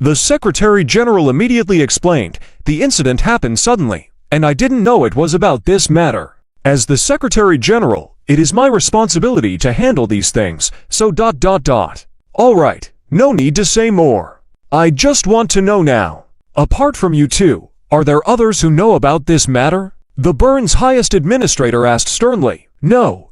The Secretary General immediately explained, "The incident happened suddenly, and I didn't know it was about this matter. As the Secretary General, it is my responsibility to handle these things, so ... All right, no need to say more. I just want to know now. Apart from you two, are there others who know about this matter?" The Burns' highest administrator asked sternly. No.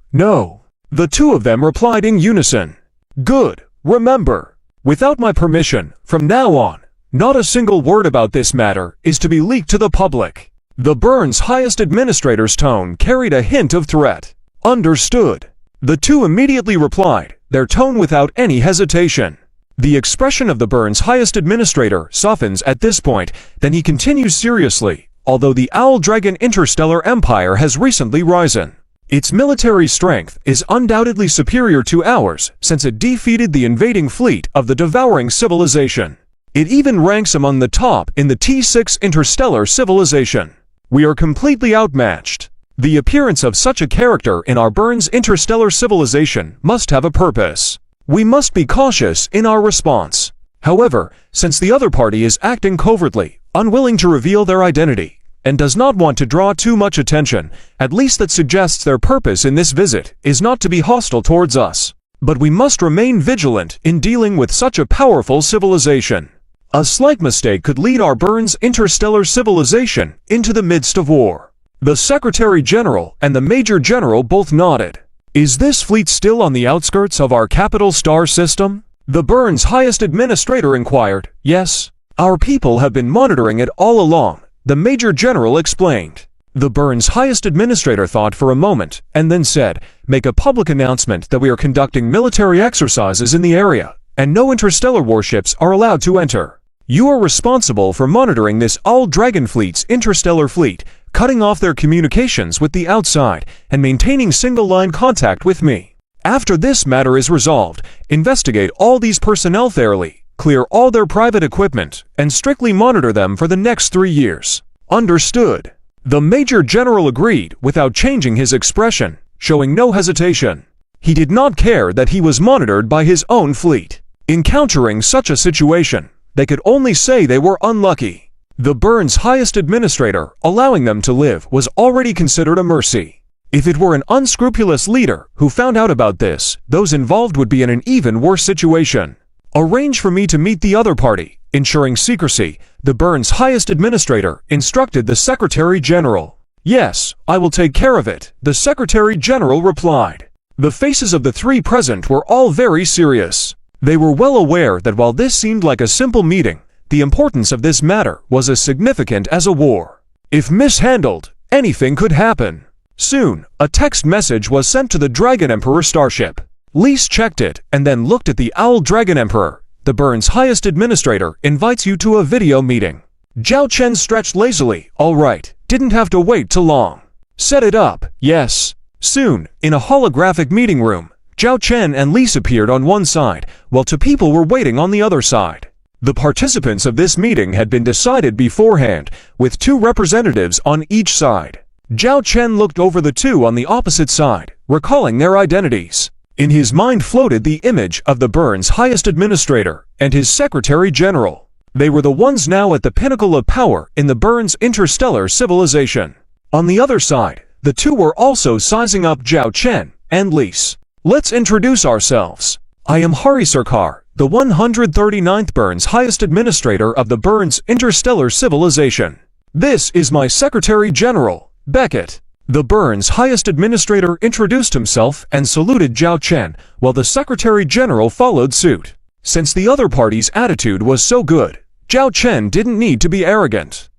The two of them replied in unison. "Good. Remember, without my permission, from now on, not a single word about this matter is to be leaked to the public." The Burns' highest administrator's tone carried a hint of threat. Understood. The two immediately replied, their tone without any hesitation. The expression of the Burns' highest administrator softens at this point, then he continues seriously, although the Owl Dragon Interstellar Empire has recently risen. Its military strength is undoubtedly superior to ours since it defeated the invading fleet of the devouring civilization. It even ranks among the top in the T6 interstellar civilization. We are completely outmatched. The appearance of such a character in our Burns interstellar civilization must have a purpose. We must be cautious in our response. However, since the other party is acting covertly, unwilling to reveal their identity, and does not want to draw too much attention, at least that suggests their purpose in this visit is not to be hostile towards us. But we must remain vigilant in dealing with such a powerful civilization. A slight mistake could lead our Burns interstellar civilization into the midst of war. The Secretary General and the Major General both nodded. Is this fleet still on the outskirts of our capital star system? The Burns' highest administrator inquired. Yes. Our people have been monitoring it all along, the Major General explained. The Burns' highest administrator thought for a moment, and then said, "Make a public announcement that we are conducting military exercises in the area, and no interstellar warships are allowed to enter. You are responsible for monitoring this Owl Dragon Fleet's interstellar fleet, cutting off their communications with the outside, and maintaining single-line contact with me. After this matter is resolved, investigate all these personnel thoroughly, clear all their private equipment, and strictly monitor them for the next 3 years. Understood." The Major General agreed without changing his expression, showing no hesitation. He did not care that he was monitored by his own fleet. Encountering such a situation, they could only say they were unlucky. The Burns' highest administrator, allowing them to live, was already considered a mercy. If it were an unscrupulous leader who found out about this, those involved would be in an even worse situation. Arrange for me to meet the other party, ensuring secrecy, the Burns' highest administrator instructed the Secretary General. Yes, I will take care of it, the Secretary General replied. The faces of the three present were all very serious. They were well aware that while this seemed like a simple meeting, the importance of this matter was as significant as a war. If mishandled, anything could happen. Soon, a text message was sent to the Dragon Emperor starship. Lise checked it and then looked at the Owl Dragon Emperor. The Burns' highest administrator invites you to a video meeting. Zhao Chen stretched lazily. All right, didn't have to wait too long. Set it up, yes. Soon, in a holographic meeting room, Zhao Chen and Lise appeared on one side, while two people were waiting on the other side. The participants of this meeting had been decided beforehand, with two representatives on each side. Zhao Chen looked over the two on the opposite side, recalling their identities. In his mind floated the image of the Burns' highest administrator and his Secretary General. They were the ones now at the pinnacle of power in the Burns interstellar civilization. On the other side, the two were also sizing up Zhao Chen and Lise. Let's introduce ourselves. I am Hari Sarkar, the 139th Burns' highest administrator of the Burns interstellar civilization. This is my Secretary General, Beckett. The Burns' highest administrator introduced himself and saluted Zhao Chen, while the Secretary General followed suit. Since the other party's attitude was so good, Zhao Chen didn't need to be arrogant.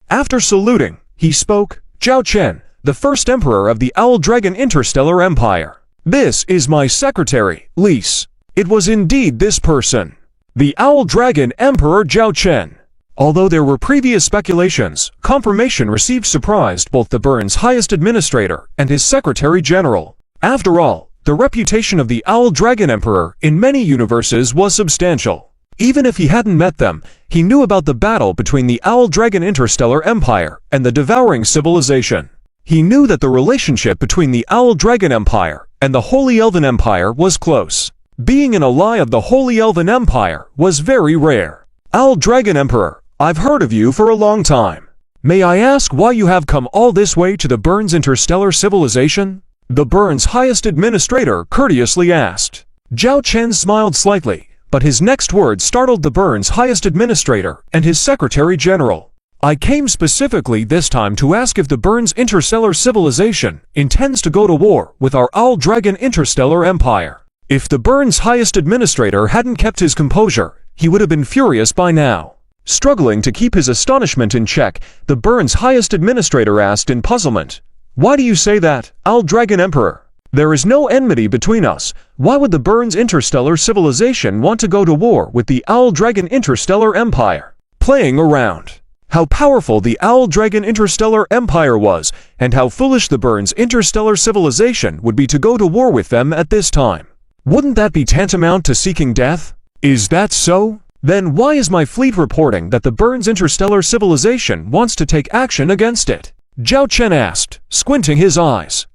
After saluting, he spoke, Zhao Chen, the first emperor of the Owl Dragon Interstellar Empire. This is my secretary, Lise. It was indeed this person. The Owl Dragon Emperor Zhao Chen. Although there were previous speculations, confirmation received surprised both the Burns' highest administrator and his Secretary General. After all, the reputation of the Owl Dragon Emperor in many universes was substantial. Even if he hadn't met them, he knew about the battle between the Owl Dragon Interstellar Empire and the devouring civilization. He knew that the relationship between the Owl Dragon Empire and the Holy Elven Empire was close. Being an ally of the Holy Elven Empire was very rare. Owl Dragon Emperor, I've heard of you for a long time. May I ask why you have come all this way to the Burns interstellar civilization? The Burns' highest administrator courteously asked. Zhao Chen smiled slightly, but his next words startled the Burns' highest administrator and his secretary general. I came specifically this time to ask if the Burns interstellar civilization intends to go to war with our Owl Dragon interstellar empire. If the Burns' highest administrator hadn't kept his composure, he would have been furious by now. Struggling to keep his astonishment in check, the Burns' highest administrator asked in puzzlement, "Why do you say that, Owl Dragon Emperor? There is no enmity between us. Why would the Burns interstellar civilization want to go to war with the Owl Dragon interstellar empire?" Playing around. How powerful the Owl Dragon interstellar empire was, and how foolish the Burns interstellar civilization would be to go to war with them at this time. Wouldn't that be tantamount to seeking death? Is that so? Then why is my fleet reporting that the Burns interstellar civilization wants to take action against it? Zhao Chen asked, squinting his eyes.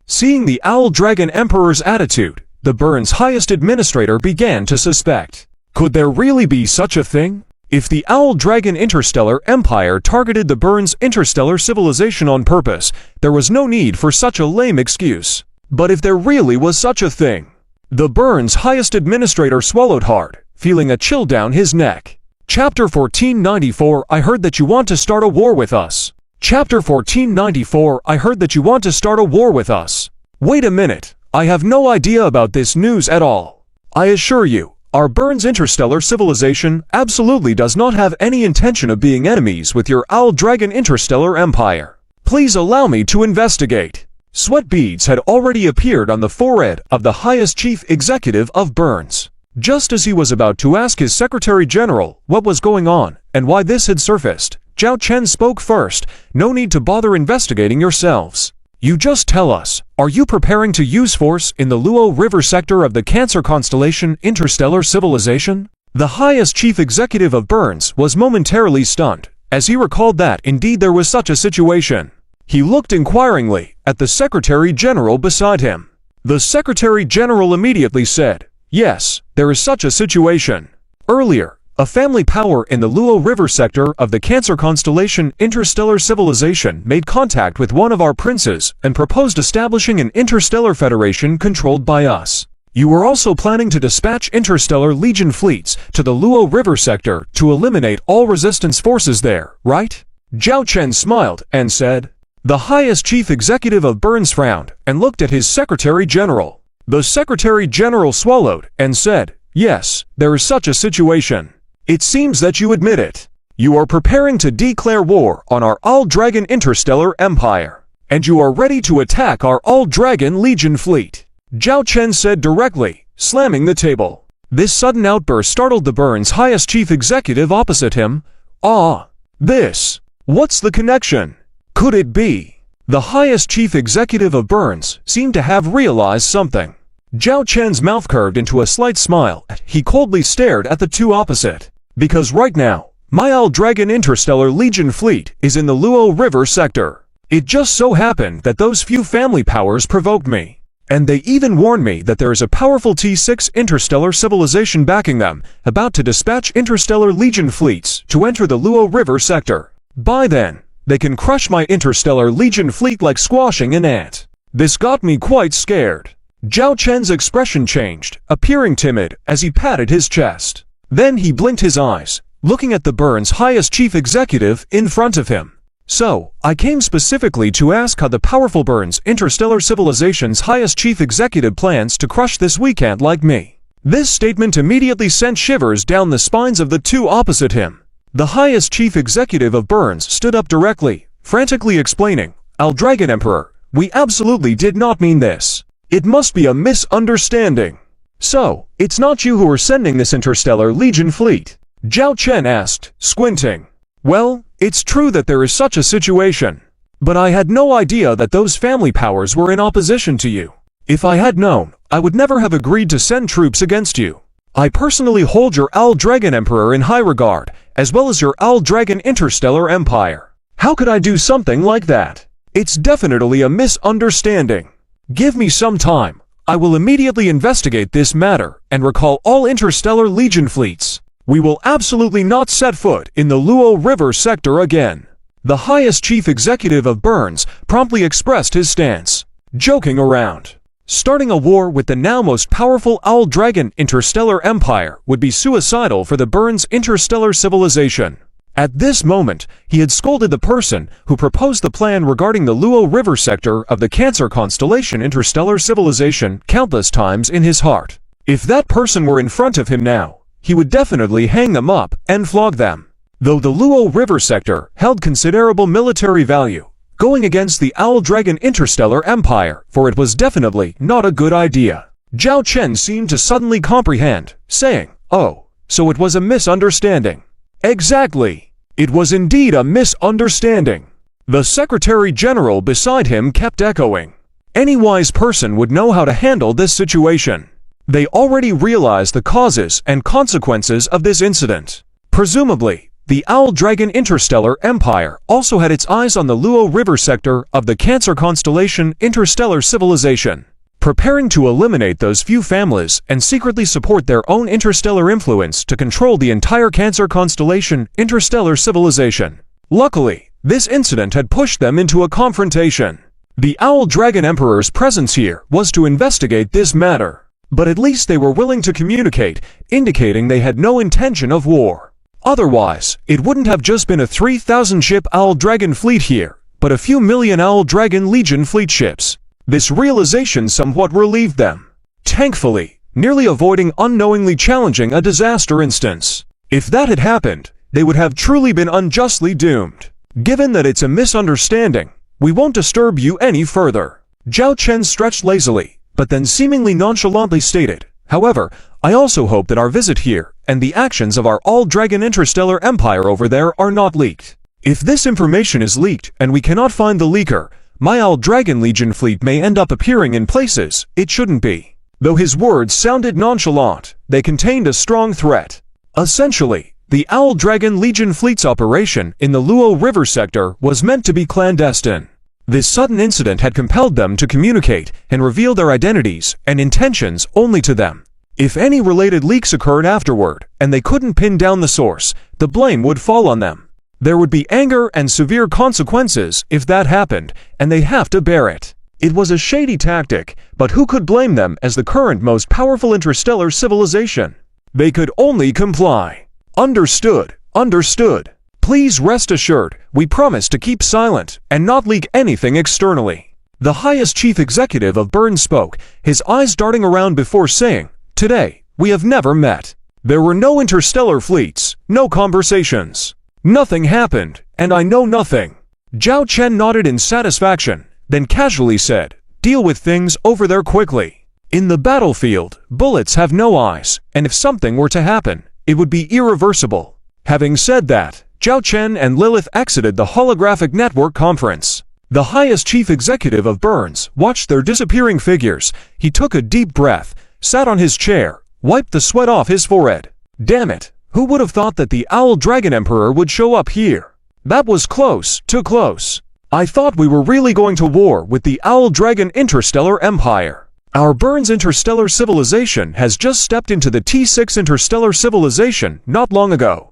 Seeing the Owl Dragon Emperor's attitude, the Burns' highest administrator began to suspect. Could there really be such a thing? If the Owl Dragon interstellar empire targeted the Burns interstellar civilization on purpose, there was no need for such a lame excuse. But if there really was such a thing? The Burns' highest administrator swallowed hard, feeling a chill down his neck. Chapter 1494, I heard that you want to start a war with us. Chapter 1494, I heard that you want to start a war with us. Wait a minute, I have no idea about this news at all. I assure you, our Burns interstellar civilization absolutely does not have any intention of being enemies with your Owl Dragon interstellar empire. Please allow me to investigate. Sweat beads had already appeared on the forehead of the highest chief executive of Burns. Just as he was about to ask his Secretary General what was going on and why this had surfaced, Zhao Chen spoke first. No need to bother investigating yourselves. You just tell us, are you preparing to use force in the Luo River sector of the Cancer constellation interstellar civilization? The highest chief executive of Burns was momentarily stunned, as he recalled that indeed there was such a situation. He looked inquiringly at the Secretary General beside him. The Secretary General immediately said, "Yes, there is such a situation. Earlier, a family power in the Luo River sector of the Cancer constellation interstellar civilization made contact with one of our princes and proposed establishing an interstellar federation controlled by us. You were also planning to dispatch interstellar legion fleets to the Luo River sector to eliminate all resistance forces there, right?" Zhao Chen smiled and said. The highest chief executive of Burns frowned and looked at his Secretary General. The Secretary General swallowed and said, "Yes, there is such a situation. It seems that you admit it. You are preparing to declare war on our Owl Dragon interstellar empire, and you are ready to attack our Owl Dragon Legion fleet," Zhao Chen said directly, slamming the table. This sudden outburst startled the Burns' highest chief executive opposite him. What's the connection? Could it be? The highest chief executive of Burns seemed to have realized something. Zhao Chen's mouth curved into a slight smile. He coldly stared at the two opposite. Because right now, my Owl Dragon interstellar legion fleet is in the Luo River sector. It just so happened that those few family powers provoked me. And they even warned me that there is a powerful T6 interstellar civilization backing them, about to dispatch interstellar legion fleets to enter the Luo River sector. By then, they can crush my interstellar legion fleet like squashing an ant. This got me quite scared. Zhao Chen's expression changed, appearing timid as he patted his chest. Then he blinked his eyes, looking at the Burns' highest chief executive in front of him. "So, I came specifically to ask how the powerful Burns interstellar civilization's highest chief executive plans to crush this weekend like me." This statement immediately sent shivers down the spines of the two opposite him. The highest chief executive of Burns stood up directly, frantically explaining, "Owl Dragon Emperor, we absolutely did not mean this. It must be a misunderstanding." "So, it's not you who are sending this interstellar legion fleet?" Zhao Chen asked, squinting. "Well, it's true that there is such a situation. But I had no idea that those family powers were in opposition to you. If I had known, I would never have agreed to send troops against you. I personally hold your Owl Dragon Emperor in high regard, as well as your Owl Dragon interstellar empire. How could I do something like that? It's definitely a misunderstanding. Give me some time. I will immediately investigate this matter and recall all interstellar legion fleets. We will absolutely not set foot in the Luo River sector again. The highest chief executive of Burns promptly expressed his stance, joking around. Starting a war with the now most powerful Owl Dragon interstellar empire would be suicidal for the Burns interstellar civilization. At this moment, he had scolded the person who proposed the plan regarding the Luo River sector of the Cancer constellation interstellar civilization countless times in his heart. If that person were in front of him now, he would definitely hang them up and flog them. Though the Luo River sector held considerable military value, going against the Owl Dragon interstellar empire, for it was definitely not a good idea. Zhao Chen seemed to suddenly comprehend, saying, "Oh, so it was a misunderstanding." Exactly. It was indeed a misunderstanding. The Secretary General beside him kept echoing. Any wise person would know how to handle this situation. They already realized the causes and consequences of this incident. Presumably, the Owl Dragon interstellar empire also had its eyes on the Luo River sector of the Cancer constellation interstellar civilization, preparing to eliminate those few families and secretly support their own interstellar influence to control the entire Cancer constellation interstellar civilization. Luckily, this incident had pushed them into a confrontation. The Owl Dragon Emperor's presence here was to investigate this matter, but at least they were willing to communicate, indicating they had no intention of war. Otherwise, it wouldn't have just been a 3,000-ship Owl Dragon fleet here, but a few million Owl Dragon Legion fleet ships. This realization somewhat relieved them, thankfully, nearly avoiding unknowingly challenging a disaster instance. If that had happened, they would have truly been unjustly doomed. Given that it's a misunderstanding, we won't disturb you any further. Zhao Chen stretched lazily, but then seemingly nonchalantly stated, "However, I also hope that our visit here and the actions of our Owl Dragon interstellar empire over there are not leaked. If this information is leaked and we cannot find the leaker, my Owl Dragon Legion fleet may end up appearing in places it shouldn't be." Though his words sounded nonchalant, they contained a strong threat. Essentially, the Owl Dragon Legion fleet's operation in the Luo River sector was meant to be clandestine. This sudden incident had compelled them to communicate and reveal their identities and intentions only to them. If any related leaks occurred afterward, and they couldn't pin down the source, the blame would fall on them. There would be anger and severe consequences if that happened, and they'd have to bear it. It was a shady tactic, but who could blame them as the current most powerful interstellar civilization? They could only comply. Understood, understood. Please rest assured, we promise to keep silent and not leak anything externally. The highest chief executive of Burns spoke, his eyes darting around before saying, "Today, we have never met. There were no interstellar fleets, no conversations. Nothing happened, and I know nothing." Zhao Chen nodded in satisfaction, then casually said, "Deal with things over there quickly. In the battlefield, bullets have no eyes, and if something were to happen, it would be irreversible." Having said that, Zhao Chen and Lilith exited the holographic network conference. The highest chief executive of Burns watched their disappearing figures. He took a deep breath, sat on his chair, wiped the sweat off his forehead. Damn it, who would have thought that the Owl Dragon Emperor would show up here? That was close, too close. I thought we were really going to war with the Owl Dragon Interstellar Empire. Our Burns Interstellar Civilization has just stepped into the T6 Interstellar Civilization not long ago.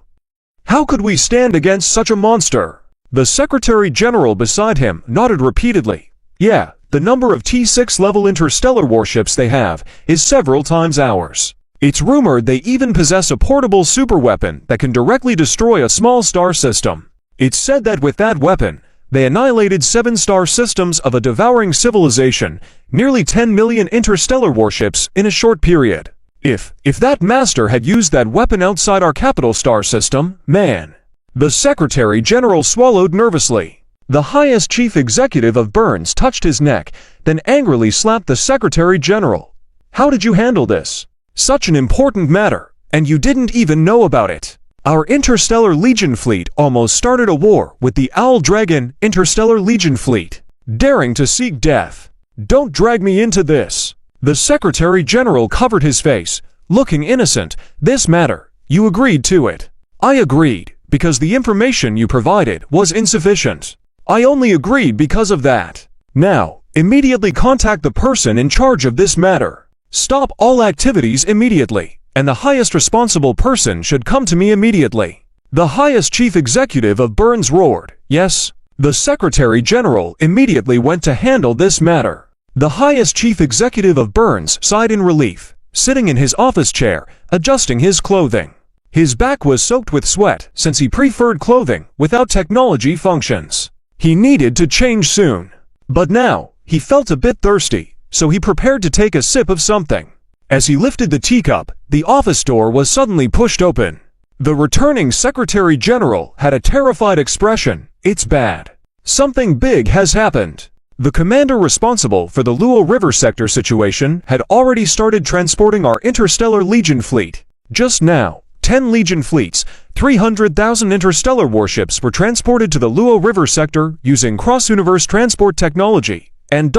How could we stand against such a monster? The Secretary General beside him nodded repeatedly. Yeah, the number of T6 level interstellar warships they have is several times ours. It's rumored they even possess a portable superweapon that can directly destroy a small star system. It's said that with that weapon, they annihilated 7 star systems of a devouring civilization, nearly 10 million interstellar warships in a short period. If that master had used that weapon outside our capital star system, man. The Secretary General swallowed nervously. The highest chief executive of Burns touched his neck, then angrily slapped the Secretary General. How did you handle this? Such an important matter, and you didn't even know about it. Our Interstellar Legion fleet almost started a war with the Owl Dragon Interstellar Legion fleet, daring to seek death. Don't drag me into this. The Secretary General covered his face, looking innocent. This matter, you agreed to it. I agreed, because the information you provided was insufficient. I only agreed because of that. Now, immediately contact the person in charge of this matter. Stop all activities immediately. and the highest responsible person should come to me immediately. The highest chief executive of Burns roared, "Yes." The Secretary General immediately went to handle this matter. The highest chief executive of Burns sighed in relief, sitting in his office chair, adjusting his clothing. His back was soaked with sweat since he preferred clothing without technology functions. He needed to change soon. But now, he felt a bit thirsty, so he prepared to take a sip of something. As he lifted the teacup, the office door was suddenly pushed open. The returning Secretary General had a terrified expression. "It's bad. Something big has happened." The commander responsible for the Luo River sector situation had already started transporting our interstellar Legion fleet. Just now, 10 Legion fleets, 300,000 interstellar warships were transported to the Luo River sector using cross-universe transport technology, and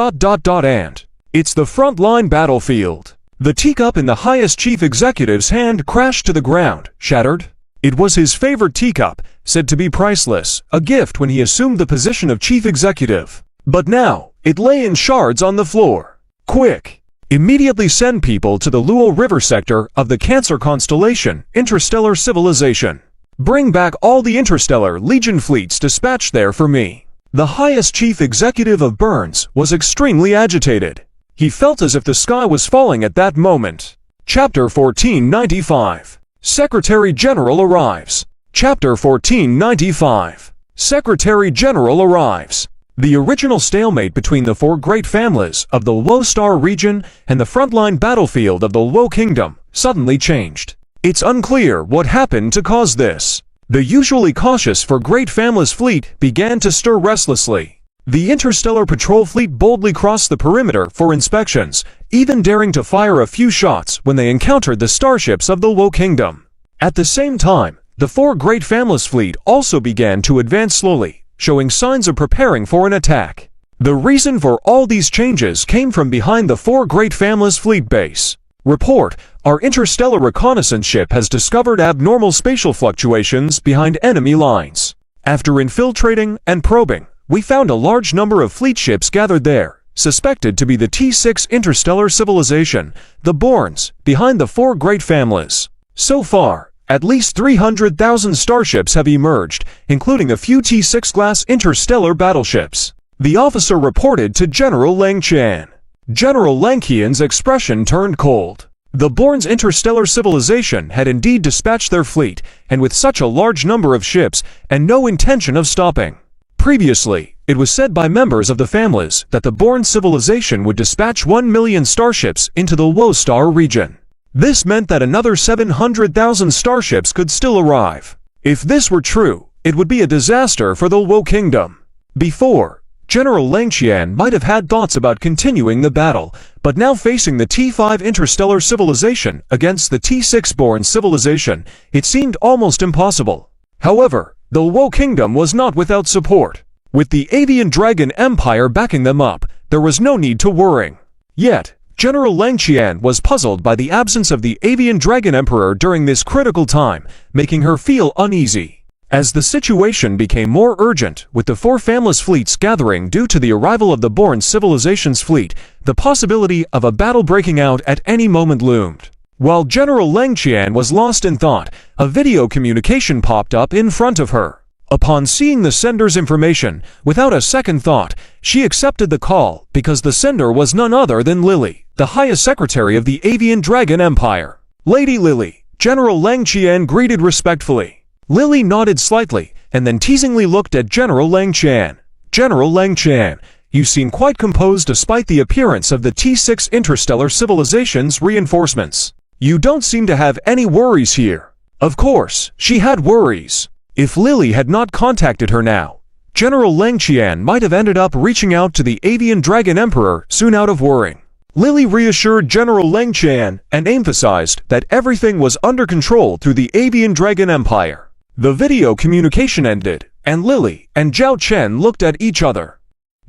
it's the front-line battlefield. The teacup in the highest chief executive's hand crashed to the ground, shattered. It was his favorite teacup, said to be priceless, a gift when he assumed the position of chief executive. But now, it lay in shards on the floor. "Quick! Immediately send people to the Luo River sector of the Cancer constellation, interstellar civilization. Bring back all the interstellar Legion fleets dispatched there for me." The highest chief executive of Burns was extremely agitated. He felt as if the sky was falling at that moment. Chapter 1495. Secretary General arrives. Chapter 1495. Secretary General arrives. The original stalemate between the four great families of the Luo Star region and the frontline battlefield of the Luo Kingdom suddenly changed. It's unclear what happened to cause this. The usually cautious for Great Families fleet began to stir restlessly. The interstellar patrol fleet boldly crossed the perimeter for inspections, even daring to fire a few shots when they encountered the starships of the Luo Kingdom. At the same time, the four Great Families fleet also began to advance slowly, showing signs of preparing for an attack. The reason for all these changes came from behind the four Great Families fleet base. Report: our interstellar reconnaissance ship has discovered abnormal spatial fluctuations behind enemy lines. After infiltrating and probing, we found a large number of fleet ships gathered there, suspected to be the T6 interstellar civilization, the Borns, behind the four Great Families. So far, at least 300,000 starships have emerged, including a few T6-class interstellar battleships. The officer reported to General Lang Qian. General Lang Qian's expression turned cold. The Born's interstellar civilization had indeed dispatched their fleet, and with such a large number of ships, and no intention of stopping. Previously, it was said by members of the families that the Born civilization would dispatch 1 million starships into the Luo Star region. This meant that another 700,000 starships could still arrive. If this were true, it would be a disaster for the Luo Kingdom. Before, General Lang Qian might have had thoughts about continuing the battle, but now facing the T5 interstellar civilization against the T6 Born civilization, it seemed almost impossible. However, the Luo Kingdom was not without support. With the Avian Dragon Empire backing them up, there was no need to worry. Yet, General Lang Qian was puzzled by the absence of the Avian Dragon Emperor during this critical time, making her feel uneasy. As the situation became more urgent, with the four families fleets gathering due to the arrival of the Born civilization's fleet, the possibility of a battle breaking out at any moment loomed. While General Lang Qian was lost in thought, a video communication popped up in front of her. Upon seeing the sender's information, without a second thought, she accepted the call because the sender was none other than Lily, the highest secretary of the Avian Dragon Empire. "Lady Lily," General Lang Qian greeted respectfully. Lily nodded slightly, and then teasingly looked at General Lang Qian. "General Lang Qian, you seem quite composed despite the appearance of the T6 interstellar civilization's reinforcements. You don't seem to have any worries here." Of course, she had worries. If Lily had not contacted her now, General Lang Qian might have ended up reaching out to the Avian Dragon Emperor soon out of worrying. Lily reassured General Lang Qian and emphasized that everything was under control through the Avian Dragon Empire. The video communication ended, and Lily and Zhao Chen looked at each other.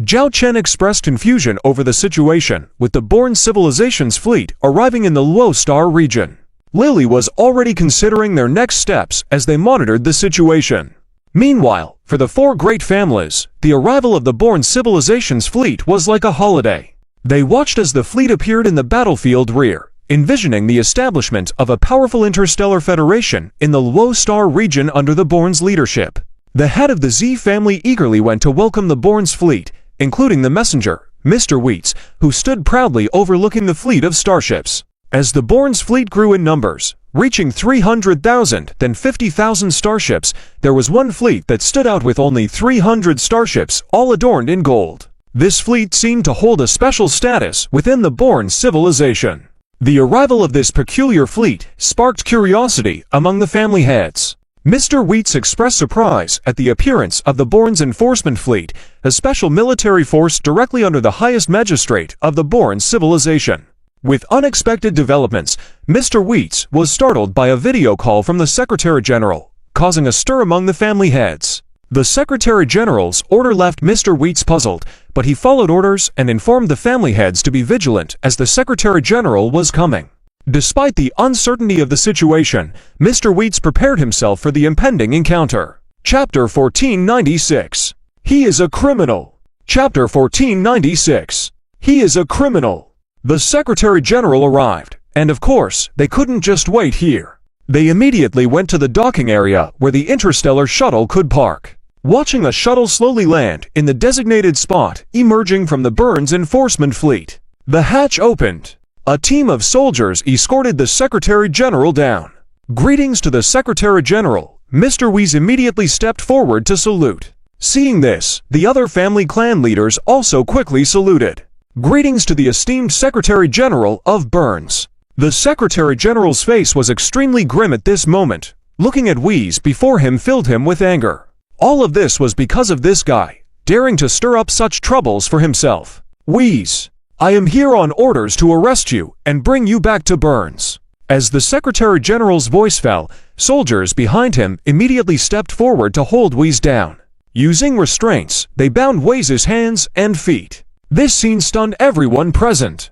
Zhao Chen expressed confusion over the situation, with the Born civilization's fleet arriving in the Luo Star region. Lily was already considering their next steps as they monitored the situation. Meanwhile, for the four great families, the arrival of the Born civilization's fleet was like a holiday. They watched as the fleet appeared in the battlefield rear, envisioning the establishment of a powerful interstellar federation in the Low Star region under the Born's leadership. The head of the Z family eagerly went to welcome the Born's fleet, including the messenger, Mr. Wheats, who stood proudly overlooking the fleet of starships. As the Born's fleet grew in numbers, reaching 300,000, then 50,000 starships, there was one fleet that stood out with only 300 starships, all adorned in gold. This fleet seemed to hold a special status within the Born civilization. The arrival of this peculiar fleet sparked curiosity among the family heads. Mr. Wheats expressed surprise at the appearance of the Born's enforcement fleet, a special military force directly under the highest magistrate of the Born civilization. With unexpected developments, Mr. Wheats was startled by a video call from the Secretary General, causing a stir among the family heads. The Secretary General's order left Mr. Wheats puzzled, but he followed orders and informed the family heads to be vigilant as the Secretary General was coming. Despite the uncertainty of the situation, Mr. Wheats prepared himself for the impending encounter. Chapter 1496. He is a criminal. Chapter 1496. He is a criminal. The Secretary General arrived, and of course, they couldn't just wait here. They immediately went to the docking area where the interstellar shuttle could park. Watching the shuttle slowly land in the designated spot emerging from the Burns enforcement fleet, the hatch opened. A team of soldiers escorted the Secretary General down. Greetings to the Secretary General. Mr. Wheats immediately stepped forward to salute. Seeing this, the other family clan leaders also quickly saluted. Greetings to the esteemed Secretary General of Burns. The Secretary General's face was extremely grim at this moment. Looking at Wheeze before him filled him with anger. All of this was because of this guy, daring to stir up such troubles for himself. Wheeze, I am here on orders to arrest you and bring you back to Burns. As the Secretary General's voice fell, soldiers behind him immediately stepped forward to hold Wheeze down. Using restraints, they bound Wheeze's hands and feet. This scene stunned everyone present.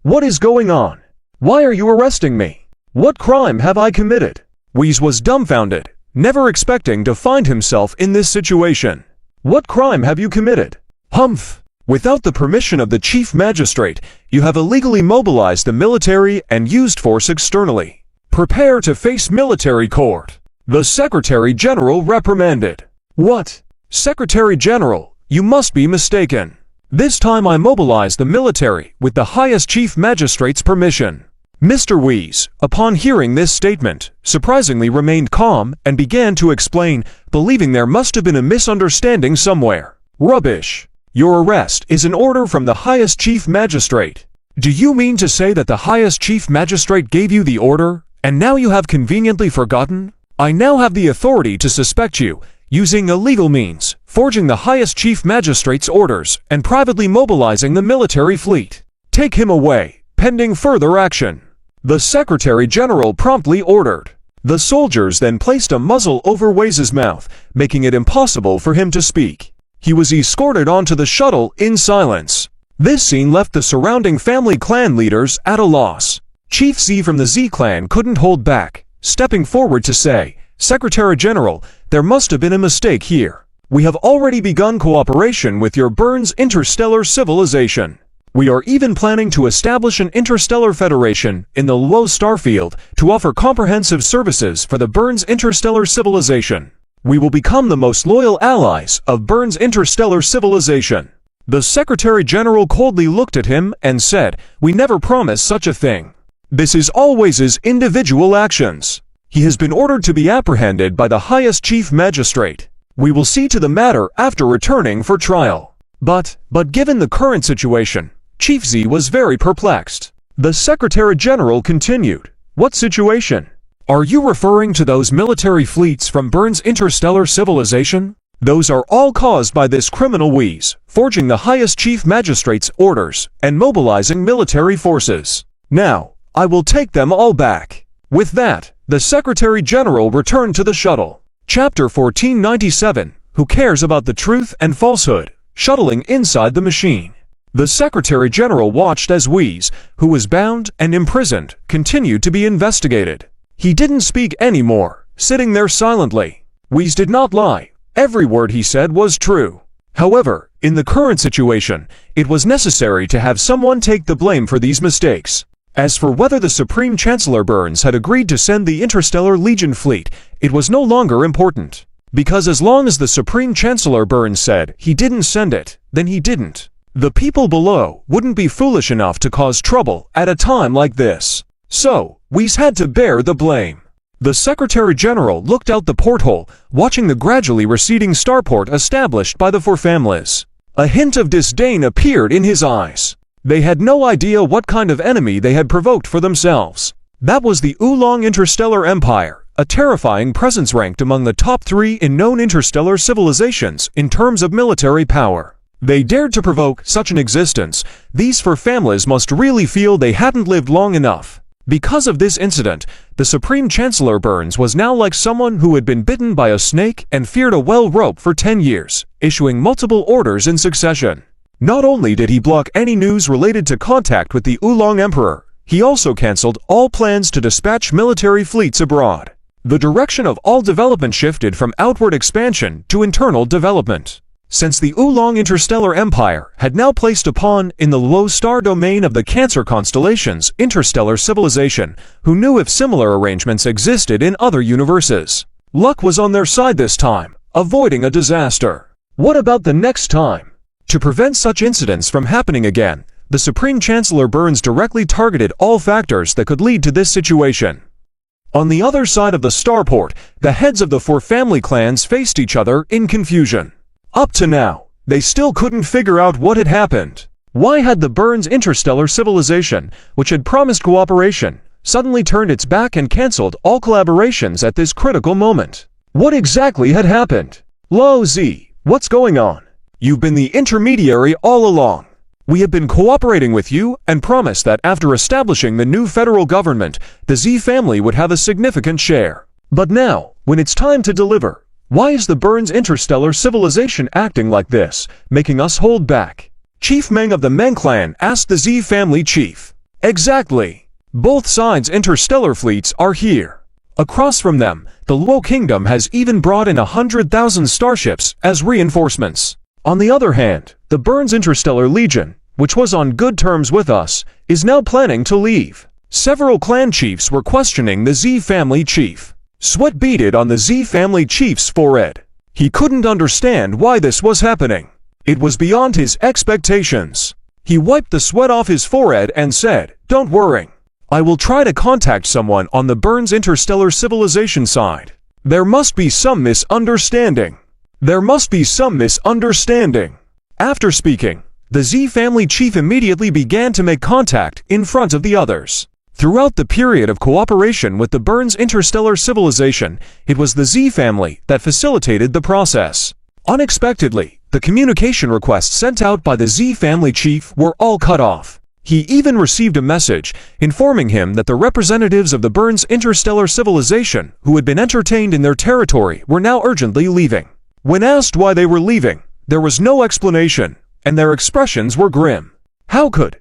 What is going on? Why are you arresting me? What crime have I committed? Wheeze was dumbfounded, never expecting to find himself in this situation. What crime have you committed? Humph! Without the permission of the Chief Magistrate, you have illegally mobilized the military and used force externally. Prepare to face military court. The Secretary General reprimanded. What? Secretary General, you must be mistaken. This time I mobilized the military with the highest Chief Magistrate's permission. Mr. Wheeze, upon hearing this statement, surprisingly remained calm and began to explain, believing there must have been a misunderstanding somewhere. Rubbish. Your arrest is an order from the highest Chief Magistrate. Do you mean to say that the highest Chief Magistrate gave you the order, and now you have conveniently forgotten? I now have the authority to suspect you, using illegal means, forging the highest Chief Magistrate's orders, and privately mobilizing the military fleet. Take him away, pending further action. The Secretary General promptly ordered. The soldiers then placed a muzzle over Wheeze's mouth, making it impossible for him to speak. He was escorted onto the shuttle in silence. This scene left the surrounding family clan leaders at a loss. Chief Z from the Z clan couldn't hold back, stepping forward to say, Secretary General, there must have been a mistake here. We have already begun cooperation with your Burns interstellar civilization. We are even planning to establish an interstellar federation in the low star field to offer comprehensive services for the Burns interstellar civilization. We will become the most loyal allies of Burns interstellar civilization. The Secretary General coldly looked at him and said, we never promised such a thing. This is always his individual actions. He has been ordered to be apprehended by the highest Chief Magistrate. We will see to the matter after returning for trial. But given the current situation, Chief Z was very perplexed. The Secretary General continued, what situation? Are you referring to those military fleets from Burns interstellar civilization? Those are all caused by this criminal Wheeze, forging the highest Chief Magistrate's orders and mobilizing military forces. Now, I will take them all back. With that, the Secretary General returned to the shuttle. Chapter 1497, Who Cares About the Truth and Falsehood, Shuttling Inside the Machine. The Secretary General watched as Wheeze, who was bound and imprisoned, continued to be investigated. He didn't speak anymore, sitting there silently. Wheeze did not lie. Every word he said was true. However, in the current situation, it was necessary to have someone take the blame for these mistakes. As for whether the Supreme Chancellor Burns had agreed to send the Interstellar Legion fleet, it was no longer important. Because as long as the Supreme Chancellor Burns said he didn't send it, then he didn't. The people below wouldn't be foolish enough to cause trouble at a time like this. So, we had to bear the blame. The Secretary General looked out the porthole, watching the gradually receding starport established by the four families. A hint of disdain appeared in his eyes. They had no idea what kind of enemy they had provoked for themselves. That was the Oolong Interstellar Empire, a terrifying presence ranked among the top 3 in known interstellar civilizations in terms of military power. They dared to provoke such an existence. These four families must really feel they hadn't lived long enough. Because of this incident, the Supreme Chancellor Burns was now like someone who had been bitten by a snake and feared a well rope for 10 years, issuing multiple orders in succession. Not only did he block any news related to contact with the Oolong Emperor, he also cancelled all plans to dispatch military fleets abroad. The direction of all development shifted from outward expansion to internal development. Since the Oolong Interstellar Empire had now placed a pawn in the low star domain of the Cancer constellation's interstellar civilization, who knew if similar arrangements existed in other universes. Luck was on their side this time, avoiding a disaster. What about the next time? To prevent such incidents from happening again, the Supreme Chancellor Burns directly targeted all factors that could lead to this situation. On the other side of the starport, the heads of the four family clans faced each other in confusion. Up to now, they still couldn't figure out what had happened. Why had the Burns interstellar civilization, which had promised cooperation, suddenly turned its back and cancelled all collaborations at this critical moment? What exactly had happened? Lo Z, what's going on? You've been the intermediary all along. We have been cooperating with you and promised that after establishing the new federal government, the Z family would have a significant share. But now, when it's time to deliver, why is the Burns interstellar civilization acting like this, making us hold back? Chief Meng of the Meng clan asked the Z family chief. Exactly. Both sides' interstellar fleets are here. Across from them, the Luo Kingdom has even brought in 100,000 starships as reinforcements. On the other hand, the Burns Interstellar Legion, which was on good terms with us, is now planning to leave. Several clan chiefs were questioning the Z family chief. Sweat beaded on the Z family chief's forehead. He couldn't understand why this was happening. It was beyond his expectations. He wiped the sweat off his forehead and said, "Don't worry. I will try to contact someone on the Burns Interstellar Civilization side. There must be some misunderstanding. There must be some misunderstanding." After speaking, the Z family chief immediately began to make contact in front of the others. Throughout the period of cooperation with the Burns Interstellar Civilization, it was the Z family that facilitated the process. Unexpectedly, the communication requests sent out by the Z family chief were all cut off. He even received a message informing him that the representatives of the Burns Interstellar Civilization who had been entertained in their territory were now urgently leaving. When asked why they were leaving, there was no explanation, and their expressions were grim. How could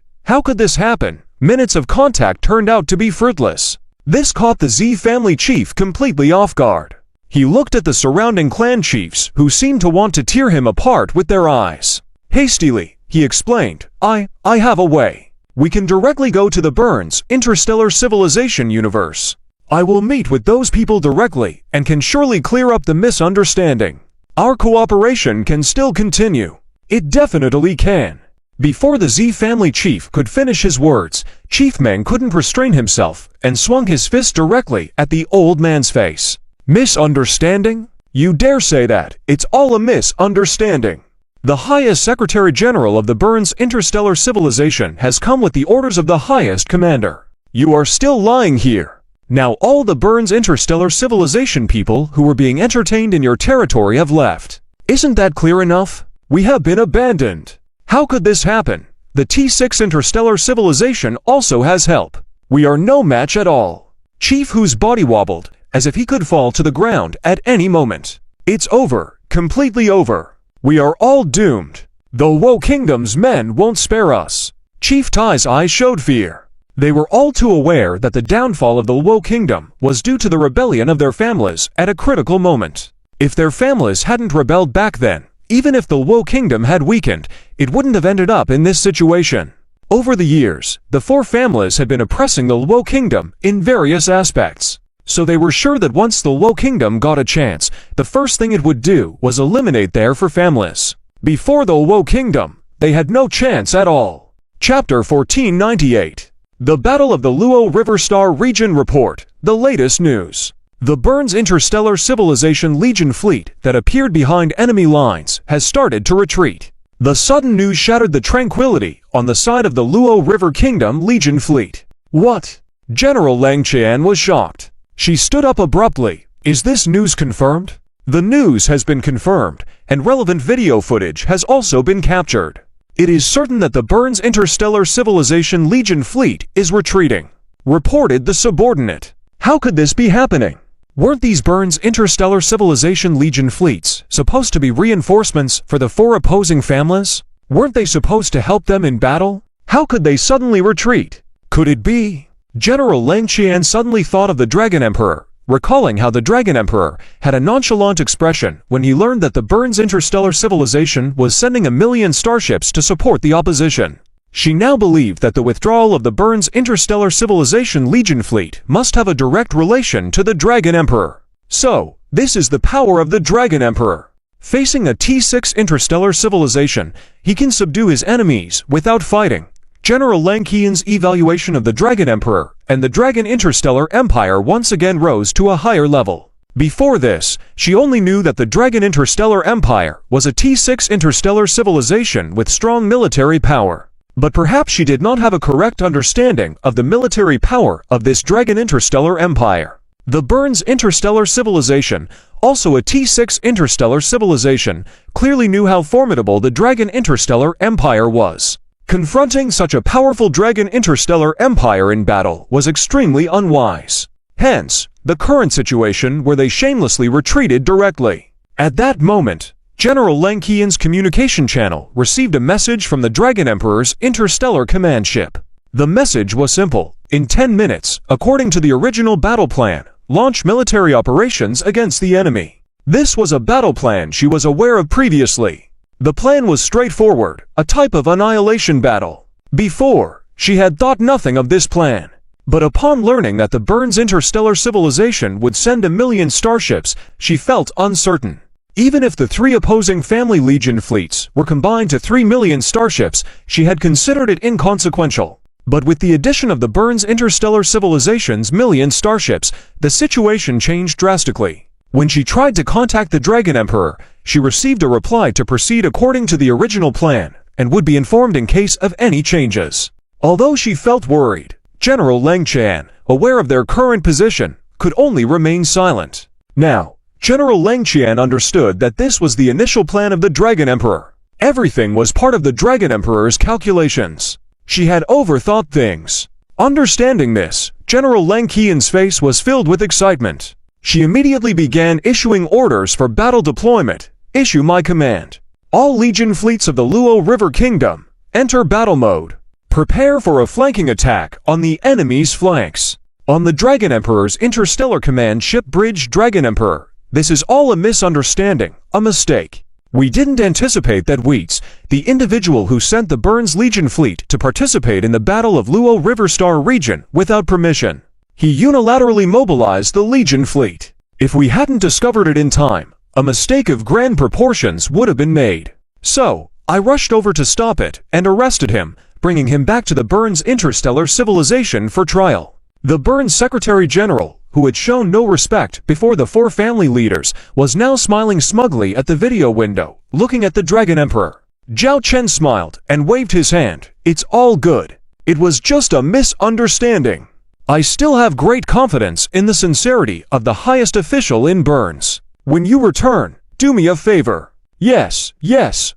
this happen? Minutes of contact turned out to be fruitless. This caught the Z family chief completely off guard. He looked at the surrounding clan chiefs who seemed to want to tear him apart with their eyes. Hastily, he explained, I have a way. We can directly go to the Burns Interstellar Civilization universe. I will meet with those people directly and can surely clear up the misunderstanding. Our cooperation can still continue. It definitely can. Before the Z family chief could finish his words, Chief Meng couldn't restrain himself and swung his fist directly at the old man's face. Misunderstanding? You dare say that? It's all a misunderstanding. The highest Secretary General of the Burns Interstellar Civilization has come with the orders of the highest commander. You are still lying here. Now all the Burns Interstellar Civilization people who were being entertained in your territory have left. Isn't that clear enough? We have been abandoned. How could this happen? The T6 Interstellar Civilization also has help. We are no match at all. Chief Hu's body wobbled, as if he could fall to the ground at any moment. It's over, completely over. We are all doomed. The Luo Kingdom's men won't spare us. Chief Tai's eyes showed fear. They were all too aware that the downfall of the Luo Kingdom was due to the rebellion of their families at a critical moment. If their families hadn't rebelled back then, even if the Luo Kingdom had weakened, it wouldn't have ended up in this situation. Over the years, the four families had been oppressing the Luo Kingdom in various aspects. So they were sure that once the Luo Kingdom got a chance, the first thing it would do was eliminate their four families. Before the Luo Kingdom, they had no chance at all. Chapter 1498. The Battle of the Luo River Star Region Report, the latest news. The Burns Interstellar Civilization Legion fleet that appeared behind enemy lines has started to retreat. The sudden news shattered the tranquility on the side of the Luo River Kingdom Legion fleet. What? General Lang Qian was shocked. She stood up abruptly. Is this news confirmed? The news has been confirmed, and relevant video footage has also been captured. It is certain that the Burns Interstellar Civilization Legion fleet is retreating, reported the subordinate. How could this be happening? Weren't these Burns Interstellar Civilization Legion fleets supposed to be reinforcements for the four opposing families? Weren't they supposed to help them in battle? How could they suddenly retreat? Could it be? General Lang Qian suddenly thought of the Dragon Emperor, recalling how the Dragon Emperor had a nonchalant expression when he learned that the Burns Interstellar Civilization was sending 1,000,000 starships to support the opposition. She now believed that the withdrawal of the Burns Interstellar Civilization Legion fleet must have a direct relation to the Dragon Emperor. So, this is the power of the Dragon Emperor. Facing a T6 interstellar civilization, he can subdue his enemies without fighting. General Lang Qian's evaluation of the Dragon Emperor and the Dragon Interstellar Empire once again rose to a higher level. Before this, she only knew that the Dragon Interstellar Empire was a T6 interstellar civilization with strong military power. But perhaps she did not have a correct understanding of the military power of this Dragon Interstellar Empire. The Burns Interstellar Civilization, also a T6 interstellar civilization, clearly knew how formidable the Dragon Interstellar Empire was. Confronting such a powerful Dragon Interstellar Empire in battle was extremely unwise. Hence, the current situation where they shamelessly retreated directly. At that moment, General Lang Qian's communication channel received a message from the Dragon Emperor's interstellar command ship. The message was simple. In 10 minutes, according to the original battle plan, launch military operations against the enemy. This was a battle plan she was aware of previously. The plan was straightforward, a type of annihilation battle. Before, she had thought nothing of this plan. But upon learning that the Burns Interstellar Civilization would send 1,000,000 starships, she felt uncertain. Even if the three opposing family Legion fleets were combined to 3,000,000 starships, she had considered it inconsequential. But with the addition of the Burns Interstellar Civilization's 1,000,000 starships, the situation changed drastically. When she tried to contact the Dragon Emperor, she received a reply to proceed according to the original plan, and would be informed in case of any changes. Although she felt worried, General Lang Qian, aware of their current position, could only remain silent. Now, General Lang Qian understood that this was the initial plan of the Dragon Emperor. Everything was part of the Dragon Emperor's calculations. She had overthought things. Understanding this, General Lang Qian's face was filled with excitement. She immediately began issuing orders for battle deployment. Issue my command. All Legion fleets of the Luo River Kingdom, enter battle mode. Prepare for a flanking attack on the enemy's flanks. On the Dragon Emperor's interstellar command ship bridge Dragon Emperor. This is all a misunderstanding, a mistake. We didn't anticipate that Wheats, the individual who sent the Burns Legion fleet to participate in the Battle of Luo River Star region without permission. He unilaterally mobilized the Legion fleet. If we hadn't discovered it in time, a mistake of grand proportions would have been made. So, I rushed over to stop it and arrested him, bringing him back to the Burns Interstellar Civilization for trial. The Burns Secretary General, who had shown no respect before the four family leaders, was now smiling smugly at the video window, looking at the Dragon Emperor. Zhao Chen smiled and waved his hand. It's all good. It was just a misunderstanding. I still have great confidence in the sincerity of the highest official in Burns. When you return, do me a favor. Yes,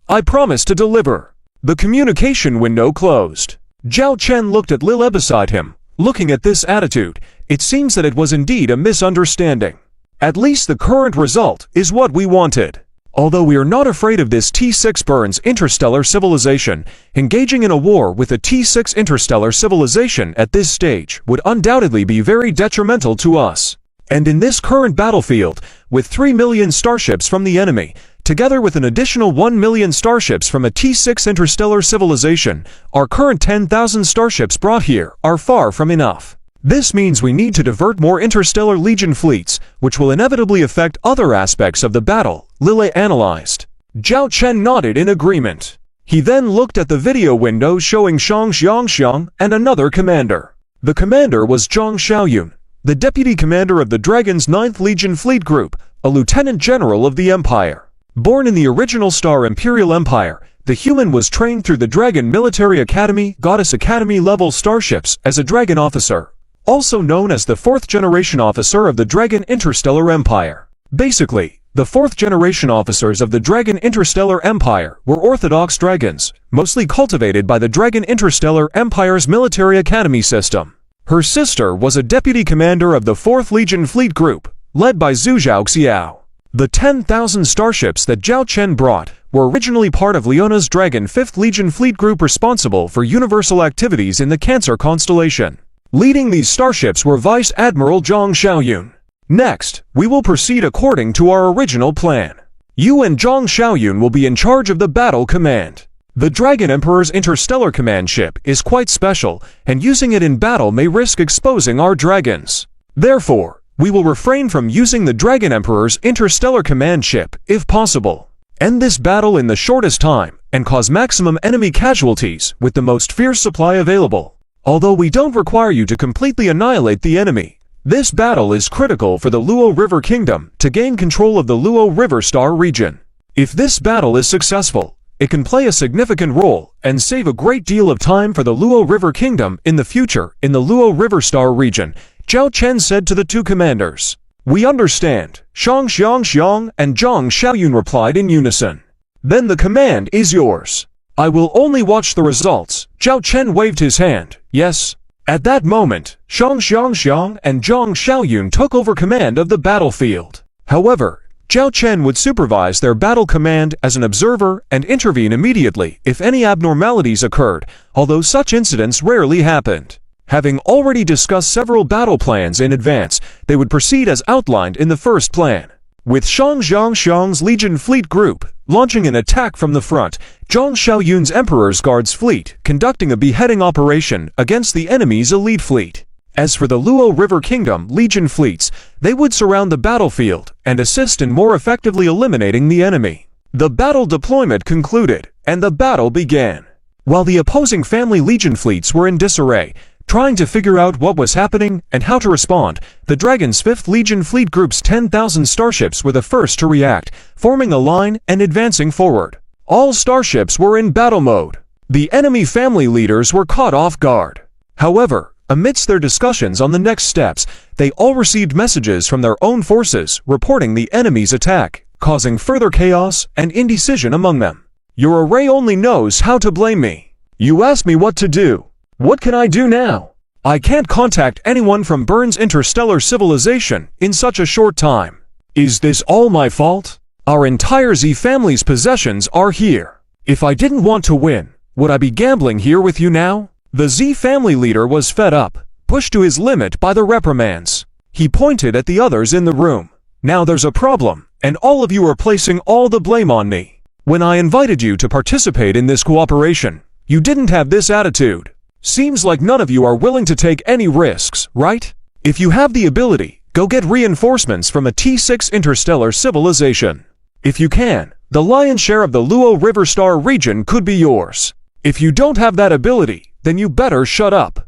I promise to deliver. The communication window closed. Zhao Chen looked at Lil beside him. Looking at this attitude, it seems that it was indeed a misunderstanding. At least the current result is what we wanted. Although we are not afraid of this T6 Burns Interstellar Civilization, engaging in a war with a T6 Interstellar Civilization at this stage would undoubtedly be very detrimental to us. And in this current battlefield, with 3,000,000 starships from the enemy, Together with an additional 1 million starships from a T6 interstellar civilization, our current 10,000 starships brought here are far from enough. This means we need to divert more interstellar Legion fleets, which will inevitably affect other aspects of the battle, Lille analyzed. Zhao Chen nodded in agreement. He then looked at the video window showing Shang Xiangxiang and another commander. The commander was Zhang Xiaoyun, the deputy commander of the Dragon's 9th Legion Fleet Group, a lieutenant general of the Empire. Born in the original Star Imperial Empire, the human was trained through the Dragon Military Academy, Goddess Academy level starships as a Dragon officer, also known as the 4th generation officer of the Dragon Interstellar Empire. Basically, the 4th generation officers of the Dragon Interstellar Empire were orthodox dragons, mostly cultivated by the Dragon Interstellar Empire's military academy system. Her sister was a deputy commander of the 4th Legion Fleet Group, led by Zhu Zhaoxiao. The 10,000 starships that Zhao Chen brought were originally part of Leona's Dragon 5th Legion Fleet Group responsible for universal activities in the Cancer constellation. Leading these starships were Vice Admiral Zhang Xiaoyun. Next, we will proceed according to our original plan. You and Zhang Xiaoyun will be in charge of the battle command. The Dragon Emperor's interstellar command ship is quite special, and using it in battle may risk exposing our dragons. Therefore, we will refrain from using the Dragon Emperor's interstellar command ship, if possible. End this battle in the shortest time, and cause maximum enemy casualties with the most fierce supply available. Although we don't require you to completely annihilate the enemy, this battle is critical for the Luo River Kingdom to gain control of the Luo River Star region. If this battle is successful, it can play a significant role and save a great deal of time for the Luo River Kingdom in the future in the Luo River Star region, Zhao Chen said to the two commanders. We understand, Shang Xiangxiang and Zhang Xiaoyun replied in unison. Then the command is yours. I will only watch the results. Zhao Chen waved his hand. Yes. At that moment, Shang Xiangxiang and Zhang Xiaoyun took over command of the battlefield. However, Zhao Chen would supervise their battle command as an observer and intervene immediately if any abnormalities occurred, although such incidents rarely happened. Having already discussed several battle plans in advance, they would proceed as outlined in the first plan. With Shang Xiangxiang's Legion Fleet Group launching an attack from the front, Zhang Xiaoyun's Emperor's Guards fleet conducting a beheading operation against the enemy's elite fleet. As for the Luo River Kingdom Legion fleets, they would surround the battlefield and assist in more effectively eliminating the enemy. The battle deployment concluded, and the battle began. While the opposing family Legion fleets were in disarray, trying to figure out what was happening and how to respond, the Dragon's 5th Legion Fleet Group's 10,000 starships were the first to react, forming a line and advancing forward. All starships were in battle mode. The enemy family leaders were caught off guard. However, amidst their discussions on the next steps, they all received messages from their own forces reporting the enemy's attack, causing further chaos and indecision among them. Your array only knows how to blame me. You asked me what to do. What can I do now? I can't contact anyone from Burn's interstellar civilization in such a short time. Is this all my fault? Our entire Z family's possessions are here. If I didn't want to win, would I be gambling here with you now? The Z family leader was fed up, pushed to his limit by the reprimands. He pointed at the others in the room. Now there's a problem, and all of you are placing all the blame on me. When I invited you to participate in this cooperation, you didn't have this attitude. Seems like none of you are willing to take any risks, right? If you have the ability, go get reinforcements from a T6 interstellar civilization. If you can, the lion's share of the Luo River Star region could be yours. If you don't have that ability, then you better shut up.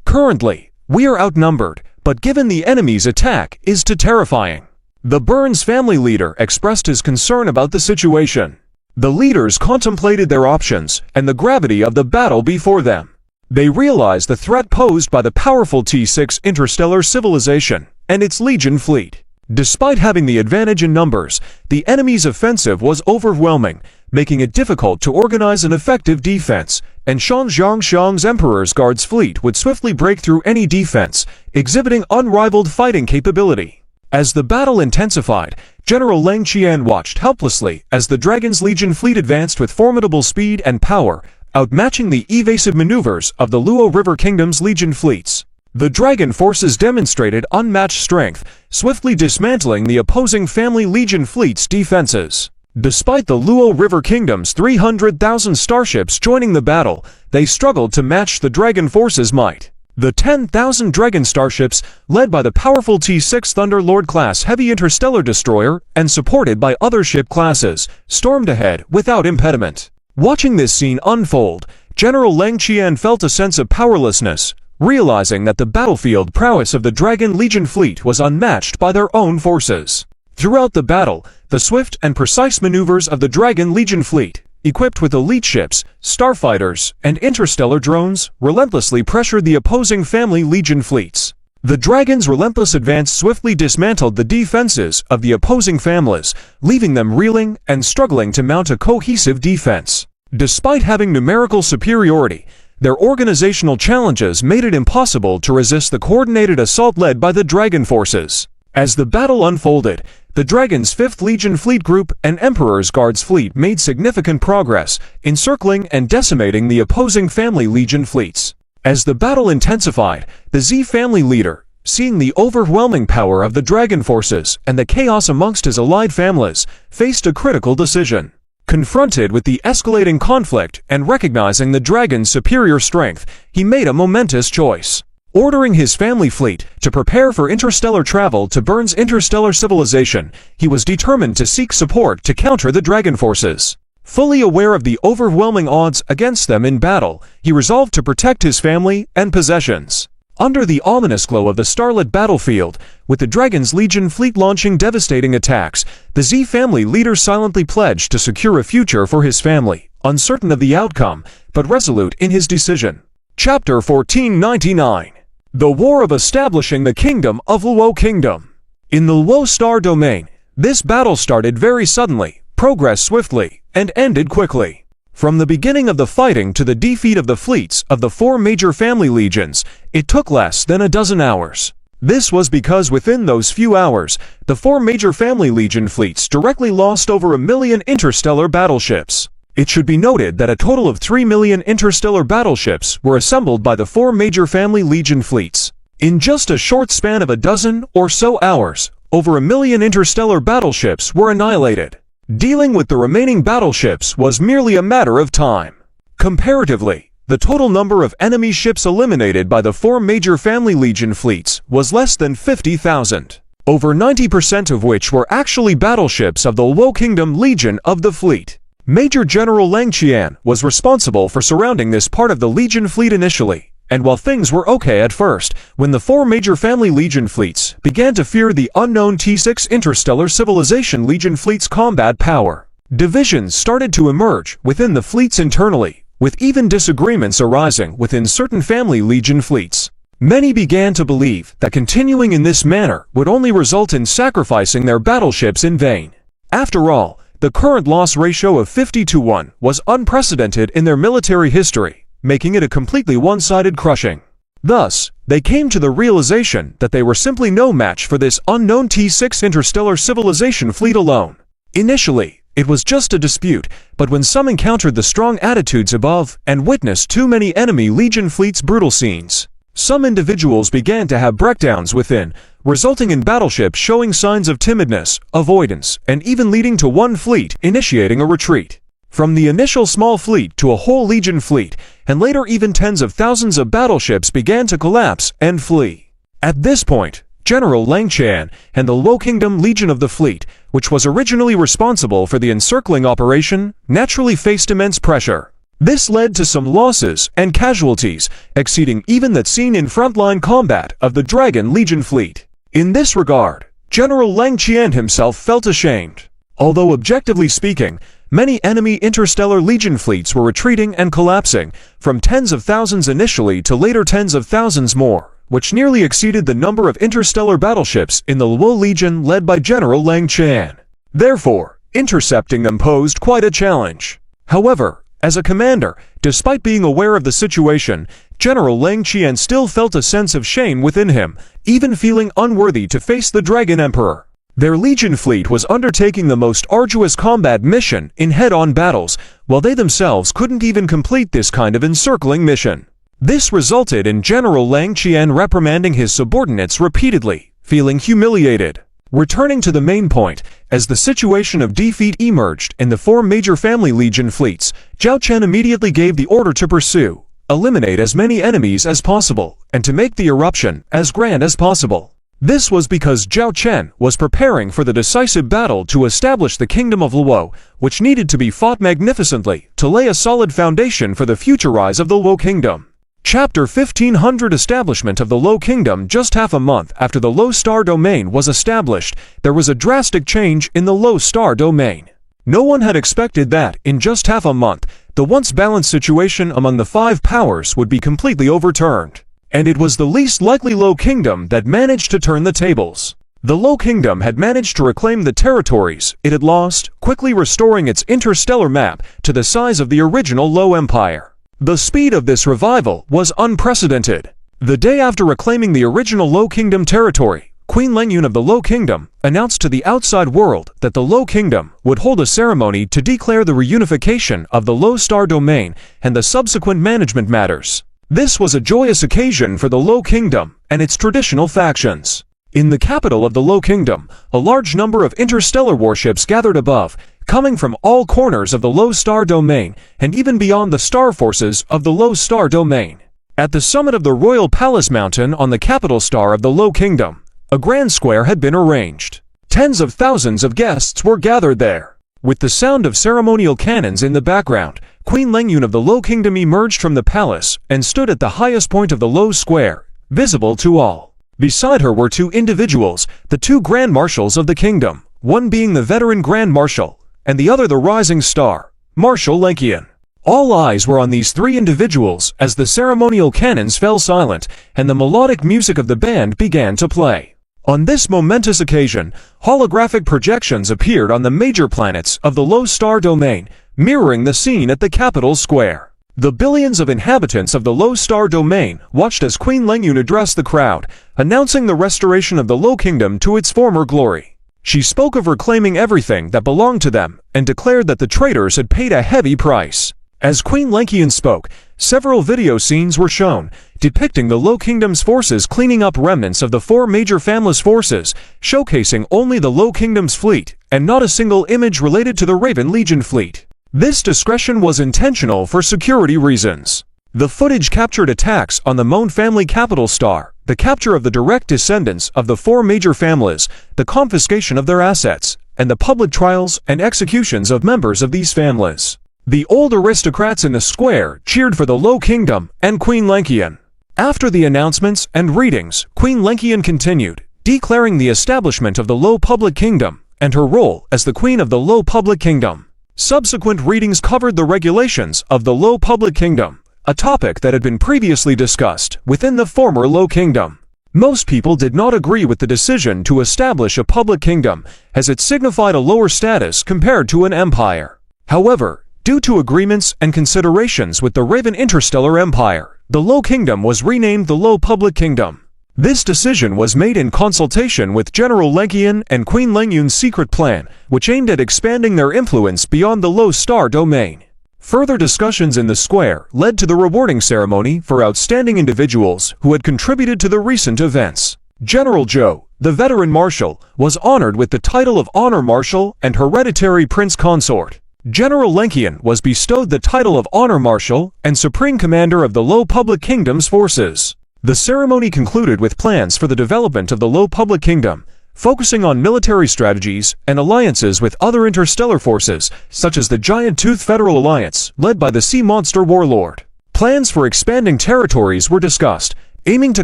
Currently, we are outnumbered, but given the enemy's attack is too terrifying. The Burns family leader expressed his concern about the situation. The leaders contemplated their options and the gravity of the battle before them. They realized the threat posed by the powerful T6 interstellar civilization and its Legion fleet. Despite having the advantage in numbers, the enemy's offensive was overwhelming, making it difficult to organize an effective defense, and Shang Xiangxiang's Emperor's Guards fleet would swiftly break through any defense, exhibiting unrivaled fighting capability. As the battle intensified, General Leng Qian watched helplessly as the Dragon's Legion fleet advanced with formidable speed and power, outmatching the evasive maneuvers of the Luo River Kingdom's Legion fleets. The Dragon forces demonstrated unmatched strength, swiftly dismantling the opposing family Legion fleet's defenses. Despite the Luo River Kingdom's 300,000 starships joining the battle, they struggled to match the Dragon Force's might. The 10,000 Dragon starships, led by the powerful T-6 Thunderlord-class heavy interstellar destroyer and supported by other ship classes, stormed ahead without impediment. Watching this scene unfold, General Lang Qian felt a sense of powerlessness, realizing that the battlefield prowess of the Dragon Legion fleet was unmatched by their own forces. Throughout the battle, the swift and precise maneuvers of the Dragon Legion fleet, equipped with elite ships, starfighters, and interstellar drones, relentlessly pressured the opposing family Legion fleets. The Dragon's relentless advance swiftly dismantled the defenses of the opposing families, leaving them reeling and struggling to mount a cohesive defense. Despite having numerical superiority, their organizational challenges made it impossible to resist the coordinated assault led by the Dragon forces. As the battle unfolded, the Dragon's 5th Legion Fleet Group and Emperor's Guards Fleet made significant progress, encircling and decimating the opposing family Legion fleets. As the battle intensified, the Z family leader, seeing the overwhelming power of the Dragon forces and the chaos amongst his allied families, faced a critical decision. Confronted with the escalating conflict and recognizing the Dragon's superior strength, he made a momentous choice. Ordering his family fleet to prepare for interstellar travel to Burn's interstellar civilization, he was determined to seek support to counter the Dragon forces. Fully aware of the overwhelming odds against them in battle, he resolved to protect his family and possessions. Under the ominous glow of the starlit battlefield, with the Dragon's Legion fleet launching devastating attacks, the Z family leader silently pledged to secure a future for his family, uncertain of the outcome, but resolute in his decision. Chapter 1499. The War of Establishing the Kingdom of Luo Kingdom. In the Luo Star Domain, this battle started very suddenly, progressed swiftly, and ended quickly. From the beginning of the fighting to the defeat of the fleets of the 4 major family legions, it took less than a dozen hours. This was because within those few hours, the 4 major family legion fleets directly lost over 1 million interstellar battleships. It should be noted that a total of 3 million interstellar battleships were assembled by the 4 major family legion fleets. In just a short span of a dozen or so hours, over 1 million interstellar battleships were annihilated. Dealing with the remaining battleships was merely a matter of time. Comparatively, the total number of enemy ships eliminated by the 4 major family legion fleets was less than 50,000, over 90% of which were actually battleships of the Luo Kingdom Legion of the Fleet. Major General Lang Qian was responsible for surrounding this part of the Legion fleet initially, and while things were okay at first, when the 4 major family Legion fleets began to fear the unknown T6 Interstellar Civilization Legion fleet's combat power, divisions started to emerge within the fleets internally, with even disagreements arising within certain family Legion fleets. Many began to believe that continuing in this manner would only result in sacrificing their battleships in vain. After all, the current loss ratio of 50-1 was unprecedented in their military history, making it a completely one-sided crushing. Thus, they came to the realization that they were simply no match for this unknown T6 Interstellar Civilization fleet alone. Initially, it was just a dispute, but when some encountered the strong attitudes above and witnessed too many enemy Legion fleets' brutal scenes, some individuals began to have breakdowns within, resulting in battleships showing signs of timidness, avoidance, and even leading to one fleet initiating a retreat. From the initial small fleet to a whole Legion fleet, and later even tens of thousands of battleships began to collapse and flee. At this point, General Lang Qian and the Luo Kingdom Legion of the Fleet, which was originally responsible for the encircling operation, naturally faced immense pressure. This led to some losses and casualties, exceeding even that seen in frontline combat of the Dragon Legion fleet. In this regard, General Lang Qian himself felt ashamed. Although objectively speaking, many enemy interstellar Legion fleets were retreating and collapsing, from tens of thousands initially to later tens of thousands more, which nearly exceeded the number of interstellar battleships in the Luo Legion led by General Lang Qian. Therefore, intercepting them posed quite a challenge. However, as a commander, despite being aware of the situation, General Lang Qian still felt a sense of shame within him, even feeling unworthy to face the Dragon Emperor. Their Legion fleet was undertaking the most arduous combat mission in head-on battles, while they themselves couldn't even complete this kind of encircling mission. This resulted in General Lang Qian reprimanding his subordinates repeatedly, feeling humiliated. Returning to the main point, as the situation of defeat emerged in the 4 major family legion fleets, Zhao Chen immediately gave the order to pursue, eliminate as many enemies as possible, and to make the eruption as grand as possible. This was because Zhao Chen was preparing for the decisive battle to establish the kingdom of Luo, which needed to be fought magnificently to lay a solid foundation for the future rise of the Luo kingdom. Chapter 1500 Establishment of the Luo Kingdom. Just half a month after the Luo Star Domain was established, there was a drastic change in the Luo Star Domain. No one had expected that, in just half a month, the once balanced situation among the 5 powers would be completely overturned. And it was the least likely Luo Kingdom that managed to turn the tables. The Luo Kingdom had managed to reclaim the territories it had lost, quickly restoring its interstellar map to the size of the original Luo Empire. The speed of this revival was unprecedented. The day after reclaiming the original Luo Kingdom territory, Queen Lengyun of the Luo Kingdom announced to the outside world that the Luo Kingdom would hold a ceremony to declare the reunification of the Luo Star Domain and the subsequent management matters. This was a joyous occasion for the Luo Kingdom and its traditional factions. In the capital of the Luo Kingdom, a large number of interstellar warships gathered above, coming from all corners of the Luo Star Domain and even beyond the star forces of the Luo Star Domain. At the summit of the Royal Palace Mountain on the capital star of the Luo Kingdom, a grand square had been arranged. Tens of thousands of guests were gathered there. With the sound of ceremonial cannons in the background, Queen Lengyun of the Luo Kingdom emerged from the palace and stood at the highest point of the Luo Square, visible to all. Beside her were 2 individuals, the 2 Grand Marshals of the kingdom, one being the veteran Grand Marshal, and the other the rising star, Marshal Lenkian. All eyes were on these 3 individuals as the ceremonial cannons fell silent and the melodic music of the band began to play. On this momentous occasion, holographic projections appeared on the major planets of the Luo Star Domain, mirroring the scene at the capital square. The billions of inhabitants of the Luo Star Domain watched as Queen Lengyun addressed the crowd, announcing the restoration of the Luo Kingdom to its former glory. She spoke of reclaiming everything that belonged to them and declared that the traitors had paid a heavy price. As Queen Lenkian spoke, several video scenes were shown, depicting the Luo Kingdom's forces cleaning up remnants of the 4 major families' forces, showcasing only the Luo Kingdom's fleet, and not a single image related to the Raven Legion fleet. This discretion was intentional for security reasons. The footage captured attacks on the Mon family capital star, the capture of the direct descendants of the 4 major families, the confiscation of their assets, and the public trials and executions of members of these families. The old aristocrats in the square cheered for the Luo Kingdom and Queen Lenkian. After the announcements and readings, Queen Lenkian continued, declaring the establishment of the Luo Public Kingdom and her role as the Queen of the Luo Public Kingdom. Subsequent readings covered the regulations of the Luo Public Kingdom, a topic that had been previously discussed within the former Luo Kingdom. Most people did not agree with the decision to establish a public kingdom, as it signified a lower status compared to an empire. However, due to agreements and considerations with the Raven Interstellar Empire, the Luo Kingdom was renamed the Luo Public Kingdom. This decision was made in consultation with General Lenkian and Queen Lengyun's secret plan, which aimed at expanding their influence beyond the Luo Star Domain. Further discussions in the square led to the rewarding ceremony for outstanding individuals who had contributed to the recent events. General Zhou, the veteran marshal, was honored with the title of Honor Marshal and Hereditary Prince Consort. General Lenkian was bestowed the title of Honor Marshal and Supreme Commander of the Luo Public Kingdom's forces. The ceremony concluded with plans for the development of the Luo Public Kingdom, focusing on military strategies and alliances with other interstellar forces, such as the Giant Tooth Federal Alliance, led by the Sea Monster Warlord. Plans for expanding territories were discussed, aiming to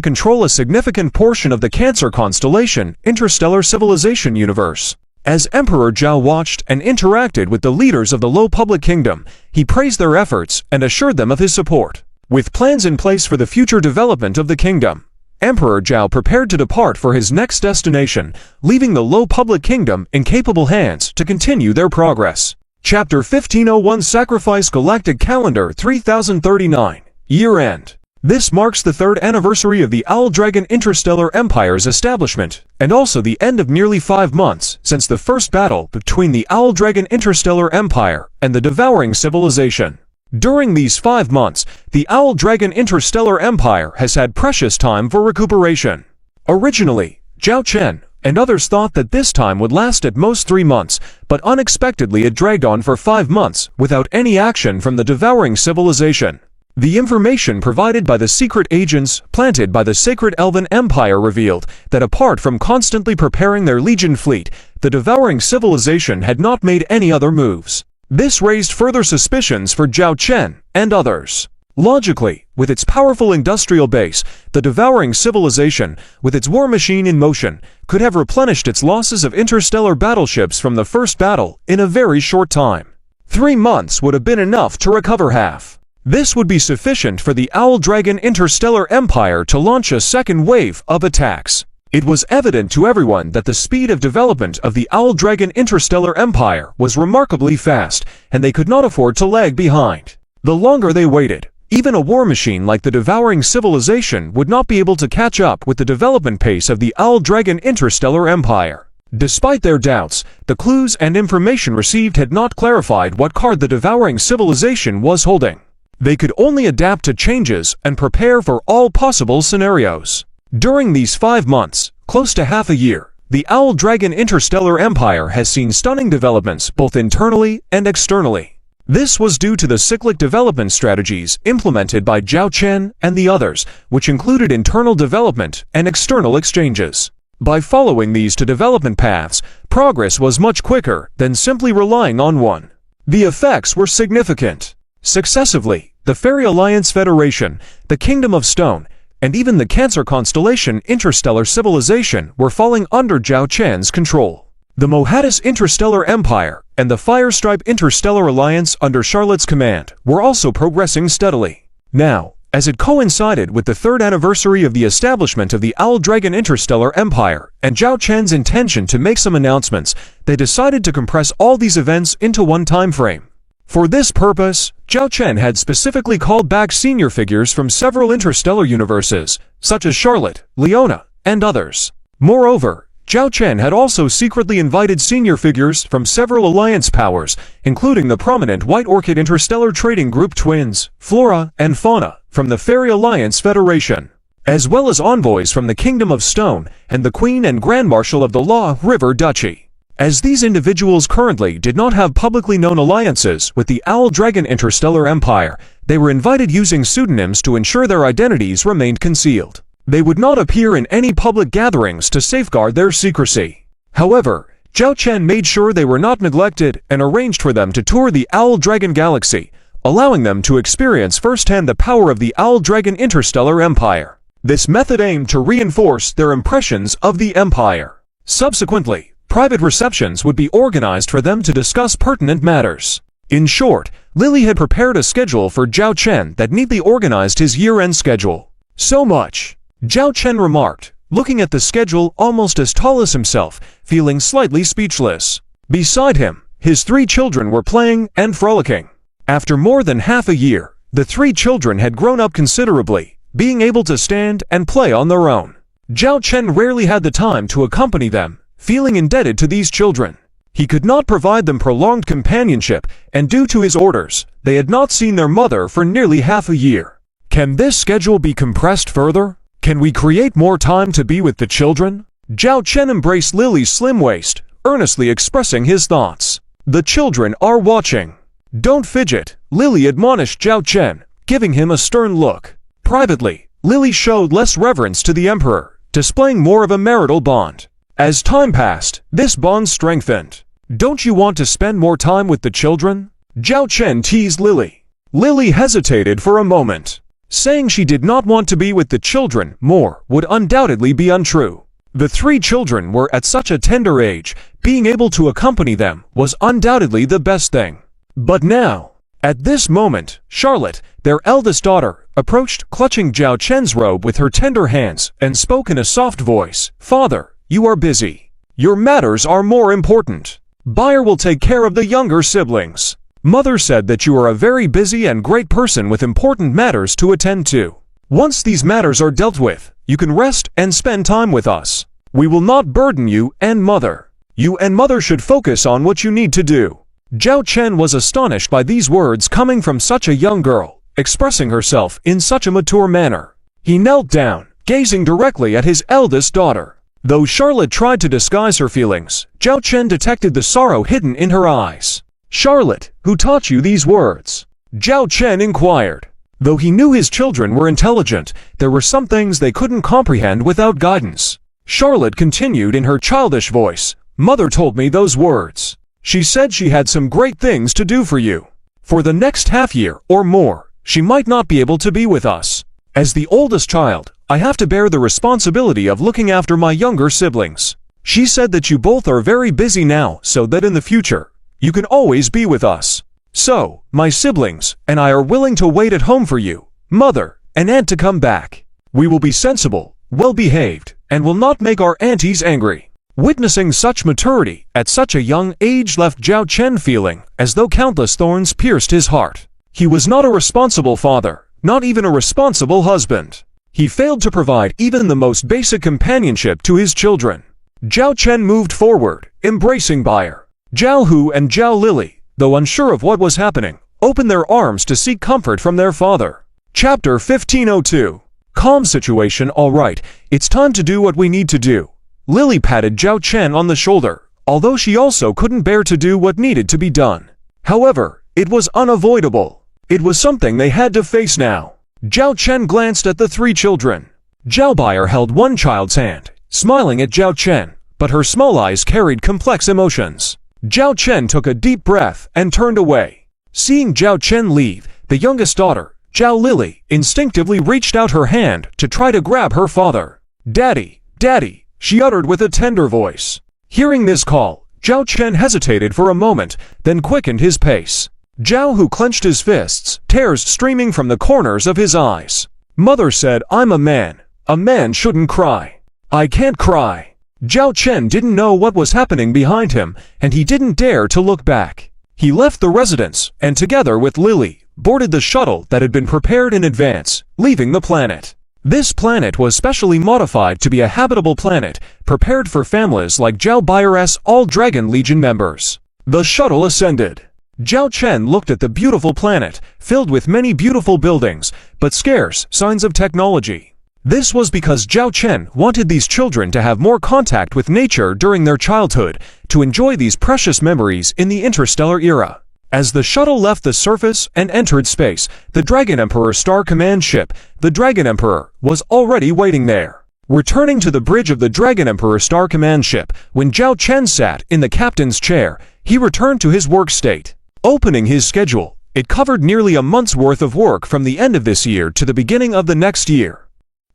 control a significant portion of the Cancer Constellation interstellar civilization universe. As Emperor Zhao watched and interacted with the leaders of the Luo Public Kingdom, he praised their efforts and assured them of his support. With plans in place for the future development of the kingdom, Emperor Zhao prepared to depart for his next destination, leaving the Luo Public Kingdom in capable hands to continue their progress. Chapter 1501 Sacrifice Galactic Calendar 3039 Year End. This marks the 3rd anniversary of the Owl Dragon Interstellar Empire's establishment, and also the end of nearly 5 months since the first battle between the Owl Dragon Interstellar Empire and the Devouring Civilization. During these 5 months, the Owl Dragon Interstellar Empire has had precious time for recuperation. Originally, Zhao Chen, and others thought that this time would last at most 3 months, but unexpectedly it dragged on for 5 months without any action from the devouring civilization. The information provided by the secret agents planted by the Sacred Elven Empire revealed that apart from constantly preparing their Legion fleet, the devouring civilization had not made any other moves. This raised further suspicions for Zhao Chen and others. Logically, with its powerful industrial base, the devouring civilization, with its war machine in motion, could have replenished its losses of interstellar battleships from the first battle in a very short time. 3 months would have been enough to recover half. This would be sufficient for the Owl Dragon Interstellar Empire to launch a second wave of attacks. It was evident to everyone that the speed of development of the Owl Dragon Interstellar Empire was remarkably fast, and they could not afford to lag behind. The longer they waited, even a war machine like the devouring civilization would not be able to catch up with the development pace of the Owl Dragon Interstellar Empire. Despite their doubts, the clues and information received had not clarified what card the devouring civilization was holding. They could only adapt to changes and prepare for all possible scenarios. During these 5 months, close to half a year, the Owl Dragon Interstellar Empire has seen stunning developments both internally and externally. This was due to the cyclic development strategies implemented by Zhao Chen and the others, which included internal development and external exchanges. By following these two development paths, progress was much quicker than simply relying on one. The effects were significant. Successively, the Fairy Alliance Federation, the Kingdom of Stone, and even the Cancer Constellation Interstellar Civilization were falling under Zhao Chen's control. The Mohatis Interstellar Empire and the Firestripe Interstellar Alliance under Charlotte's command were also progressing steadily. Now, as it coincided with the 3rd anniversary of the establishment of the Owl Dragon Interstellar Empire and Zhao Chen's intention to make some announcements, they decided to compress all these events into one time frame. For this purpose, Zhao Chen had specifically called back senior figures from several interstellar universes, such as Charlotte, Leona, and others. Moreover, Zhao Chen had also secretly invited senior figures from several alliance powers, including the prominent White Orchid Interstellar Trading Group twins, Flora and Fauna, from the Fairy Alliance Federation, as well as envoys from the Kingdom of Stone and the Queen and Grand Marshal of the Law River Duchy. As these individuals currently did not have publicly known alliances with the Owl Dragon Interstellar Empire, they were invited using pseudonyms to ensure their identities remained concealed. They would not appear in any public gatherings to safeguard their secrecy. However, Zhao Chen made sure they were not neglected and arranged for them to tour the Owl Dragon Galaxy, allowing them to experience firsthand the power of the Owl Dragon Interstellar Empire. This method aimed to reinforce their impressions of the Empire. Subsequently, private receptions would be organized for them to discuss pertinent matters. In short, Lily had prepared a schedule for Zhao Chen that neatly organized his year-end schedule. So much, Zhao Chen remarked, looking at the schedule almost as tall as himself, feeling slightly speechless. Beside him, his 3 children were playing and frolicking. After more than half a year, the 3 children had grown up considerably, being able to stand and play on their own. Zhao Chen rarely had the time to accompany them, feeling indebted to these children. He could not provide them prolonged companionship, and due to his orders, they had not seen their mother for nearly half a year. Can this schedule be compressed further? Can we create more time to be with the children? Zhao Chen embraced Lily's slim waist, earnestly expressing his thoughts. The children are watching. Don't fidget, Lily admonished Zhao Chen, giving him a stern look. Privately, Lily showed less reverence to the emperor, displaying more of a marital bond. As time passed, this bond strengthened. Don't you want to spend more time with the children? Zhao Chen teased Lily. Lily hesitated for a moment. Saying she did not want to be with the children more would undoubtedly be untrue. The 3 children were at such a tender age, being able to accompany them was undoubtedly the best thing. But now, at this moment, Charlotte, their eldest daughter, approached, clutching Zhao Chen's robe with her tender hands, and spoke in a soft voice, "Father, you are busy. Your matters are more important. Bayer will take care of the younger siblings. Mother said that you are a very busy and great person with important matters to attend to. Once these matters are dealt with, you can rest and spend time with us. We will not burden you and Mother. You and Mother should focus on what you need to do." Zhao Chen was astonished by these words coming from such a young girl, expressing herself in such a mature manner. He knelt down, gazing directly at his eldest daughter. Though Charlotte tried to disguise her feelings, Zhao Chen detected the sorrow hidden in her eyes. "Charlotte, who taught you these words?" Zhao Chen inquired. Though he knew his children were intelligent, there were some things they couldn't comprehend without guidance. Charlotte continued in her childish voice, "Mother told me those words. She said she had some great things to do for you. For the next half year or more, she might not be able to be with us. As the oldest child, I have to bear the responsibility of looking after my younger siblings. She said that you both are very busy now so that in the future, you can always be with us. So, my siblings and I are willing to wait at home for you, mother, and aunt to come back. We will be sensible, well-behaved, and will not make our aunties angry." Witnessing such maturity at such a young age left Zhao Chen feeling as though countless thorns pierced his heart. He was not a responsible father, not even a responsible husband. He failed to provide even the most basic companionship to his children. Zhao Chen moved forward, embracing Bayer. Zhao Hu and Zhao Lily, though unsure of what was happening, opened their arms to seek comfort from their father. Chapter 1502. Calm situation. All right, it's time to do what we need to do. Lily patted Zhao Chen on the shoulder, although she also couldn't bear to do what needed to be done. However, it was unavoidable. It was something they had to face now. Zhao Chen glanced at the three children. Zhao Bayer held one child's hand, smiling at Zhao Chen, but her small eyes carried complex emotions. Zhao Chen took a deep breath and turned away. Seeing Zhao Chen leave, the youngest daughter, Zhao Lily, instinctively reached out her hand to try to grab her father. "Daddy, Daddy," she uttered with a tender voice. Hearing this call, Zhao Chen hesitated for a moment, then quickened his pace. Zhao Hu clenched his fists, tears streaming from the corners of his eyes. "Mother said I'm a man. A man shouldn't cry. I can't cry." Zhao Chen didn't know what was happening behind him, and he didn't dare to look back. He left the residence, and together with Lily, boarded the shuttle that had been prepared in advance, leaving the planet. This planet was specially modified to be a habitable planet, prepared for families like Zhao Bayer's All-Dragon Legion members. The shuttle ascended. Zhao Chen looked at the beautiful planet, filled with many beautiful buildings, but scarce signs of technology. This was because Zhao Chen wanted these children to have more contact with nature during their childhood, to enjoy these precious memories in the interstellar era. As the shuttle left the surface and entered space, the Dragon Emperor Star Command ship, the Dragon Emperor, was already waiting there. Returning to the bridge of the Dragon Emperor Star Command ship, when Zhao Chen sat in the captain's chair, he returned to his work state. Opening his schedule, it covered nearly a month's worth of work from the end of this year to the beginning of the next year.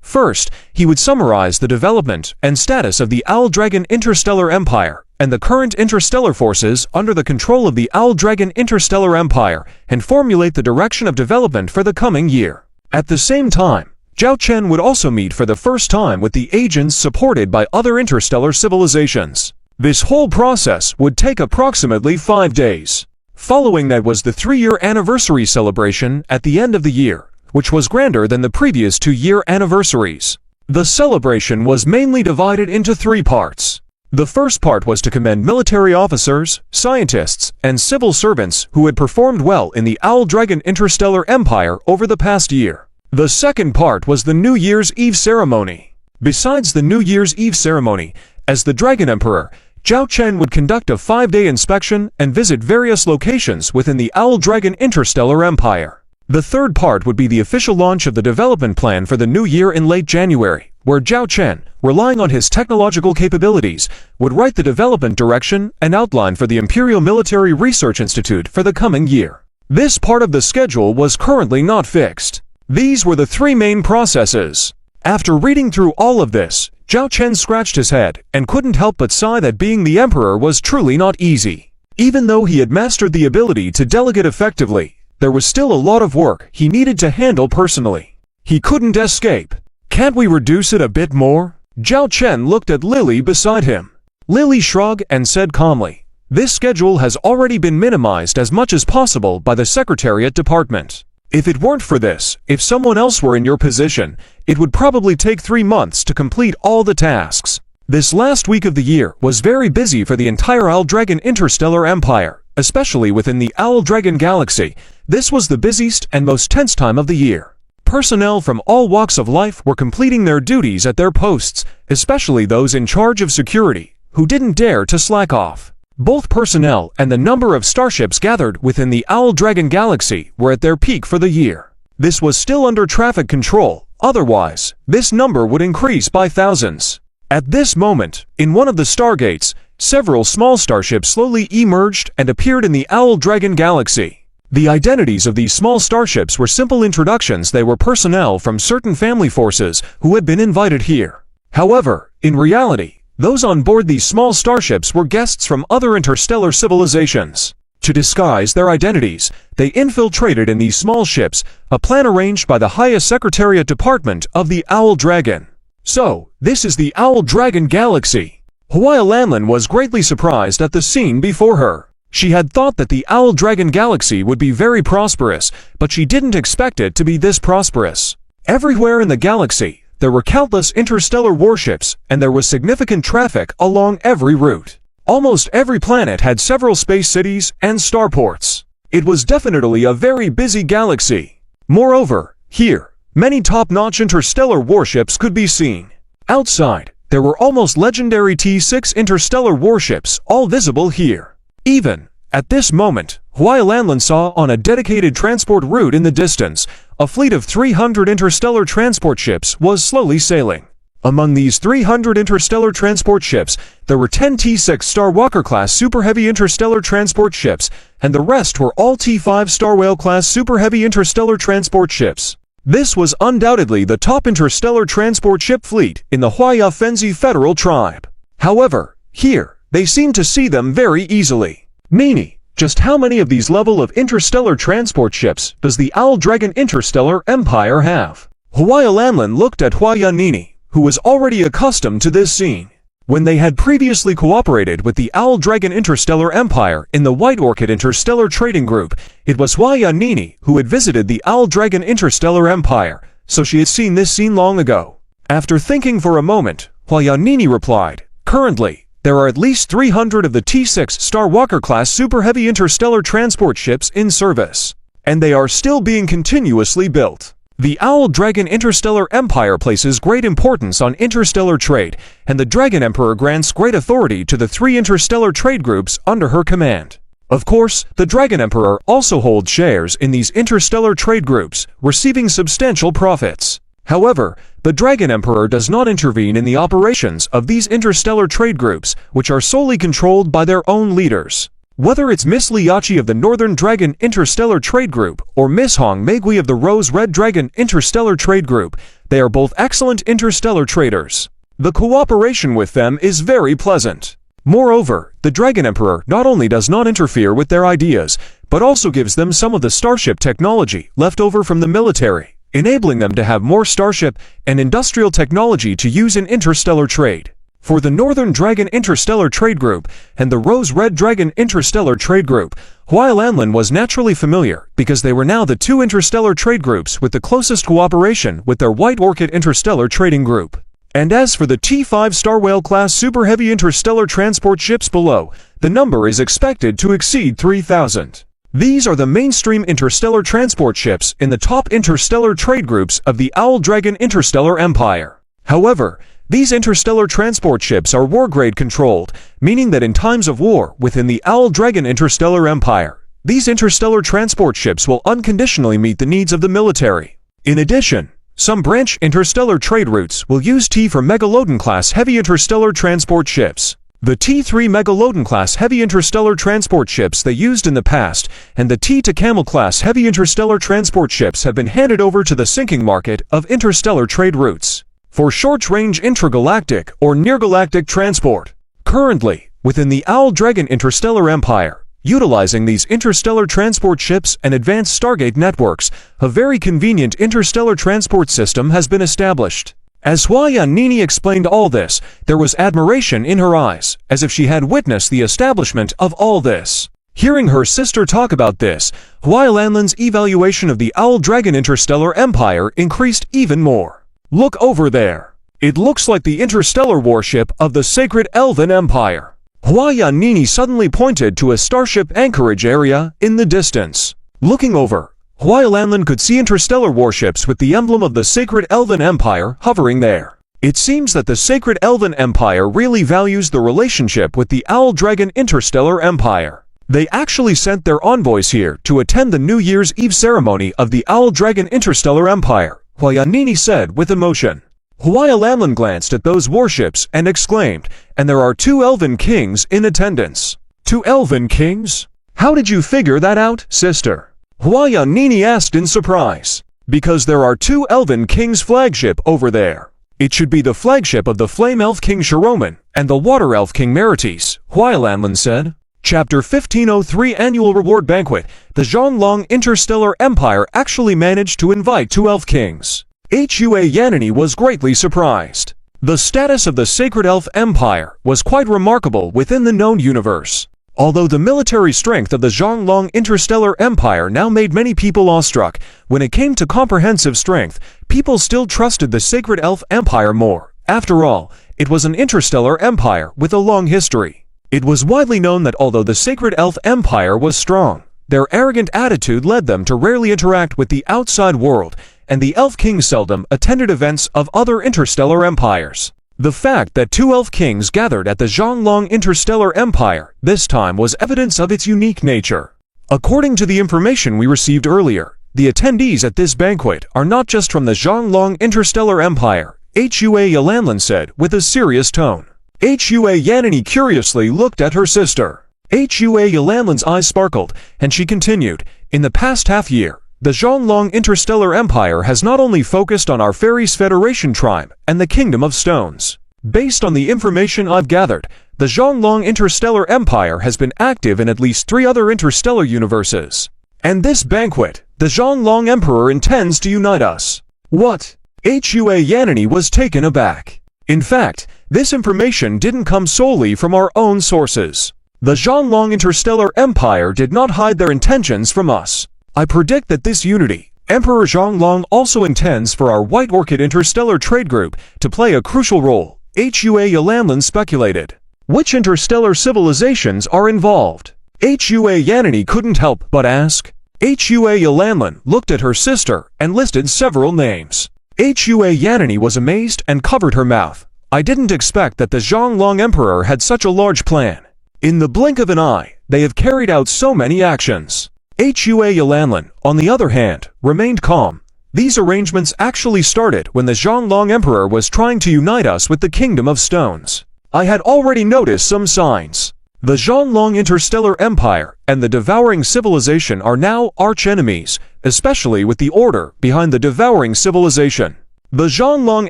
First, he would summarize the development and status of the Owl Dragon Interstellar Empire and the current interstellar forces under the control of the Owl Dragon Interstellar Empire and formulate the direction of development for the coming year. At the same time, Zhao Chen would also meet for the first time with the agents supported by other interstellar civilizations. This whole process would take approximately 5 days. Following that was the 3-year anniversary celebration at the end of the year, which was grander than the previous 2-year anniversaries. The celebration was mainly divided into 3 parts. The first part was to commend military officers, scientists, and civil servants who had performed well in the Owl Dragon Interstellar Empire over the past year. The second part was the New Year's Eve ceremony. Besides the New Year's Eve ceremony, as the Dragon Emperor, Zhao Chen would conduct a 5-day inspection and visit various locations within the Owl Dragon Interstellar Empire. The third part would be the official launch of the development plan for the new year in late January, where Zhao Chen, relying on his technological capabilities, would write the development direction and outline for the Imperial Military Research Institute for the coming year. This part of the schedule was currently not fixed. These were the 3 main processes. After reading through all of this, Zhao Chen scratched his head and couldn't help but sigh that being the emperor was truly not easy. Even though he had mastered the ability to delegate effectively, there was still a lot of work he needed to handle personally. He couldn't escape. "Can't we reduce it a bit more?" Zhao Chen looked at Lily beside him. Lily shrugged and said calmly, "This schedule has already been minimized as much as possible by the Secretariat Department. If it weren't for this, if someone else were in your position, it would probably take 3 months to complete all the tasks." This last week of the year was very busy for the entire Owl Dragon Interstellar Empire, especially within the Owl Dragon Galaxy. This was the busiest and most tense time of the year. Personnel from all walks of life were completing their duties at their posts, especially those in charge of security, who didn't dare to slack off. Both personnel and the number of starships gathered within the Owl Dragon Galaxy were at their peak for the year. This was still under traffic control, otherwise, this number would increase by thousands. At this moment, in one of the stargates, several small starships slowly emerged and appeared in the Owl Dragon Galaxy. The identities of these small starships were simple introductions. They were personnel from certain family forces who had been invited here. However, in reality, those on board these small starships were guests from other interstellar civilizations. To disguise their identities, they infiltrated in these small ships, a plan arranged by the highest Secretariat Department of the Owl Dragon. So, this is the Owl Dragon Galaxy. Huaya Lanlin was greatly surprised at the scene before her. She had thought that the Owl Dragon Galaxy would be very prosperous, but she didn't expect it to be this prosperous. Everywhere in the galaxy, there were countless interstellar warships, and there was significant traffic along every route. Almost every planet had several space cities and starports. It was definitely a very busy galaxy. Moreover, here, many top-notch interstellar warships could be seen. Outside, there were almost legendary T6 interstellar warships, all visible here. Even at this moment, Huaya Lanlin saw on a dedicated transport route in the distance, a fleet of 300 interstellar transport ships was slowly sailing. Among these 300 interstellar transport ships, there were 10 T6 Star Walker-class Super Heavy interstellar transport ships, and the rest were all T5 Star Whale-class Super Heavy interstellar transport ships. This was undoubtedly the top interstellar transport ship fleet in the Huaya Fenzi Federal Tribe. However, here, they seemed to see them very easily. Meaning, just how many of these level of interstellar transport ships does the Owl Dragon Interstellar Empire have? Huaya Lanlin looked at Huaya Nini, who was already accustomed to this scene. When they had previously cooperated with the Owl Dragon Interstellar Empire in the White Orchid Interstellar Trading Group, it was Huaya Nini who had visited the Owl Dragon Interstellar Empire, so she had seen this scene long ago. After thinking for a moment, Huaya Nini replied, "Currently, there are at least 300 of the T6 Star Walker-class Super Heavy interstellar transport ships in service, and they are still being continuously built. The Owl Dragon Interstellar Empire places great importance on interstellar trade, and the Dragon Emperor grants great authority to the 3 interstellar trade groups under her command. Of course, the Dragon Emperor also holds shares in these interstellar trade groups, receiving substantial profits. However, the Dragon Emperor does not intervene in the operations of these interstellar trade groups, which are solely controlled by their own leaders. Whether it's Miss Liachi of the Northern Dragon Interstellar Trade Group or Miss Hong Meigui of the Rose Red Dragon Interstellar Trade Group, they are both excellent interstellar traders. The cooperation with them is very pleasant. Moreover, the Dragon Emperor not only does not interfere with their ideas, but also gives them some of the starship technology left over from the military, enabling them to have more starship and industrial technology to use in interstellar trade. For the Northern Dragon Interstellar Trade Group and the Rose Red Dragon Interstellar Trade Group, Huaya Lanlin was naturally familiar because they were now the 2 interstellar trade groups with the closest cooperation with their White Orchid Interstellar Trading Group. And as for the T5 Star Whale-class Super Heavy interstellar transport ships below, the number is expected to exceed 3,000. These are the mainstream interstellar transport ships in the top interstellar trade groups of the Owl Dragon Interstellar Empire. However, these interstellar transport ships are war-grade controlled, meaning that in times of war within the Owl Dragon Interstellar Empire, these interstellar transport ships will unconditionally meet the needs of the military. In addition, some branch interstellar trade routes will use T for Megalodon-class heavy interstellar transport ships. The T3 Megalodon-class heavy interstellar transport ships they used in the past, and the T to Camel-class heavy interstellar transport ships have been handed over to the sinking market of interstellar trade routes for short-range intragalactic or near-galactic transport. Currently, within the Owl Dragon Interstellar Empire, utilizing these interstellar transport ships and advanced Stargate networks, a very convenient interstellar transport system has been established. As Huaya Nini explained all this, there was admiration in her eyes, as if she had witnessed the establishment of all this. Hearing her sister talk about this, Huaya Lanlin's evaluation of the Owl Dragon Interstellar Empire increased even more. Look over there. It looks like the interstellar warship of the Sacred Elven Empire. Huaya Nini suddenly pointed to a starship anchorage area in the distance. Looking over, Hua Lanlin could see interstellar warships with the emblem of the Sacred Elven Empire hovering there. It seems that the Sacred Elven Empire really values the relationship with the Owl Dragon Interstellar Empire. They actually sent their envoys here to attend the New Year's Eve ceremony of the Owl Dragon Interstellar Empire, Hua Yanini said with emotion. Hua Lanlin glanced at those warships and exclaimed, and there are 2 Elven Kings in attendance. 2 Elven Kings? How did you figure that out, sister? Hua Yanini asked in surprise. Because there are 2 Elven Kings flagship over there. It should be the flagship of the Flame Elf King Shiroman and the Water Elf King Merites, Hua Lanlin said. Chapter 1503 Annual Reward Banquet. The Zhonglong Interstellar Empire actually managed to invite 2 Elf Kings. Hua Yanini was greatly surprised. The status of the Sacred Elf Empire was quite remarkable within the known universe. Although the military strength of the Zhonglong Interstellar Empire now made many people awestruck, when it came to comprehensive strength, people still trusted the Sacred Elf Empire more. After all, it was an interstellar empire with a long history. It was widely known that although the Sacred Elf Empire was strong, their arrogant attitude led them to rarely interact with the outside world, and the Elf Kings seldom attended events of other interstellar empires. The fact that 2 Elf Kings gathered at the Zhonglong Interstellar Empire this time was evidence of its unique nature. According to the information we received earlier, the attendees at this banquet are not just from the Zhonglong Interstellar Empire, Hua Lanlin said with a serious tone. Hua Yanini curiously looked at her sister. Hua Lanlin's eyes sparkled, and she continued, in the past half-year, the Zhonglong Interstellar Empire has not only focused on our Fairies Federation tribe and the Kingdom of Stones. Based on the information I've gathered, the Zhonglong Interstellar Empire has been active in at least 3 other interstellar universes. And this banquet, the Zhonglong Emperor intends to unite us. What? Hua Yanini was taken aback. In fact, this information didn't come solely from our own sources. The Zhonglong Interstellar Empire did not hide their intentions from us. I predict that this unity, Emperor Zhonglong also intends for our White Orchid Interstellar Trade Group to play a crucial role, Hua Lanlin speculated. Which interstellar civilizations are involved? Hua Yanini couldn't help but ask. Hua Lanlin looked at her sister and listed several names. Hua Yanini was amazed and covered her mouth. I didn't expect that the Zhonglong Emperor had such a large plan. In the blink of an eye, they have carried out so many actions. Hua Lanlin, on the other hand, remained calm. These arrangements actually started when the Zhonglong Emperor was trying to unite us with the Kingdom of Stones. I had already noticed some signs. The Zhonglong Interstellar Empire and the Devouring Civilization are now arch-enemies, especially with the order behind the Devouring Civilization. The Zhonglong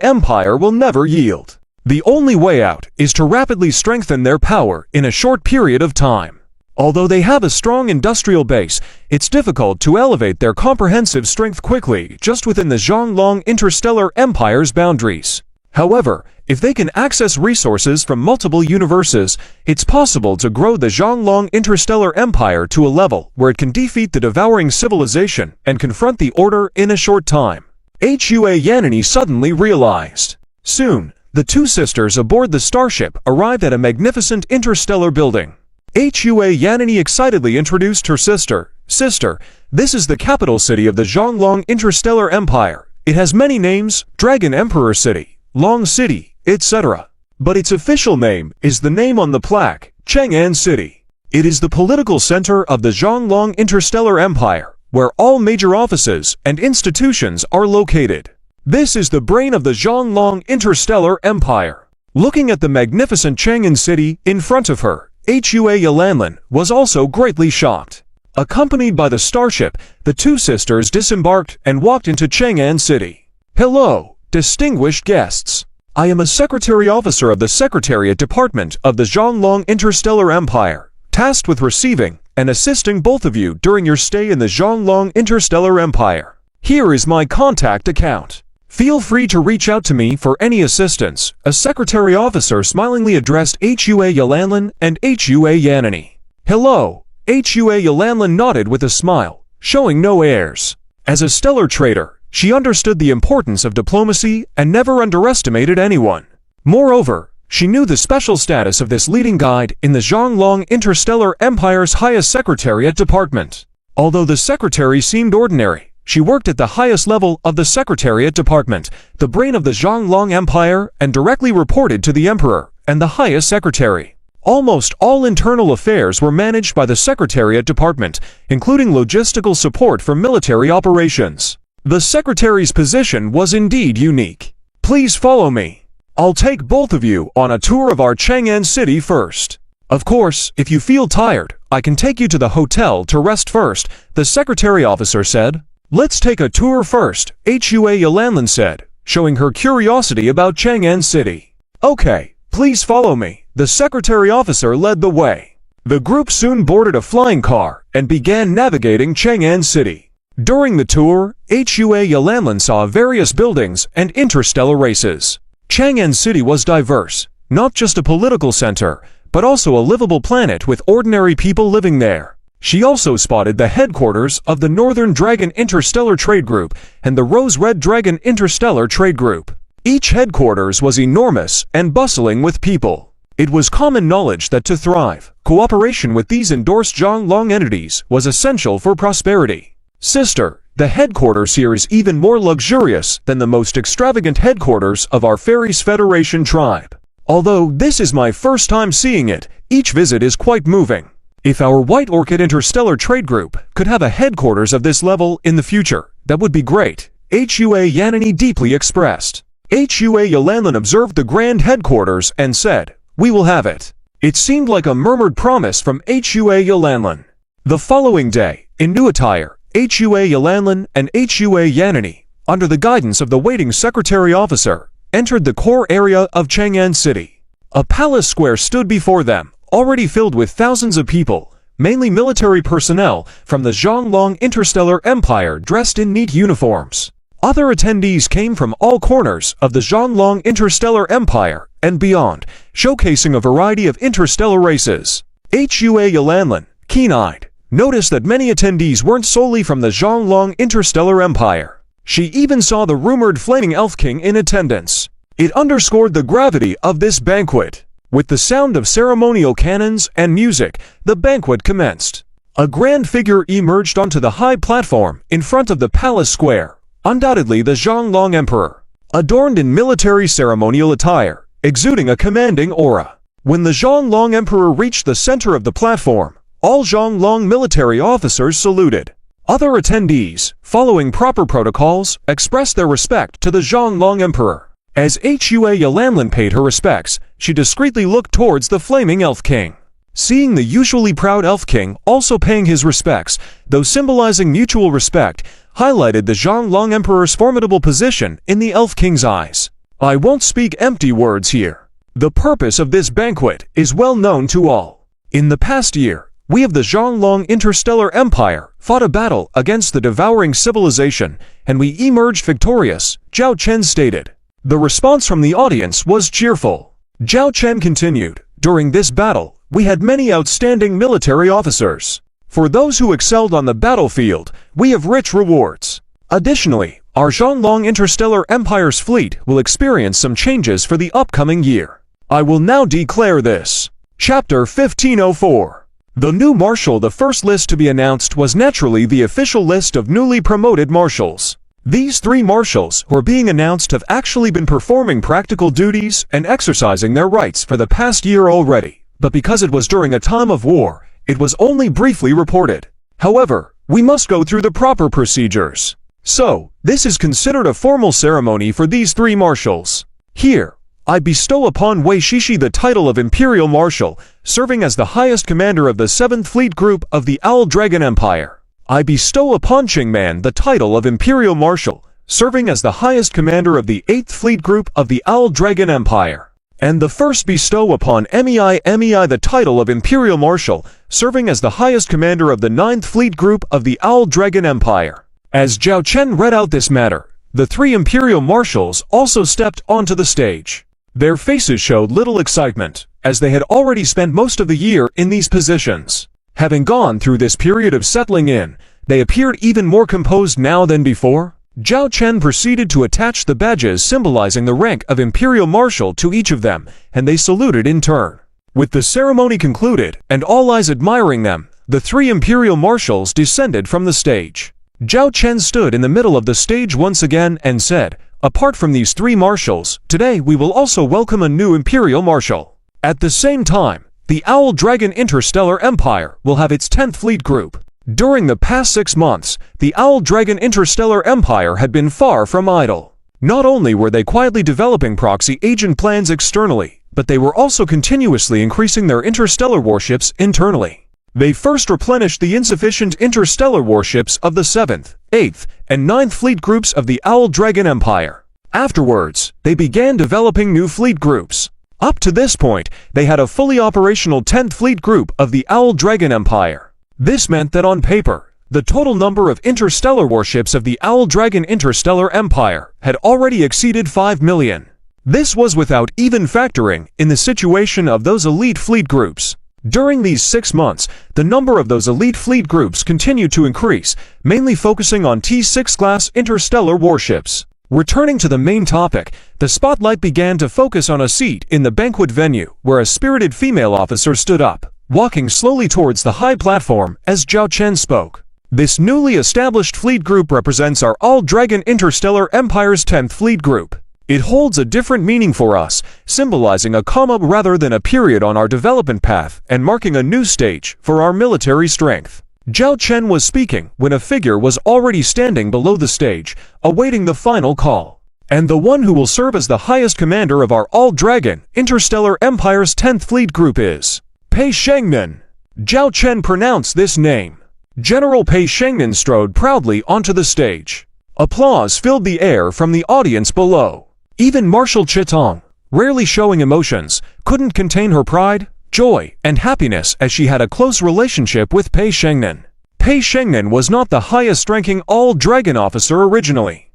Empire will never yield. The only way out is to rapidly strengthen their power in a short period of time. Although they have a strong industrial base, it's difficult to elevate their comprehensive strength quickly just within the Zhonglong Interstellar Empire's boundaries. However, if they can access resources from multiple universes, it's possible to grow the Zhonglong Interstellar Empire to a level where it can defeat the Devouring Civilization and confront the Order in a short time. Hua Yanini suddenly realized. Soon, the 2 sisters aboard the starship arrived at a magnificent interstellar building. Hua Yanini excitedly introduced her sister. Sister, this is the capital city of the Zhonglong Interstellar Empire. It has many names, Dragon Emperor City, Long City, etc. But its official name is the name on the plaque, Chang'an City. It is the political center of the Zhonglong Interstellar Empire, where all major offices and institutions are located. This is the brain of the Zhonglong Interstellar Empire. Looking at the magnificent Chang'an City in front of her, Hua Lanlin was also greatly shocked. Accompanied by the starship, the 2 sisters disembarked and walked into Chang'an City. Hello, distinguished guests. I am a Secretary Officer of the Secretariat Department of the Zhonglong Interstellar Empire, tasked with receiving and assisting both of you during your stay in the Zhonglong Interstellar Empire. Here is my contact account. Feel free to reach out to me for any assistance, a Secretary Officer smilingly addressed Hua Lanlin and Hua Yanini. Hello, Hua Lanlin nodded with a smile, showing no airs. As a stellar trader, she understood the importance of diplomacy and never underestimated anyone. Moreover, she knew the special status of this leading guide in the Zhonglong Interstellar Empire's highest Secretariat Department. Although the secretary seemed ordinary, she worked at the highest level of the Secretariat Department, the brain of the Zhonglong Empire, and directly reported to the Emperor and the highest secretary. Almost all internal affairs were managed by the Secretariat Department, including logistical support for military operations. The secretary's position was indeed unique. Please follow me. I'll take both of you on a tour of our Chang'an city first. Of course, if you feel tired, I can take you to the hotel to rest first, the secretary officer said. Let's take a tour first, Hua Yalanlan said, showing her curiosity about Chang'an city. Okay, please follow me. The secretary officer led the way. The group soon boarded a flying car and began navigating Chang'an city. During the tour, Hua Yalanlan saw various buildings and interstellar races. Chang'an city was diverse, not just a political center, but also a livable planet with ordinary people living there. She also spotted the headquarters of the Northern Dragon Interstellar Trade Group and the Rose-Red Dragon Interstellar Trade Group. Each headquarters was enormous and bustling with people. It was common knowledge that to thrive, cooperation with these endorsed Zhonglong entities was essential for prosperity. Sister, the headquarters here is even more luxurious than the most extravagant headquarters of our Fairies Federation tribe. Although this is my first time seeing it, each visit is quite moving. If our White Orchid Interstellar Trade Group could have a headquarters of this level in the future, that would be great, Hua Yanani deeply expressed. Hua Yalanlan observed the grand headquarters and said, "We will have it." It seemed like a murmured promise from Hua Yalanlan. The following day, in new attire, Hua Yalanlan and Hua Yanani, under the guidance of the waiting secretary officer, entered the core area of Chang'an City. A palace square stood before them, already filled with thousands of people, mainly military personnel from the Zhonglong Interstellar Empire dressed in neat uniforms. Other attendees came from all corners of the Zhonglong Interstellar Empire and beyond, showcasing a variety of interstellar races. Hua Yalanlan, keen-eyed, noticed that many attendees weren't solely from the Zhonglong Interstellar Empire. She even saw the rumored Flaming Elf King in attendance. It underscored the gravity of this banquet. With the sound of ceremonial cannons and music, the banquet commenced. A grand figure emerged onto the high platform in front of the palace square, undoubtedly the Zhonglong Emperor, adorned in military ceremonial attire, exuding a commanding aura. When the Zhonglong Emperor reached the center of the platform, all Zhonglong military officers saluted. Other attendees, following proper protocols, expressed their respect to the Zhonglong Emperor. As Hua Yalanlan paid her respects, she discreetly looked towards the Flaming Elf King. Seeing the usually proud Elf King also paying his respects, though symbolizing mutual respect, highlighted the Zhonglong Emperor's formidable position in the Elf King's eyes. I won't speak empty words here. The purpose of this banquet is well known to all. In the past year, we of the Zhonglong Interstellar Empire fought a battle against the devouring civilization, and we emerged victorious, Zhao Chen stated. The response from the audience was cheerful. Zhao Chen continued, during this battle, we had many outstanding military officers. For those who excelled on the battlefield, we have rich rewards. Additionally, our Zhonglong Interstellar Empire's fleet will experience some changes for the upcoming year. I will now declare this. Chapter 1504. The new marshal. The first list to be announced was naturally the official list of newly promoted marshals. These 3 marshals who are being announced have actually been performing practical duties and exercising their rights for the past year already, but because it was during a time of war, it was only briefly reported. However, we must go through the proper procedures. So, this is considered a formal ceremony for these 3 marshals. Here, I bestow upon Wei Shishi the title of Imperial Marshal, serving as the highest commander of the 7th Fleet Group of the Owl Dragon Empire. I bestow upon Qingman the title of Imperial Marshal, serving as the highest commander of the 8th Fleet Group of the Owl Dragon Empire. And the first bestow upon Mei the title of Imperial Marshal, serving as the highest commander of the 9th Fleet Group of the Owl Dragon Empire. As Zhao Chen read out this matter, the 3 Imperial Marshals also stepped onto the stage. Their faces showed little excitement, as they had already spent most of the year in these positions. Having gone through this period of settling in, they appeared even more composed now than before. Zhao Chen proceeded to attach the badges symbolizing the rank of Imperial Marshal to each of them, and they saluted in turn. With the ceremony concluded, and all eyes admiring them, The three Imperial Marshals descended from the stage. Zhao Chen stood in the middle of the stage once again and said, "Apart from these three marshals, today we will also welcome a new Imperial Marshal. At the same time, the Owl Dragon Interstellar Empire will have its 10th Fleet Group." During the past 6 months, the Owl Dragon Interstellar Empire had been far from idle. Not only were they quietly developing proxy agent plans externally, but they were also continuously increasing their interstellar warships internally. They first replenished the insufficient interstellar warships of the 7th, 8th, and 9th Fleet Groups of the Owl Dragon Empire. Afterwards, they began developing new fleet groups. Up to this point, they had a fully operational 10th Fleet Group of the Owl Dragon Empire. This meant that on paper, the total number of interstellar warships of the Owl Dragon Interstellar Empire had already exceeded 5 million. This was without even factoring in the situation of those elite fleet groups. During these 6 months, the number of those elite fleet groups continued to increase, mainly focusing on T6 class interstellar warships. Returning to the main topic, the spotlight began to focus on a seat in the banquet venue, where a spirited female officer stood up, walking slowly towards the high platform as Zhao Chen spoke. "This newly established fleet group represents our Owl Dragon Interstellar Empire's 10th Fleet Group. It holds a different meaning for us, symbolizing a comma rather than a period on our development path and marking a new stage for our military strength." Zhao Chen was speaking when a figure was already standing below the stage, awaiting the final call. "And the one who will serve as the highest commander of our Owl Dragon Interstellar Empire's 10th Fleet Group is Pei Shengnan." Zhao Chen pronounced this name. General Pei Shengnan strode proudly onto the stage. Applause filled the air from the audience below. Even Marshal Chitong, rarely showing emotions, couldn't contain her pride, joy, and happiness as she had a close relationship with Pei Shengnan. Pei Shengnan was not the highest-ranking Owl Dragon officer originally.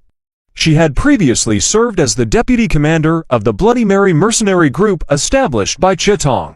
She had previously served as the deputy commander of the Bloody Mary mercenary group established by Chitong.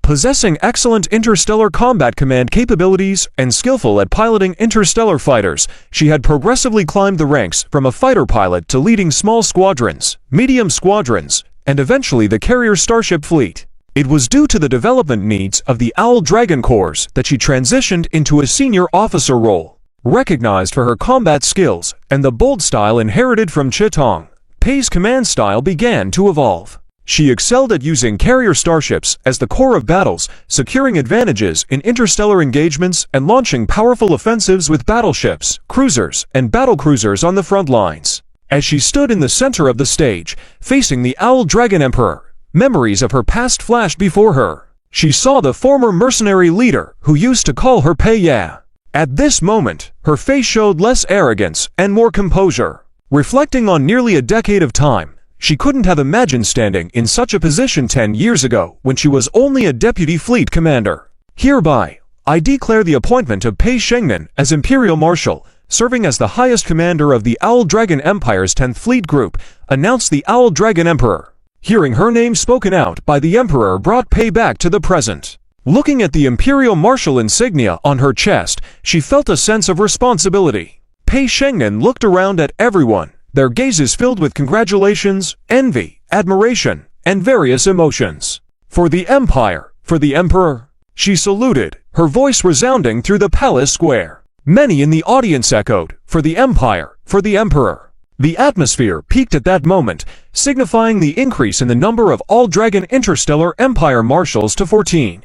Possessing excellent interstellar combat command capabilities and skillful at piloting interstellar fighters, she had progressively climbed the ranks from a fighter pilot to leading small squadrons, medium squadrons, and eventually the carrier starship fleet. It was due to the development needs of the Owl Dragon Corps that she transitioned into a senior officer role. Recognized for her combat skills and the bold style inherited from Chitong, Pei's command style began to evolve. She excelled at using carrier starships as the core of battles, securing advantages in interstellar engagements and launching powerful offensives with battleships, cruisers, and battlecruisers on the front lines. As she stood in the center of the stage, facing the Owl Dragon Emperor, memories of her past flashed before her. She saw the former mercenary leader who used to call her Pei Ya. At this moment, her face showed less arrogance and more composure. Reflecting on nearly a decade of time, she couldn't have imagined standing in such a position 10 years ago when she was only a deputy fleet commander. "Hereby, I declare the appointment of Pei Shengnan as Imperial Marshal, serving as the highest commander of the Owl Dragon Empire's 10th Fleet Group," announced the Owl Dragon Emperor. Hearing her name spoken out by the Emperor brought Pei back to the present. Looking at the Imperial Marshal insignia on her chest, she felt a sense of responsibility. Pei Shengnan looked around at everyone, their gazes filled with congratulations, envy, admiration, and various emotions. "For the Empire, for the Emperor," she saluted, her voice resounding through the palace square. Many in the audience echoed, "For the Empire, for the Emperor." The atmosphere peaked at that moment, signifying the increase in the number of Owl Dragon Interstellar Empire Marshals to 14.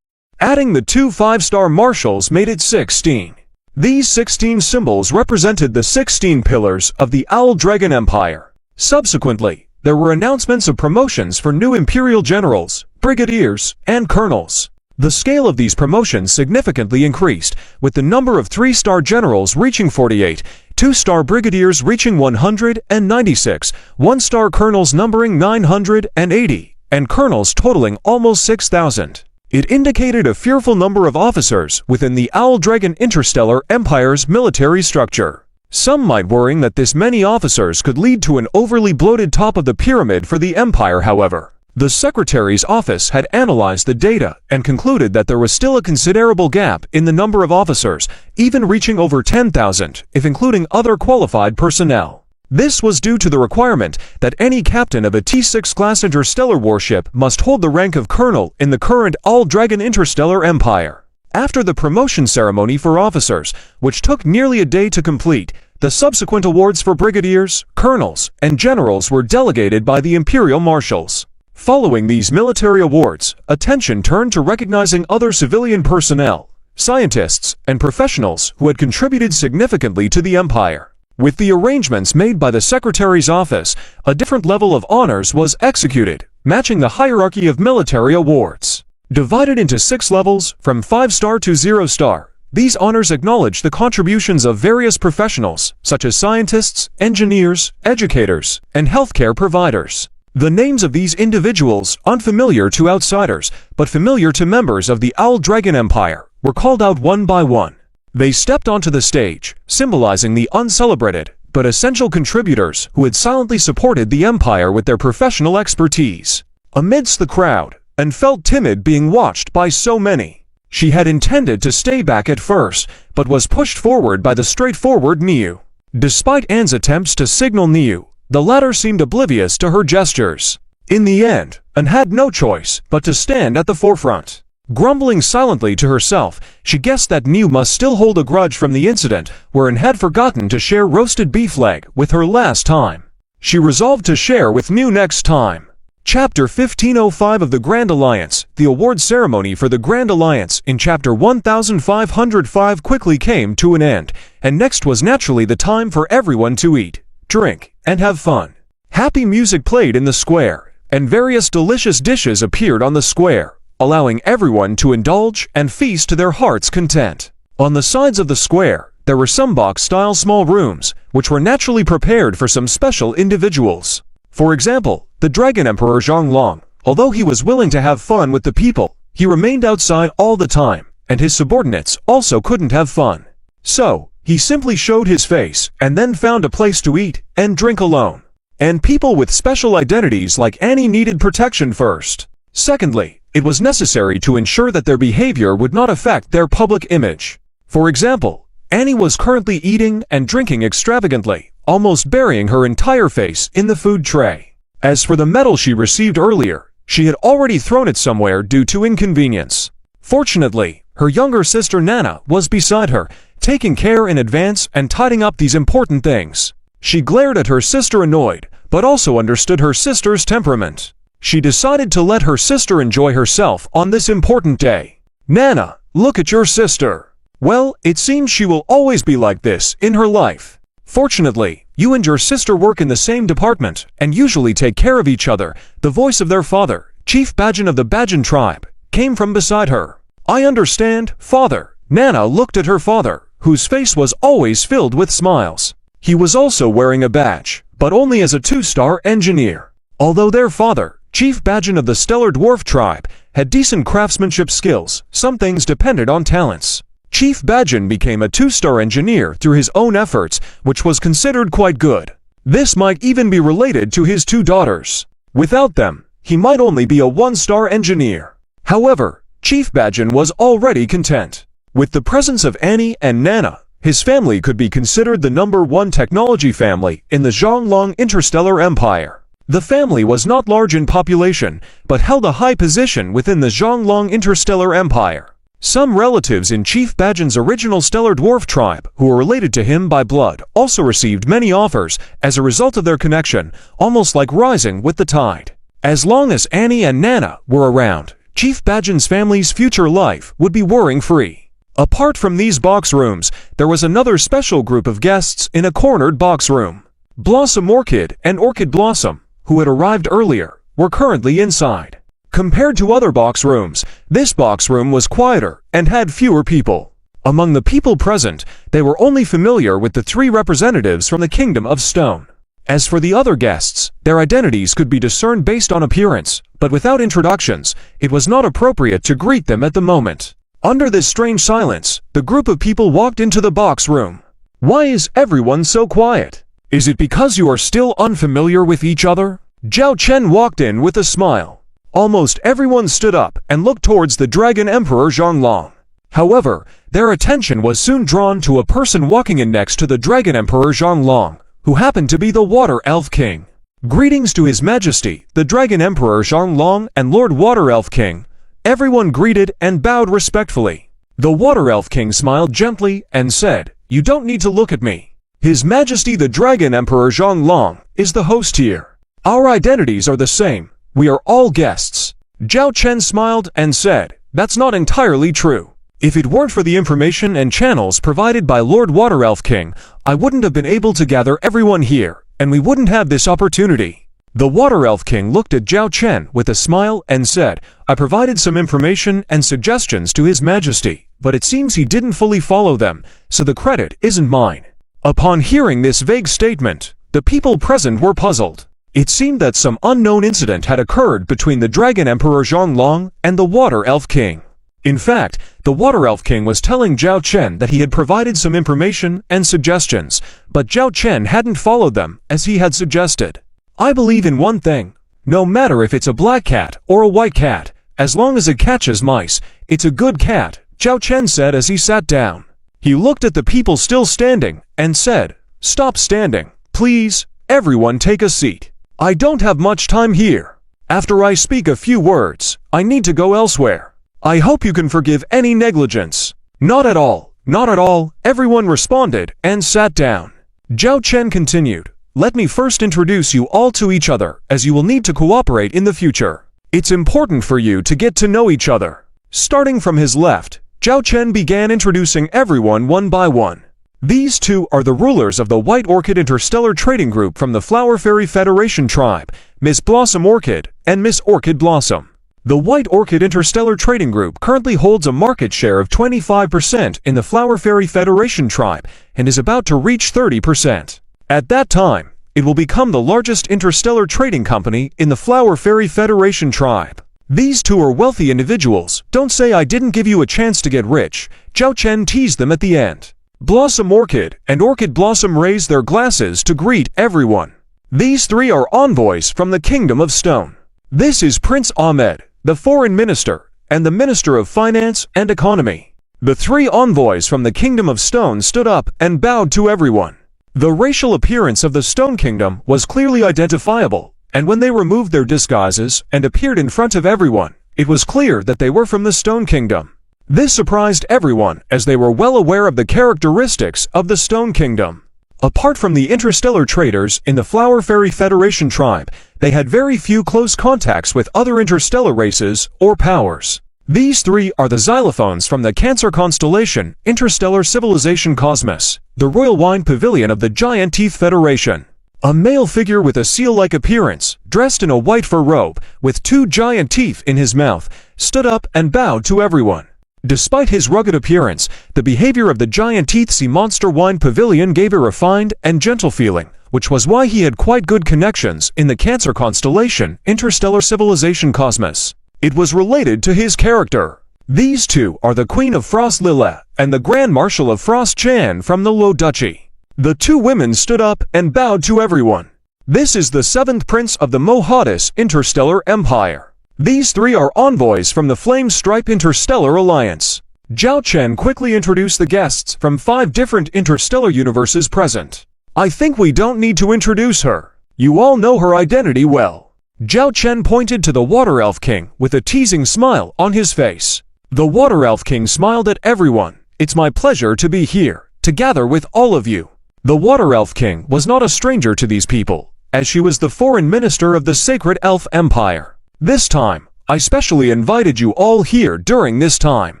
Adding the 2 5-star Marshals made it 16. These 16 symbols represented the 16 pillars of the Owl Dragon Empire. Subsequently, there were announcements of promotions for new Imperial Generals, Brigadiers, and Colonels. The scale of these promotions significantly increased, with the number of 3-star Generals reaching 48, 2-star Brigadiers reaching 196, 1-star Colonels numbering 980, and Colonels totaling almost 6,000. It indicated a fearful number of officers within the Owl Dragon Interstellar Empire's military structure. Some might worry that this many officers could lead to an overly bloated top of the pyramid for the Empire, however. The Secretary's office had analyzed the data and concluded that there was still a considerable gap in the number of officers, even reaching over 10,000 if including other qualified personnel. This was due to the requirement that any captain of a T6 class interstellar warship must hold the rank of colonel in the current Owl Dragon Interstellar Empire. After the promotion ceremony for officers, which took nearly a day to complete, the subsequent awards for brigadiers, colonels, and generals were delegated by the imperial marshals. Following these military awards, attention turned to recognizing other civilian personnel, scientists, and professionals who had contributed significantly to the empire. With the arrangements made by the Secretary's office, a different level of honors was executed, matching the hierarchy of military awards. Divided into 6 levels, from 5-star to 0-star, these honors acknowledge the contributions of various professionals, such as scientists, engineers, educators, and healthcare providers. The names of these individuals, unfamiliar to outsiders, but familiar to members of the Owl Dragon Empire, were called out one by one. They stepped onto the stage, symbolizing the uncelebrated, but essential contributors who had silently supported the empire with their professional expertise. Amidst the crowd, Anne felt timid being watched by so many. She had intended to stay back at first, but was pushed forward by the straightforward Niu. Despite Anne's attempts to signal Niu, the latter seemed oblivious to her gestures. In the end, Anne had no choice but to stand at the forefront. Grumbling silently to herself, she guessed that Niu must still hold a grudge from the incident where Anne had forgotten to share roasted beef leg with her last time. She resolved to share with Niu next time. Chapter 1505 of the Grand Alliance. The award ceremony for the Grand Alliance in Chapter 1505 quickly came to an end, and next was naturally the time for everyone to eat, drink, and have fun. Happy music played in the square, and various delicious dishes appeared on the square, allowing everyone to indulge and feast to their heart's content. On the sides of the square, there were some box-style small rooms, which were naturally prepared for some special individuals. For example, the Dragon Emperor Zhonglong, although he was willing to have fun with the people, he remained outside all the time, and his subordinates also couldn't have fun. So, he simply showed his face, and then found a place to eat and drink alone. And people with special identities like Annie needed protection first. Secondly, it was necessary to ensure that their behavior would not affect their public image. For example, Annie was currently eating and drinking extravagantly, almost burying her entire face in the food tray. As for the medal she received earlier, she had already thrown it somewhere due to inconvenience. Fortunately, her younger sister Nana was beside her, taking care in advance and tidying up these important things. She glared at her sister annoyed, but also understood her sister's temperament. She decided to let her sister enjoy herself on this important day. Nana, look at your sister. Well, it seems she will always be like this in her life. Fortunately, you and your sister work in the same department and usually take care of each other. The voice of their father, Chief Badgen of the Badgen tribe, came from beside her. I understand, father. Nana looked at her father, whose face was always filled with smiles. He was also wearing a badge, but only as a 2-star engineer. Although their father, Chief Badgen of the Stellar Dwarf tribe, had decent craftsmanship skills, some things depended on talents. Chief Badgen became a 2-star engineer through his own efforts, which was considered quite good. This might even be related to his 2 daughters. Without them, he might only be a 1-star engineer. However, Chief Badgen was already content. With the presence of Annie and Nana, his family could be considered the #1 technology family in the Zhonglong Interstellar Empire. The family was not large in population, but held a high position within the Zhonglong Interstellar Empire. Some relatives in Chief Badgen's original Stellar Dwarf tribe, who were related to him by blood, also received many offers as a result of their connection, almost like rising with the tide. As long as Annie and Nana were around, Chief Badgen's family's future life would be worrying-free. Apart from these box rooms, there was another special group of guests in a cornered box room. Blossom Orchid and Orchid Blossom, who had arrived earlier, were currently inside. Compared to other box rooms, this box room was quieter and had fewer people. Among the people present, they were only familiar with the 3 representatives from the Kingdom of Stone. As for the other guests, their identities could be discerned based on appearance, but without introductions, it was not appropriate to greet them at the moment. Under this strange silence, the group of people walked into the box room. Why is everyone so quiet? Is it because you are still unfamiliar with each other? Zhao Chen walked in with a smile. Almost everyone stood up and looked towards the Dragon Emperor Zhonglong. However, their attention was soon drawn to a person walking in next to the Dragon Emperor Zhonglong, who happened to be the Water Elf King. Greetings to His Majesty, the Dragon Emperor Zhonglong and Lord Water Elf King. Everyone greeted and bowed respectfully. The Water Elf King smiled gently and said, "You don't need to look at me. His Majesty the Dragon Emperor Zhang Long is the host here. Our identities are the same. We are all guests." Zhao Chen smiled and said, "That's not entirely true. If it weren't for the information and channels provided by Lord Water Elf King, I wouldn't have been able to gather everyone here, and we wouldn't have this opportunity." The Water Elf King looked at Zhao Chen with a smile and said, "I provided some information and suggestions to His Majesty, but it seems he didn't fully follow them, so the credit isn't mine." Upon hearing this vague statement, the people present were puzzled. It seemed that some unknown incident had occurred between the Dragon Emperor Zhang Long and the Water Elf King. In fact, the Water Elf King was telling Zhao Chen that he had provided some information and suggestions, but Zhao Chen hadn't followed them as he had suggested. "I believe in one thing. No matter if it's a black cat or a white cat, as long as it catches mice, it's a good cat," Zhao Chen said as he sat down. He looked at the people still standing and said, "Stop standing, please. Everyone take a seat. I don't have much time here. After I speak a few words, I need to go elsewhere. I hope you can forgive any negligence." "Not at all, not at all," everyone responded and sat down. Zhao Chen continued, "Let me first introduce you all to each other, as you will need to cooperate in the future. It's important for you to get to know each other." Starting from his left, Zhao Chen began introducing everyone one by one. These two are the rulers of the White Orchid Interstellar Trading Group from the Flower Fairy Federation tribe, Miss Blossom Orchid and Miss Orchid Blossom. The White Orchid Interstellar Trading Group currently holds a market share of 25% in the Flower Fairy Federation tribe and is about to reach 30%. At that time, it will become the largest interstellar trading company in the Flower Fairy Federation tribe. These two are wealthy individuals. "Don't say I didn't give you a chance to get rich," Zhao Chen teased them at the end. Blossom Orchid and Orchid Blossom raised their glasses to greet everyone. These three are envoys from the Kingdom of Stone. This is Prince Ahmed, the Foreign Minister, and the Minister of Finance and Economy. The three envoys from the Kingdom of Stone stood up and bowed to everyone. The racial appearance of the Stone Kingdom was clearly identifiable, and when they removed their disguises and appeared in front of everyone, it was clear that they were from the Stone Kingdom. This surprised everyone as they were well aware of the characteristics of the Stone Kingdom. Apart from the interstellar traders in the Flower Fairy Federation tribe, they had very few close contacts with other interstellar races or powers. These three are the xylophones from the Cancer constellation, Interstellar Civilization Cosmos, the Royal Wine Pavilion of the Giant Teeth Federation. A male figure with a seal-like appearance, dressed in a white fur robe, with two giant teeth in his mouth, stood up and bowed to everyone. Despite his rugged appearance, the behavior of the Giant Teeth Sea Monster Wine Pavilion gave a refined and gentle feeling, which was why he had quite good connections in the Cancer constellation, Interstellar Civilization Cosmos. It was related to his character. These two are the Queen of Frost Lila and the Grand Marshal of Frost Chan from the Low Duchy. The two women stood up and bowed to everyone. This is the seventh prince of the Mohadis Interstellar Empire. These three are envoys from the Flame Stripe Interstellar Alliance. Zhao Chen quickly introduced the guests from 5 different interstellar universes present. "I think we don't need to introduce her. You all know her identity well." Zhao Chen pointed to the Water Elf King with a teasing smile on his face. The Water Elf King smiled at everyone. "It's my pleasure to be here, to gather with all of you." The Water Elf King was not a stranger to these people, as she was the foreign minister of the Sacred Elf Empire. "This time, I specially invited you all here during this time.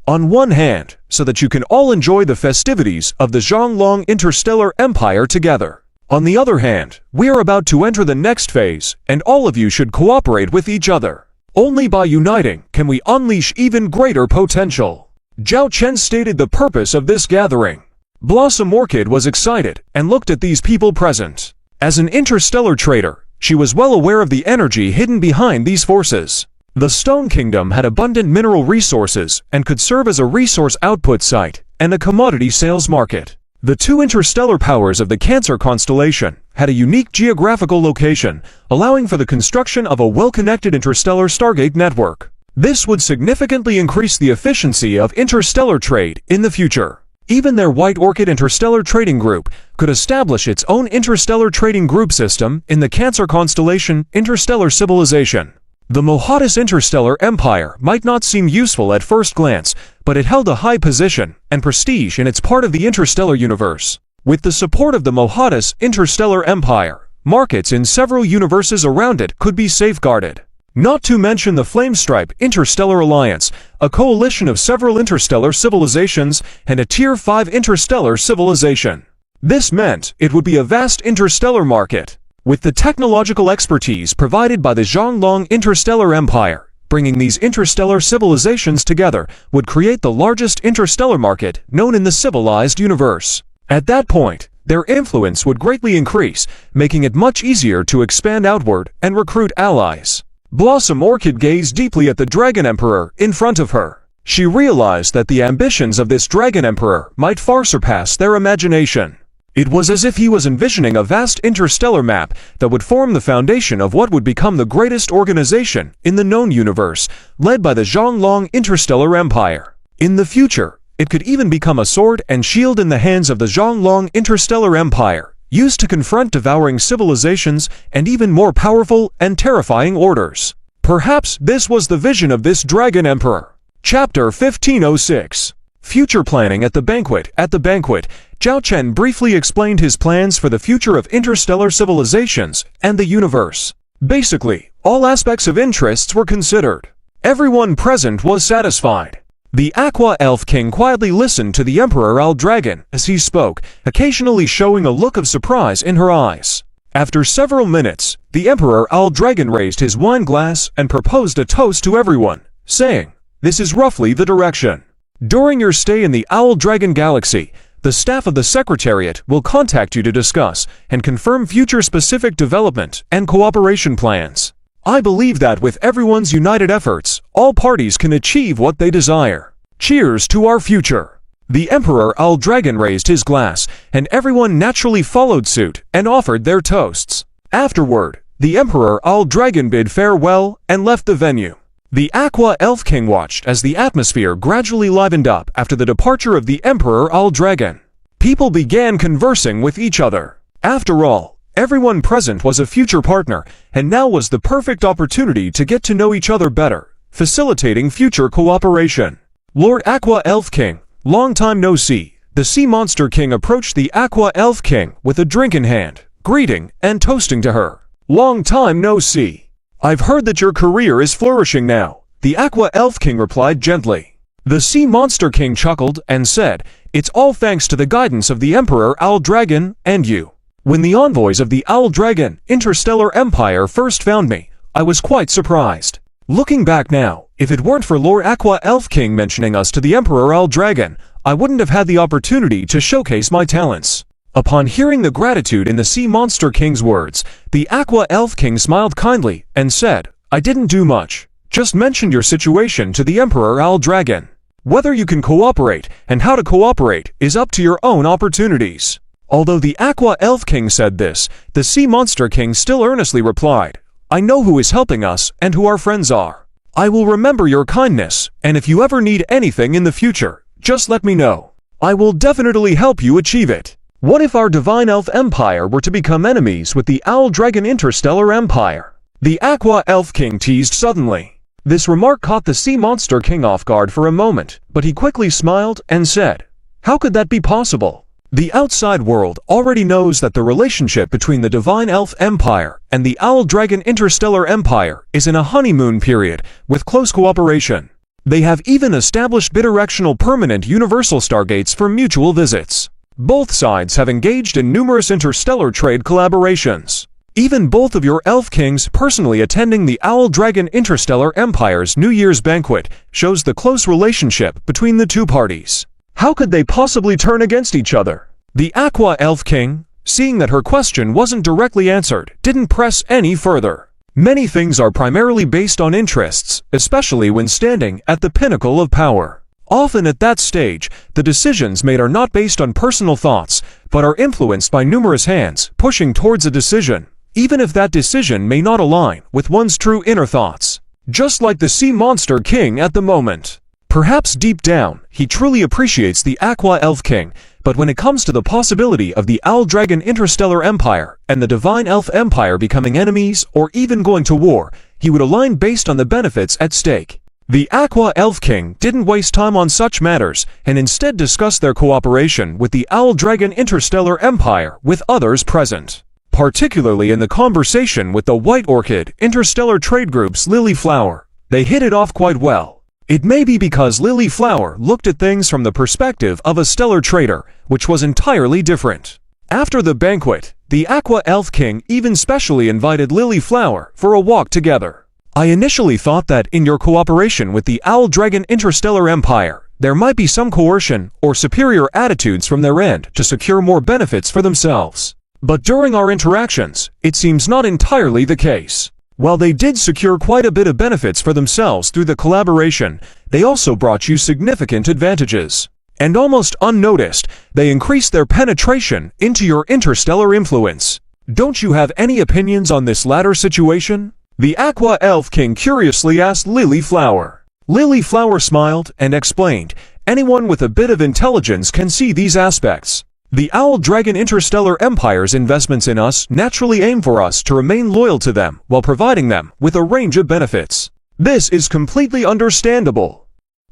On one hand, so that you can all enjoy the festivities of the Zhonglong Interstellar Empire together. On the other hand, we are about to enter the next phase, and all of you should cooperate with each other. Only by uniting can we unleash even greater potential." Zhao Chen stated the purpose of this gathering. Blossom Orchid was excited and looked at these people present. As an interstellar trader, she was well aware of the energy hidden behind these forces. The Stone Kingdom had abundant mineral resources and could serve as a resource output site and a commodity sales market. The two interstellar powers of the Cancer constellation had a unique geographical location, allowing for the construction of a well-connected interstellar Stargate network. This would significantly increase the efficiency of interstellar trade in the future. Even their White Orchid Interstellar Trading Group could establish its own interstellar trading group system in the Cancer constellation Interstellar Civilization. The Mohadis Interstellar Empire might not seem useful at first glance, but it held a high position and prestige in its part of the interstellar universe. With the support of the Mohadas Interstellar Empire, markets in several universes around it could be safeguarded. Not to mention the Flamestripe Interstellar Alliance, a coalition of several interstellar civilizations and a Tier 5 interstellar civilization. This meant it would be a vast interstellar market. With the technological expertise provided by the Zhonglong Interstellar Empire, bringing these interstellar civilizations together would create the largest interstellar market known in the civilized universe. At that point, their influence would greatly increase, making it much easier to expand outward and recruit allies. Blossom Orchid gazed deeply at the Dragon Emperor in front of her. She realized that the ambitions of this Dragon Emperor might far surpass their imagination. It was as if he was envisioning a vast interstellar map that would form the foundation of what would become the greatest organization in the known universe, led by the Zhonglong Interstellar Empire. In the future, it could even become a sword and shield in the hands of the Zhonglong Interstellar Empire, used to confront devouring civilizations and even more powerful and terrifying orders. Perhaps this was the vision of this Dragon Emperor. Chapter 1506. Future Planning at the Banquet. At the banquet, Zhao Chen briefly explained his plans for the future of interstellar civilizations and the universe. Basically, all aspects of interests were considered. Everyone present was satisfied. The Aqua Elf King quietly listened to the Emperor Al Dragon as he spoke, occasionally showing a look of surprise in her eyes. After several minutes, the Emperor Al Dragon raised his wine glass and proposed a toast to everyone, saying, "This is roughly the direction. During your stay in the Owl Dragon Galaxy, the staff of the Secretariat will contact you to discuss and confirm future specific development and cooperation plans. I believe that with everyone's united efforts, all parties can achieve what they desire. Cheers to our future." The Emperor Al Dragon raised his glass, and everyone naturally followed suit and offered their toasts. Afterward, the Emperor Al Dragon bid farewell and left the venue. The Aqua Elf King watched as the atmosphere gradually livened up after the departure of the Emperor Al Dragon. People began conversing with each other. After all, everyone present was a future partner, and now was the perfect opportunity to get to know each other better, facilitating future cooperation. Lord Aqua Elf King, long time no see. The Sea Monster King approached the Aqua Elf King with a drink in hand, greeting and toasting to her. Long time no see. I've heard that your career is flourishing now, the Aqua Elf King replied gently. The Sea Monster King chuckled and said, "It's all thanks to the guidance of the Emperor Owl Dragon and you. When the envoys of the Owl Dragon Interstellar Empire first found me, I was quite surprised. Looking back now, if it weren't for Lord Aqua Elf King mentioning us to the Emperor Owl Dragon, I wouldn't have had the opportunity to showcase my talents." Upon hearing the gratitude in the Sea Monster King's words, the Aqua Elf King smiled kindly and said, "I didn't do much. Just mentioned your situation to the Emperor Owl Dragon. Whether you can cooperate and how to cooperate is up to your own opportunities." Although the Aqua Elf King said this, the Sea Monster King still earnestly replied, "I know who is helping us and who our friends are. I will remember your kindness, and if you ever need anything in the future, just let me know. I will definitely help you achieve it." What if our Divine Elf Empire were to become enemies with the Owl Dragon Interstellar Empire? The Aqua Elf King teased suddenly. This remark caught the Sea Monster King off guard for a moment, but he quickly smiled and said, "How could that be possible? The outside world already knows that the relationship between the Divine Elf Empire and the Owl Dragon Interstellar Empire is in a honeymoon period with close cooperation. They have even established bidirectional permanent universal stargates for mutual visits. Both sides have engaged in numerous interstellar trade collaborations. Even both of your Elf Kings personally attending the Owl Dragon Interstellar Empire's New Year's banquet shows the close relationship between the two parties. How could they possibly turn against each other?" The Aqua Elf King, seeing that her question wasn't directly answered, didn't press any further. Many things are primarily based on interests, especially when standing at the pinnacle of power. Often at that stage, the decisions made are not based on personal thoughts, but are influenced by numerous hands pushing towards a decision, even if that decision may not align with one's true inner thoughts. Just like the Sea Monster King at the moment. Perhaps deep down, he truly appreciates the Aqua Elf King, but when it comes to the possibility of the Owl Dragon Interstellar Empire and the Divine Elf Empire becoming enemies or even going to war, he would align based on the benefits at stake. The Aqua Elf King didn't waste time on such matters and instead discussed their cooperation with the Owl Dragon Interstellar Empire with others present, particularly in the conversation with the White Orchid Interstellar Trade Group's Lily Flower. They hit it off quite well. It may be because Lily Flower looked at things from the perspective of a stellar trader, which was entirely different. After the banquet, the Aqua Elf King even specially invited Lily Flower for a walk together. I initially thought that in your cooperation with the Owl Dragon Interstellar Empire, there might be some coercion or superior attitudes from their end to secure more benefits for themselves. But during our interactions, it seems not entirely the case. While they did secure quite a bit of benefits for themselves through the collaboration, they also brought you significant advantages. And almost unnoticed, they increased their penetration into your interstellar influence. Don't you have any opinions on this latter situation? The Aqua Elf King curiously asked Lily Flower. Lily Flower smiled and explained, anyone with a bit of intelligence can see these aspects. The Owl Dragon Interstellar Empire's investments in us naturally aim for us to remain loyal to them while providing them with a range of benefits. This is completely understandable.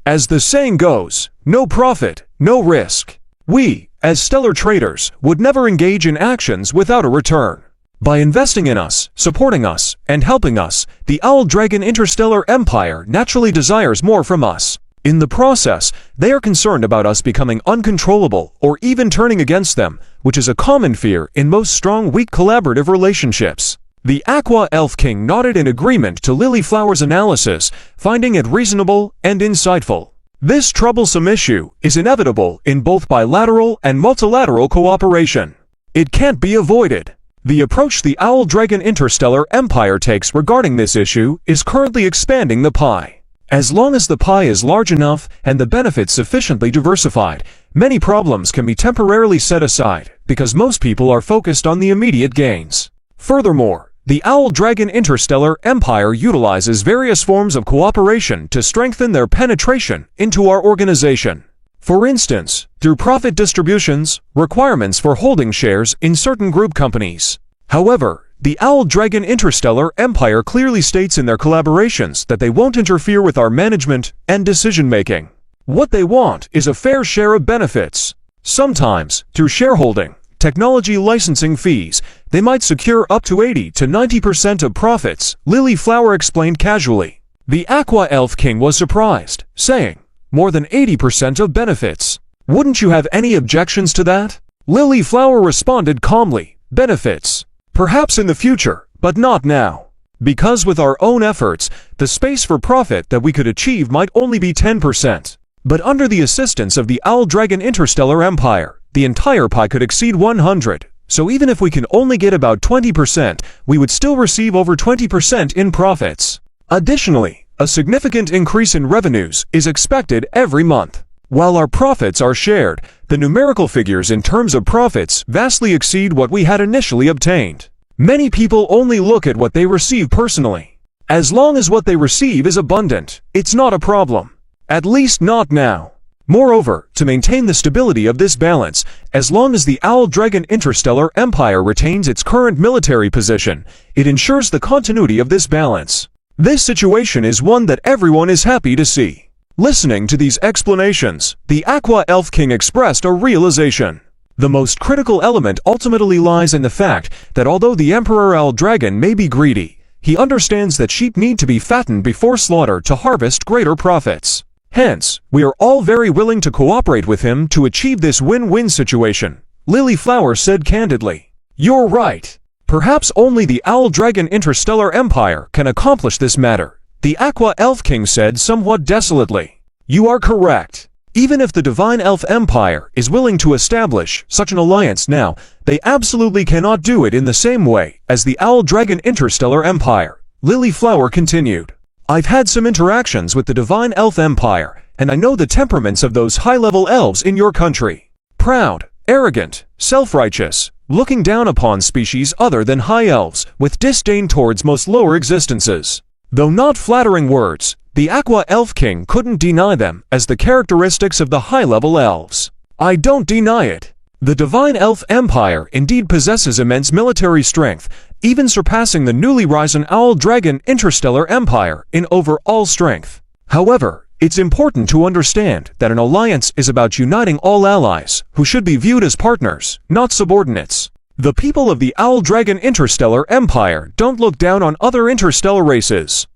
As the saying goes, no profit, no risk. We, as stellar traders, would never engage in actions without a return. By investing in us, supporting us, and helping us, the Owl Dragon Interstellar Empire naturally desires more from us. In the process, they are concerned about us becoming uncontrollable or even turning against them, which is a common fear in most strong, weak collaborative relationships. The Aqua Elf King nodded in agreement to Lily Flower's analysis, finding it reasonable and insightful. This troublesome issue is inevitable in both bilateral and multilateral cooperation. It can't be avoided. The approach the Owl Dragon Interstellar Empire takes regarding this issue is currently expanding the pie. As long as the pie is large enough and the benefits sufficiently diversified, many problems can be temporarily set aside because most people are focused on the immediate gains. Furthermore, the Owl Dragon Interstellar Empire utilizes various forms of cooperation to strengthen their penetration into our organization. For instance, through profit distributions, requirements for holding shares in certain group companies. However, the Owl Dragon Interstellar Empire clearly states in their collaborations that they won't interfere with our management and decision-making. What they want is a fair share of benefits. Sometimes, through shareholding, technology licensing fees, they might secure up to 80 to 90% of profits, Lily Flower explained casually. The Aqua Elf King was surprised, saying, more than 80% of benefits. Wouldn't you have any objections to that? Lily Flower responded calmly, benefits. Perhaps in the future, but not now. Because with our own efforts, the space for profit that we could achieve might only be 10%. But under the assistance of the Owl Dragon Interstellar Empire, the entire pie could exceed 100. So even if we can only get about 20%, we would still receive over 20% in profits. Additionally, a significant increase in revenues is expected every month. While our profits are shared, the numerical figures in terms of profits vastly exceed what we had initially obtained. Many people only look at what they receive personally. As long as what they receive is abundant, it's not a problem. At least not now. Moreover, to maintain the stability of this balance, as long as the Owl Dragon Interstellar Empire retains its current military position, it ensures the continuity of this balance. This situation is one that everyone is happy to see. Listening to these explanations, the Aqua Elf King expressed a realization. The most critical element ultimately lies in the fact that although the Emperor Owl Dragon may be greedy, he understands that sheep need to be fattened before slaughter to harvest greater profits. Hence, we are all very willing to cooperate with him to achieve this win-win situation, Lily Flower said candidly. You're right. Perhaps only the Owl Dragon Interstellar Empire can accomplish this matter, the Aqua Elf King said somewhat desolately. You are correct. Even if the Divine Elf Empire is willing to establish such an alliance now, they absolutely cannot do it in the same way as the Owl Dragon Interstellar Empire, Lily Flower continued. I've had some interactions with the Divine Elf Empire, and I know the temperaments of those high-level elves in your country. Proud, arrogant, self-righteous, looking down upon species other than high elves, with disdain towards most lower existences. Though not flattering words, the Aqua Elf King couldn't deny them as the characteristics of the high-level elves. I don't deny it. The Divine Elf Empire indeed possesses immense military strength, even surpassing the newly risen Owl Dragon Interstellar Empire in overall strength. However, it's important to understand that an alliance is about uniting all allies, who should be viewed as partners, not subordinates. The people of the Owl Dragon Interstellar Empire don't look down on other interstellar races.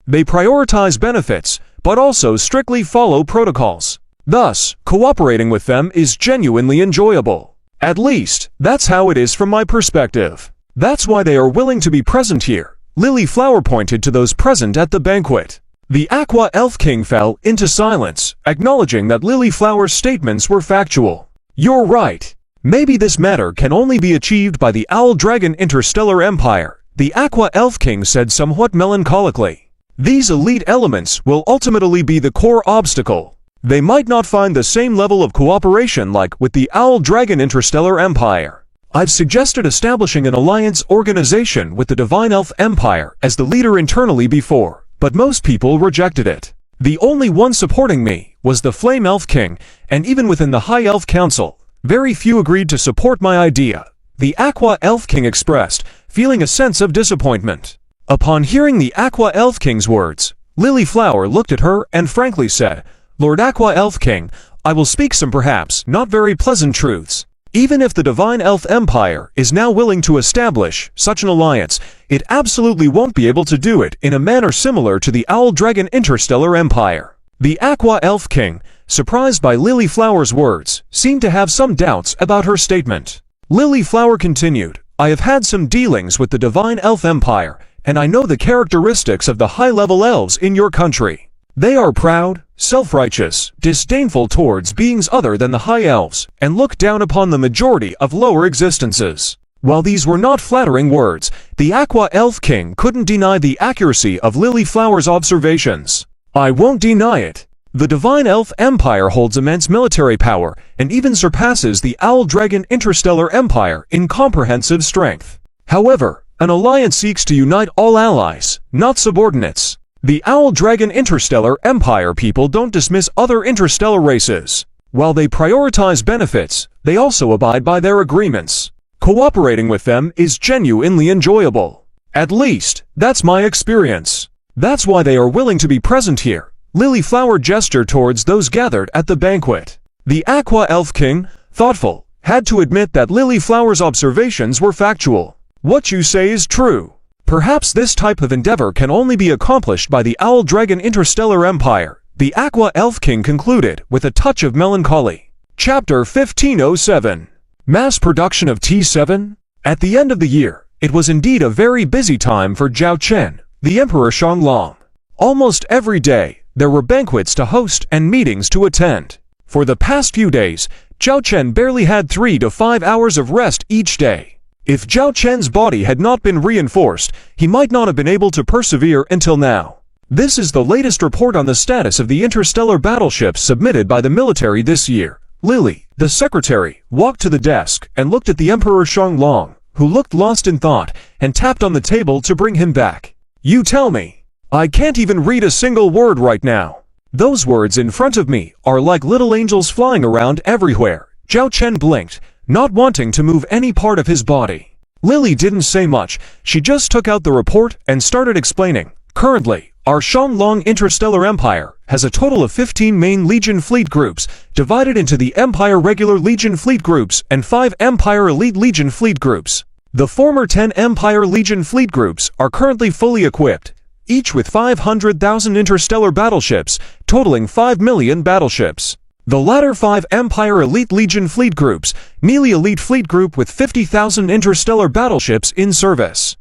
They prioritize benefits, but also strictly follow protocols. Thus, cooperating with them is genuinely enjoyable. At least, that's how it is from my perspective. That's why they are willing to be present here. Lily Flower pointed to those present at the banquet. The Aqua Elf King fell into silence, acknowledging that Lily Flower's statements were factual. You're right. Maybe this matter can only be achieved by the Owl Dragon Interstellar Empire, the Aqua Elf King said somewhat melancholically. These elite elements will ultimately be the core obstacle. They might not find the same level of cooperation like with the Owl Dragon Interstellar Empire. I've suggested establishing an alliance organization with the Divine Elf Empire as the leader internally before, but most people rejected it. The only one supporting me was the Flame Elf King, and even within the High Elf Council, very few agreed to support my idea, the Aqua Elf King expressed, feeling a sense of disappointment. Upon hearing the Aqua Elf King's words, Lily Flower looked at her and frankly said, Lord Aqua Elf King, I will speak some perhaps not very pleasant truths. Even if the Divine Elf Empire is now willing to establish such an alliance, it absolutely won't be able to do it in a manner similar to the Owl Dragon Interstellar Empire. The Aqua Elf King, surprised by Lily Flower's words, seemed to have some doubts about her statement. Lily Flower continued, I have had some dealings with the Divine Elf Empire, and I know the characteristics of the high-level elves in your country. They are proud, self-righteous, disdainful towards beings other than the high elves, and look down upon the majority of lower existences. While these were not flattering words, the Aqua Elf King couldn't deny the accuracy of Lily Flower's observations. I won't deny it. The Divine Elf Empire holds immense military power, and even surpasses the Owl Dragon Interstellar Empire in comprehensive strength. However, an alliance seeks to unite all allies, not subordinates. The Owl Dragon Interstellar Empire people don't dismiss other interstellar races. While they prioritize benefits, they also abide by their agreements. Cooperating with them is genuinely enjoyable. At least, that's my experience. That's why they are willing to be present here. Lily Flower gestured towards those gathered at the banquet. The Aqua Elf King, thoughtful, had to admit that Lily Flower's observations were factual. What you say is true. Perhaps this type of endeavor can only be accomplished by the Owl Dragon Interstellar Empire, the Aqua Elf King concluded with a touch of melancholy. Chapter 1507. Mass production of T7? At the end of the year, it was indeed a very busy time for Zhao Chen, the Emperor Xianglong. Almost every day, there were banquets to host and meetings to attend. For the past few days, Zhao Chen barely had 3 to 5 hours of rest each day. If Zhao Chen's body had not been reinforced, he might not have been able to persevere until now. This is the latest report on the status of the interstellar battleships submitted by the military this year. Lily, the secretary, walked to the desk and looked at the Emperor Xianglong, who looked lost in thought, and tapped on the table to bring him back. You tell me. I can't even read a single word right now. Those words in front of me are like little angels flying around everywhere. Zhao Chen blinked, not wanting to move any part of his body. Lily didn't say much. She just took out the report and started explaining. Currently, our Xianglong Interstellar Empire has a total of 15 main Legion fleet groups, divided into the Empire Regular Legion fleet groups and 5 Empire Elite Legion fleet groups. The former 10 Empire Legion fleet groups are currently fully equipped, each with 500,000 interstellar battleships, totaling 5 million battleships. The latter 5 Empire Elite Legion fleet groups, Melee Elite Fleet Group with 50,000 interstellar battleships in service.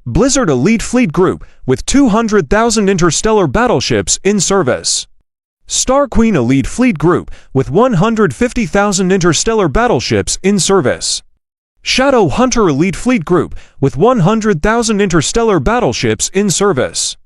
Blizzard Elite Fleet Group with 200,000 interstellar battleships in service. Star Queen Elite Fleet Group with 150,000 interstellar battleships in service. Shadow Hunter Elite Fleet Group with 100,000 interstellar battleships in service.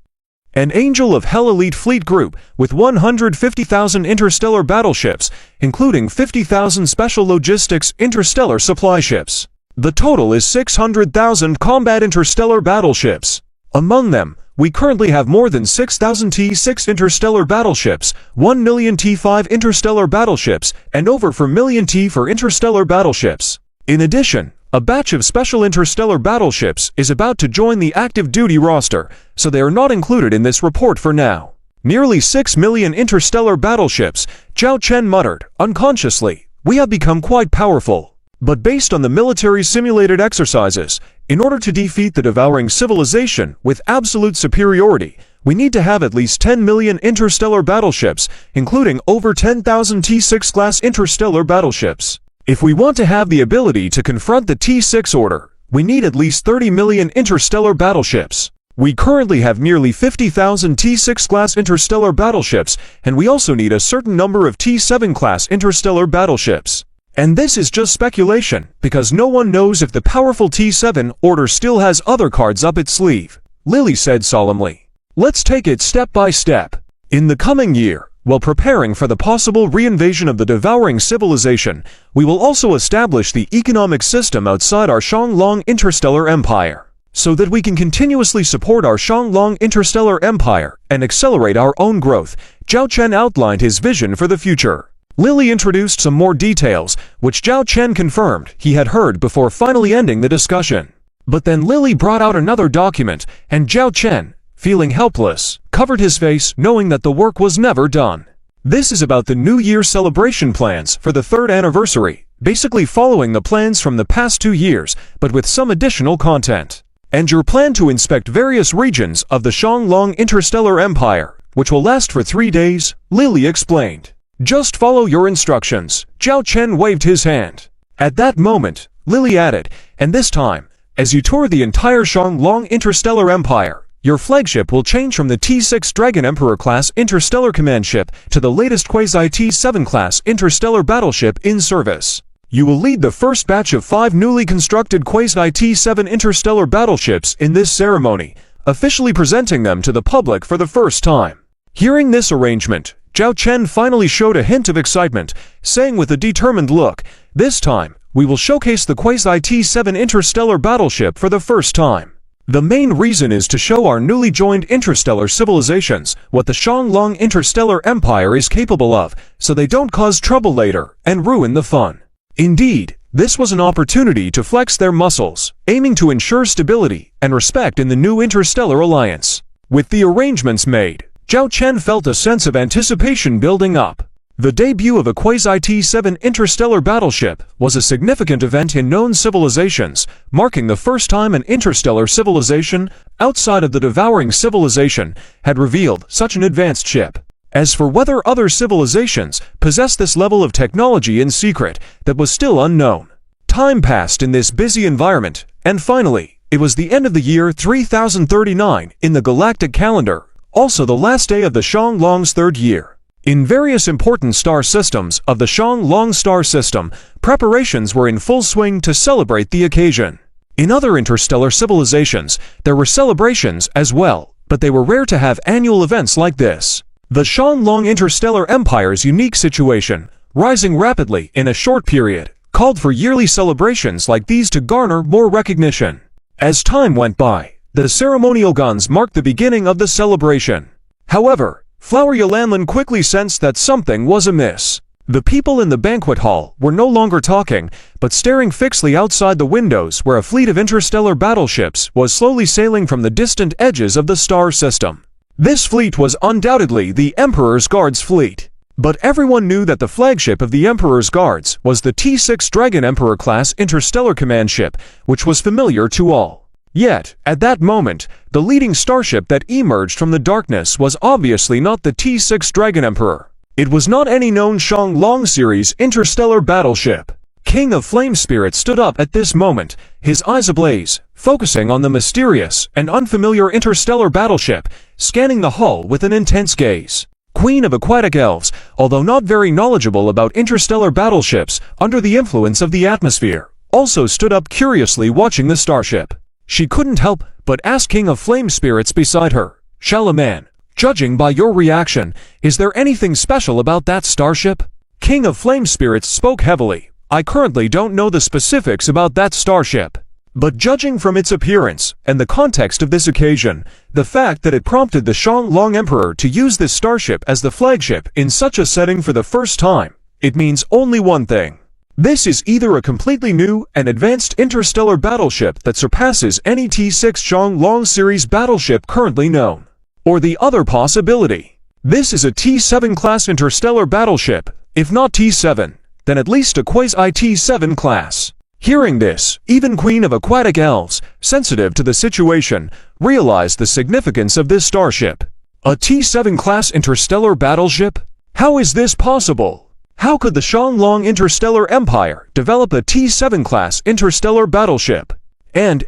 An Angel of Hell Elite Fleet Group with 150,000 interstellar battleships, including 50,000 special logistics interstellar supply ships. The total is 600,000 combat interstellar battleships. Among them, we currently have more than 6,000 T6 interstellar battleships, 1 million T5 interstellar battleships, and over 4 million T4 interstellar battleships. In addition, a batch of special interstellar battleships is about to join the active duty roster, so they are not included in this report for now. Nearly 6 million interstellar battleships, Zhao Chen muttered, unconsciously. We have become quite powerful. But based on the military's simulated exercises, in order to defeat the devouring civilization with absolute superiority, we need to have at least 10 million interstellar battleships, including over 10,000 T6 class interstellar battleships. If we want to have the ability to confront the T6 order, we need at least 30 million interstellar battleships. We currently have nearly 50,000 T6 class interstellar battleships, and we also need a certain number of T7 class interstellar battleships. And this is just speculation, because no one knows if the powerful T7 order still has other cards up its sleeve, Lily said solemnly. Let's take it step by step. In the coming year, while preparing for the possible reinvasion of the devouring civilization, we will also establish the economic system outside our Shanglong interstellar empire, so that we can continuously support our Shanglong interstellar empire and accelerate our own growth. Zhao Chen outlined his vision for the future. Lily introduced some more details, which Zhao Chen confirmed he had heard before finally ending the discussion. But then Lily brought out another document, and Zhao Chen, feeling helpless, covered his face knowing that the work was never done. This is about the New Year celebration plans for the 3rd anniversary, basically following the plans from the past 2 years, but with some additional content. And your plan to inspect various regions of the Shanglong interstellar empire, which will last for 3 days, Lily explained. Just follow your instructions. Zhao Chen waved his hand. At that moment, Lily added, and this time, as you tour the entire Shanglong interstellar empire, your flagship will change from the T6 Dragon Emperor class interstellar command ship to the latest Quasi T7 class interstellar battleship in service. You will lead the first batch of 5 newly constructed Quasi T7 interstellar battleships in this ceremony, officially presenting them to the public for the first time. Hearing this arrangement, Zhao Chen finally showed a hint of excitement, saying with a determined look, this time, we will showcase the Quasi T7 interstellar battleship for the first time. The main reason is to show our newly joined interstellar civilizations what the Shanglong interstellar empire is capable of, so they don't cause trouble later and ruin the fun. Indeed, this was an opportunity to flex their muscles, aiming to ensure stability and respect in the new interstellar alliance. With the arrangements made, Zhao Chen felt a sense of anticipation building up. The debut of a Quasi T7 interstellar battleship was a significant event in known civilizations, marking the first time an interstellar civilization, outside of the devouring civilization, had revealed such an advanced ship. As for whether other civilizations possessed this level of technology in secret, that was still unknown. Time passed in this busy environment, and finally, it was the end of the year 3039 in the Galactic calendar, also the last day of the Shanglong's 3rd year. In various important star systems of the Shanglong star system, preparations were in full swing to celebrate the occasion. In other interstellar civilizations, there were celebrations as well, but they were rare to have annual events like this. The Shanglong interstellar empire's unique situation, rising rapidly in a short period, called for yearly celebrations like these to garner more recognition. As time went by, the ceremonial guns marked the beginning of the celebration. However, Flower Yolanlan quickly sensed that something was amiss. The people in the banquet hall were no longer talking, but staring fixedly outside the windows where a fleet of interstellar battleships was slowly sailing from the distant edges of the star system. This fleet was undoubtedly the Emperor's Guards fleet. But everyone knew that the flagship of the Emperor's Guards was the T6 Dragon Emperor class interstellar command ship, which was familiar to all. Yet, at that moment, the leading starship that emerged from the darkness was obviously not the T6 Dragon Emperor. It was not any known Shanglong series interstellar battleship. King of Flame Spirit stood up at this moment, his eyes ablaze, focusing on the mysterious and unfamiliar interstellar battleship, scanning the hull with an intense gaze. Queen of Aquatic Elves, although not very knowledgeable about interstellar battleships under the influence of the atmosphere, also stood up curiously watching the starship. She couldn't help but ask King of Flame Spirits beside her, Shalaman, judging by your reaction, is there anything special about that starship? King of Flame Spirits spoke heavily. I currently don't know the specifics about that starship. But judging from its appearance and the context of this occasion, the fact that it prompted the Shanglong Emperor to use this starship as the flagship in such a setting for the first time, it means only one thing. This is either a completely new and advanced interstellar battleship that surpasses any T6 Shanglong series battleship currently known, or the other possibility. This is a T-7 class interstellar battleship. If not T-7, then at least a quasi-T-7 class. Hearing this, even Queen of Aquatic Elves, sensitive to the situation, realized the significance of this starship. A T-7 class interstellar battleship? How is this possible? How could the Shanglong Interstellar Empire develop a T-7 class interstellar battleship? And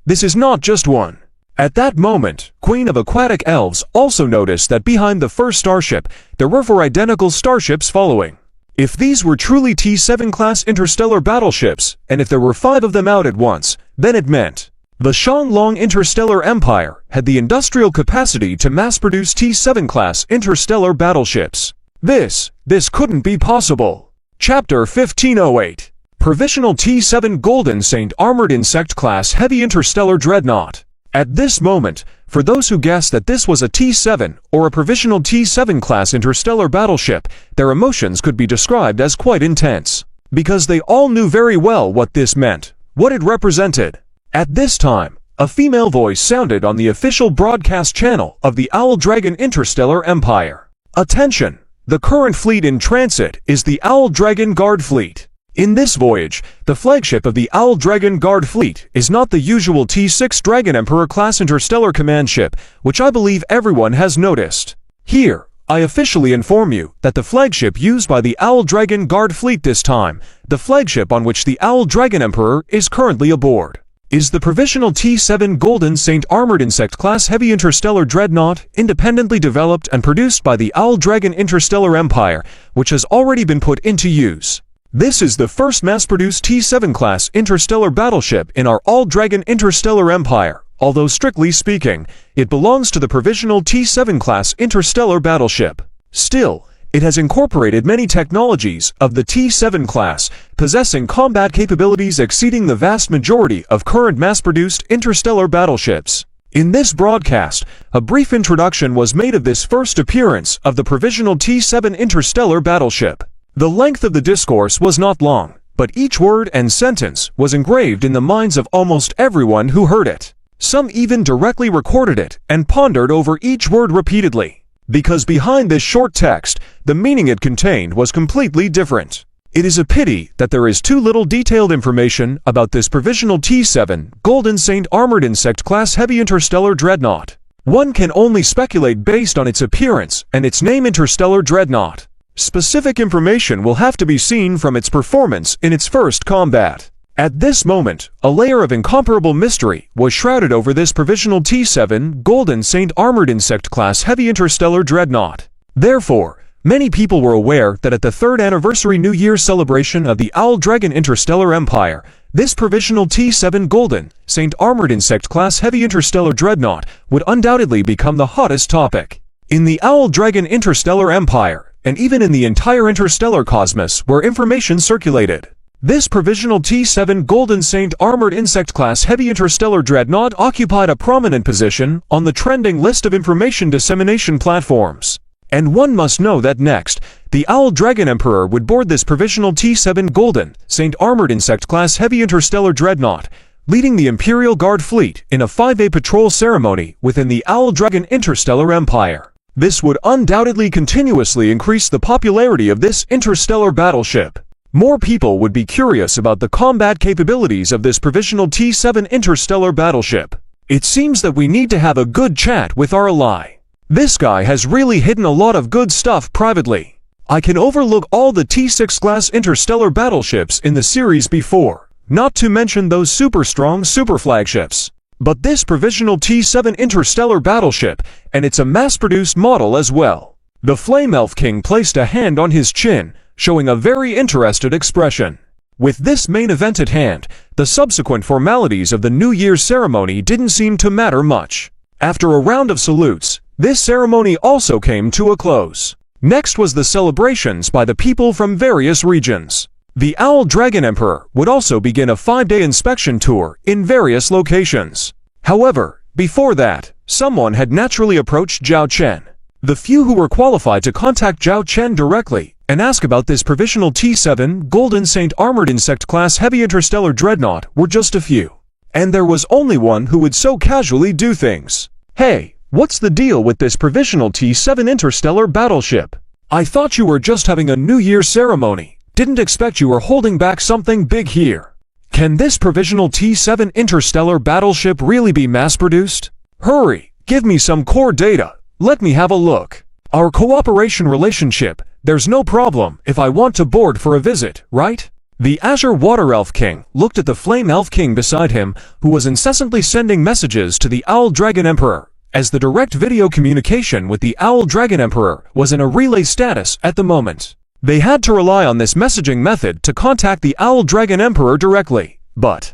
this is not just one. At that moment, Queen of Aquatic Elves also noticed that behind the first starship, there were 4 identical starships following. If these were truly T-7 class interstellar battleships, and if there were 5 of them out at once, then it meant the Shanglong Interstellar Empire had the industrial capacity to mass-produce T-7 class interstellar battleships. This couldn't be possible. Chapter 1508. Provisional T-7 Golden Saint Armored Insect Class Heavy Interstellar Dreadnought. At this moment, for those who guessed that this was a T-7 or a provisional T-7 class interstellar battleship, their emotions could be described as quite intense. Because they all knew very well what this meant, what it represented. At this time, a female voice sounded on the official broadcast channel of the Owl Dragon Interstellar Empire. Attention! The current fleet in transit is the Owl Dragon Guard Fleet. In this voyage, the flagship of the Owl Dragon Guard Fleet is not the usual T-6 Dragon Emperor class interstellar command ship, which I believe everyone has noticed. Here, I officially inform you that the flagship used by the Owl Dragon Guard Fleet this time, the flagship on which the Owl Dragon Emperor is currently aboard, is the provisional T-7 Golden Saint Armored Insect Class Heavy Interstellar Dreadnought, independently developed and produced by the Owl Dragon Interstellar Empire, which has already been put into use. This is the first mass-produced T-7 class interstellar battleship in our Owl Dragon Interstellar Empire, although strictly speaking, it belongs to the provisional T-7 class interstellar battleship. Still, it has incorporated many technologies of the T-7 class, possessing combat capabilities exceeding the vast majority of current mass-produced interstellar battleships. In this broadcast, a brief introduction was made of this first appearance of the provisional T-7 interstellar battleship. The length of the discourse was not long, but each word and sentence was engraved in the minds of almost everyone who heard it. Some even directly recorded it and pondered over each word repeatedly, because behind this short text, the meaning it contained was completely different. It is a pity that there is too little detailed information about this provisional T-7 Golden Saint Armored Insect Class Heavy Interstellar Dreadnought. One can only speculate based on its appearance and its name, Interstellar Dreadnought. Specific information will have to be seen from its performance in its first combat. At this moment, a layer of incomparable mystery was shrouded over this provisional T-7 Golden Saint Armored Insect Class Heavy Interstellar Dreadnought. Therefore, many people were aware that at the 3rd anniversary New Year's celebration of the Owl Dragon Interstellar Empire, this provisional T-7 Golden Saint Armored Insect Class Heavy Interstellar Dreadnought would undoubtedly become the hottest topic. In the Owl Dragon Interstellar Empire, and even in the entire interstellar cosmos where information circulated, this provisional T-7 Golden Saint Armored Insect Class Heavy Interstellar Dreadnought occupied a prominent position on the trending list of information dissemination platforms. And one must know that next, the Owl Dragon Emperor would board this provisional T-7 Golden Saint Armored Insect Class Heavy Interstellar Dreadnought, leading the Imperial Guard Fleet in a 5-day patrol ceremony within the Owl Dragon Interstellar Empire. This would undoubtedly continuously increase the popularity of this interstellar battleship. More people would be curious about the combat capabilities of this provisional T-7 interstellar battleship. It seems that we need to have a good chat with our ally. This guy has really hidden a lot of good stuff privately. I can overlook all the T-6 class interstellar battleships in the series before, not to mention those super strong super flagships. But this provisional T-7 interstellar battleship, and it's a mass-produced model as well. The Flame Elf King placed a hand on his chin, showing a very interested expression. With this main event at hand, the subsequent formalities of the New Year's ceremony didn't seem to matter much. After a round of salutes, this ceremony also came to a close. Next was the celebrations by the people from various regions. The Owl Dragon Emperor would also begin a 5-day inspection tour in various locations. However, before that, someone had naturally approached Zhao Chen. The few who were qualified to contact Zhao Chen directly and ask about this provisional T-7 Golden Saint Armored Insect Class Heavy Interstellar Dreadnought were just a few. And there was only one who would so casually do things. "Hey, What's the deal with this provisional T7 interstellar battleship? I thought you were just having a New Year's ceremony. Didn't expect you were holding back something big here. Can this provisional T7 interstellar battleship really be mass-produced? Hurry, give me some core data. Let me have a look. Our cooperation relationship, there's no problem if I want to board for a visit, right? The Azure Water Elf King looked at the Flame Elf King beside him, who was incessantly sending messages to the Owl Dragon Emperor, as the direct video communication with the Owl Dragon Emperor was in a relay status at the moment. They had to rely on this messaging method to contact the Owl Dragon Emperor directly, but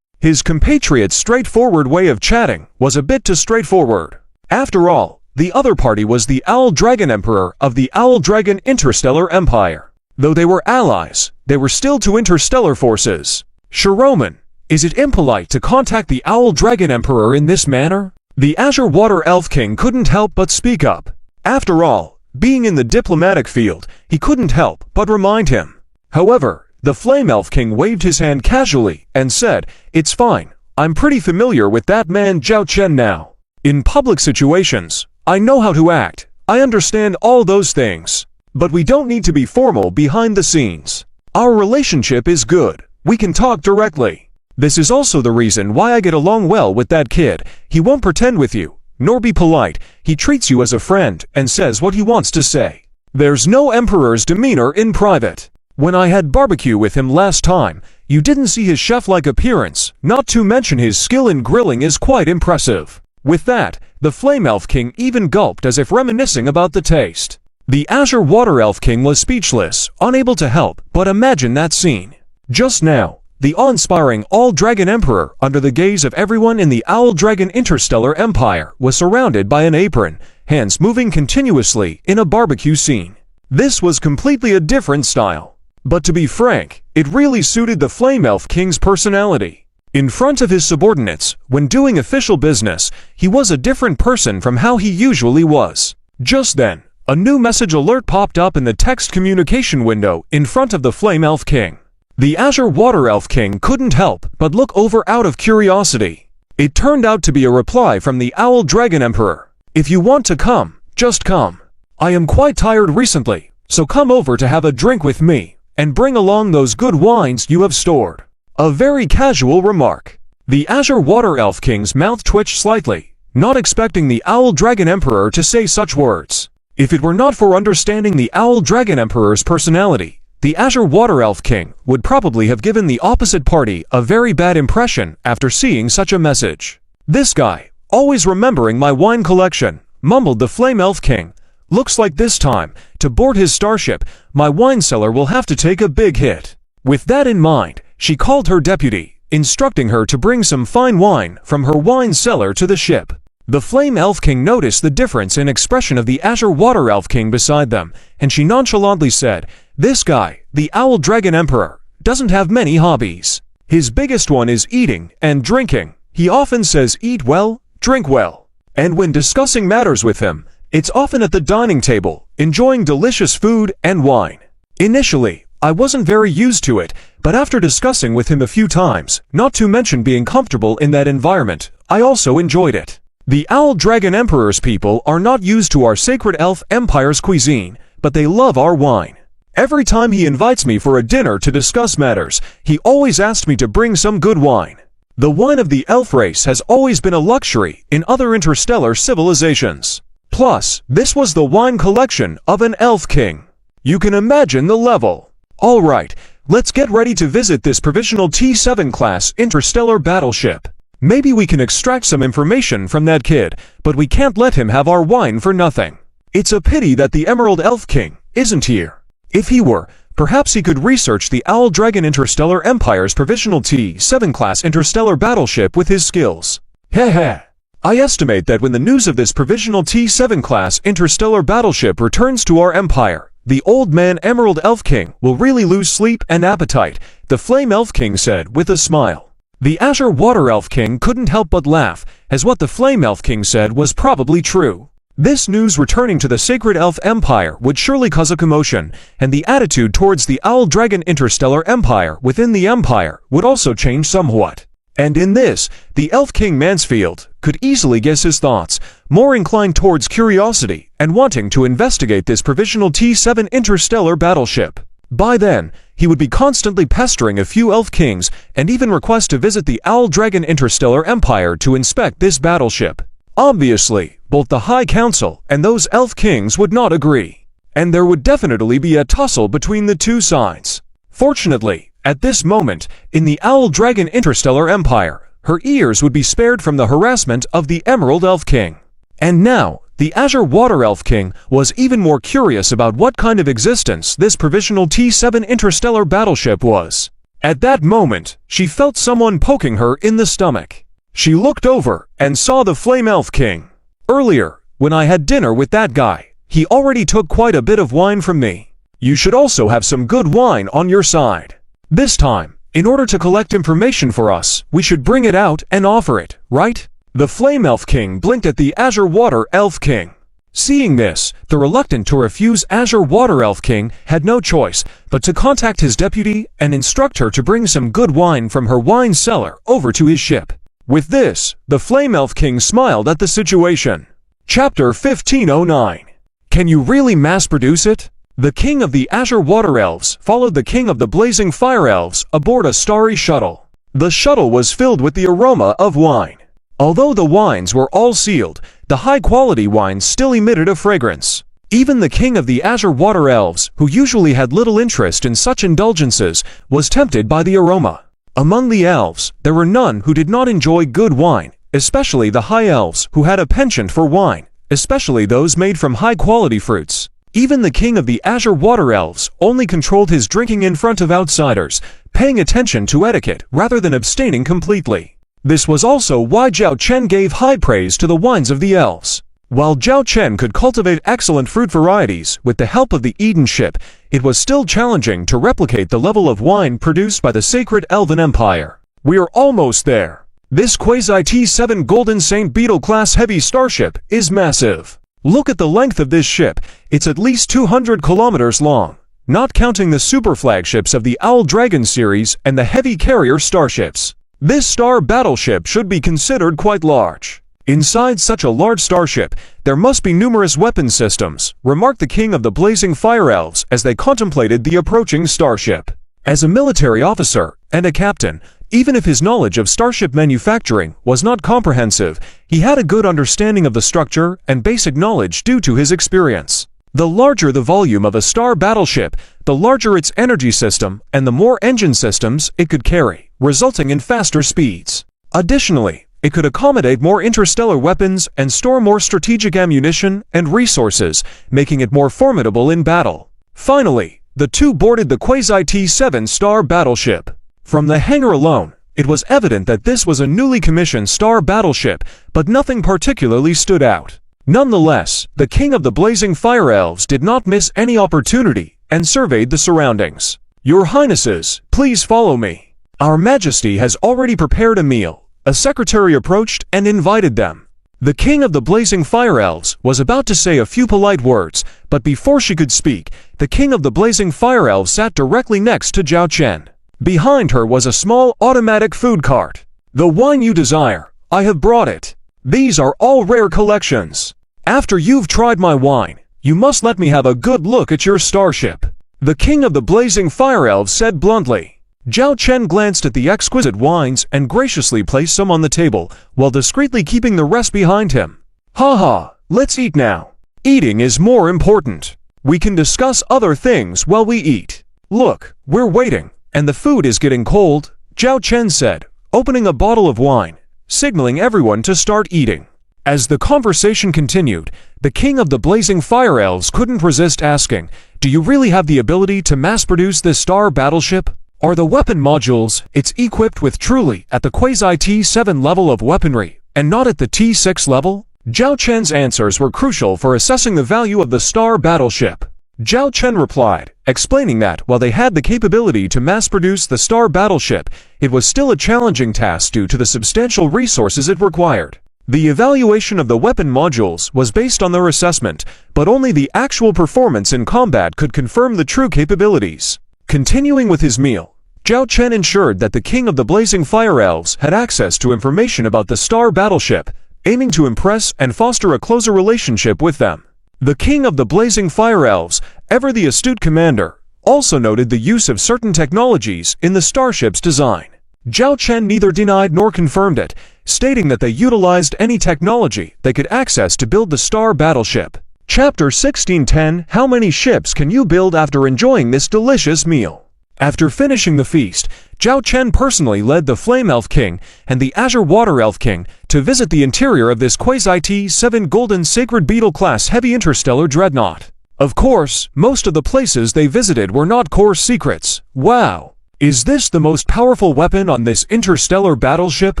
his compatriot's straightforward way of chatting was a bit too straightforward. After all, the other party was the Owl Dragon Emperor of the Owl Dragon Interstellar Empire. Though they were allies, they were still two interstellar forces. Shiroman, is it impolite to contact the Owl Dragon Emperor in this manner? The Azure Water Elf King couldn't help but speak up. After all, being in the diplomatic field, he couldn't help but remind him. However, the Flame Elf King waved his hand casually and said, "It's fine. I'm pretty familiar with that man Zhao Chen now. In public situations, I know how to act. I understand all those things. But we don't need to be formal behind the scenes. Our relationship is good. We can talk directly. This is also the reason why I get along well with that kid. He won't pretend with you, nor be polite. He treats you as a friend and says what he wants to say. There's no emperor's demeanor in private. When I had barbecue with him last time, you didn't see his chef-like appearance, not to mention his skill in grilling is quite impressive." With that, the Flame Elf King even gulped as if reminiscing about the taste. The Azure Water Elf King was speechless, unable to help but imagine that scene. Just now, the awe-inspiring Owl Dragon Emperor, under the gaze of everyone in the Owl Dragon Interstellar Empire, was surrounded by an apron, hands moving continuously in a barbecue scene. This was completely a different style. But to be frank, it really suited the Flame Elf King's personality. In front of his subordinates, when doing official business, he was a different person from how he usually was. Just then, a new message alert popped up in the text communication window in front of the Flame Elf King. The Azure Water Elf King couldn't help but look over out of curiosity. It turned out to be a reply from the Owl Dragon Emperor. "If you want to come, just come. I am quite tired recently, so come over to have a drink with me, and bring along those good wines you have stored." A very casual remark. The Azure Water Elf King's mouth twitched slightly, not expecting the Owl Dragon Emperor to say such words. If it were not for understanding the Owl Dragon Emperor's personality, the Azure Water Elf King would probably have given the opposite party a very bad impression after seeing such a message. "This guy, always remembering my wine collection," mumbled the Flame Elf King. "Looks like this time, to board his starship, my wine cellar will have to take a big hit." With that in mind, she called her deputy, instructing her to bring some fine wine from her wine cellar to the ship. The Flame Elf King noticed the difference in expression of the Azure Water Elf King beside them, and she nonchalantly said, "This guy, the Owl Dragon Emperor, doesn't have many hobbies. His biggest one is eating and drinking. He often says eat well, drink well. And when discussing matters with him, it's often at the dining table, enjoying delicious food and wine." Initially, I wasn't very used to it, but after discussing with him a few times, not to mention being comfortable in that environment, I also enjoyed it. The Owl Dragon Emperor's people are not used to our Sacred Elf Empire's cuisine, but they love our wine. Every time he invites me for a dinner to discuss matters, he always asks me to bring some good wine. The wine of the elf race has always been a luxury in other interstellar civilizations. Plus, this was the wine collection of an elf king. You can imagine the level. Alright, let's get ready to visit this provisional T7 class interstellar battleship. Maybe we can extract some information from that kid, but we can't let him have our wine for nothing. It's a pity that the Emerald Elf King isn't here. If he were, perhaps he could research the Owl Dragon Interstellar Empire's provisional T7 class interstellar battleship with his skills. Heh. I estimate that when the news of this provisional T7 class interstellar battleship returns to our empire, the old man Emerald Elf King will really lose sleep and appetite, the Flame Elf King said with a smile. The Azure Water Elf King couldn't help but laugh, as what the Flame Elf King said was probably true. This news returning to the Sacred Elf Empire would surely cause a commotion, and the attitude towards the Owl Dragon Interstellar Empire within the Empire would also change somewhat. And in this, the Elf King Mansfield could easily guess his thoughts, more inclined towards curiosity and wanting to investigate this provisional T-7 interstellar battleship. By then, he would be constantly pestering a few Elf Kings and even request to visit the Owl Dragon Interstellar Empire to inspect this battleship. Obviously, both the High Council and those Elf Kings would not agree, and there would definitely be a tussle between the two sides. Fortunately, at this moment, in the Owl Dragon Interstellar Empire, her ears would be spared from the harassment of the Emerald Elf King. And now, the Azure Water Elf King was even more curious about what kind of existence this provisional T-7 interstellar battleship was. At that moment, she felt someone poking her in the stomach. She looked over and saw the Flame Elf King. Earlier, when I had dinner with that guy, he already took quite a bit of wine from me. You should also have some good wine on your side. This time, in order to collect information for us, we should bring it out and offer it, right? The Flame Elf King blinked at the Azure Water Elf King. Seeing this, the reluctant to refuse Azure Water Elf King had no choice but to contact his deputy and instruct her to bring some good wine from her wine cellar over to his ship. With this, the Flame Elf King smiled at the situation. Chapter 1509. Can you really mass-produce it? The King of the Azure Water Elves followed the King of the Blazing Fire Elves aboard a starry shuttle. The shuttle was filled with the aroma of wine. Although the wines were all sealed, the high-quality wines still emitted a fragrance. Even the King of the Azure Water Elves, who usually had little interest in such indulgences, was tempted by the aroma. Among the elves, there were none who did not enjoy good wine, especially the high elves who had a penchant for wine, especially those made from high-quality fruits. Even the King of the Azure Water Elves only controlled his drinking in front of outsiders, paying attention to etiquette rather than abstaining completely. This was also why Zhao Chen gave high praise to the wines of the elves. While Zhao Chen could cultivate excellent fruit varieties with the help of the Eden ship, it was still challenging to replicate the level of wine produced by the sacred Elven Empire. We're almost there. This Quasi-T-7 Golden Saint Beetle-class heavy starship is massive. Look at the length of this ship. It's at least 200 kilometers long, not counting the super flagships of the Owl Dragon series and the heavy carrier starships. This star battleship should be considered quite large. Inside such a large starship, there must be numerous weapon systems, remarked the King of the Blazing Fire Elves as they contemplated the approaching starship. As a military officer and a captain, even if his knowledge of starship manufacturing was not comprehensive, he had a good understanding of the structure and basic knowledge due to his experience. The larger the volume of a star battleship, the larger its energy system and the more engine systems it could carry, resulting in faster speeds. Additionally, it could accommodate more interstellar weapons and store more strategic ammunition and resources, making it more formidable in battle. Finally, the two boarded the Quasi-T-7 star battleship. From the hangar alone, it was evident that this was a newly commissioned star battleship, but nothing particularly stood out. Nonetheless, the King of the Blazing Fire Elves did not miss any opportunity and surveyed the surroundings. Your Highnesses, please follow me. Our Majesty has already prepared a meal. A secretary approached and invited them. The King of the Blazing Fire Elves was about to say a few polite words, but before she could speak, the King of the Blazing Fire Elves sat directly next to Zhao Chen. Behind her was a small automatic food cart. The wine you desire, I have brought it. These are all rare collections. After you've tried my wine, you must let me have a good look at your starship. The King of the Blazing Fire Elves said bluntly. Zhao Chen glanced at the exquisite wines and graciously placed some on the table, while discreetly keeping the rest behind him. Ha, let's eat now. Eating is more important. We can discuss other things while we eat. Look, we're waiting, and the food is getting cold, Zhao Chen said, opening a bottle of wine, signaling everyone to start eating. As the conversation continued, the King of the Blazing Fire Elves couldn't resist asking, do you really have the ability to mass-produce this star battleship? Are the weapon modules it's equipped with truly at the Quasi-T-7 level of weaponry, and not at the T-6 level? Zhao Chen's answers were crucial for assessing the value of the star battleship. Zhao Chen replied, explaining that while they had the capability to mass-produce the star battleship, it was still a challenging task due to the substantial resources it required. The evaluation of the weapon modules was based on their assessment, but only the actual performance in combat could confirm the true capabilities. Continuing with his meal, Zhao Chen ensured that the King of the Blazing Fire Elves had access to information about the star battleship, aiming to impress and foster a closer relationship with them. The King of the Blazing Fire Elves, ever the astute commander, also noted the use of certain technologies in the starship's design. Zhao Chen neither denied nor confirmed it, stating that they utilized any technology they could access to build the star battleship. Chapter 1610 How many ships can you build after enjoying this delicious meal? After finishing the feast, Zhao Chen personally led the Flame Elf King and the Azure Water Elf King to visit the interior of this Quasi-T7 Golden Sacred Beetle-class heavy interstellar dreadnought. Of course, most of the places they visited were not core secrets. Wow! Is this the most powerful weapon on this interstellar battleship?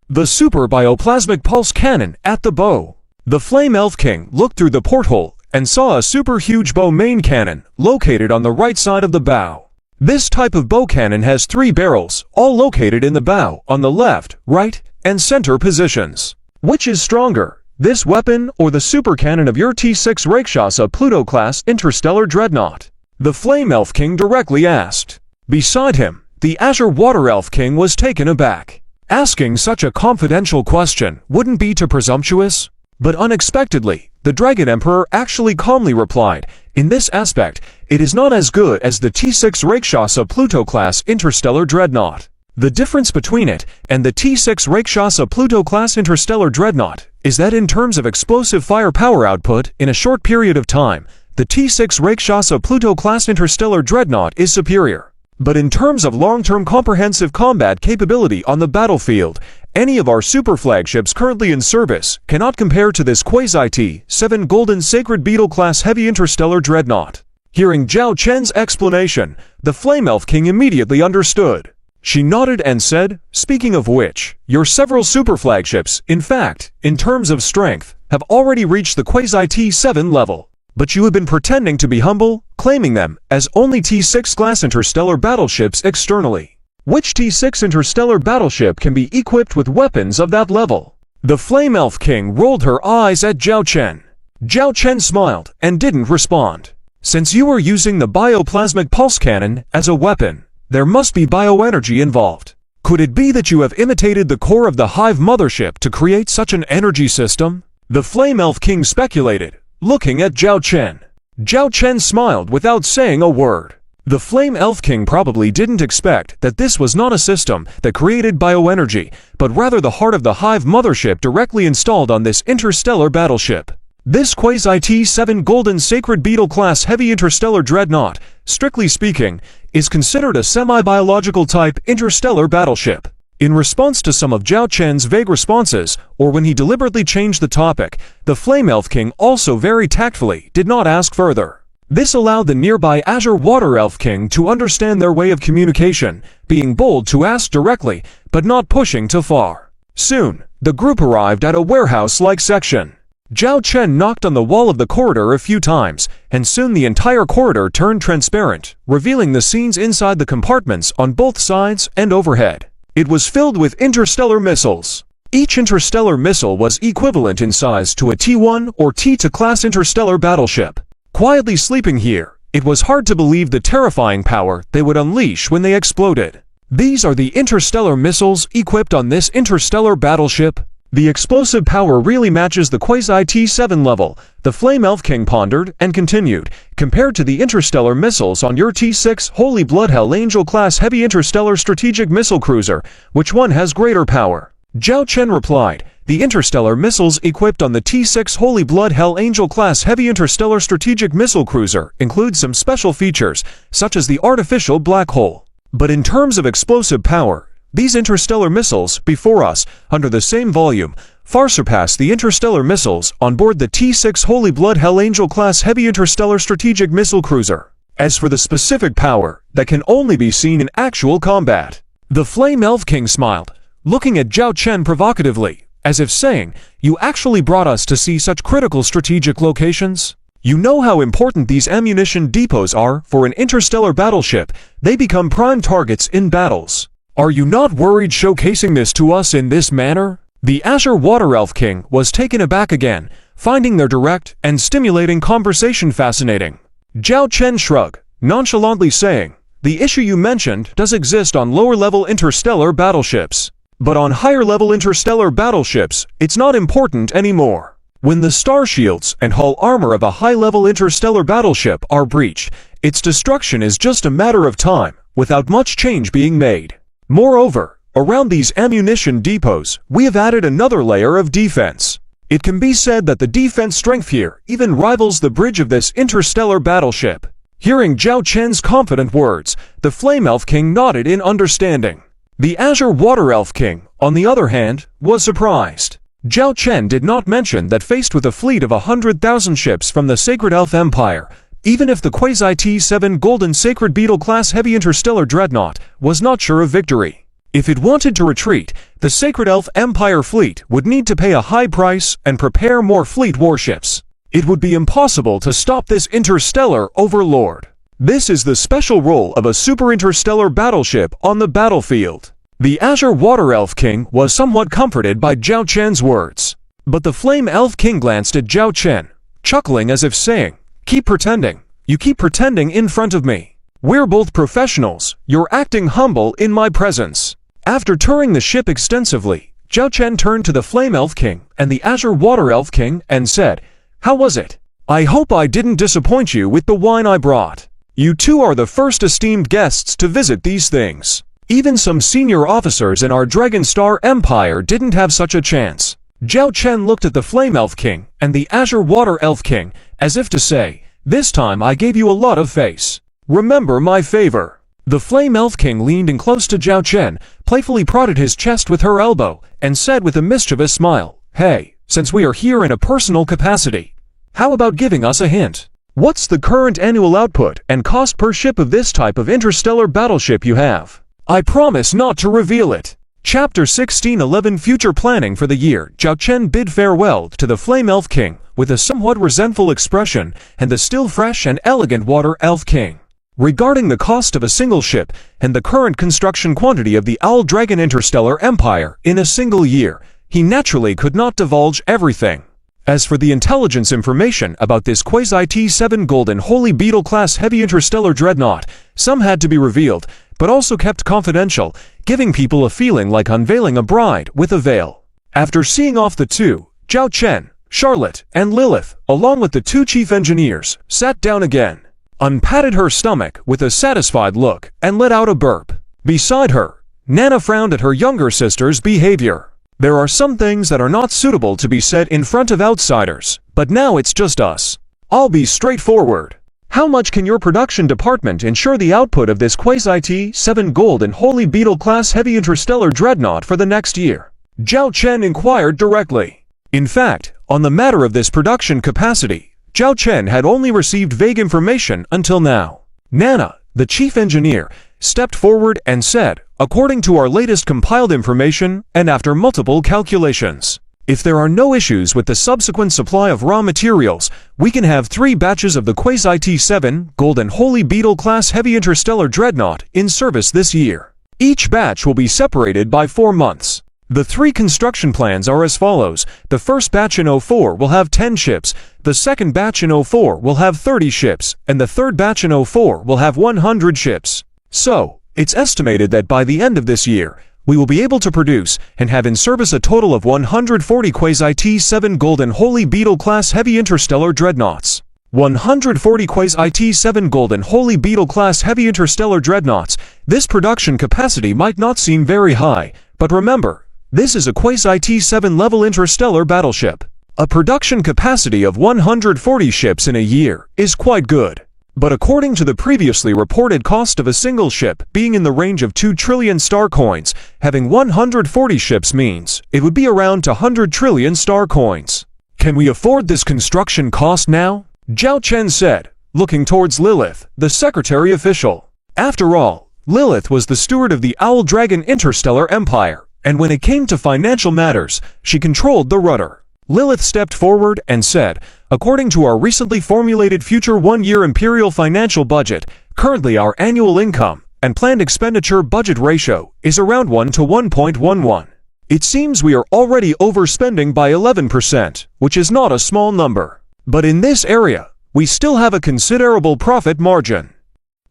The Super Bioplasmic Pulse Cannon at the bow. The Flame Elf King looked through the porthole and saw a super huge bow main cannon located on the right side of the bow. This type of bow cannon has 3 barrels, all located in the bow on the left, right, and center positions. Which is stronger, this weapon or the super cannon of your T6 Rakshasa Pluto-class interstellar dreadnought? The Flame Elf King directly asked. Beside him, the Azure Water Elf King was taken aback. Asking such a confidential question wouldn't be too presumptuous? But unexpectedly, the Dragon Emperor actually calmly replied, in this aspect, it is not as good as the T6 Rakshasa Pluto-class interstellar dreadnought. The difference between it and the T6 Rakshasa Pluto-class interstellar dreadnought is that in terms of explosive firepower output in a short period of time, the T6 Rakshasa Pluto-class interstellar dreadnought is superior. But in terms of long-term comprehensive combat capability on the battlefield, any of our super flagships currently in service cannot compare to this Quasi-T7 Golden Sacred Beetle-class heavy interstellar dreadnought. Hearing Zhao Chen's explanation, the Flame Elf King immediately understood. She nodded and said, speaking of which, your several super flagships, in fact, in terms of strength, have already reached the Quasi-T7 level. But you have been pretending to be humble, claiming them as only T6 class interstellar battleships externally. Which T6 interstellar battleship can be equipped with weapons of that level? The Flame Elf King rolled her eyes at Zhao Chen. Zhao Chen smiled and didn't respond. Since you are using the bioplasmic pulse cannon as a weapon, there must be bioenergy involved. Could it be that you have imitated the core of the Hive mothership to create such an energy system? The Flame Elf King speculated, looking at Zhao Chen. Zhao Chen smiled without saying a word. The Flame Elf King probably didn't expect that this was not a system that created bioenergy, but rather the heart of the Hive mothership directly installed on this interstellar battleship. This Quasi-T7 Golden Sacred Beetle-class heavy interstellar dreadnought, strictly speaking, is considered a semi-biological type interstellar battleship. In response to some of Zhao Chen's vague responses, or when he deliberately changed the topic, the Flame Elf King also very tactfully did not ask further. This allowed the nearby Azure Water Elf King to understand their way of communication, being bold to ask directly, but not pushing too far. Soon, the group arrived at a warehouse-like section. Zhao Chen knocked on the wall of the corridor a few times, and soon the entire corridor turned transparent, revealing the scenes inside the compartments on both sides and overhead. It was filled with interstellar missiles. Each interstellar missile was equivalent in size to a T1 or T2 class interstellar battleship. Quietly sleeping here, it was hard to believe the terrifying power they would unleash when they exploded. These are the interstellar missiles equipped on this interstellar battleship. The explosive power really matches the Quasi-T7 level, the Flame Elf King pondered and continued. Compared to the interstellar missiles on your T6 Holy Blood Hell Angel class heavy interstellar strategic missile cruiser, which one has greater power? Zhao Chen replied, the interstellar missiles equipped on the T6 Holy Blood Hell Angel class heavy interstellar strategic missile cruiser include some special features, such as the artificial black hole. But in terms of explosive power, these interstellar missiles, before us, under the same volume, far surpass the interstellar missiles on board the T6 Holy Blood Hell Angel class heavy interstellar strategic missile cruiser. As for the specific power, that can only be seen in actual combat. The Flame Elf King smiled, looking at Zhao Chen provocatively, as if saying, you actually brought us to see such critical strategic locations? You know how important these ammunition depots are for an interstellar battleship. They become prime targets in battles. Are you not worried showcasing this to us in this manner? The Azure Water Elf King was taken aback again, finding their direct and stimulating conversation fascinating. Zhao Chen shrugged, nonchalantly saying, The issue you mentioned does exist on lower-level interstellar battleships. But on higher-level interstellar battleships, it's not important anymore. When the star shields and hull armor of a high-level interstellar battleship are breached, its destruction is just a matter of time, without much change being made. Moreover, around these ammunition depots, we have added another layer of defense. It can be said that the defense strength here even rivals the bridge of this interstellar battleship. Hearing Zhao Chen's confident words, the Flame Elf King nodded in understanding. The Azure Water Elf King, on the other hand, was surprised. Zhao Chen did not mention that faced with a fleet of 100,000 ships from the Sacred Elf Empire, even if the Quasi-T7 Golden Sacred Beetle-class heavy interstellar dreadnought was not sure of victory. If it wanted to retreat, the Sacred Elf Empire fleet would need to pay a high price and prepare more fleet warships. It would be impossible to stop this interstellar overlord. This is the special role of a super-interstellar battleship on the battlefield. The Azure Water Elf King was somewhat comforted by Zhao Chen's words. But the Flame Elf King glanced at Zhao Chen, chuckling as if saying, "Keep pretending. You keep pretending in front of me. We're both professionals. You're acting humble in my presence." After touring the ship extensively, Zhao Chen turned to the Flame Elf King and the Azure Water Elf King and said, "How was it? I hope I didn't disappoint you with the wine I brought. You two are the first esteemed guests to visit these things. Even some senior officers in our Dragon Star Empire didn't have such a chance." Zhao Chen looked at the Flame Elf King and the Azure Water Elf King, as if to say, "This time I gave you a lot of face. Remember my favor." The Flame Elf King leaned in close to Zhao Chen, playfully prodded his chest with her elbow, and said with a mischievous smile, "Hey, since we are here in a personal capacity, how about giving us a hint? What's the current annual output and cost per ship of this type of interstellar battleship you have? I promise not to reveal it." Chapter 1611 Future Planning for the Year. Zhao Chen bid farewell to the Flame Elf King with a somewhat resentful expression and the still fresh and elegant Water Elf King. Regarding the cost of a single ship and the current construction quantity of the Owl Dragon Interstellar Empire in a single year, he naturally could not divulge everything. As for the intelligence information about this Quasi-T7 Golden Holy Beetle-class heavy interstellar dreadnought, some had to be revealed, but also kept confidential, giving people a feeling like unveiling a bride with a veil. After seeing off the two, Zhao Chen, Charlotte, and Lilith, along with the two chief engineers, sat down again, unpatted her stomach with a satisfied look, and let out a burp. Beside her, Nana frowned at her younger sister's behavior. There are some things that are not suitable to be said in front of outsiders, but now it's just us. I'll be straightforward. How much can your production department ensure the output of this Quasi-T7 Golden Holy Beetle-class heavy interstellar dreadnought for the next year? Zhao Chen inquired directly. In fact, on the matter of this production capacity, Zhao Chen had only received vague information until now. Nana, the chief engineer, stepped forward and said, "According to our latest compiled information, and after multiple calculations, if there are no issues with the subsequent supply of raw materials, we can have 3 batches of the Quasi-T7 Golden Holy Beetle-class heavy interstellar dreadnought in service this year. Each batch will be separated by 4 months. The 3 construction plans are as follows. The first batch in 04 will have 10 ships, the second batch in 04 will have 30 ships, and the third batch in 04 will have 100 ships. So, it's estimated that by the end of this year, we will be able to produce and have in service a total of 140 Quasi-T7 Golden Holy Beetle-class heavy interstellar dreadnoughts. 140 Quasi-T7 Golden Holy Beetle-class heavy interstellar dreadnoughts. This production capacity might not seem very high, but remember, this is a Quasi-T7 level interstellar battleship. A production capacity of 140 ships in a year is quite good. But according to the previously reported cost of a single ship being in the range of 2 trillion star coins, having 140 ships means it would be around 100 trillion star coins. Can we afford this construction cost now? Zhao Chen said, looking towards Lilith, the secretary official. After all, Lilith was the steward of the Owl Dragon Interstellar Empire, and when it came to financial matters, she controlled the rudder. Lilith stepped forward and said, "According to our recently formulated future 1-year imperial financial budget, currently our annual income and planned expenditure budget ratio is around 1 to 1.11. It seems we are already overspending by 11%, which is not a small number. But in this area, we still have a considerable profit margin.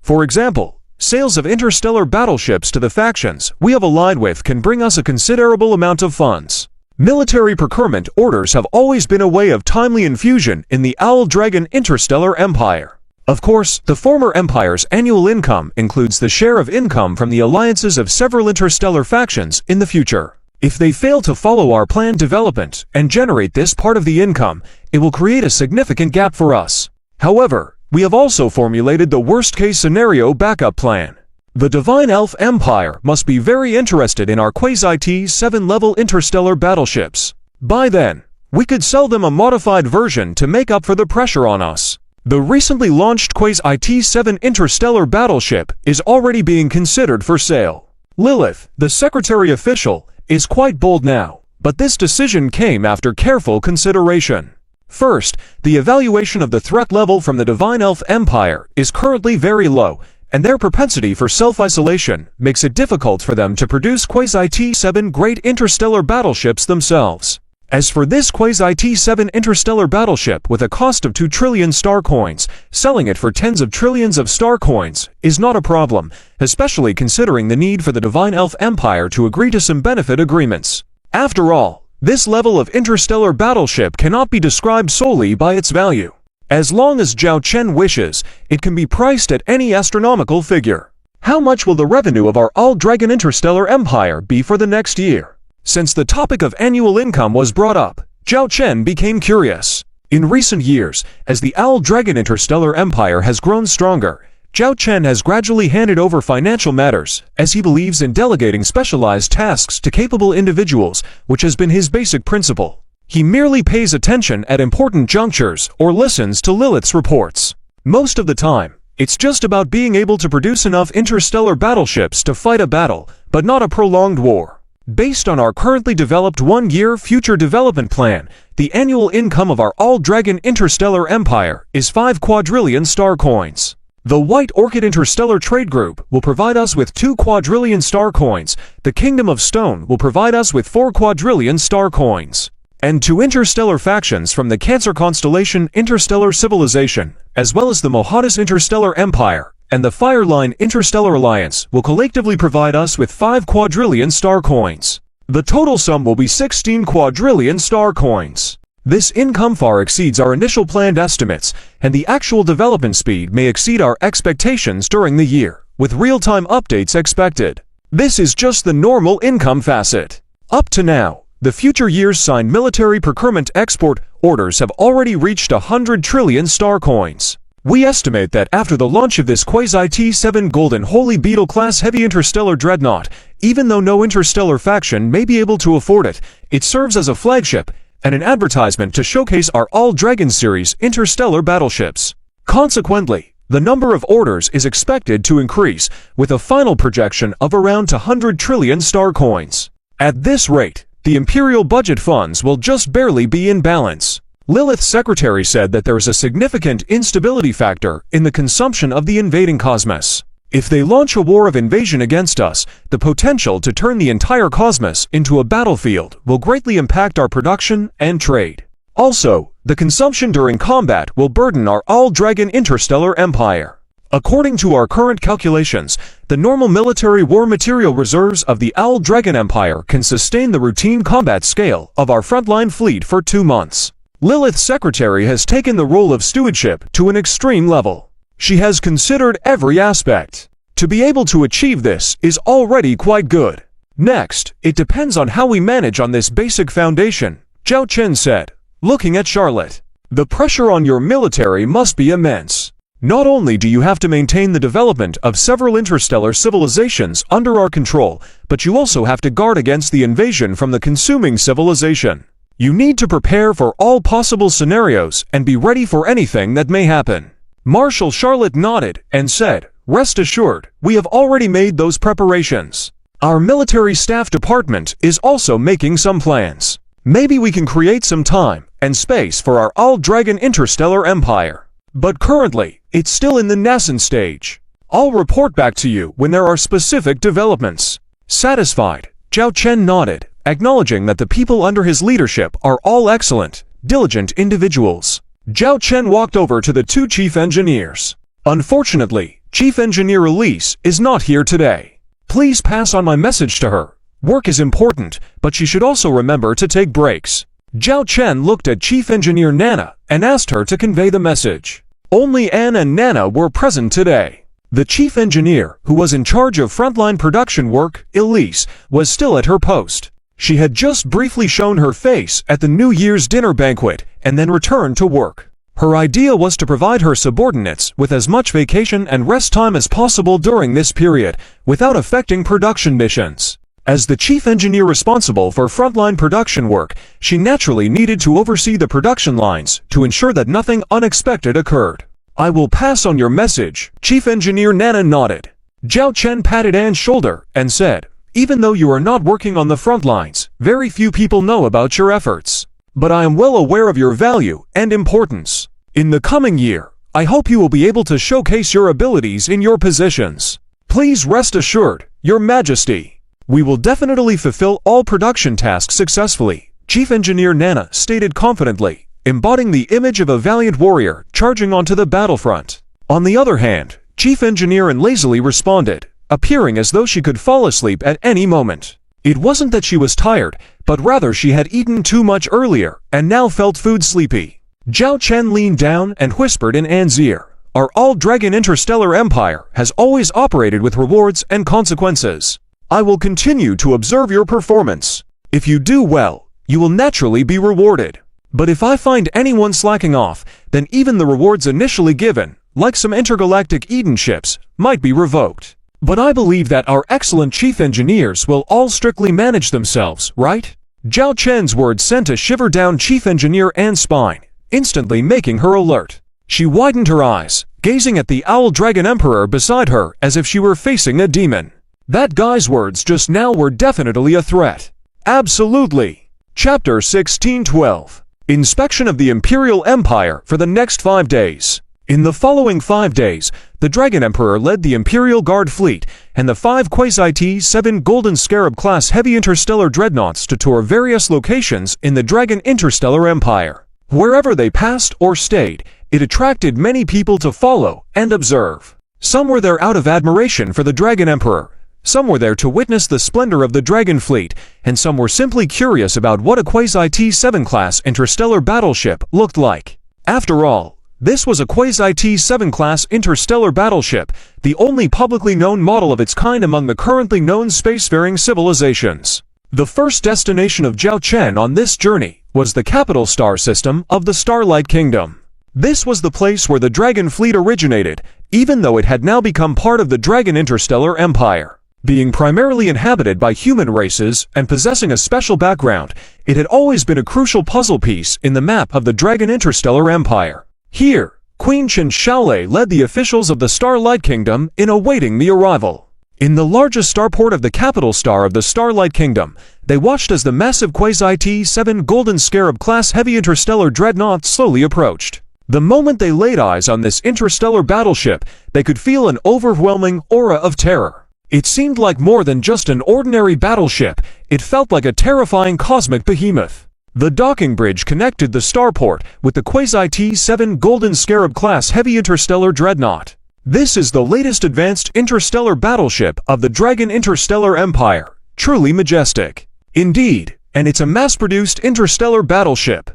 For example, Sales of interstellar battleships to the factions we have allied with can bring us a considerable amount of funds. Military procurement orders have always been a way of timely infusion in the Owl Dragon Interstellar Empire. Of course, the former empire's annual income includes the share of income from the alliances of several interstellar factions in the future. If they fail to follow our planned development and generate this part of the income, it will create a significant gap for us. However, we have also formulated the worst-case scenario backup plan. The Divine Elf Empire must be very interested in our Quasi-T7 level interstellar battleships. By then, we could sell them a modified version to make up for the pressure on us. The recently launched Quasi-T7 interstellar battleship is already being considered for sale. Lilith, the secretary official, is quite bold now, but this decision came after careful consideration. First, the evaluation of the threat level from the Divine Elf Empire is currently very low, and their propensity for self-isolation makes it difficult for them to produce Quasi-T7 great interstellar battleships themselves. As for this Quasi-T7 interstellar battleship with a cost of 2 trillion star coins, selling it for tens of trillions of star coins is not a problem, especially considering the need for the Divine Elf Empire to agree to some benefit agreements. After all, this level of interstellar battleship cannot be described solely by its value. As long as Zhao Chen wishes, it can be priced at any astronomical figure. How much will the revenue of our Owl Dragon Interstellar Empire be for the next year? Since the topic of annual income was brought up, Zhao Chen became curious. In recent years, as the Owl Dragon Interstellar Empire has grown stronger, Zhao Chen has gradually handed over financial matters, as he believes in delegating specialized tasks to capable individuals, which has been his basic principle. He merely pays attention at important junctures or listens to Lilith's reports. Most of the time, it's just about being able to produce enough interstellar battleships to fight a battle, but not a prolonged war. Based on our currently developed one-year future development plan, the annual income of our Owl Dragon Interstellar Empire is 5 quadrillion star coins. The White Orchid Interstellar Trade Group will provide us with 2 quadrillion star coins, the Kingdom of Stone will provide us with 4 quadrillion star coins, and 2 interstellar factions from the Cancer Constellation Interstellar Civilization, as well as the Mohadas Interstellar Empire, and the Fireline Interstellar Alliance will collectively provide us with 5 quadrillion star coins. The total sum will be 16 quadrillion star coins. This income far exceeds our initial planned estimates, and the actual development speed may exceed our expectations during the year, with real-time updates expected. This is just the normal income facet. Up to now, the future year's signed military procurement export orders have already reached 100 trillion star coins. We estimate that after the launch of this Quasi-T7 Golden Holy Beetle class heavy interstellar dreadnought, even though no interstellar faction may be able to afford it, it serves as a flagship and an advertisement to showcase our Owl Dragon series interstellar battleships. Consequently, the number of orders is expected to increase, with a final projection of around 100 trillion star coins. At this rate, the Imperial budget funds will just barely be in balance. Lilith's secretary said that there is a significant instability factor in the consumption of the invading cosmos. If they launch a war of invasion against us, the potential to turn the entire cosmos into a battlefield will greatly impact our production and trade. Also, the consumption during combat will burden our Owl Dragon Interstellar Empire. According to our current calculations, the normal military war material reserves of the Owl Dragon Empire can sustain the routine combat scale of our frontline fleet for 2 months. Lilith's secretary has taken the role of stewardship to an extreme level. She has considered every aspect. To be able to achieve this is already quite good. Next, it depends on how we manage on this basic foundation, Zhao Chen said, looking at Charlotte. The pressure on your military must be immense. Not only do you have to maintain the development of several interstellar civilizations under our control, but you also have to guard against the invasion from the consuming civilization. You need to prepare for all possible scenarios and be ready for anything that may happen. Marshal Charlotte nodded and said, "Rest assured, we have already made those preparations. Our military staff department is also making some plans. Maybe we can create some time and space for our Owl Dragon Interstellar Empire. But currently, it's still in the nascent stage. I'll report back to you when there are specific developments." Satisfied, Zhao Chen nodded, acknowledging that the people under his leadership are all excellent, diligent individuals. Zhao Chen walked over to the 2 chief engineers. Unfortunately, Chief Engineer Elise is not here today. Please pass on my message to her. Work is important, but she should also remember to take breaks." Zhao Chen looked at Chief Engineer Nana and asked her to convey the message. Only Anne and Nana were present today. The chief engineer, who was in charge of frontline production work, Elise, was still at her post. She had just briefly shown her face at the New Year's dinner banquet and then returned to work. Her idea was to provide her subordinates with as much vacation and rest time as possible during this period, without affecting production missions. As the chief engineer responsible for frontline production work, she naturally needed to oversee the production lines to ensure that nothing unexpected occurred. "I will pass on your message," Chief Engineer Nana nodded. Zhao Chen patted Anne's shoulder and said, "Even though you are not working on the front lines, very few people know about your efforts. But I am well aware of your value and importance. In the coming year, I hope you will be able to showcase your abilities in your positions. Please rest assured, Your Majesty, we will definitely fulfill all production tasks successfully," Chief Engineer Nana stated confidently, embodying the image of a valiant warrior charging onto the battlefront. On the other hand, Chief Engineer lazily responded, appearing as though she could fall asleep at any moment. It wasn't that she was tired, but rather she had eaten too much earlier and now felt food sleepy. Zhao Chen leaned down and whispered in Anne's ear, "Our all-dragon interstellar empire has always operated with rewards and consequences. I will continue to observe your performance. If you do well, you will naturally be rewarded. But if I find anyone slacking off, then even the rewards initially given, like some intergalactic Eden ships, might be revoked. But I believe that our excellent chief engineers will all strictly manage themselves, right?" Zhao Chen's words sent a shiver down Chief Engineer Anne's spine, instantly making her alert. She widened her eyes, gazing at the Owl Dragon Emperor beside her as if she were facing a demon. That guy's words just now were definitely a threat. Absolutely. Chapter 1612. Inspection of the Imperial Empire for the next 5 days. In the following 5 days, the Dragon Emperor led the Imperial Guard Fleet and the 5 Quasi-T7 Golden Scarab-class heavy interstellar dreadnoughts to tour various locations in the Dragon Interstellar Empire. Wherever they passed or stayed, it attracted many people to follow and observe. Some were there out of admiration for the Dragon Emperor, some were there to witness the splendor of the Dragon Fleet, and some were simply curious about what a Quasi-T7 class interstellar battleship looked like. After all, this was a Quasi-T7 class interstellar battleship, the only publicly known model of its kind among the currently known spacefaring civilizations. The first destination of Zhao Chen on this journey was the capital star system of the Starlight Kingdom. This was the place where the Dragon Fleet originated, even though it had now become part of the Dragon Interstellar Empire. Being primarily inhabited by human races and possessing a special background, it had always been a crucial puzzle piece in the map of the Dragon Interstellar Empire. Here, Queen Chen Shaolei led the officials of the Starlight Kingdom in awaiting the arrival. In the largest starport of the capital star of the Starlight Kingdom, they watched as the massive Quasi-T7 Golden Scarab-class heavy interstellar dreadnought slowly approached. The moment they laid eyes on this interstellar battleship, they could feel an overwhelming aura of terror. It seemed like more than just an ordinary battleship, it felt like a terrifying cosmic behemoth. The docking bridge connected the starport with the Quasi-T7 Golden Scarab-class heavy interstellar dreadnought. This is the latest advanced interstellar battleship of the Dragon Interstellar Empire, truly majestic. Indeed, and it's a mass-produced interstellar battleship.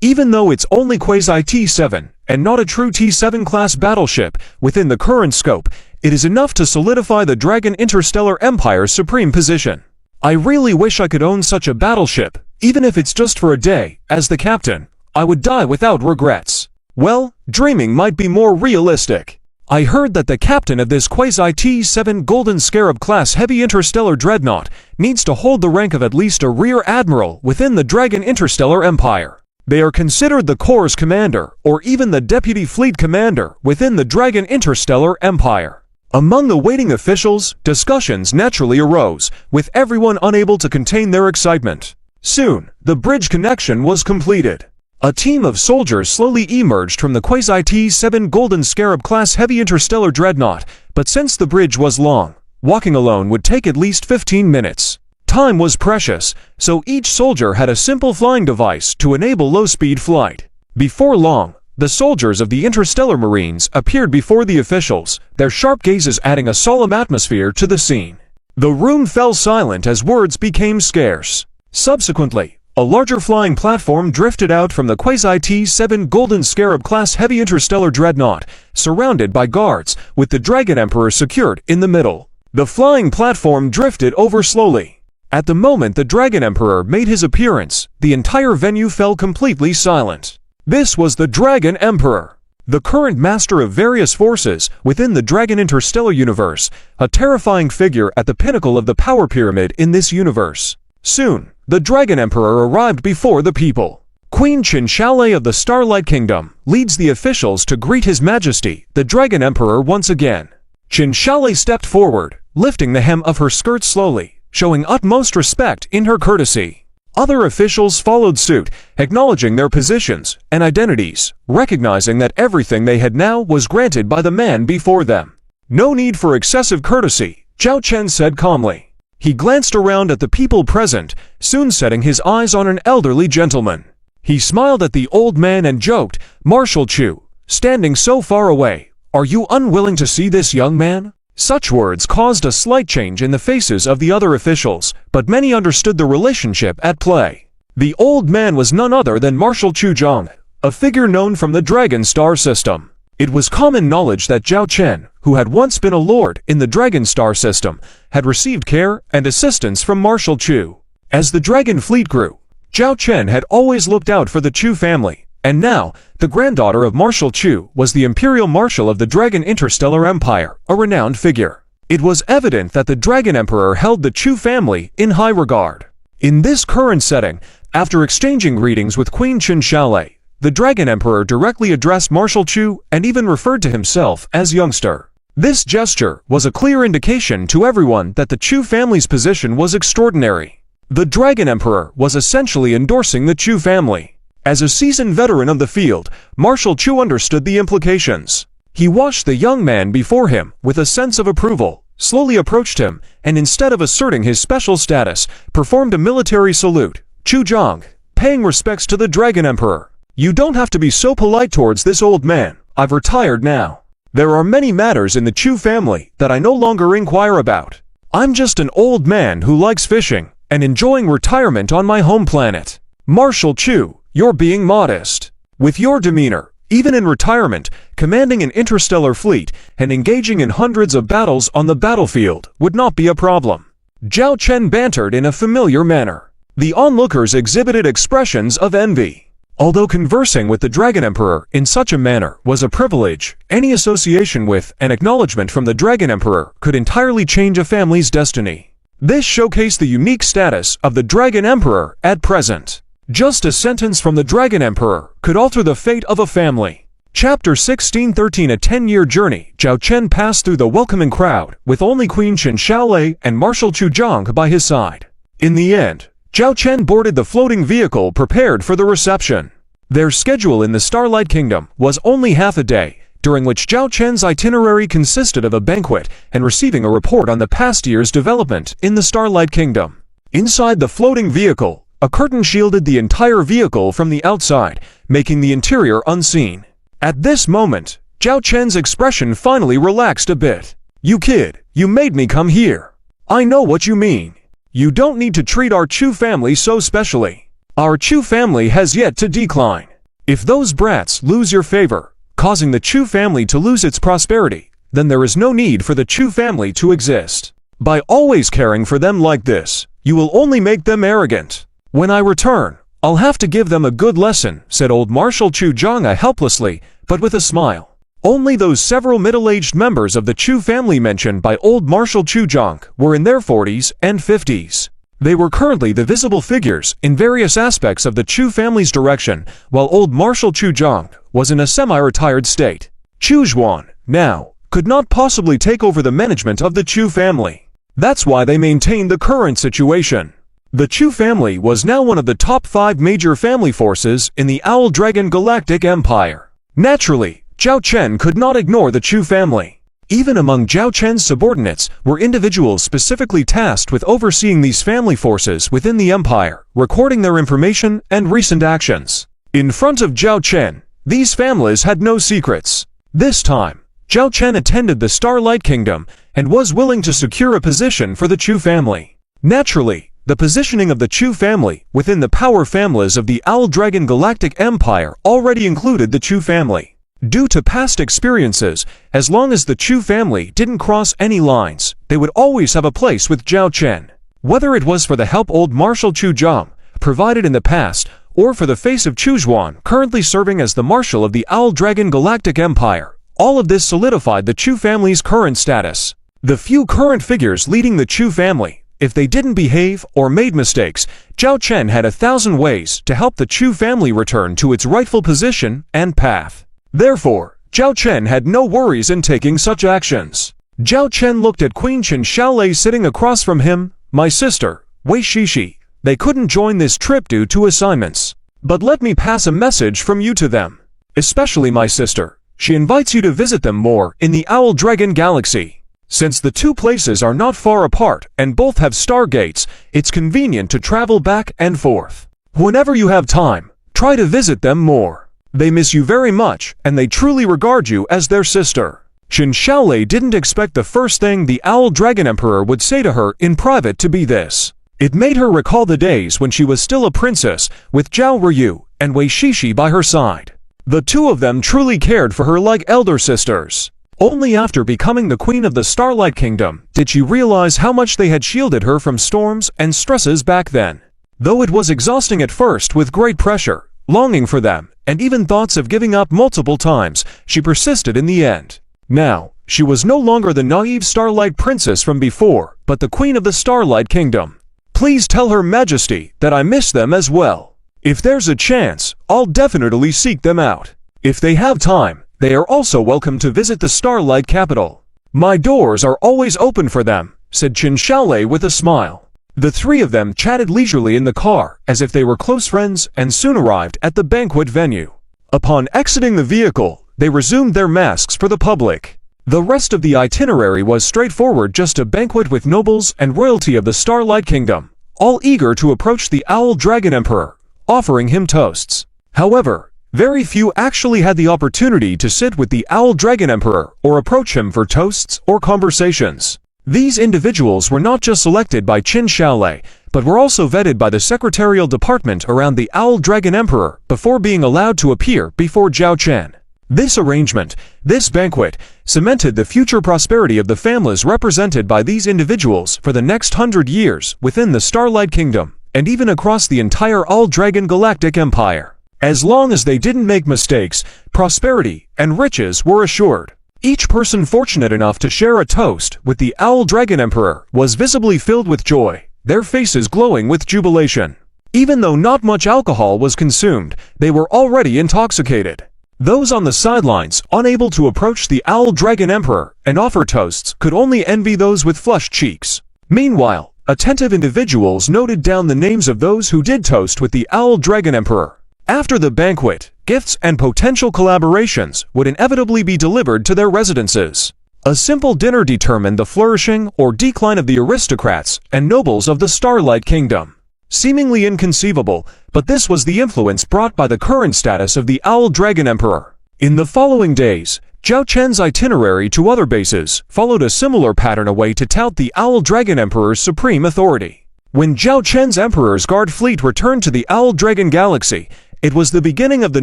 Even though it's only Quasi-T7, and not a true T7 class battleship within the current scope, it is enough to solidify the Dragon Interstellar Empire's supreme position. I really wish I could own such a battleship, even if it's just for a day. As the captain, I would die without regrets. Well, dreaming might be more realistic. I heard that the captain of this Quasi-T7 Golden Scarab-class heavy interstellar dreadnought needs to hold the rank of at least a rear admiral within the Dragon Interstellar Empire. They are considered the Corps commander, or even the deputy fleet commander within the Dragon Interstellar Empire. Among the waiting officials, discussions naturally arose, with everyone unable to contain their excitement. Soon, the bridge connection was completed. A team of soldiers slowly emerged from the Quasi-T7 Golden Scarab-class heavy interstellar dreadnought, but since the bridge was long, walking alone would take at least 15 minutes. Time was precious, so each soldier had a simple flying device to enable low-speed flight. Before long, The soldiers of the interstellar marines appeared before the officials, their sharp gazes adding a solemn atmosphere to the scene. The room fell silent as words became scarce. Subsequently, a larger flying platform drifted out from the Quasi-T-7 Golden Scarab-class heavy interstellar dreadnought, surrounded by guards, with the Dragon Emperor secured in the middle. The flying platform drifted over slowly. At the moment the Dragon Emperor made his appearance, the entire venue fell completely silent. This was the Dragon Emperor, the current master of various forces within the Dragon Interstellar universe, a terrifying figure at the pinnacle of the power pyramid in this universe. Soon, the Dragon Emperor arrived before the people. Queen Chinchale of the Starlight Kingdom leads the officials to greet His Majesty, the Dragon Emperor once again. Chinchale stepped forward, lifting the hem of her skirt slowly, showing utmost respect in her courtesy. Other officials followed suit, acknowledging their positions and identities, recognizing that everything they had now was granted by the man before them. "No need for excessive courtesy," Zhao Chen said calmly. He glanced around at the people present, soon setting his eyes on an elderly gentleman. He smiled at the old man and joked, "Marshal Chu, standing so far away, are you unwilling to see this young man?" Such words caused a slight change in the faces of the other officials, but many understood the relationship at play. The old man was none other than Marshal Chu Zhang, a figure known from the Dragon Star system. It was common knowledge that Zhao Chen, who had once been a lord in the Dragon Star system, had received care and assistance from Marshal Chu. As the Dragon Fleet grew, Zhao Chen had always looked out for the Chu family, and now, the granddaughter of Marshal Chu was the Imperial Marshal of the Dragon Interstellar Empire, a renowned figure. It was evident that the Dragon Emperor held the Chu family in high regard. In this current setting, after exchanging greetings with Queen Chinchale, the Dragon Emperor directly addressed Marshal Chu and even referred to himself as youngster. This gesture was a clear indication to everyone that the Chu family's position was extraordinary. The Dragon Emperor was essentially endorsing the Chu family. As a seasoned veteran of the field, Marshal Chu understood the implications. He watched the young man before him with a sense of approval, slowly approached him, and instead of asserting his special status, performed a military salute. "Chu Zhang, paying respects to the Dragon Emperor. You don't have to be so polite towards this old man. I've retired now. There are many matters in the Chu family that I no longer inquire about. I'm just an old man who likes fishing and enjoying retirement on my home planet." Marshal Chu, you're being modest. With your demeanor, even in retirement, commanding an interstellar fleet and engaging in hundreds of battles on the battlefield would not be a problem. Zhao Chen bantered in a familiar manner. The onlookers exhibited expressions of envy. Although conversing with the Dragon Emperor in such a manner was a privilege, any association with and acknowledgement from the Dragon Emperor could entirely change a family's destiny. This showcased the unique status of the Dragon Emperor at present. Just a sentence from the Dragon Emperor could alter the fate of a family. Chapter 1613. A 10-year journey. Zhao Chen passed through the welcoming crowd, with only Queen Chinchale and Marshal Chu Zhang by his side. In the end, Zhao Chen boarded the floating vehicle prepared for the reception. Their schedule in the Starlight Kingdom was only half a day, during which Zhao Chen's itinerary consisted of a banquet and receiving a report on the past year's development in the Starlight Kingdom. Inside the floating vehicle, a curtain shielded the entire vehicle from the outside, making the interior unseen. At this moment, Zhao Chen's expression finally relaxed a bit. "You kid, you made me come here. I know what you mean. You don't need to treat our Chu family so specially. Our Chu family has yet to decline. If those brats lose your favor, causing the Chu family to lose its prosperity, then there is no need for the Chu family to exist. By always caring for them like this, you will only make them arrogant. When I return, I'll have to give them a good lesson," said old Marshal Chu Zhang helplessly, but with a smile. Only those several middle-aged members of the Chu family mentioned by old Marshal Chu Zhang were in their 40s and 50s. They were currently the visible figures in various aspects of the Chu family's direction, while old Marshal Chu Zhang was in a semi-retired state. Chu Zhuan, now, could not possibly take over the management of the Chu family. That's why they maintained the current situation. The Chu family was now one of the top 5 major family forces in the Owl Dragon Galactic Empire. Naturally, Zhao Chen could not ignore the Chu family. Even among Zhao Chen's subordinates were individuals specifically tasked with overseeing these family forces within the empire, recording their information and recent actions. In front of Zhao Chen, These families had no secrets. This time, Zhao Chen attended the Starlight Kingdom and was willing to secure a position for the Chu family. Naturally, the positioning of the Chu family within the power families of the Owl Dragon Galactic Empire already included the Chu family. Due to past experiences, as long as the Chu family didn't cross any lines, they would always have a place with Zhao Chen. Whether it was for the help old Marshal Chu Zhang provided in the past, or for the face of Chu Zhuan currently serving as the Marshal of the Owl Dragon Galactic Empire, all of this solidified the Chu family's current status. The few current figures leading the Chu family, if they didn't behave or made mistakes, Zhao Chen had 1,000 ways to help the Chu family return to its rightful position and path. Therefore, Zhao Chen had no worries in taking such actions. Zhao Chen looked at Queen Chen Xiaolei sitting across from him. My sister, Wei Shishi. They couldn't join this trip due to assignments. But let me pass a message from you to them. Especially my sister. She invites you to visit them more in the Owl Dragon Galaxy. Since the two places are not far apart and both have stargates, it's convenient to travel back and forth. Whenever you have time, try to visit them more. They miss you very much, and they truly regard you as their sister. Chen Xiaolei didn't expect the first thing the Owl Dragon Emperor would say to her in private to be this. It made her recall the days when she was still a princess, with Zhao Ryu and Wei Shishi by her side. The two of them truly cared for her like elder sisters. Only after becoming the queen of the Starlight Kingdom did she realize how much they had shielded her from storms and stresses back then. Though it was exhausting at first with great pressure, longing for them, and even thoughts of giving up multiple times, she persisted in the end. Now, she was no longer the naive Starlight Princess from before, but the Queen of the Starlight Kingdom. Please tell Her Majesty that I miss them as well. If there's a chance, I'll definitely seek them out. If they have time, they are also welcome to visit the Starlight capital. My doors are always open for them, said Chen Xiaolei with a smile. The three of them chatted leisurely in the car, as if they were close friends, and soon arrived at the banquet venue. Upon exiting the vehicle, they resumed their masks for the public. The rest of the itinerary was straightforward, just a banquet with nobles and royalty of the Starlight Kingdom, all eager to approach the Owl Dragon Emperor, offering him toasts. However, very few actually had the opportunity to sit with the Owl Dragon Emperor or approach him for toasts or conversations. These individuals were not just selected by Chen Xiaolei, but were also vetted by the secretarial department around the Owl Dragon Emperor before being allowed to appear before Zhao Chen. This arrangement, this banquet, cemented the future prosperity of the families represented by these individuals for the next 100 years within the Starlight Kingdom, and even across the entire Owl Dragon Galactic Empire. As long as they didn't make mistakes, prosperity and riches were assured. Each person fortunate enough to share a toast with the Owl Dragon Emperor was visibly filled with joy, their faces glowing with jubilation. Even though not much alcohol was consumed, they were already intoxicated. Those on the sidelines, unable to approach the Owl Dragon Emperor and offer toasts, could only envy those with flushed cheeks. Meanwhile, attentive individuals noted down the names of those who did toast with the Owl Dragon Emperor. After the banquet, gifts and potential collaborations would inevitably be delivered to their residences. A simple dinner determined the flourishing or decline of the aristocrats and nobles of the Starlight Kingdom. Seemingly inconceivable, but this was the influence brought by the current status of the Owl Dragon Emperor. In the following days, Zhao Chen's itinerary to other bases followed a similar pattern, a way to tout the Owl Dragon Emperor's supreme authority. When Zhao Chen's Emperor's Guard fleet returned to the Owl Dragon Galaxy, it was the beginning of the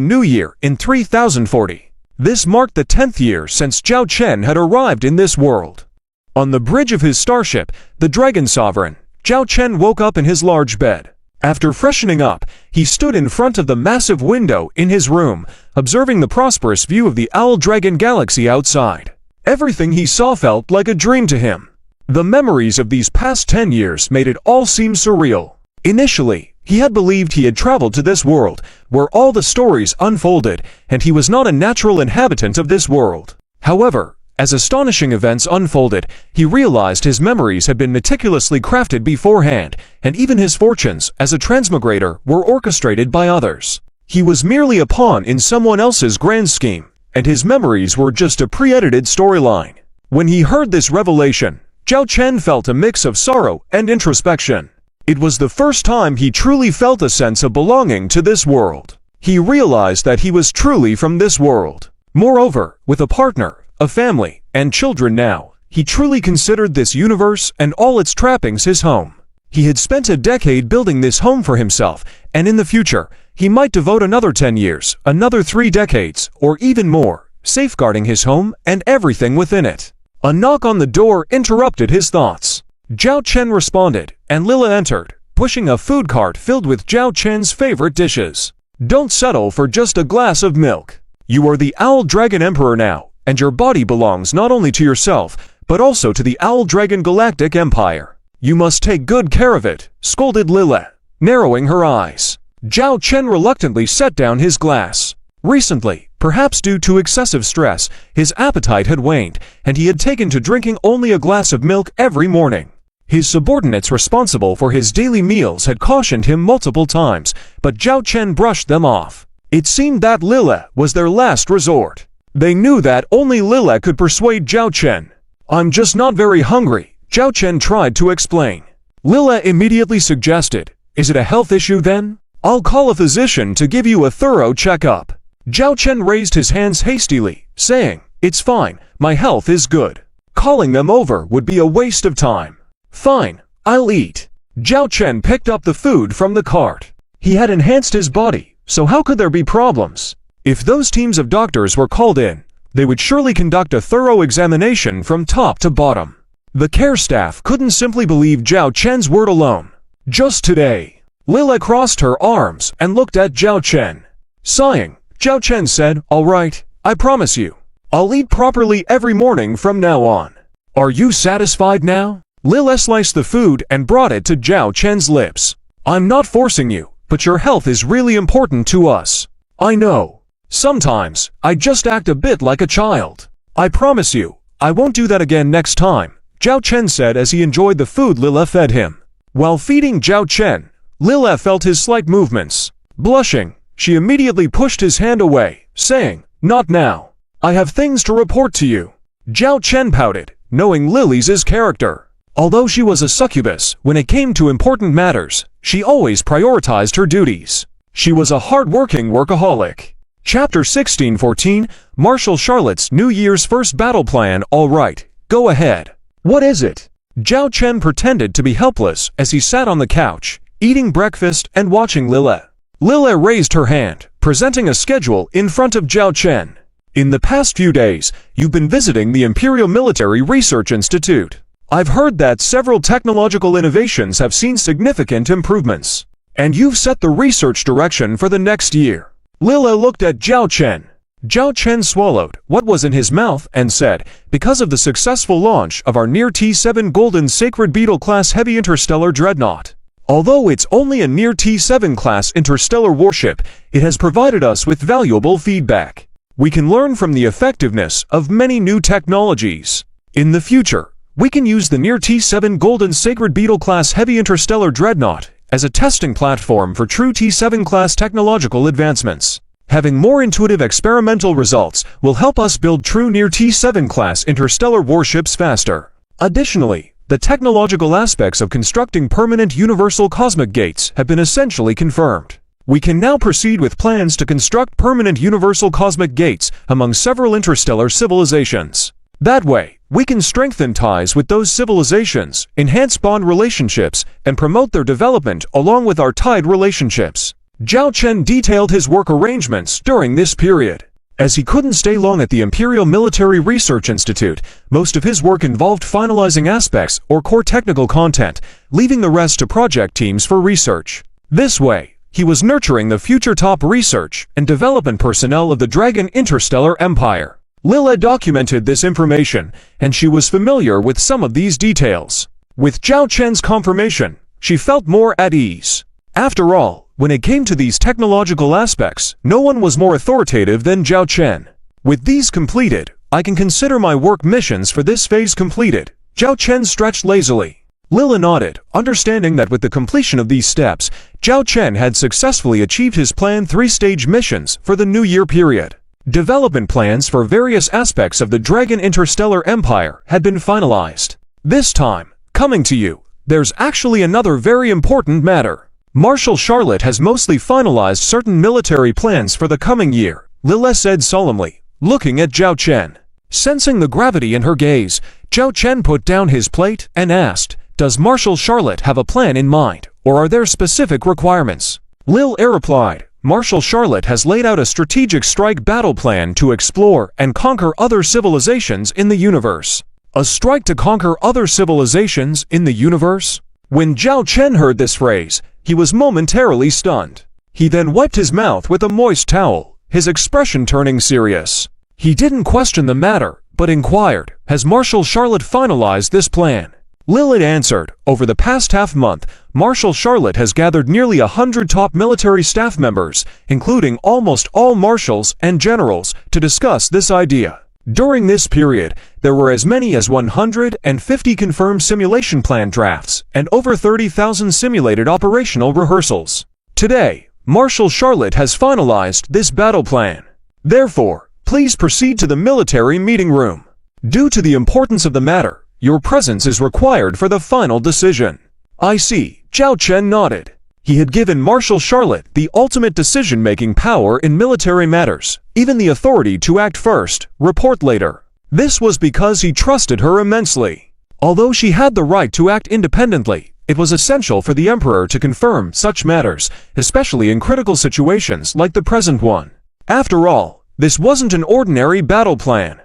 new year in 3040. This marked the 10th year since Zhao Chen had arrived in this world. On the bridge of his starship, the Dragon Sovereign, Zhao Chen woke up in his large bed. After freshening up, he stood in front of the massive window in his room, observing the prosperous view of the Owl Dragon Galaxy outside. Everything he saw felt like a dream to him. The memories of these past 10 years made it all seem surreal. Initially, he had believed he had traveled to this world, where all the stories unfolded, and he was not a natural inhabitant of this world. However, as astonishing events unfolded, he realized his memories had been meticulously crafted beforehand, and even his fortunes as a transmigrator were orchestrated by others. He was merely a pawn in someone else's grand scheme, and his memories were just a pre-edited storyline. When he heard this revelation, Zhao Chen felt a mix of sorrow and introspection. It was the first time he truly felt a sense of belonging to this world. He realized that he was truly from this world. Moreover, with a partner, a family, and children now, he truly considered this universe and all its trappings his home. He had spent a decade building this home for himself, and in the future, he might devote another 10 years, another 3 decades, or even more, safeguarding his home and everything within it. A knock on the door interrupted his thoughts. Zhao Chen responded, and Lila entered, pushing a food cart filled with Zhao Chen's favorite dishes. Don't settle for just a glass of milk. You are the Owl Dragon Emperor now, and your body belongs not only to yourself, but also to the Owl Dragon Galactic Empire. You must take good care of it, scolded Lila, narrowing her eyes. Zhao Chen reluctantly set down his glass. Recently, perhaps due to excessive stress, his appetite had waned, and he had taken to drinking only a glass of milk every morning. His subordinates responsible for his daily meals had cautioned him multiple times, but Zhao Chen brushed them off. It seemed that Lila was their last resort. They knew that only Lila could persuade Zhao Chen. I'm just not very hungry, Zhao Chen tried to explain. Lila immediately suggested, is it a health issue then? I'll call a physician to give you a thorough checkup. Zhao Chen raised his hands hastily, saying, it's fine, my health is good. Calling them over would be a waste of time. Fine, I'll eat. Zhao Chen picked up the food from the cart. He had enhanced his body, so how could there be problems? If those teams of doctors were called in, they would surely conduct a thorough examination from top to bottom. The care staff couldn't simply believe Zhao Chen's word alone. Just today, Lila crossed her arms and looked at Zhao Chen. Sighing, Zhao Chen said, all right, I promise you. I'll eat properly every morning from now on. Are you satisfied now? Lila sliced the food and brought it to Zhao Chen's lips. I'm not forcing you, but your health is really important to us. I know. Sometimes, I just act a bit like a child. I promise you, I won't do that again next time, Zhao Chen said as he enjoyed the food Lila fed him. While feeding Zhao Chen, Lila felt his slight movements. Blushing, she immediately pushed his hand away, saying, not now. I have things to report to you. Zhao Chen pouted, knowing Lily's character. Although she was a succubus, when it came to important matters, she always prioritized her duties. She was a hard-working workaholic. Chapter 1614, Marshal Charlotte's New Year's first battle plan. All right, go ahead. What is it? Zhao Chen pretended to be helpless as he sat on the couch, eating breakfast and watching Lila. Lila raised her hand, presenting a schedule in front of Zhao Chen. In the past few days, you've been visiting the Imperial Military Research Institute. I've heard that several technological innovations have seen significant improvements. And you've set the research direction for the next year. Lila looked at Zhao Chen. Zhao Chen swallowed what was in his mouth and said, because of the successful launch of our near T7 Golden Sacred Beetle class heavy interstellar dreadnought. Although it's only a near T7 class interstellar warship, it has provided us with valuable feedback. We can learn from the effectiveness of many new technologies. In the future, we can use the near T7 Golden Sacred Beetle class heavy interstellar dreadnought as a testing platform for true T7 class technological advancements. Having more intuitive experimental results will help us build true near T7 class interstellar warships faster. Additionally, the technological aspects of constructing permanent universal cosmic gates have been essentially confirmed. We can now proceed with plans to construct permanent universal cosmic gates among several interstellar civilizations. That way, we can strengthen ties with those civilizations, enhance bond relationships, and promote their development along with our tied relationships. Zhao Chen detailed his work arrangements during this period. As he couldn't stay long at the Imperial Military Research Institute, most of his work involved finalizing aspects or core technical content, leaving the rest to project teams for research. This way, he was nurturing the future top research and development personnel of the Dragon Interstellar Empire. Lila documented this information, and she was familiar with some of these details. With Zhao Chen's confirmation, she felt more at ease. After all, when it came to these technological aspects, no one was more authoritative than Zhao Chen. With these completed, I can consider my work missions for this phase completed. Zhao Chen stretched lazily. Lila nodded, understanding that with the completion of these steps, Zhao Chen had successfully achieved his planned 3-stage missions for the New Year period. Development plans for various aspects of the Dragon Interstellar Empire had been finalized. This time, coming to you, there's actually another very important matter. Marshal Charlotte has mostly finalized certain military plans for the coming year, Lille said solemnly, looking at Zhao Chen. Sensing the gravity in her gaze, Zhao Chen put down his plate and asked, "Does Marshal Charlotte have a plan in mind, or are there specific requirements?" Lille replied, "Marshal Charlotte has laid out a strategic strike battle plan to explore and conquer other civilizations in the universe." A strike to conquer other civilizations in the universe? When Zhao Chen heard this phrase, he was momentarily stunned. He then wiped his mouth with a moist towel, his expression turning serious. He didn't question the matter, but inquired, "Has Marshal Charlotte finalized this plan?" Lilith answered, "Over the past half-month, Marshal Charlotte has gathered nearly 100 top military staff members, including almost all marshals and generals, to discuss this idea. During this period, there were as many as 150 confirmed simulation plan drafts, and over 30,000 simulated operational rehearsals. Today, Marshal Charlotte has finalized this battle plan. Therefore, please proceed to the military meeting room. Due to the importance of the matter, your presence is required for the final decision." "I see," Zhao Chen nodded. He had given Marshal Charlotte the ultimate decision-making power in military matters, even the authority to act first, report later. This was because he trusted her immensely. Although she had the right to act independently, it was essential for the Emperor to confirm such matters, especially in critical situations like the present one. After all, this wasn't an ordinary battle plan.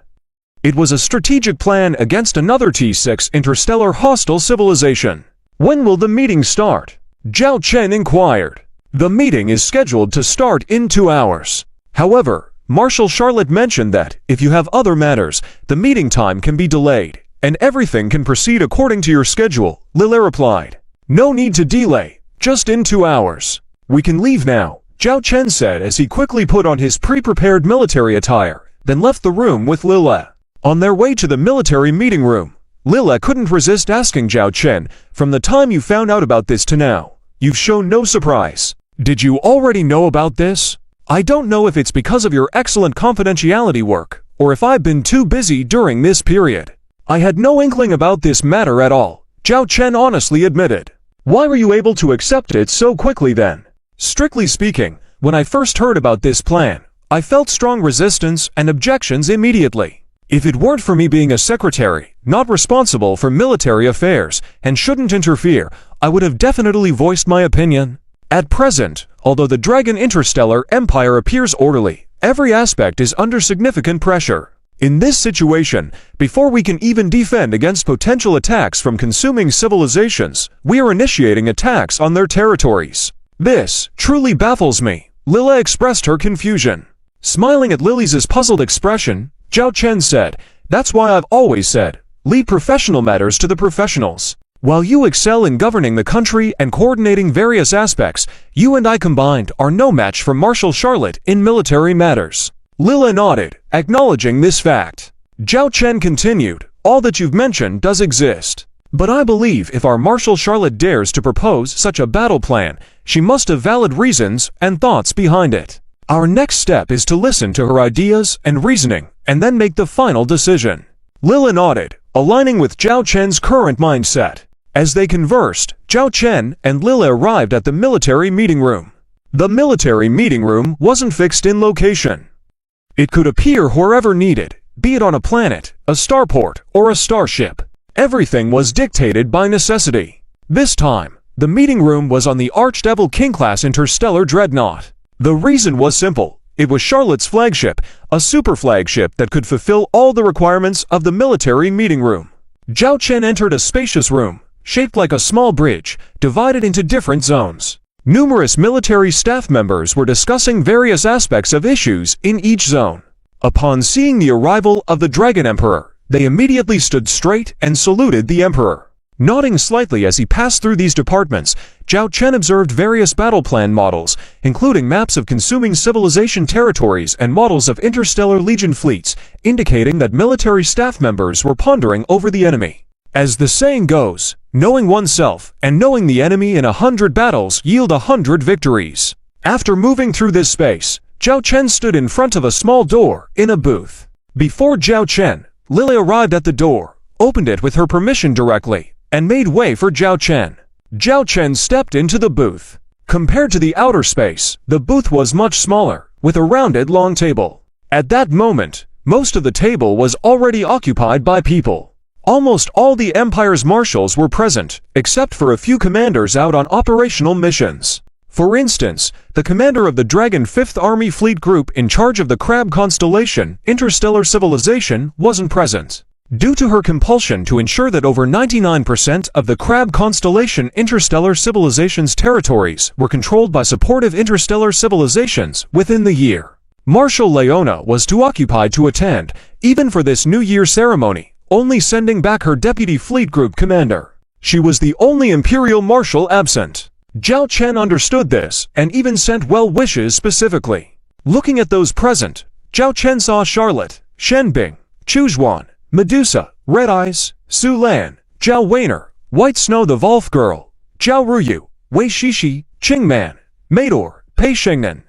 It was a strategic plan against another T6 interstellar hostile civilization. "When will the meeting start?" Zhao Chen inquired. "The meeting is scheduled to start in 2 hours. However, Marshal Charlotte mentioned that, if you have other matters, the meeting time can be delayed, and everything can proceed according to your schedule," Lille replied. "No need to delay, just in 2 hours. We can leave now," Zhao Chen said as he quickly put on his pre-prepared military attire, then left the room with Lille. On their way to the military meeting room, Lille couldn't resist asking Zhao Chen, "From the time you found out about this to now, you've shown no surprise. Did you already know about this? I don't know if it's because of your excellent confidentiality work, or if I've been too busy during this period. I had no inkling about this matter at all," Zhao Chen honestly admitted. "Why were you able to accept it so quickly then?" "Strictly speaking, when I first heard about this plan, I felt strong resistance and objections immediately. If it weren't for me being a secretary, not responsible for military affairs, and shouldn't interfere, I would have definitely voiced my opinion. At present, although the Dragon Interstellar Empire appears orderly, every aspect is under significant pressure. In this situation, before we can even defend against potential attacks from consuming civilizations, we are initiating attacks on their territories. This truly baffles me." Lille expressed her confusion. Smiling at Lily's puzzled expression, Zhao Chen said, "That's why I've always said, leave professional matters to the professionals. While you excel in governing the country and coordinating various aspects, you and I combined are no match for Marshal Charlotte in military matters." Lille nodded, acknowledging this fact. Zhao Chen continued, "All that you've mentioned does exist. But I believe if our Marshal Charlotte dares to propose such a battle plan, she must have valid reasons and thoughts behind it. Our next step is to listen to her ideas and reasoning, and then make the final decision." Lille nodded, aligning with Zhao Chen's current mindset. As they conversed, Zhao Chen and Lille arrived at the military meeting room. The military meeting room wasn't fixed in location. It could appear wherever needed, be it on a planet, a starport, or a starship. Everything was dictated by necessity. This time, the meeting room was on the Archdevil King-class interstellar dreadnought. The reason was simple. It was Charlotte's flagship, a super flagship that could fulfill all the requirements of the military meeting room. Zhao Chen entered a spacious room, shaped like a small bridge, divided into different zones. Numerous military staff members were discussing various aspects of issues in each zone. Upon seeing the arrival of the Dragon Emperor, they immediately stood straight and saluted the Emperor. Nodding slightly as he passed through these departments, Zhao Chen observed various battle plan models, including maps of consuming civilization territories and models of interstellar legion fleets, indicating that military staff members were pondering over the enemy. As the saying goes, knowing oneself and knowing the enemy in 100 battles yield 100 victories. After moving through this space, Zhao Chen stood in front of a small door in a booth. Before Zhao Chen, Lily arrived at the door, opened it with her permission directly, and made way for Zhao Chen. Zhao Chen stepped into the booth. Compared to the outer space, the booth was much smaller, with a rounded long table. At that moment, most of the table was already occupied by people. Almost all the Empire's marshals were present, except for a few commanders out on operational missions. For instance, the commander of the Dragon 5th Army Fleet Group in charge of the Crab Constellation, Interstellar Civilization, wasn't present. Due to her compulsion to ensure that over 99% of the Crab Constellation Interstellar Civilization's territories were controlled by supportive interstellar civilizations within the year, Marshal Leona was too occupied to attend, even for this New Year ceremony, only sending back her deputy fleet group commander. She was the only Imperial Marshal absent. Zhao Chen understood this, and even sent well wishes specifically. Looking at those present, Zhao Chen saw Charlotte, Shen Bing, Chu Zhuan, Medusa, Red Eyes, Su Lan, Zhao Weiner, White Snow the Wolf Girl, Zhao Ruyu, Wei Shishi, Qing Man, Meidor, Pei Shengnan,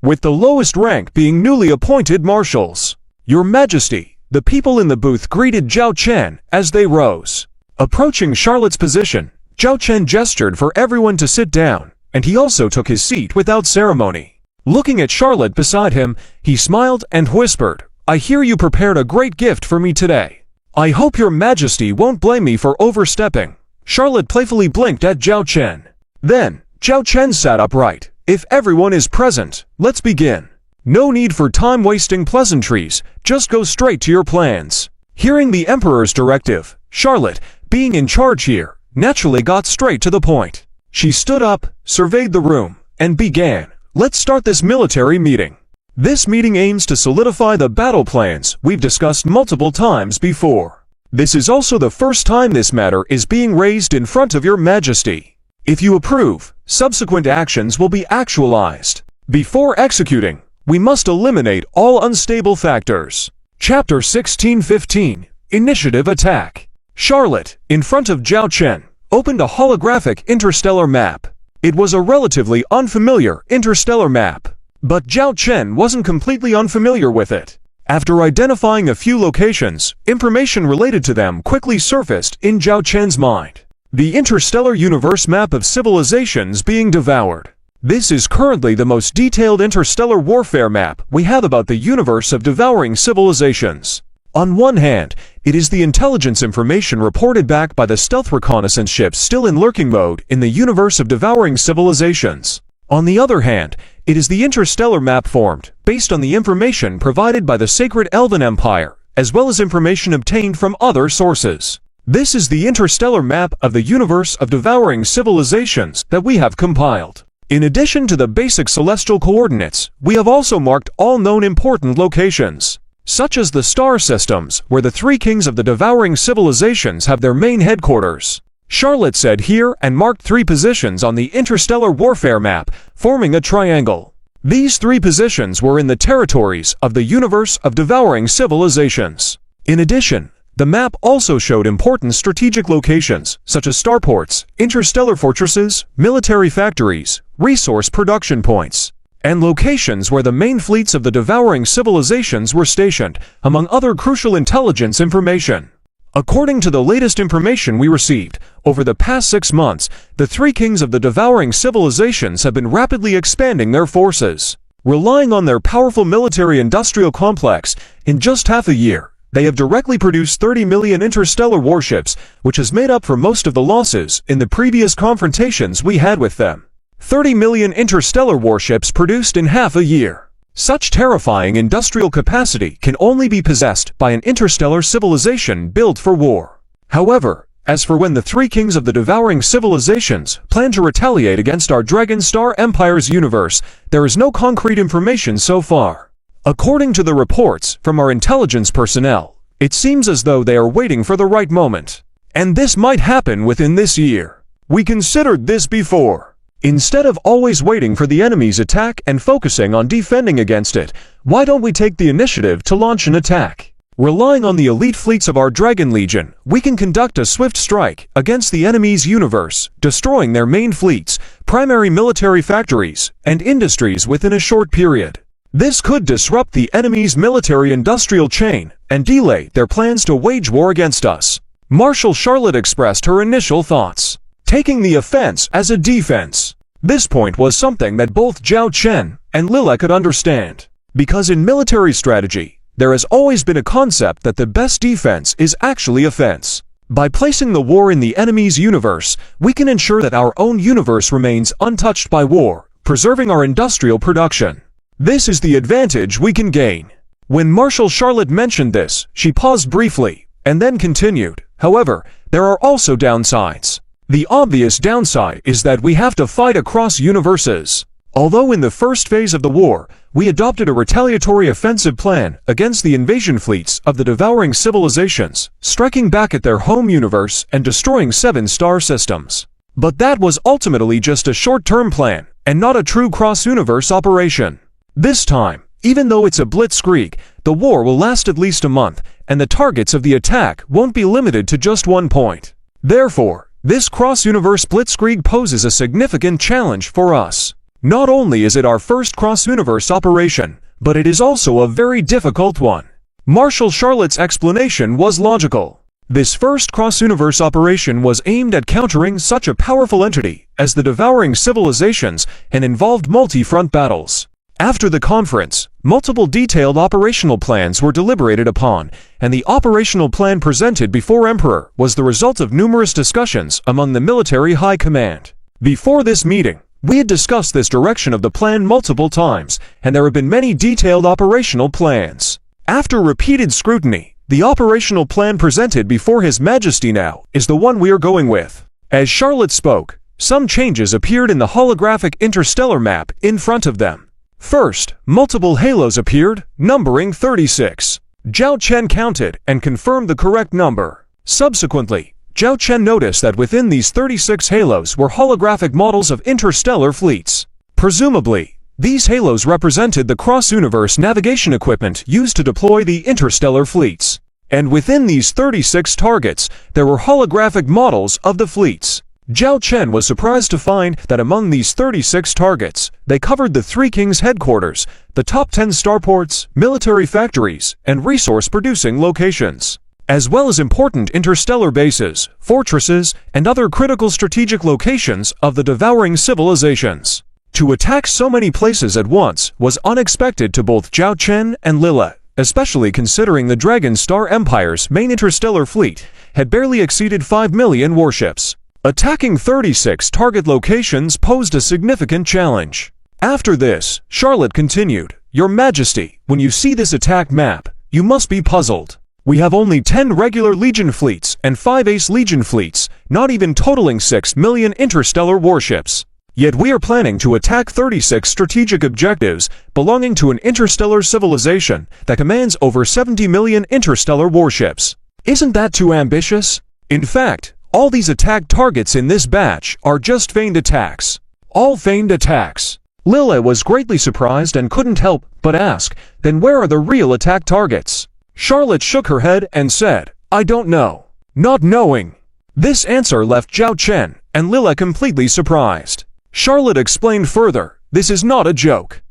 with the lowest rank being newly appointed marshals. Your Majesty, the people in the booth greeted Zhao Chen as they rose. Approaching Charlotte's position, Zhao Chen gestured for everyone to sit down, and he also took his seat without ceremony. Looking at Charlotte beside him, he smiled and whispered, "I hear you prepared a great gift for me today. I hope your Majesty won't blame me for overstepping." Charlotte playfully blinked at Zhao Chen. Then, Zhao Chen sat upright. "If everyone is present, let's begin. No need for time-wasting pleasantries, just go straight to your plans." Hearing the Emperor's directive, Charlotte, being in charge here, naturally got straight to the point. She stood up, surveyed the room, and began, "Let's start this military meeting. This meeting aims to solidify the battle plans we've discussed multiple times before. This is also the first time this matter is being raised in front of your Majesty. If you approve, subsequent actions will be actualized. Before executing, we must eliminate all unstable factors." Chapter 1615, Initiative Attack. Charlotte, in front of Zhao Chen, opened a holographic interstellar map. It was a relatively unfamiliar interstellar map, but Zhao Chen wasn't completely unfamiliar with it. After identifying a few locations, information related to them quickly surfaced in Zhao Chen's mind. The interstellar universe map of civilizations being devoured. This is currently the most detailed interstellar warfare map we have about the universe of devouring civilizations. On one hand, it is the intelligence information reported back by the stealth reconnaissance ships still in lurking mode in the universe of devouring civilizations. On the other hand, it is the interstellar map formed, based on the information provided by the Sacred Elven Empire, as well as information obtained from other sources. This is the interstellar map of the universe of devouring civilizations that we have compiled. In addition to the basic celestial coordinates, we have also marked all known important locations, such as the star systems where the three kings of the devouring civilizations have their main headquarters. Charlotte said here and marked 3 positions on the interstellar warfare map, forming a triangle. These 3 positions were in the territories of the universe of devouring civilizations. In addition, the map also showed important strategic locations, such as starports, interstellar fortresses, military factories, resource production points, and locations where the main fleets of the devouring civilizations were stationed, among other crucial intelligence information. According to the latest information we received, over the past 6 months, the 3 kings of the devouring civilizations have been rapidly expanding their forces. Relying on their powerful military-industrial complex, in just half a year, they have directly produced 30 million interstellar warships, which has made up for most of the losses in the previous confrontations we had with them. 30 million interstellar warships produced in half a year. Such terrifying industrial capacity can only be possessed by an interstellar civilization built for war. However, as for when the 3 kings of the devouring civilizations plan to retaliate against our Dragon Star Empire's universe, there is no concrete information so far. According to the reports from our intelligence personnel, it seems as though they are waiting for the right moment. And this might happen within this year. We considered this before. Instead of always waiting for the enemy's attack and focusing on defending against it, why don't we take the initiative to launch an attack? Relying on the elite fleets of our Dragon Legion, we can conduct a swift strike against the enemy's universe, destroying their main fleets, primary military factories, and industries within a short period. This could disrupt the enemy's military-industrial chain and delay their plans to wage war against us. Marshal Charlotte expressed her initial thoughts. Taking the offense as a defense. This point was something that both Zhao Chen and Lila could understand. Because in military strategy, there has always been a concept that the best defense is actually offense. By placing the war in the enemy's universe, we can ensure that our own universe remains untouched by war, preserving our industrial production. This is the advantage we can gain. When Marshal Charlotte mentioned this, she paused briefly, and then continued. However, there are also downsides. The obvious downside is that we have to fight across universes. Although in the first phase of the war, we adopted a retaliatory offensive plan against the invasion fleets of the devouring civilizations, striking back at their home universe and destroying 7 star systems. But that was ultimately just a short-term plan, and not a true cross-universe operation. This time, even though it's a blitzkrieg, the war will last at least a month, and the targets of the attack won't be limited to just one point. Therefore, this cross-universe blitzkrieg poses a significant challenge for us. Not only is it our first cross-universe operation, but it is also a very difficult one. Marshal Charlotte's explanation was logical. This first cross-universe operation was aimed at countering such a powerful entity as the devouring civilizations and involved multi-front battles. After the conference, multiple detailed operational plans were deliberated upon, and the operational plan presented before Emperor was the result of numerous discussions among the military high command. Before this meeting, we had discussed this direction of the plan multiple times, and there have been many detailed operational plans. After repeated scrutiny, the operational plan presented before His Majesty now is the one we are going with. As Charlotte spoke, some changes appeared in the holographic interstellar map in front of them. First, multiple halos appeared, numbering 36. Zhao Chen counted and confirmed the correct number. Subsequently, Zhao Chen noticed that within these 36 halos were holographic models of interstellar fleets. Presumably, these halos represented the cross-universe navigation equipment used to deploy the interstellar fleets. And within these 36 targets, there were holographic models of the fleets. Zhao Chen was surprised to find that among these 36 targets, they covered the Three Kings headquarters, the top 10 starports, military factories, and resource-producing locations, as well as important interstellar bases, fortresses, and other critical strategic locations of the devouring civilizations. To attack so many places at once was unexpected to both Zhao Chen and Lila, especially considering the Dragon Star Empire's main interstellar fleet had barely exceeded 5 million warships. Attacking 36 target locations posed a significant challenge. After this, Charlotte continued, "Your Majesty, when you see this attack map, you must be puzzled. We have only 10 regular Legion fleets and 5 Ace Legion fleets, not even totaling 6 million interstellar warships. Yet we are planning to attack 36 strategic objectives belonging to an interstellar civilization that commands over 70 million interstellar warships. Isn't that too ambitious? In fact, all these attack targets in this batch are just feigned attacks. All feigned attacks." Lila was greatly surprised and couldn't help but ask, "Then where are the real attack targets?" Charlotte shook her head and said, "I don't know." Not knowing. This answer left Zhao Chen and Lila completely surprised. Charlotte explained further, "This is not a joke.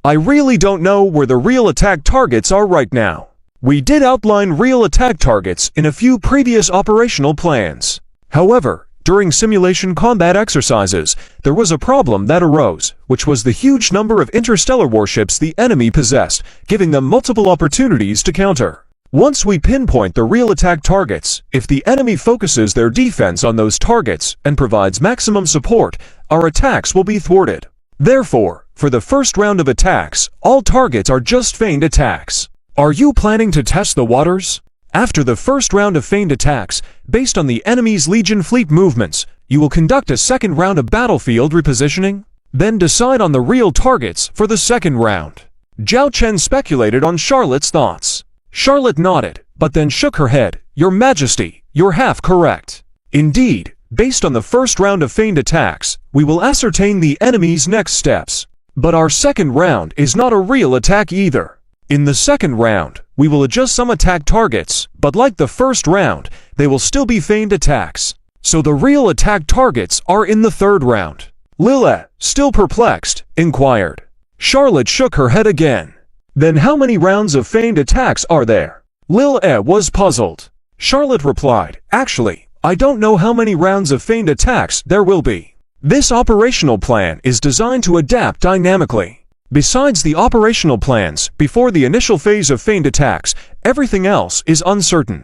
I really don't know where the real attack targets are right now. We did outline real attack targets in a few previous operational plans. However, during simulation combat exercises, there was a problem that arose, which was the huge number of interstellar warships the enemy possessed, giving them multiple opportunities to counter. Once we pinpoint the real attack targets, if the enemy focuses their defense on those targets and provides maximum support, our attacks will be thwarted. Therefore, for the first round of attacks, all targets are just feigned attacks. Are you planning to test the waters? After the first round of feigned attacks, based on the enemy's Legion fleet movements, you will conduct a second round of battlefield repositioning, then decide on the real targets for the second round." Zhao Chen speculated on Charlotte's thoughts. Charlotte nodded, but then shook her head. "Your Majesty, you're half correct. Indeed, based on the first round of feigned attacks, we will ascertain the enemy's next steps. But our second round is not a real attack either. In the second round, we will adjust some attack targets, but like the first round, they will still be feigned attacks. So the real attack targets are in the third round." Lila, still perplexed, inquired. Charlotte shook her head again. "Then how many rounds of feigned attacks are there?" Lila was puzzled. Charlotte replied, "Actually, I don't know how many rounds of feigned attacks there will be. This operational plan is designed to adapt dynamically. Besides the operational plans, before the initial phase of feigned attacks, everything else is uncertain.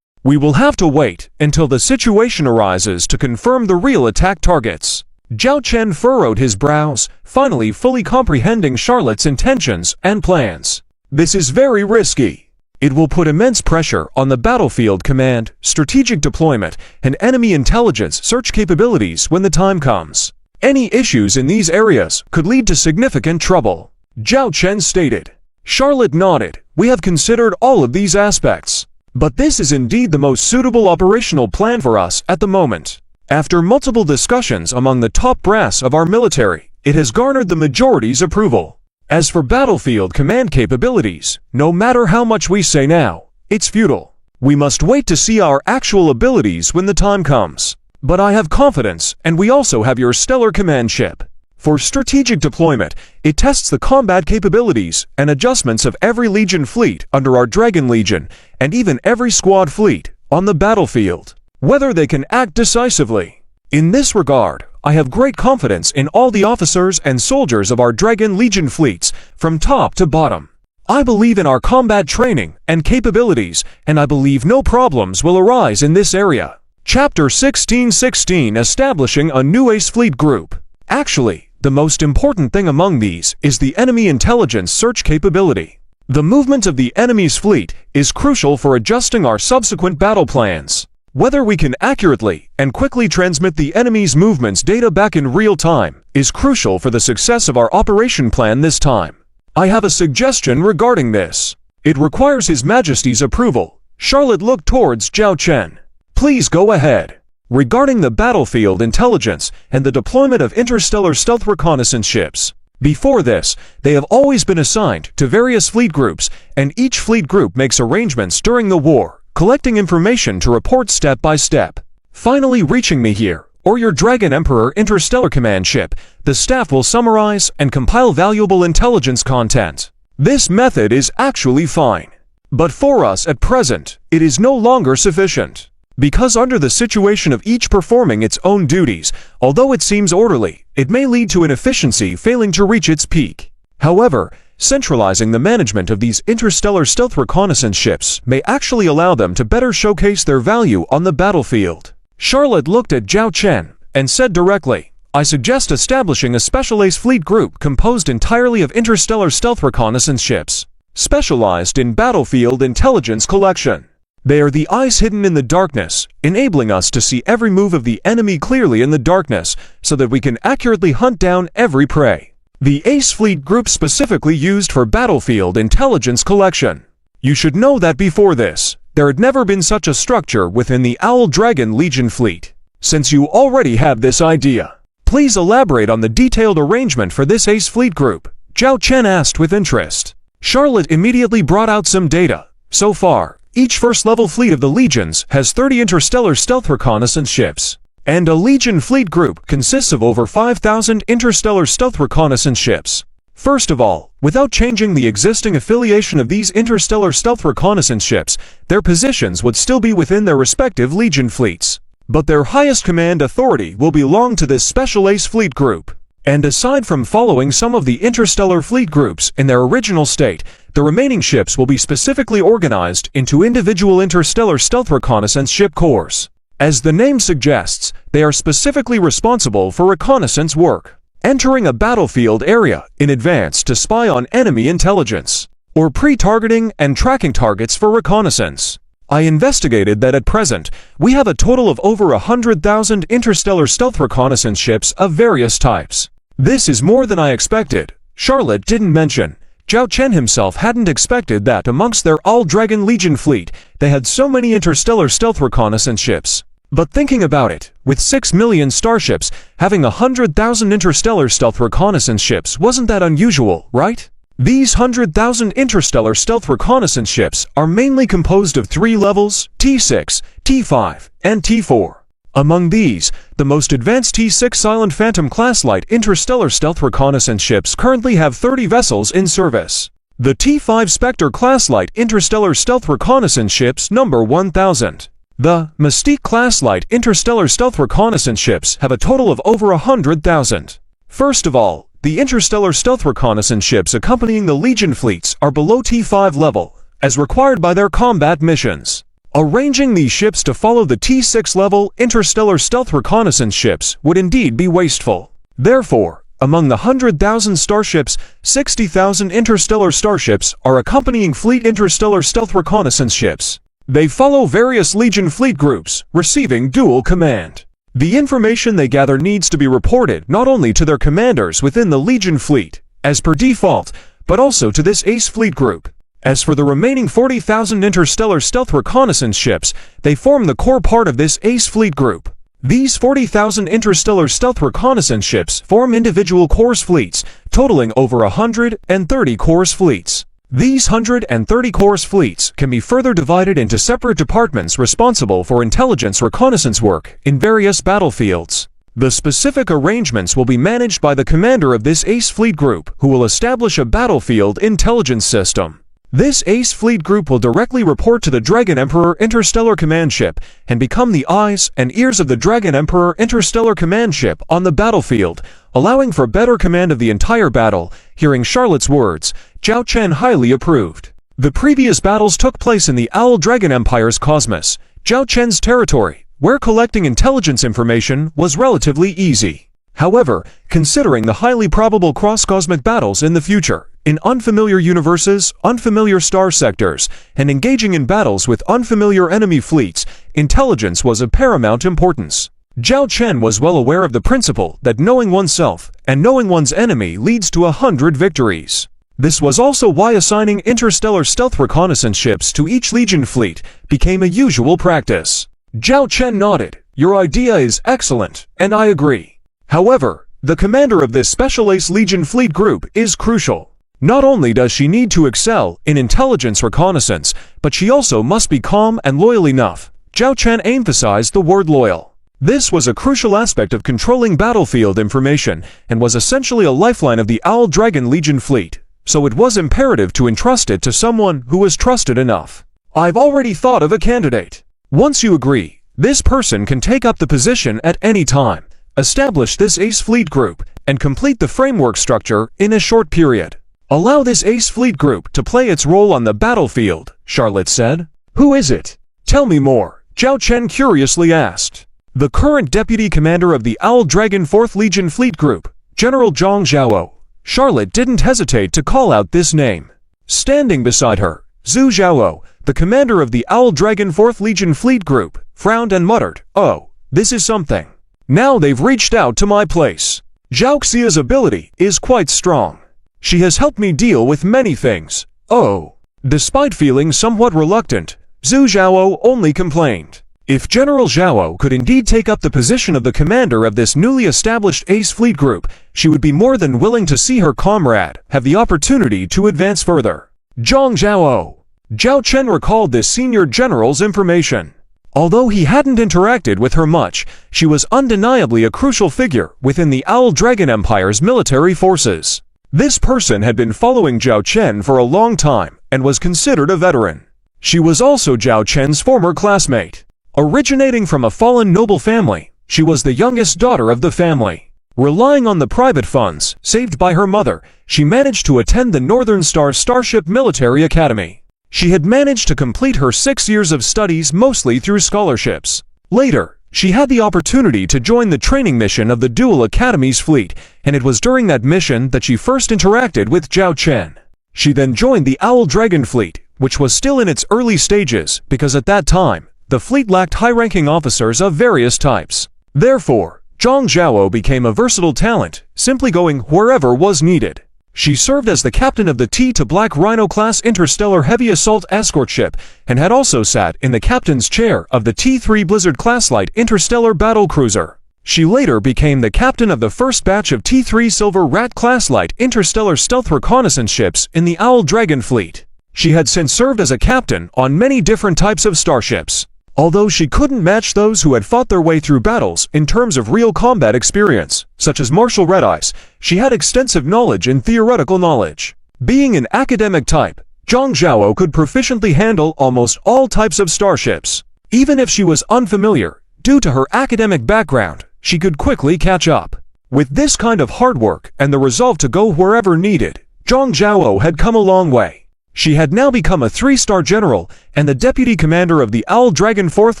We will have to wait until the situation arises to confirm the real attack targets. Zhao Chen furrowed his brows, finally fully comprehending Charlotte's intentions and plans. This is very risky. It will put immense pressure on the battlefield command, strategic deployment, and enemy intelligence search capabilities when the time comes. Any issues in these areas could lead to significant trouble, Zhao Chen stated. Charlotte nodded. We have considered all of these aspects. But this is indeed the most suitable operational plan for us at the moment. After multiple discussions among the top brass of our military, it has garnered the majority's approval. As for battlefield command capabilities, no matter how much we say now, it's futile. We must wait to see our actual abilities when the time comes. But I have confidence, and we also have your stellar command ship. For strategic deployment, it tests the combat capabilities and adjustments of every Legion fleet under our Dragon Legion, and even every squad fleet on the battlefield, whether they can act decisively. In this regard, I have great confidence in all the officers and soldiers of our Dragon Legion fleets, from top to bottom. I believe in our combat training and capabilities, and I believe no problems will arise in this area. Chapter 1616 Establishing a New Ace Fleet Group. Actually, the most important thing among these is the enemy intelligence search capability. The movement of the enemy's fleet is crucial for adjusting our subsequent battle plans. Whether we can accurately and quickly transmit the enemy's movements data back in real time is crucial for the success of our operation plan this time. I have a suggestion regarding this. It requires His Majesty's approval. Charlotte looked towards Zhao Chen. Please go ahead. Regarding the battlefield intelligence and the deployment of interstellar stealth reconnaissance ships. Before this, they have always been assigned to various fleet groups, and each fleet group makes arrangements during the war, collecting information to report step by step. Finally reaching me here, or your Dragon Emperor Interstellar Command ship, the staff will summarize and compile valuable intelligence content. This method is actually fine. But for us at present, it is no longer sufficient. Because under the situation of each performing its own duties, although it seems orderly, it may lead to inefficiency failing to reach its peak. However, centralizing the management of these interstellar stealth reconnaissance ships may actually allow them to better showcase their value on the battlefield. Charlotte looked at Zhao Chen and said directly, I suggest establishing a special ace fleet group composed entirely of interstellar stealth reconnaissance ships, specialized in battlefield intelligence collection. They are the eyes hidden in the darkness, enabling us to see every move of the enemy clearly in the darkness, so that we can accurately hunt down every prey. The Ace Fleet Group specifically used for battlefield intelligence collection. You should know that before this, there had never been such a structure within the Owl Dragon Legion fleet. Since you already have this idea, please elaborate on the detailed arrangement for this Ace Fleet Group, Zhao Chen asked with interest. Charlotte immediately brought out some data. So far, each first-level fleet of the Legions has 30 interstellar stealth reconnaissance ships, and a Legion fleet group consists of over 5,000 interstellar stealth reconnaissance ships. First of all, without changing the existing affiliation of these interstellar stealth reconnaissance ships, their positions would still be within their respective Legion fleets. But their highest command authority will belong to this special ace fleet group. And aside from following some of the interstellar fleet groups in their original state, the remaining ships will be specifically organized into individual interstellar stealth reconnaissance ship corps. As the name suggests, they are specifically responsible for reconnaissance work, entering a battlefield area in advance to spy on enemy intelligence, or pre-targeting and tracking targets for reconnaissance. I investigated that at present, we have a total of over 100,000 interstellar stealth reconnaissance ships of various types. This is more than I expected. Charlotte didn't mention. Zhao Chen himself hadn't expected that amongst their all-Dragon Legion fleet, they had so many interstellar stealth reconnaissance ships. But thinking about it, with 6 million starships, having 100,000 interstellar stealth reconnaissance ships wasn't that unusual, right? These 100,000 interstellar stealth reconnaissance ships are mainly composed of 3 levels, T6, T5, and T4. Among these, the most advanced T6 Silent Phantom class light interstellar stealth reconnaissance ships currently have 30 vessels in service. The T5 Spectre class light interstellar stealth reconnaissance ships number 1,000. The Mystique-class light interstellar stealth reconnaissance ships have a total of over 100,000. First of all, the interstellar stealth reconnaissance ships accompanying the Legion fleets are below T5 level, as required by their combat missions. Arranging these ships to follow the T6 level interstellar stealth reconnaissance ships would indeed be wasteful. Therefore, among the 100,000 starships, 60,000 interstellar starships are accompanying fleet interstellar stealth reconnaissance ships. They follow various Legion fleet groups, receiving dual command. The information they gather needs to be reported not only to their commanders within the Legion fleet, as per default, but also to this Ace fleet group. As for the remaining 40,000 interstellar stealth reconnaissance ships, they form the core part of this Ace fleet group. These 40,000 interstellar stealth reconnaissance ships form individual course fleets, totaling over 130 course fleets. These 130 course fleets can be further divided into separate departments responsible for intelligence reconnaissance work in various battlefields. The specific arrangements will be managed by the commander of this Ace fleet group, who will establish a battlefield intelligence system. This Ace fleet group will directly report to the Dragon Emperor Interstellar Command Ship and become the eyes and ears of the Dragon Emperor Interstellar Command Ship on the battlefield, allowing for better command of the entire battle. Hearing Charlotte's words, Zhao Chen highly approved. The previous battles took place in the Owl Dragon Empire's cosmos, Zhao Chen's territory, where collecting intelligence information was relatively easy. However, considering the highly probable cross-cosmic battles in the future, in unfamiliar universes, unfamiliar star sectors, and engaging in battles with unfamiliar enemy fleets, intelligence was of paramount importance. Zhao Chen was well aware of the principle that knowing oneself and knowing one's enemy leads to 100 victories. This was also why assigning interstellar stealth reconnaissance ships to each Legion fleet became a usual practice. Zhao Chen nodded. "Your idea is excellent, and I agree. However, the commander of this Special Ace Legion fleet group is crucial. Not only does she need to excel in intelligence reconnaissance, but she also must be calm and loyal enough." Zhao Chen emphasized the word loyal. This was a crucial aspect of controlling battlefield information and was essentially a lifeline of the Owl Dragon Legion fleet, so it was imperative to entrust it to someone who was trusted enough. "I've already thought of a candidate. Once you agree, this person can take up the position at any time, establish this Ace fleet group, and complete the framework structure in a short period. Allow this Ace fleet group to play its role on the battlefield," Charlotte said. "Who is it? Tell me more," Zhao Chen curiously asked. "The current deputy commander of the Owl Dragon 4th Legion fleet group, General Zhang Zhao." Charlotte didn't hesitate to call out this name. Standing beside her, Zhu Zhao, the commander of the Owl Dragon 4th Legion fleet group, frowned and muttered, "Oh, this is something. Now they've reached out to my place. Zhao Xia's ability is quite strong. She has helped me deal with many things. Oh." Despite feeling somewhat reluctant, Zhu Zhao only complained. If General Zhao could indeed take up the position of the commander of this newly established Ace fleet group, she would be more than willing to see her comrade have the opportunity to advance further. Zhang Zhao. Zhao Chen recalled this senior general's information. Although he hadn't interacted with her much, she was undeniably a crucial figure within the Owl Dragon Empire's military forces. This person had been following Zhao Chen for a long time and was considered a veteran. She was also Zhao Chen's former classmate. Originating from a fallen noble family, she was the youngest daughter of the family. Relying on the private funds saved by her mother, she managed to attend the Northern Star Starship Military Academy. She had managed to complete her 6 years of studies mostly through scholarships. Later, she had the opportunity to join the training mission of the Dual Academy's fleet, and it was during that mission that she first interacted with Zhao Chen. She then joined the Owl Dragon fleet, which was still in its early stages because at that time, the fleet lacked high-ranking officers of various types. Therefore, Zhang Zhao became a versatile talent, simply going wherever was needed. She served as the captain of the T2 Black Rhino-class interstellar heavy assault escort ship and had also sat in the captain's chair of the T3 Blizzard-class light interstellar battle cruiser. She later became the captain of the first batch of T3 Silver Rat-class light interstellar stealth reconnaissance ships in the Owl Dragon fleet. She had since served as a captain on many different types of starships. Although she couldn't match those who had fought their way through battles in terms of real combat experience, such as Marshal Red Eyes, she had extensive knowledge in theoretical knowledge. Being an academic type, Zhang Zhao could proficiently handle almost all types of starships. Even if she was unfamiliar, due to her academic background, she could quickly catch up. With this kind of hard work and the resolve to go wherever needed, Zhang Zhao had come a long way. She had now become a 3-star general and the deputy commander of the Owl Dragon 4th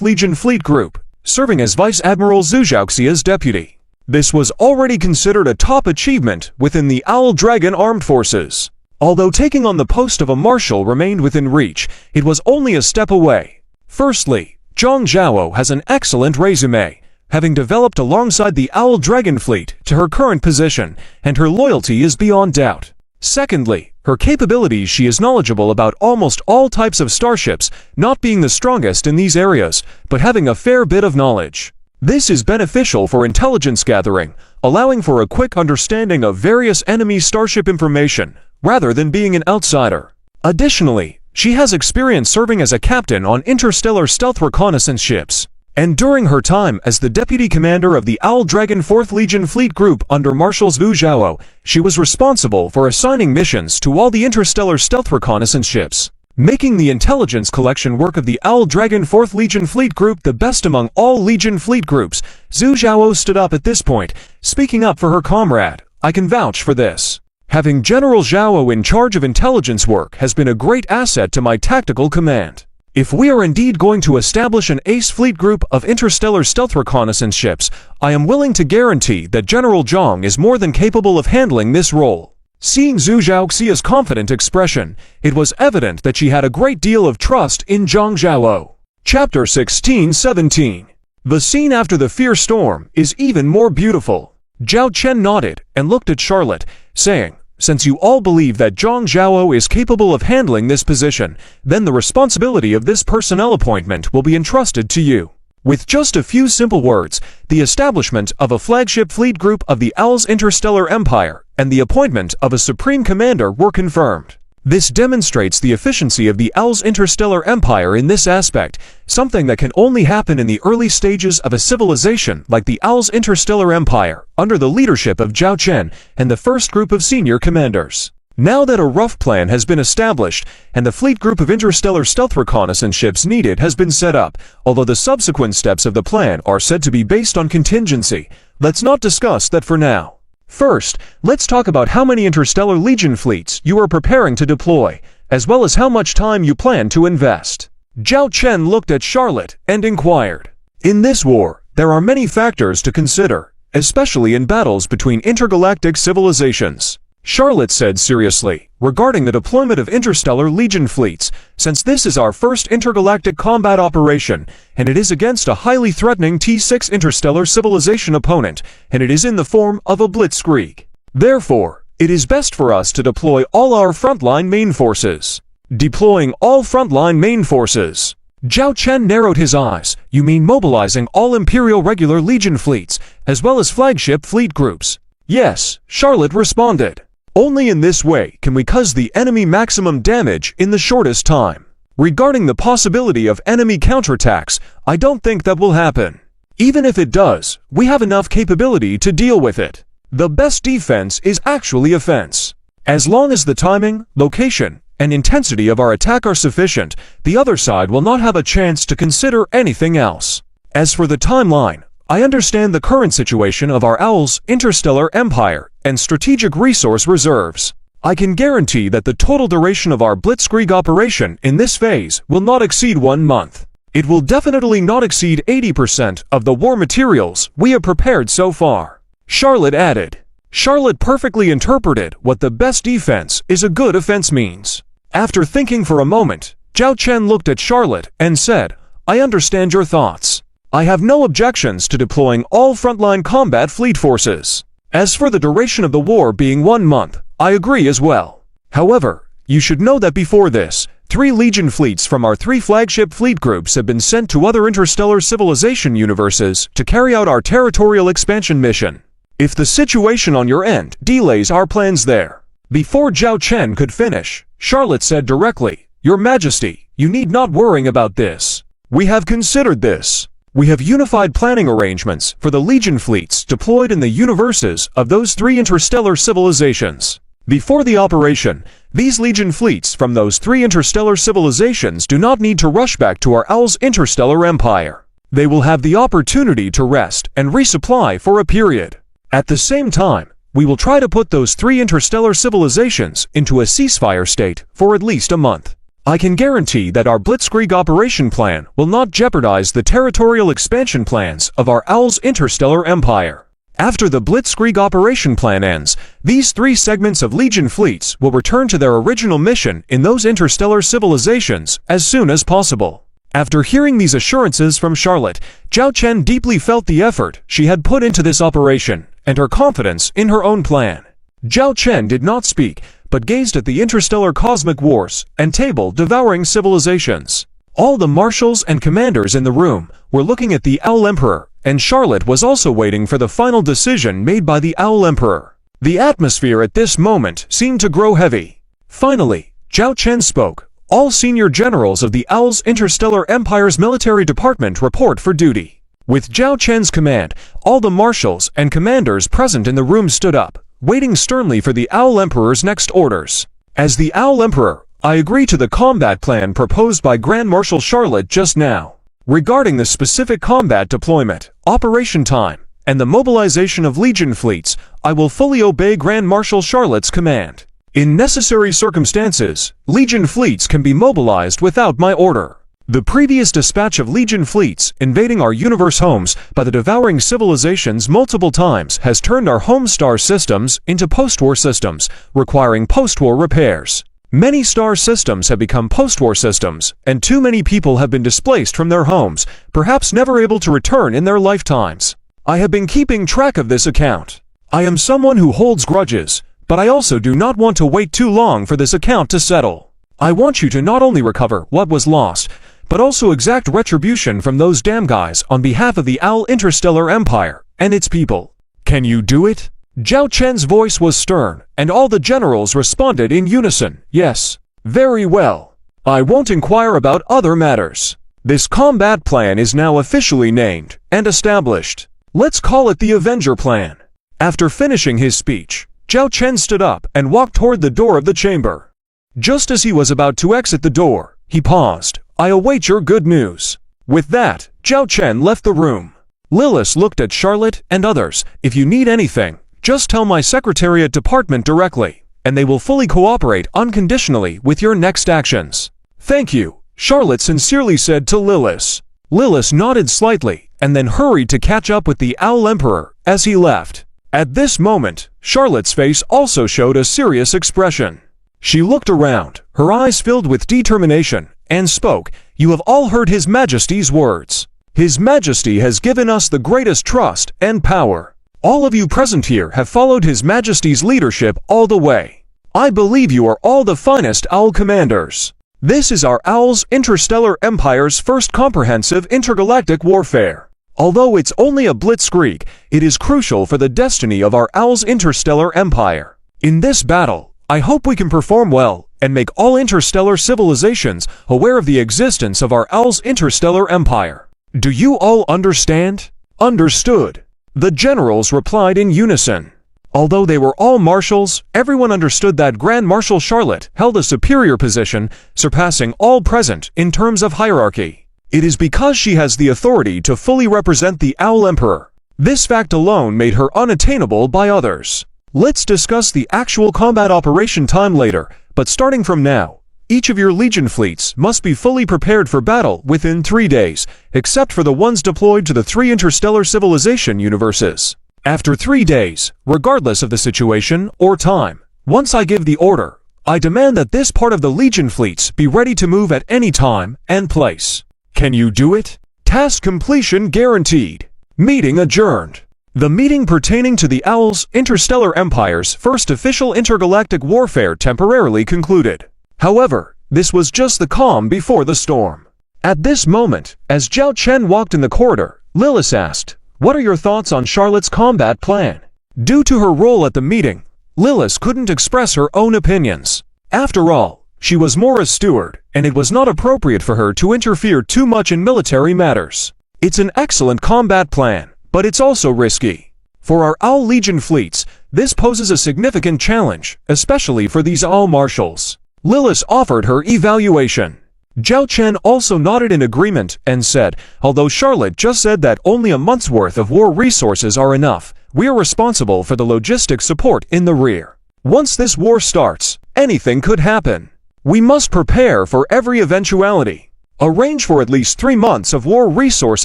Legion Fleet Group, serving as Vice Admiral Zhu Zhaoxia's deputy. This was already considered a top achievement within the Owl Dragon Armed Forces. Although taking on the post of a marshal remained within reach, it was only a step away. Firstly, Zhang Zhao has an excellent resume, having developed alongside the Owl Dragon Fleet to her current position, and her loyalty is beyond doubt. Secondly, her capabilities. She is knowledgeable about almost all types of starships, not being the strongest in these areas, but having a fair bit of knowledge. This is beneficial for intelligence gathering, allowing for a quick understanding of various enemy starship information, rather than being an outsider. Additionally, she has experience serving as a captain on interstellar stealth reconnaissance ships. And during her time as the deputy commander of the Owl Dragon 4th Legion Fleet Group under Marshal Zhu Zhao, she was responsible for assigning missions to all the interstellar stealth reconnaissance ships, making the intelligence collection work of the Owl Dragon 4th Legion Fleet Group the best among all Legion fleet groups. Zhu Zhao stood up at this point, speaking up for her comrade. I can vouch for this. Having General Zhao in charge of intelligence work has been a great asset to my tactical command. If we are indeed going to establish an ace fleet group of interstellar stealth reconnaissance ships, I am willing to guarantee that General Zhang is more than capable of handling this role. Seeing Zhu Zhaoxia's confident expression, it was evident that she had a great deal of trust in Zhang Zhao. Chapter 16-17. The scene after the fierce storm is even more beautiful. Zhao Chen nodded and looked at Charlotte, saying, "Since you all believe that Zhang Zhao is capable of handling this position, then the responsibility of this personnel appointment will be entrusted to you." With just a few simple words, the establishment of a flagship fleet group of the Owl's Interstellar Empire and the appointment of a supreme commander were confirmed. This demonstrates the efficiency of the Owl's Interstellar Empire in this aspect, something that can only happen in the early stages of a civilization like the Owl's Interstellar Empire, under the leadership of Zhao Chen and the first group of senior commanders. Now that a rough plan has been established, and the fleet group of interstellar stealth reconnaissance ships needed has been set up, although the subsequent steps of the plan are said to be based on contingency, let's not discuss that for now. First, let's talk about how many interstellar legion fleets you are preparing to deploy, as well as how much time you plan to invest. Zhao Chen looked at Charlotte and inquired. In this war, there are many factors to consider, especially in battles between intergalactic civilizations. Charlotte said seriously, regarding the deployment of interstellar legion fleets, since this is our first intergalactic combat operation, and it is against a highly threatening T6 interstellar civilization opponent, and it is in the form of a blitzkrieg. Therefore, it is best for us to deploy all our frontline main forces. Deploying all frontline main forces. Zhao Chen narrowed his eyes. You mean mobilizing all Imperial regular Legion fleets, as well as flagship fleet groups? Yes, Charlotte responded. Only in this way can we cause the enemy maximum damage in the shortest time. Regarding the possibility of enemy counterattacks, I don't think that will happen. Even if it does, we have enough capability to deal with it. The best defense is actually offense. As long as the timing, location, and intensity of our attack are sufficient, the other side will not have a chance to consider anything else. As for the timeline, I understand the current situation of our Owl's Interstellar Empire and strategic resource reserves. I can guarantee that the total duration of our blitzkrieg operation in this phase will not exceed 1 month. It will definitely not exceed 80% of the war materials we have prepared so far. Charlotte added. Charlotte perfectly interpreted what the best defense is a good offense means. After thinking for a moment, Zhao Chen looked at Charlotte and said, I understand your thoughts. I have no objections to deploying all frontline combat fleet forces. As for the duration of the war being 1 month, I agree as well. However, you should know that before this, 3 Legion fleets from our 3 flagship fleet groups have been sent to other interstellar civilization universes to carry out our territorial expansion mission. If the situation on your end delays our plans there. Before Zhao Chen could finish, Charlotte said directly, Your Majesty, you need not worry about this. We have considered this. We have unified planning arrangements for the Legion fleets deployed in the universes of those 3 interstellar civilizations. Before the operation, these Legion fleets from those 3 interstellar civilizations do not need to rush back to our Owl's interstellar empire. They will have the opportunity to rest and resupply for a period. At the same time, we will try to put those 3 interstellar civilizations into a ceasefire state for at least a month. I can guarantee that our Blitzkrieg operation plan will not jeopardize the territorial expansion plans of our Owl's interstellar empire. After the Blitzkrieg operation plan ends, these 3 segments of Legion fleets will return to their original mission in those interstellar civilizations as soon as possible. After hearing these assurances from Charlotte, Zhao Chen deeply felt the effort she had put into this operation and her confidence in her own plan. Zhao Chen did not speak, but gazed at the interstellar cosmic wars and table-devouring civilizations. All the marshals and commanders in the room were looking at the Owl Emperor, and Charlotte was also waiting for the final decision made by the Owl Emperor. The atmosphere at this moment seemed to grow heavy. Finally, Zhao Chen spoke. All senior generals of the Owl's Interstellar Empire's military department report for duty. With Zhao Chen's command, all the marshals and commanders present in the room stood up, waiting sternly for the Owl Emperor's next orders. As the Owl Emperor, I agree to the combat plan proposed by Grand Marshal Charlotte just now. Regarding the specific combat deployment, operation time, and the mobilization of Legion fleets, I will fully obey Grand Marshal Charlotte's command. In necessary circumstances, Legion fleets can be mobilized without my order. The previous dispatch of Legion fleets invading our universe homes by the devouring civilizations multiple times has turned our home star systems into post-war systems, requiring post-war repairs. Many star systems have become post-war systems, and too many people have been displaced from their homes, perhaps never able to return in their lifetimes. I have been keeping track of this account. I am someone who holds grudges, but I also do not want to wait too long for this account to settle. I want you to not only recover what was lost, but also exact retribution from those damn guys on behalf of the Owl Interstellar Empire and its people. Can you do it? Zhao Chen's voice was stern, and all the generals responded in unison, yes. Very well. I won't inquire about other matters. This combat plan is now officially named and established. Let's call it the Avenger Plan. After finishing his speech, Zhao Chen stood up and walked toward the door of the chamber. Just as he was about to exit the door, he paused. I await your good news. With that, Zhao Chen left the room. Lilith looked at Charlotte and others. If you need anything, just tell my Secretariat Department directly, and they will fully cooperate unconditionally with your next actions. Thank you, Charlotte sincerely said to Lilith. Lilith nodded slightly, and then hurried to catch up with the Owl Emperor as he left. At this moment, Charlotte's face also showed a serious expression. She looked around, her eyes filled with determination, and spoke. You have all heard His Majesty's words. His Majesty has given us the greatest trust and power. All of you present here have followed His Majesty's leadership all the way. I believe you are all the finest Owl commanders. This is our Owl's Interstellar Empire's first comprehensive intergalactic warfare. Although it's only a blitzkrieg, it is crucial for the destiny of our Owl's Interstellar Empire. In this battle, I hope we can perform well and make all interstellar civilizations aware of the existence of our Owl's Interstellar Empire. Do you all understand? Understood. The generals replied in unison. Although they were all marshals, everyone understood that Grand Marshal Charlotte held a superior position, surpassing all present in terms of hierarchy. It is because she has the authority to fully represent the Owl Emperor. This fact alone made her unattainable by others. Let's discuss the actual combat operation time later, but starting from now, each of your Legion fleets must be fully prepared for battle within 3 days, except for the ones deployed to the 3 interstellar civilization universes. After 3 days, regardless of the situation or time, once I give the order, I demand that this part of the Legion fleets be ready to move at any time and place. Can you do it? Task completion guaranteed. Meeting adjourned. The meeting pertaining to the Owl's Interstellar Empire's first official intergalactic warfare temporarily concluded. However, this was just the calm before the storm. At this moment, as Zhao Chen walked in the corridor, Lilith asked, "What are your thoughts on Charlotte's combat plan?" Due to her role at the meeting, Lilith couldn't express her own opinions. After all, she was more a steward, and it was not appropriate for her to interfere too much in military matters. It's an excellent combat plan, but it's also risky. For our Owl Legion fleets, This poses a significant challenge, especially for these all marshals. Lilith offered her evaluation. Zhao Chen also nodded in agreement and said, although Charlotte just said that only a month's worth of war resources are enough, we are responsible for the logistic support in the rear. Once this war starts, anything could happen. We must prepare for every eventuality. Arrange for at least 3 months of war resource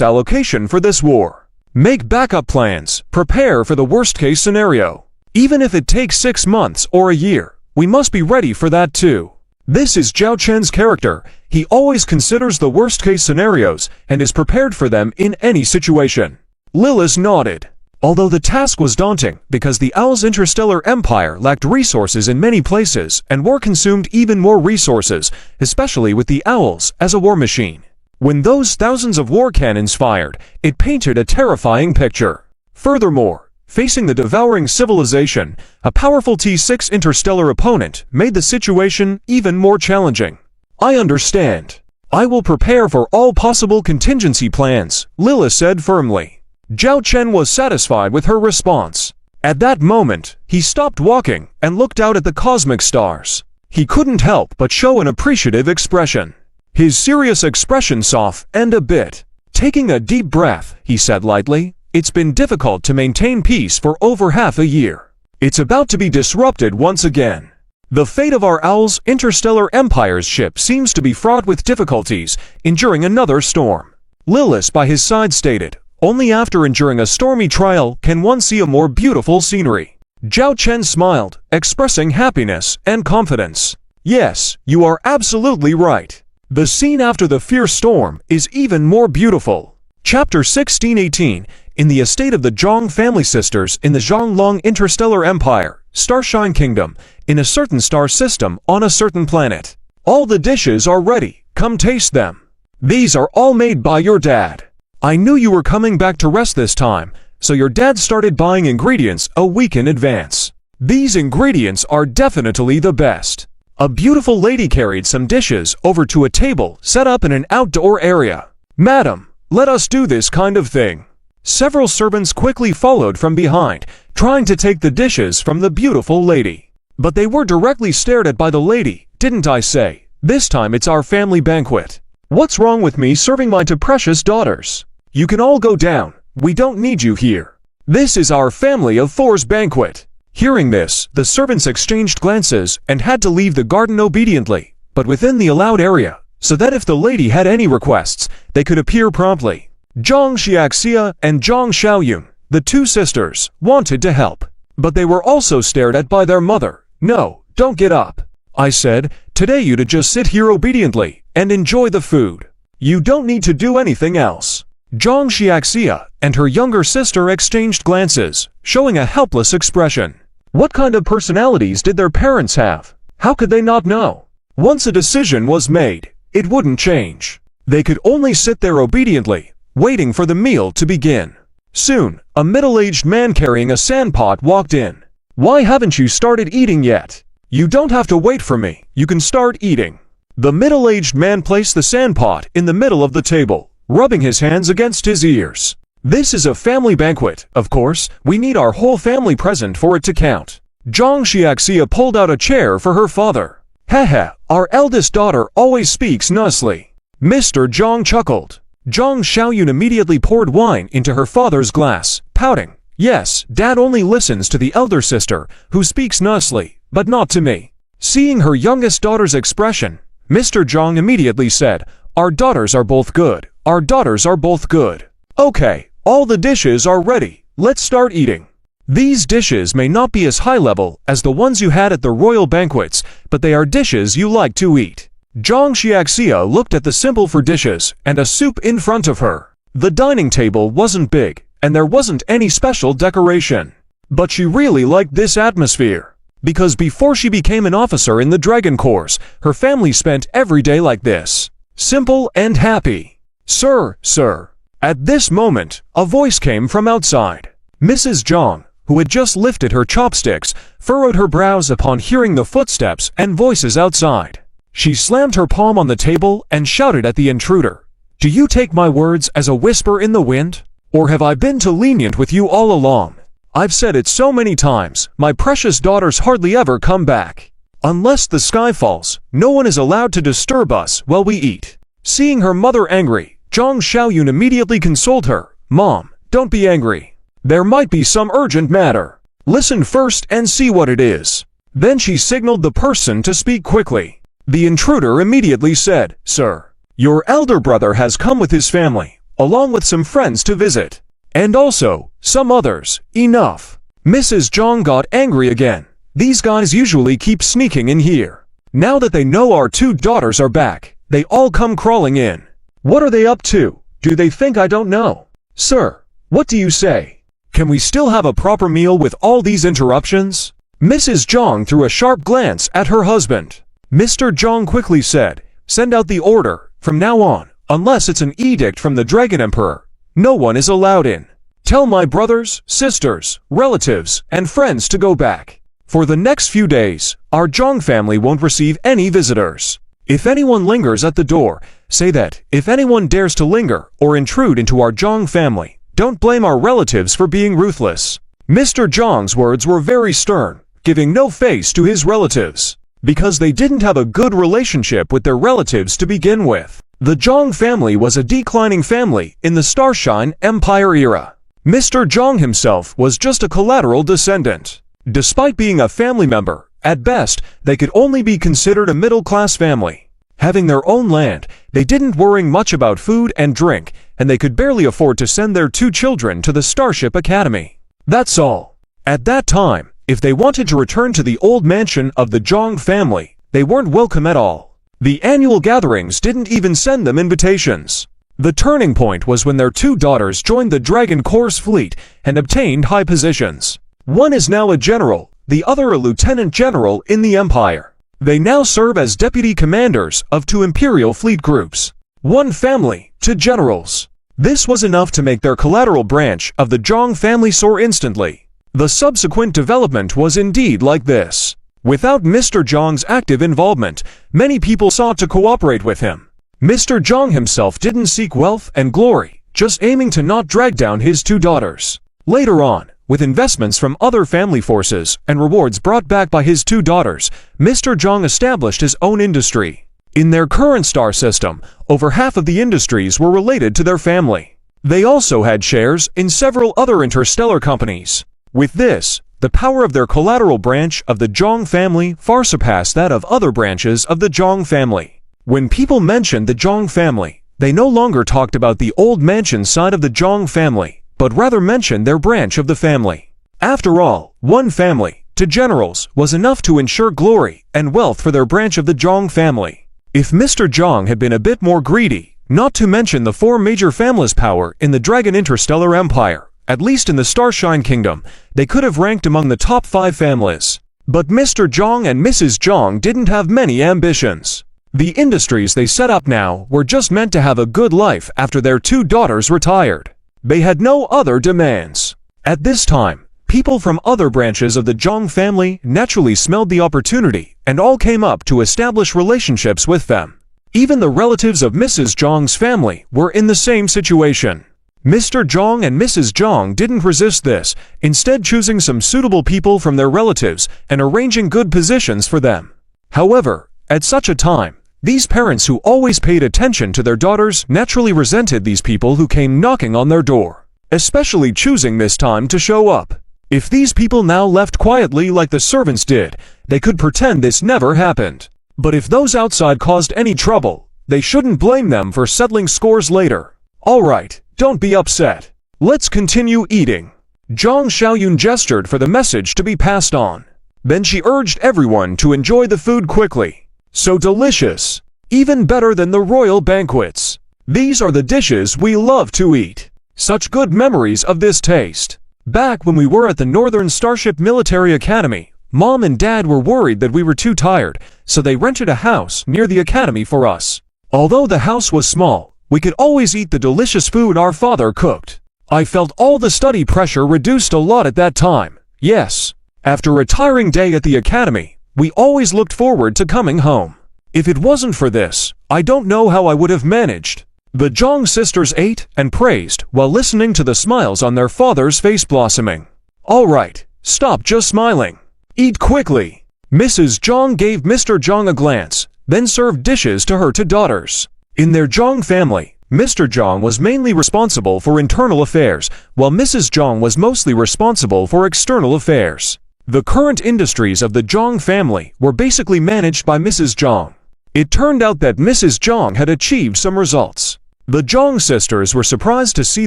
allocation for this war. Make backup plans, prepare for the worst-case scenario. Even if it takes 6 months or a year, we must be ready for that too. This is Zhao Chen's character. He always considers the worst-case scenarios and is prepared for them in any situation. Lilith nodded. Although the task was daunting because the Owl's interstellar empire lacked resources in many places and war consumed even more resources, especially with the Owls as a war machine. When those thousands of war cannons fired, it painted a terrifying picture. Furthermore, facing the devouring civilization, a powerful T6 interstellar opponent made the situation even more challenging. I understand. I will prepare for all possible contingency plans, Lilith said firmly. Zhao Chen was satisfied with her response. At that moment, he stopped walking and looked out at the cosmic stars. He couldn't help but show an appreciative expression. His serious expression softened a bit. Taking a deep breath, he said lightly, "It's been difficult to maintain peace for over half a year. It's about to be disrupted once again. The fate of our Owl's interstellar empire's ship seems to be fraught with difficulties, enduring another storm." Lilith by his side stated, "Only after enduring a stormy trial can one see a more beautiful scenery." Zhao Chen smiled, expressing happiness and confidence. "Yes, you are absolutely right. The scene after the fierce storm is even more beautiful." Chapter 1618. In the estate of the Zhang family sisters in the Zhonglong Interstellar Empire, Starshine Kingdom, in a certain star system on a certain planet. All the dishes are ready, come taste them. These are all made by your dad. I knew you were coming back to rest this time, so your dad started buying ingredients a week in advance. These ingredients are definitely the best. A beautiful lady carried some dishes over to a table set up in an outdoor area. "Madam, let us do this kind of thing." Several servants quickly followed from behind, trying to take the dishes from the beautiful lady. But they were directly stared at by the lady. "Didn't I say? This time it's our family banquet. What's wrong with me serving my two precious daughters? You can all go down. We don't need you here. This is our family of four's banquet." Hearing this, the servants exchanged glances and had to leave the garden obediently, but within the allowed area, so that if the lady had any requests, they could appear promptly. Zhang Xiaxia and Zhang Xiaoyun, the two sisters, wanted to help, but they were also stared at by their mother. "No, don't get up," I said. "Today you to just sit here obediently and enjoy the food. You don't need to do anything else." Zhang Xiaxia and her younger sister exchanged glances, showing a helpless expression. What kind of personalities did their parents have? How could they not know? Once a decision was made, it wouldn't change. They could only sit there obediently, waiting for the meal to begin. Soon, a middle-aged man carrying a sandpot walked in. "Why haven't you started eating yet?" "You don't have to wait for me, you can start eating." The middle-aged man placed the sandpot in the middle of the table, rubbing his hands against his ears. "This is a family banquet, of course, we need our whole family present for it to count." Zhang Xiaxia pulled out a chair for her father. "Hehe, our eldest daughter always speaks nicely." Mr. Zhang chuckled. Zhang Xiaoyun immediately poured wine into her father's glass, pouting. "Yes, Dad only listens to the elder sister, who speaks nicely, but not to me." Seeing her youngest daughter's expression, Mr. Zhang immediately said, "Our daughters are both good. Our daughters are both good. Okay, all the dishes are ready. Let's start eating." These dishes may not be as high level as the ones you had at the royal banquets, but they are dishes you like to eat. Zhang Xiaxia looked at the symbol for dishes and a soup in front of her. The dining table wasn't big, and there wasn't any special decoration. But she really liked this atmosphere. Because before she became an officer in the Dragon Corps, her family spent every day like this. Simple and happy. "Sir, sir." At this moment, a voice came from outside. Mrs. Zhang, who had just lifted her chopsticks, furrowed her brows upon hearing the footsteps and voices outside. She slammed her palm on the table and shouted at the intruder, "Do you take my words as a whisper in the wind? Or have I been too lenient with you all along? I've said it so many times, my precious daughters hardly ever come back. Unless the sky falls, no one is allowed to disturb us while we eat. Seeing her mother angry, Zhang Xiaoyun immediately consoled her. Mom, don't be angry. There might be some urgent matter. Listen first and see what it is. Then she signaled the person to speak quickly. The intruder immediately said, Sir, your elder brother has come with his family, along with some friends to visit. And also, some others. Enough. Mrs. Zhang got angry again. These guys usually keep sneaking in here. Now that they know our 2 daughters are back, they all come crawling in. What are they up to? Do they think I don't know? Sir, what do you say? Can we still have a proper meal with all these interruptions? Mrs. Zhang threw a sharp glance at her husband. Mr. Zhang quickly said, Send out the order. From now on, unless it's an edict from the Dragon Emperor, no one is allowed in. Tell my brothers, sisters, relatives, and friends to go back. For the next few days, our Zhang family won't receive any visitors. If anyone lingers at the door, say that if anyone dares to linger or intrude into our Zhang family, don't blame our relatives for being ruthless. Mr. Zhang's words were very stern, giving no face to his relatives, because they didn't have a good relationship with their relatives to begin with. The Zhang family was a declining family in the Starshine Empire era. Mr. Zhang himself was just a collateral descendant. Despite being a family member, at best, they could only be considered a middle-class family. Having their own land, they didn't worry much about food and drink, and they could barely afford to send their 2 children to the Starship Academy. That's all. At that time, if they wanted to return to the old mansion of the Zhang family, they weren't welcome at all. The annual gatherings didn't even send them invitations. The turning point was when their 2 daughters joined the Dragon Course fleet and obtained high positions. One is now a general, the other a lieutenant general in the Empire. They now serve as deputy commanders of 2 Imperial fleet groups. 1 family, 2 generals. This was enough to make their collateral branch of the Zhang family soar instantly. The subsequent development was indeed like this. Without Mr. Zhang's active involvement, many people sought to cooperate with him. Mr. Zhang himself didn't seek wealth and glory, just aiming to not drag down his 2 daughters. Later on, with investments from other family forces and rewards brought back by his 2 daughters, Mr. Zhang established his own industry. In their current star system, over half of the industries were related to their family. They also had shares in several other interstellar companies. With this, the power of their collateral branch of the Zhang family far surpassed that of other branches of the Zhang family. When people mentioned the Zhang family, they no longer talked about the old mansion side of the Zhang family, but rather mentioned their branch of the family. After all, 1 family, 2 generals, was enough to ensure glory and wealth for their branch of the Zhang family. If Mr. Zhang had been a bit more greedy, not to mention the 4 major families' power in the Dragon Interstellar Empire, at least in the Starshine Kingdom, they could have ranked among the top 5 families. But Mr. Zhang and Mrs. Zhang didn't have many ambitions. The industries they set up now were just meant to have a good life after their 2 daughters retired. They had no other demands. At this time, people from other branches of the Zhang family naturally smelled the opportunity and all came up to establish relationships with them. Even the relatives of Mrs. Zhang's family were in the same situation. Mr. Zhang and Mrs. Zhang didn't resist this, instead choosing some suitable people from their relatives and arranging good positions for them. However, at such a time, these parents who always paid attention to their daughters naturally resented these people who came knocking on their door, especially choosing this time to show up. If these people now left quietly like the servants did, they could pretend this never happened. But if those outside caused any trouble, they shouldn't blame them for settling scores later. Alright. Don't be upset. Let's continue eating. Zhang Xiaoyun gestured for the message to be passed on. Then she urged everyone to enjoy the food quickly. So delicious. Even better than the royal banquets. These are the dishes we love to eat. Such good memories of this taste. Back when we were at the Northern Starship Military Academy, Mom and Dad were worried that we were too tired, so they rented a house near the academy for us. Although the house was small, we could always eat the delicious food our father cooked. I felt all the study pressure reduced a lot at that time. Yes, after a tiring day at the academy, we always looked forward to coming home. If it wasn't for this, I don't know how I would have managed. The Zhang sisters ate and praised while listening to the smiles on their father's face blossoming. Alright, stop just smiling. Eat quickly. Mrs. Zhang gave Mr. Zhang a glance, then served dishes to her two daughters. In their Zhang family, Mr. Zhang was mainly responsible for internal affairs, while Mrs. Zhang was mostly responsible for external affairs. The current industries of the Zhang family were basically managed by Mrs. Zhang. It turned out that Mrs. Zhang had achieved some results. The Zhang sisters were surprised to see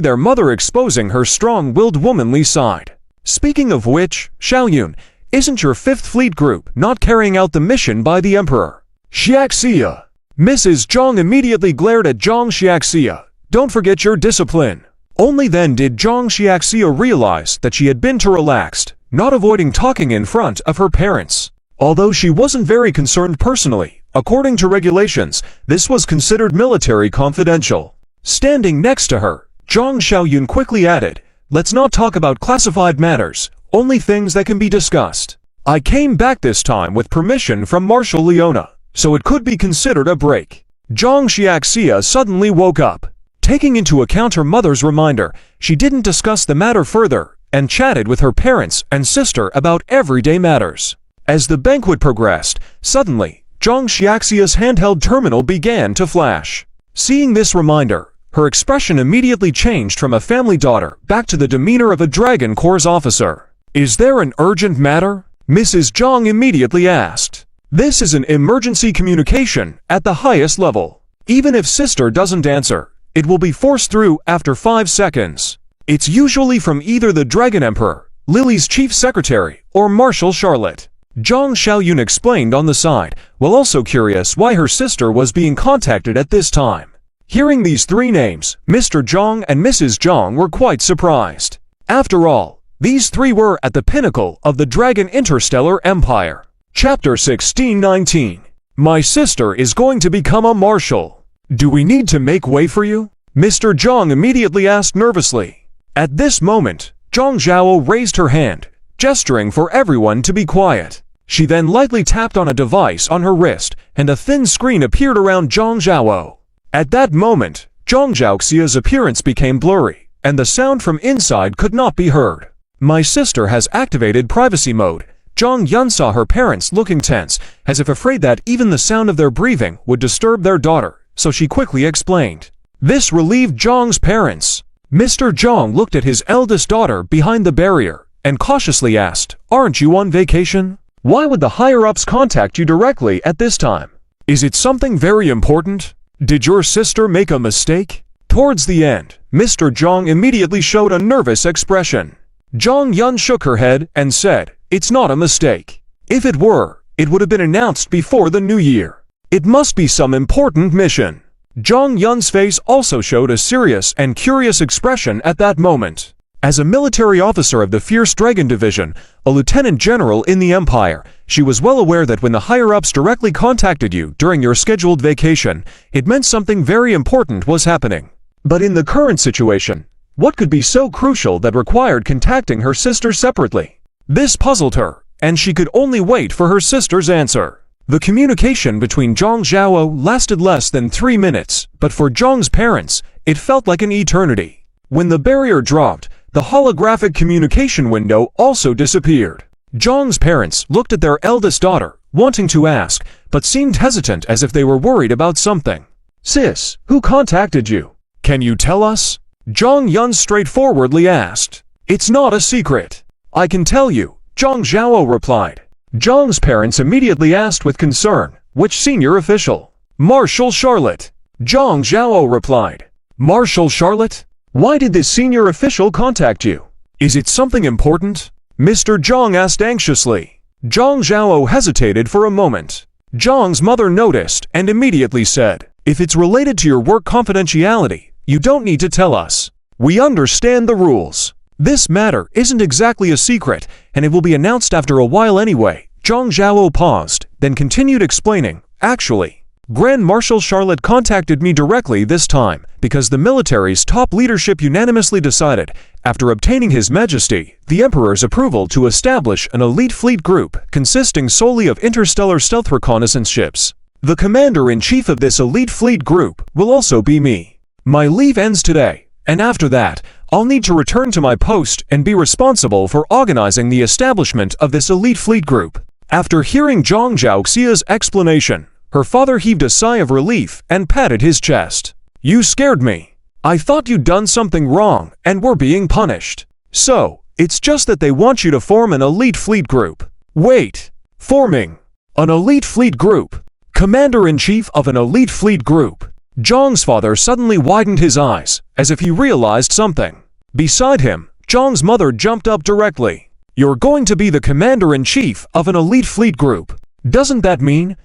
their mother exposing her strong-willed womanly side. Speaking of which, Xiaoyun, isn't your 5th Fleet Group not carrying out the mission by the Emperor? Xiaxia. Mrs. Zhang immediately glared at Zhang Xiaxia. Don't forget your discipline. Only then did Zhang Xiaxia realize that she had been too relaxed, not avoiding talking in front of her parents. Although she wasn't very concerned personally, according to regulations, this was considered military confidential. Standing next to her, Zhang Xiaoyun quickly added, "Let's not talk about classified matters, only things that can be discussed. I came back this time with permission from Marshal Leona, so it could be considered a break." Zhang Xiaxia suddenly woke up. Taking into account her mother's reminder, she didn't discuss the matter further, and chatted with her parents and sister about everyday matters. As the banquet progressed, suddenly, Zhang Xiaxia's handheld terminal began to flash. Seeing this reminder, her expression immediately changed from a family daughter back to the demeanor of a Dragon Corps officer. "Is there an urgent matter?" Mrs. Zhang immediately asked. "This is an emergency communication at the highest level. Even if sister doesn't answer, it will be forced through after 5 seconds. It's usually from either the Dragon Emperor, Lily's chief secretary, or Marshal Charlotte." Zhang Xiaoyun explained on the side, while also curious why her sister was being contacted at this time. Hearing these 3 names, Mr. Zhang and Mrs. Zhang were quite surprised. After all, these 3 were at the pinnacle of the Dragon Interstellar Empire. Chapter 1619. My sister is going to become a marshal. Do we need to make way for you? Mr. Zhang immediately asked nervously. At this moment, Zhang Zhao raised her hand, gesturing for everyone to be quiet. She then lightly tapped on a device on her wrist, and a thin screen appeared around Zhang Zhao. At that moment, Zhang Zhaoxia's appearance became blurry, and the sound from inside could not be heard. My sister has activated privacy mode. Zhang Yun saw her parents looking tense, as if afraid that even the sound of their breathing would disturb their daughter, so she quickly explained. This relieved Zhang's parents. Mr. Zhang looked at his eldest daughter behind the barrier, and cautiously asked, "Aren't you on vacation? Why would the higher-ups contact you directly at this time? Is it something very important? Did your sister make a mistake?" Towards the end, Mr. Zhang immediately showed a nervous expression. Zhang Yun shook her head and said, "It's not a mistake. If it were, it would have been announced before the new year. It must be some important mission." Zhang Yun's face also showed a serious and curious expression at that moment. As a military officer of the Fierce Dragon Division, a lieutenant general in the Empire, she was well aware that when the higher-ups directly contacted you during your scheduled vacation, it meant something very important was happening. But in the current situation, what could be so crucial that required contacting her sister separately? This puzzled her, and she could only wait for her sister's answer. The communication between Zhang Zhao lasted less than 3 minutes, but for Zhang's parents, it felt like an eternity. When the barrier dropped, the holographic communication window also disappeared. Zhang's parents looked at their eldest daughter, wanting to ask, but seemed hesitant as if they were worried about something. "Sis, who contacted you? Can you tell us?" Zhang Yun straightforwardly asked. "It's not a secret. I can tell you," Zhang Zhao replied. Zhang's parents immediately asked with concern, "Which senior official?" "Marshal Charlotte," Zhang Zhao replied. "Marshal Charlotte? Why did this senior official contact you? Is it something important?" Mr. Zhang asked anxiously. Zhang Zhao hesitated for a moment. Zhang's mother noticed and immediately said, "If it's related to your work confidentiality, you don't need to tell us. We understand the rules. This matter isn't exactly a secret, and it will be announced after a while anyway." Zhang Zhao paused, then continued explaining, "Actually, Grand Marshal Charlotte contacted me directly this time, because the military's top leadership unanimously decided, after obtaining His Majesty, the Emperor's approval to establish an elite fleet group consisting solely of interstellar stealth reconnaissance ships. The commander-in-chief of this elite fleet group will also be me. My leave ends today, and after that, I'll need to return to my post and be responsible for organizing the establishment of this elite fleet group. After hearing Zhang Zhaoxia's explanation, her father heaved a sigh of relief and patted his chest. You scared me. I thought you'd done something wrong and were being punished. So, it's just that they want you to form an elite fleet group. Wait. Forming an elite fleet group? Commander-in-Chief of an elite fleet group? Zhang's father suddenly widened his eyes, as if he realized something. Beside him, Zhang's mother jumped up directly. You're going to be the commander-in-chief of an elite fleet group. Doesn't that mean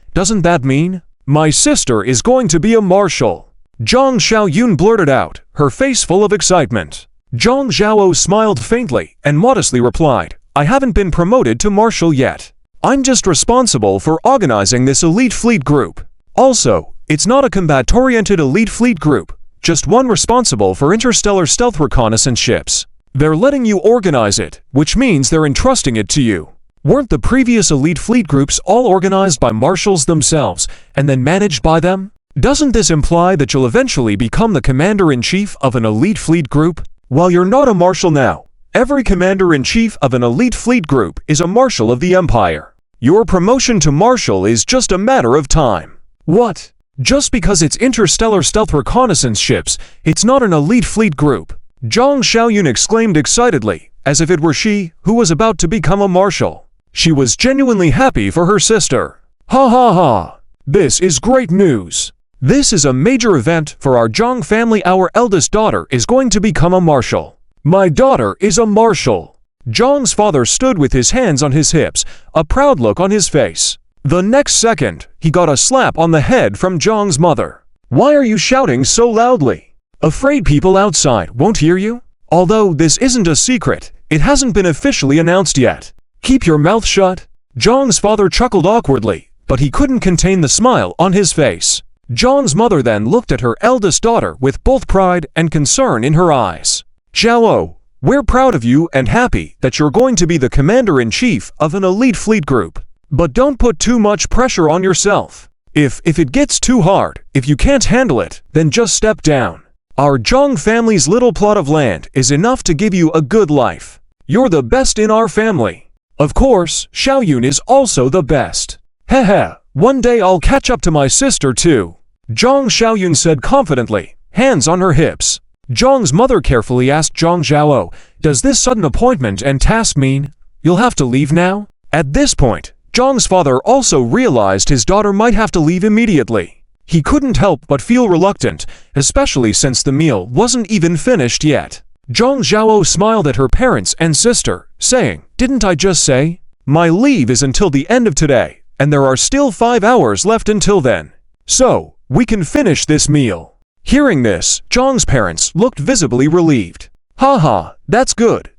my sister is going to be a marshal? Zhang Xiaoyun blurted out, her face full of excitement. Zhang Zhao smiled faintly and modestly replied, I haven't been promoted to marshal yet. I'm just responsible for organizing this elite fleet group. Also, it's not a combat-oriented elite fleet group, just one responsible for interstellar stealth reconnaissance ships. They're letting you organize it, which means they're entrusting it to you. Weren't the previous elite fleet groups all organized by marshals themselves and then managed by them? Doesn't this imply that you'll eventually become the commander-in-chief of an elite fleet group? While you're not a marshal now, every commander-in-chief of an elite fleet group is a marshal of the Empire. Your promotion to marshal is just a matter of time. What? Just because it's interstellar stealth reconnaissance ships, it's not an elite fleet group? Zhang Xiaoyun exclaimed excitedly, as if it were she who was about to become a marshal. She was genuinely happy for her sister. Ha ha ha! This is great news! This is a major event for our Zhang family. Our eldest daughter is going to become a marshal. My daughter is a marshal! Zhang's father stood with his hands on his hips, a proud look on his face. The next second, he got a slap on the head from Zhang's mother. Why are you shouting so loudly? Afraid people outside won't hear you? Although this isn't a secret, it hasn't been officially announced yet. Keep your mouth shut. Zhang's father chuckled awkwardly, but he couldn't contain the smile on his face. Zhang's mother then looked at her eldest daughter with both pride and concern in her eyes. Zhao, we're proud of you and happy that you're going to be the commander-in-chief of an elite fleet group. But don't put too much pressure on yourself. If it gets too hard, if you can't handle it, then just step down. Our Zhang family's little plot of land is enough to give you a good life. You're the best in our family. Of course, Xiaoyun is also the best. Heh, one day I'll catch up to my sister too. Zhang Xiaoyun said confidently, hands on her hips. Zhang's mother carefully asked Zhang Zhao, does this sudden appointment and task mean you'll have to leave now? At this point, Zhang's father also realized his daughter might have to leave immediately. He couldn't help but feel reluctant, especially since the meal wasn't even finished yet. Zhang Zhao smiled at her parents and sister, saying, didn't I just say? My leave is until the end of today, and there are still 5 hours left until then. So, we can finish this meal. Hearing this, Zhang's parents looked visibly relieved. Haha, that's good.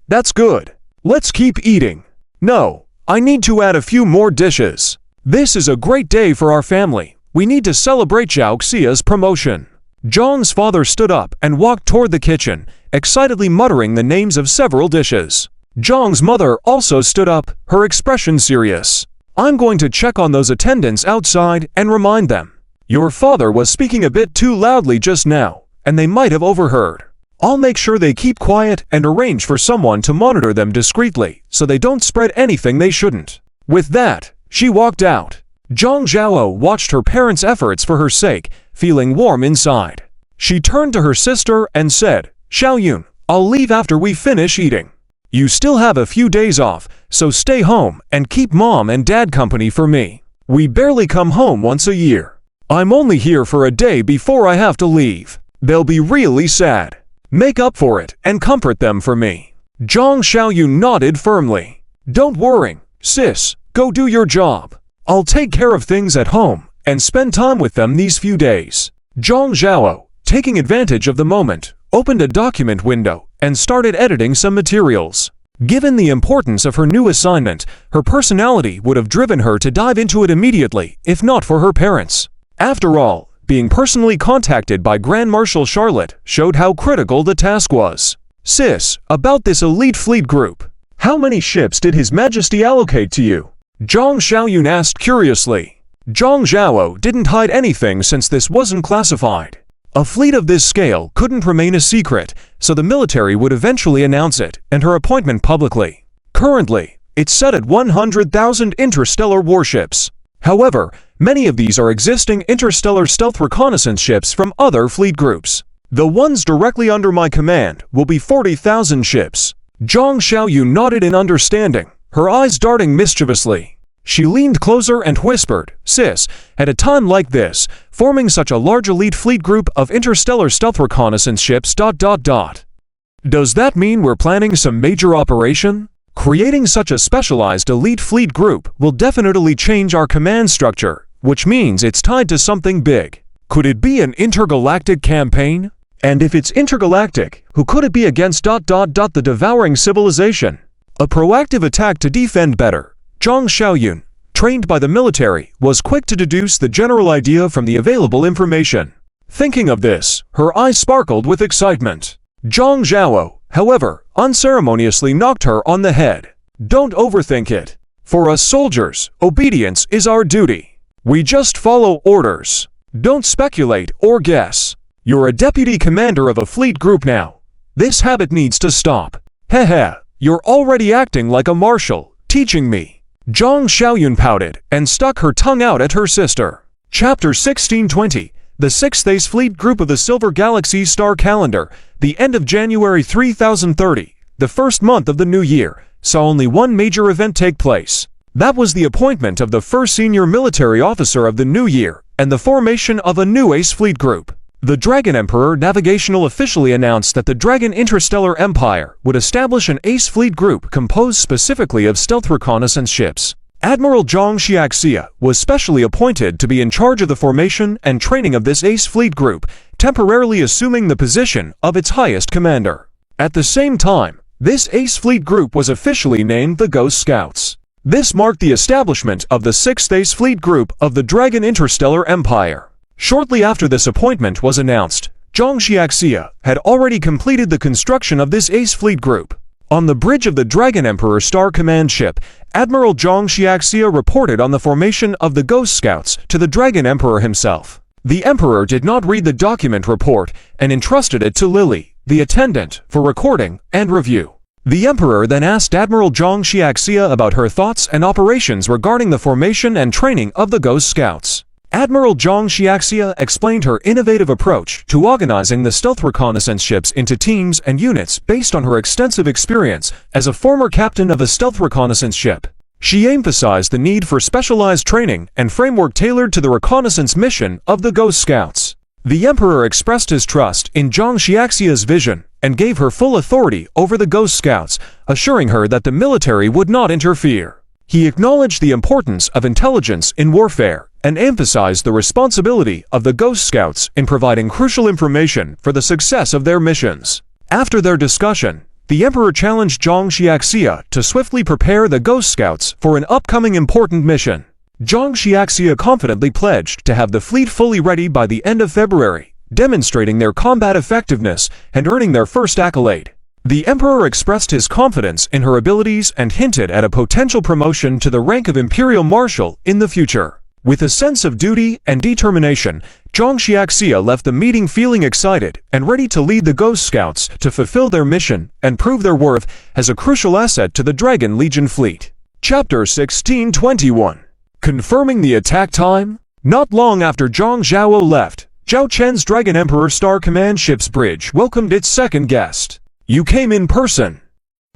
Let's keep eating. No. I need to add a few more dishes. This is a great day for our family. We need to celebrate Zhao Xia's promotion. Zhang's father stood up and walked toward the kitchen, excitedly muttering the names of several dishes. Zhang's mother also stood up, her expression serious. I'm going to check on those attendants outside and remind them. Your father was speaking a bit too loudly just now, and they might have overheard. I'll make sure they keep quiet and arrange for someone to monitor them discreetly so they don't spread anything they shouldn't. With that, she walked out. Zhang Zhao watched her parents' efforts for her sake, feeling warm inside. She turned to her sister and said, Xiaoyun, I'll leave after we finish eating. You still have a few days off, so stay home and keep mom and dad company for me. We barely come home once a year. I'm only here for a day before I have to leave. They'll be really sad. Make up for it and comfort them for me. Zhang Xiaoyun nodded firmly. Don't worry, sis, go do your job. I'll take care of things at home and spend time with them these few days. Zhang Zhao, taking advantage of the moment, opened a document window and started editing some materials. Given the importance of her new assignment, her personality would have driven her to dive into it immediately, if not for her parents. After all, being personally contacted by Grand Marshal Charlotte showed how critical the task was. Sis, about this elite fleet group. How many ships did His Majesty allocate to you? Zhang Xiaoyun asked curiously. Zhang Zhao didn't hide anything since this wasn't classified. A fleet of this scale couldn't remain a secret, so the military would eventually announce it and her appointment publicly. Currently, it's set at 100,000 interstellar warships. However, many of these are existing interstellar stealth reconnaissance ships from other fleet groups. The ones directly under my command will be 40,000 ships. Zhang Xiaoyun nodded in understanding, her eyes darting mischievously. She leaned closer and whispered, "Sis, at a time like this, forming such a large elite fleet group of interstellar stealth reconnaissance ships ... Does that mean we're planning some major operation? Creating such a specialized elite fleet group will definitely change our command structure, which means it's tied to something big. Could it be an intergalactic campaign? And if it's intergalactic, who could it be against ... the devouring civilization? A proactive attack to defend better." Zhang Xiaoyun, trained by the military, was quick to deduce the general idea from the available information. Thinking of this, her eyes sparkled with excitement. Zhang Zhao, however, unceremoniously knocked her on the head. "Don't overthink it. For us soldiers, obedience is our duty. We just follow orders. Don't speculate or guess. You're a deputy commander of a fleet group now. This habit needs to stop. Heh, you're already acting like a marshal, teaching me." Zhang Xiaoyun pouted and stuck her tongue out at her sister. Chapter 1620, the 6th Ace Fleet Group of the Silver Galaxy Star Calendar, the end of January 3030, the first month of the new year, saw only one major event take place. That was the appointment of the first senior military officer of the new year and the formation of a new Ace Fleet Group. The Dragon Emperor Navigational officially announced that the Dragon Interstellar Empire would establish an Ace Fleet Group composed specifically of stealth reconnaissance ships. Admiral Zhang Xiaxia was specially appointed to be in charge of the formation and training of this Ace Fleet Group, temporarily assuming the position of its highest commander. At the same time, this Ace Fleet Group was officially named the Ghost Scouts. This marked the establishment of the 6th Ace Fleet Group of the Dragon Interstellar Empire. Shortly after this appointment was announced, Zhang Xiaxia had already completed the construction of this Ace Fleet Group. On the bridge of the Dragon Emperor Star Command ship, Admiral Zhang Xiaxia reported on the formation of the Ghost Scouts to the Dragon Emperor himself. The Emperor did not read the document report and entrusted it to Lily, the attendant, for recording and review. The Emperor then asked Admiral Zhang Xiaxia about her thoughts and operations regarding the formation and training of the Ghost Scouts. Admiral Zhang Xiaxia explained her innovative approach to organizing the stealth reconnaissance ships into teams and units based on her extensive experience as a former captain of a stealth reconnaissance ship. She emphasized the need for specialized training and framework tailored to the reconnaissance mission of the Ghost Scouts. The Emperor expressed his trust in Zhang Xiaxia's vision and gave her full authority over the Ghost Scouts, assuring her that the military would not interfere. He acknowledged the importance of intelligence in warfare and emphasized the responsibility of the Ghost Scouts in providing crucial information for the success of their missions. After their discussion, the Emperor challenged Zhang Xiaxia to swiftly prepare the Ghost Scouts for an upcoming important mission. Zhang Xiaxia confidently pledged to have the fleet fully ready by the end of February, demonstrating their combat effectiveness and earning their first accolade. The Emperor expressed his confidence in her abilities and hinted at a potential promotion to the rank of Imperial Marshal in the future. With a sense of duty and determination, Zhang Xiaxia left the meeting feeling excited and ready to lead the Ghost Scouts to fulfill their mission and prove their worth as a crucial asset to the Dragon Legion fleet. Chapter 1621. Confirming the attack time? Not long after Zhang Zhao left, Zhao Chen's Dragon Emperor Star Command ship's bridge welcomed its second guest. "You came in person.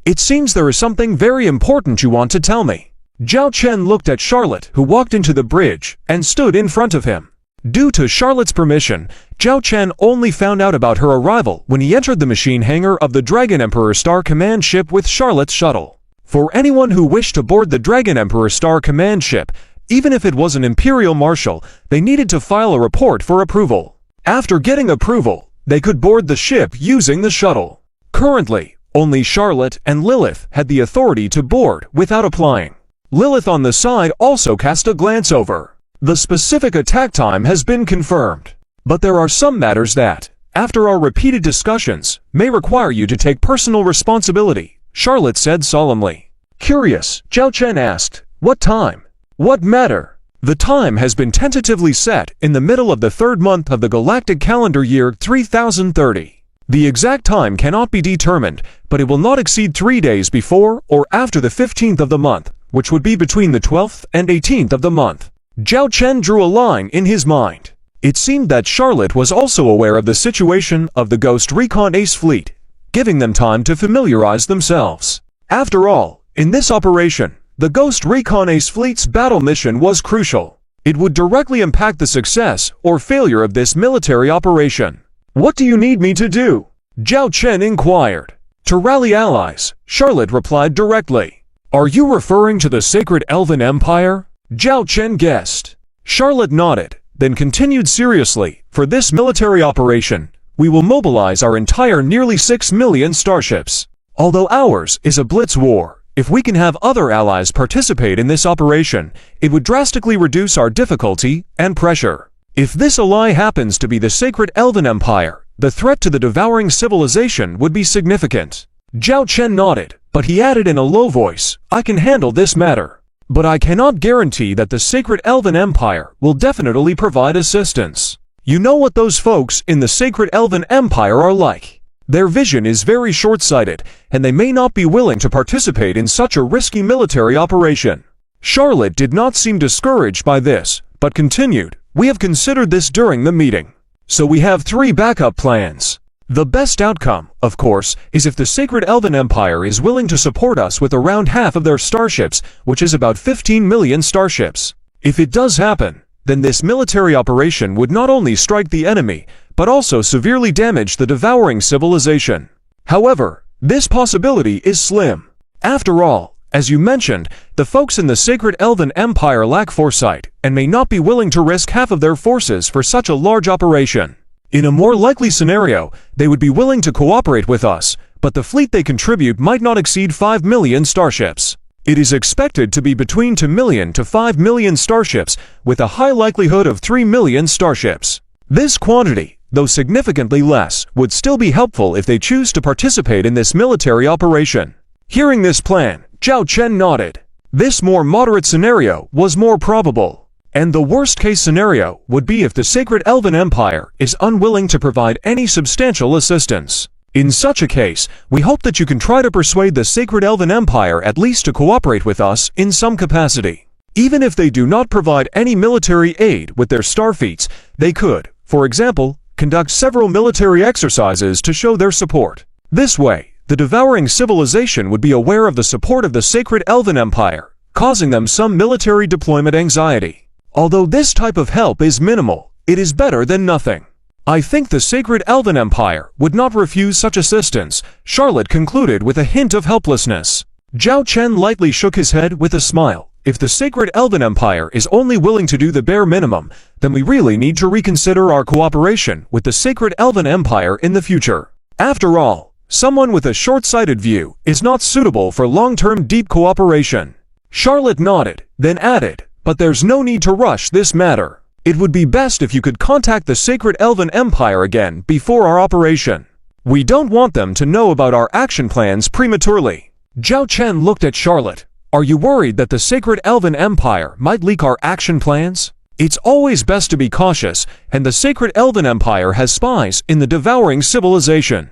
It seems there is something very important you want to tell me." Zhao Chen looked at Charlotte, who walked into the bridge and stood in front of him. Due to Charlotte's permission, Zhao Chen only found out about her arrival when he entered the machine hangar of the Dragon Emperor Star Command ship with Charlotte's shuttle. For anyone who wished to board the Dragon Emperor Star Command ship, even if it was an Imperial Marshal, they needed to file a report for approval. After getting approval, they could board the ship using the shuttle. Currently, only Charlotte and Lilith had the authority to board without applying. Lilith on the side also cast a glance over. The specific attack time has been confirmed. But there are some matters that, after our repeated discussions, may require you to take personal responsibility, Charlotte said solemnly. Curious, Zhao Chen asked, "What time? What matter?" The time has been tentatively set in the middle of the third month of the galactic calendar year 3030. The exact time cannot be determined, but it will not exceed 3 days before or after the 15th of the month, which would be between the 12th and 18th of the month. Zhao Chen drew a line in his mind. It seemed that Charlotte was also aware of the situation of the Ghost Recon Ace fleet, giving them time to familiarize themselves. After all, in this operation, the Ghost Recon Ace fleet's battle mission was crucial. It would directly impact the success or failure of this military operation. "What do you need me to do?" Zhao Chen inquired. "To rally allies," Charlotte replied directly. "Are you referring to the Sacred Elven Empire?" Zhao Chen guessed. Charlotte nodded, then continued seriously. "For this military operation, we will mobilize our entire nearly 6 million starships. Although ours is a blitz war, if we can have other allies participate in this operation, it would drastically reduce our difficulty and pressure. If this ally happens to be the Sacred Elven Empire, the threat to the devouring civilization would be significant." Zhao Chen nodded, but he added in a low voice, "I can handle this matter. But I cannot guarantee that the Sacred Elven Empire will definitely provide assistance. You know what those folks in the Sacred Elven Empire are like. Their vision is very short-sighted, and they may not be willing to participate in such a risky military operation." Charlotte did not seem discouraged by this, but continued, "We have considered this during the meeting. So we have 3 backup plans. The best outcome, of course, is if the Sacred Elven Empire is willing to support us with around half of their starships, which is about 15 million starships. If it does happen, then this military operation would not only strike the enemy, but also severely damage the devouring civilization. However, this possibility is slim. After all, as you mentioned, the folks in the Sacred Elven Empire lack foresight and may not be willing to risk half of their forces for such a large operation. In a more likely scenario, they would be willing to cooperate with us, but the fleet they contribute might not exceed 5 million starships. It is expected to be between 2 million to 5 million starships, with a high likelihood of 3 million starships. This quantity, though significantly less, would still be helpful if they choose to participate in this military operation." Hearing this plan, Zhao Chen nodded. This more moderate scenario was more probable. And the worst-case scenario would be if the Sacred Elven Empire is unwilling to provide any substantial assistance. In such a case, we hope that you can try to persuade the Sacred Elven Empire at least to cooperate with us in some capacity. Even if they do not provide any military aid with their starfleets, they could, for example, conduct several military exercises to show their support. This way, the devouring civilization would be aware of the support of the Sacred Elven Empire, causing them some military deployment anxiety. Although this type of help is minimal, it is better than nothing. I think the Sacred Elven Empire would not refuse such assistance, Charlotte concluded with a hint of helplessness. Zhao Chen lightly shook his head with a smile. If the Sacred Elven Empire is only willing to do the bare minimum, then we really need to reconsider our cooperation with the Sacred Elven Empire in the future. After all, someone with a short-sighted view is not suitable for long-term deep cooperation. Charlotte nodded, then added, "But there's no need to rush this matter. It would be best if you could contact the Sacred Elven Empire again before our operation. We don't want them to know about our action plans prematurely." Zhao Chen looked at Charlotte. "Are you worried that the Sacred Elven Empire might leak our action plans? It's always best to be cautious, and the Sacred Elven Empire has spies in the devouring civilization."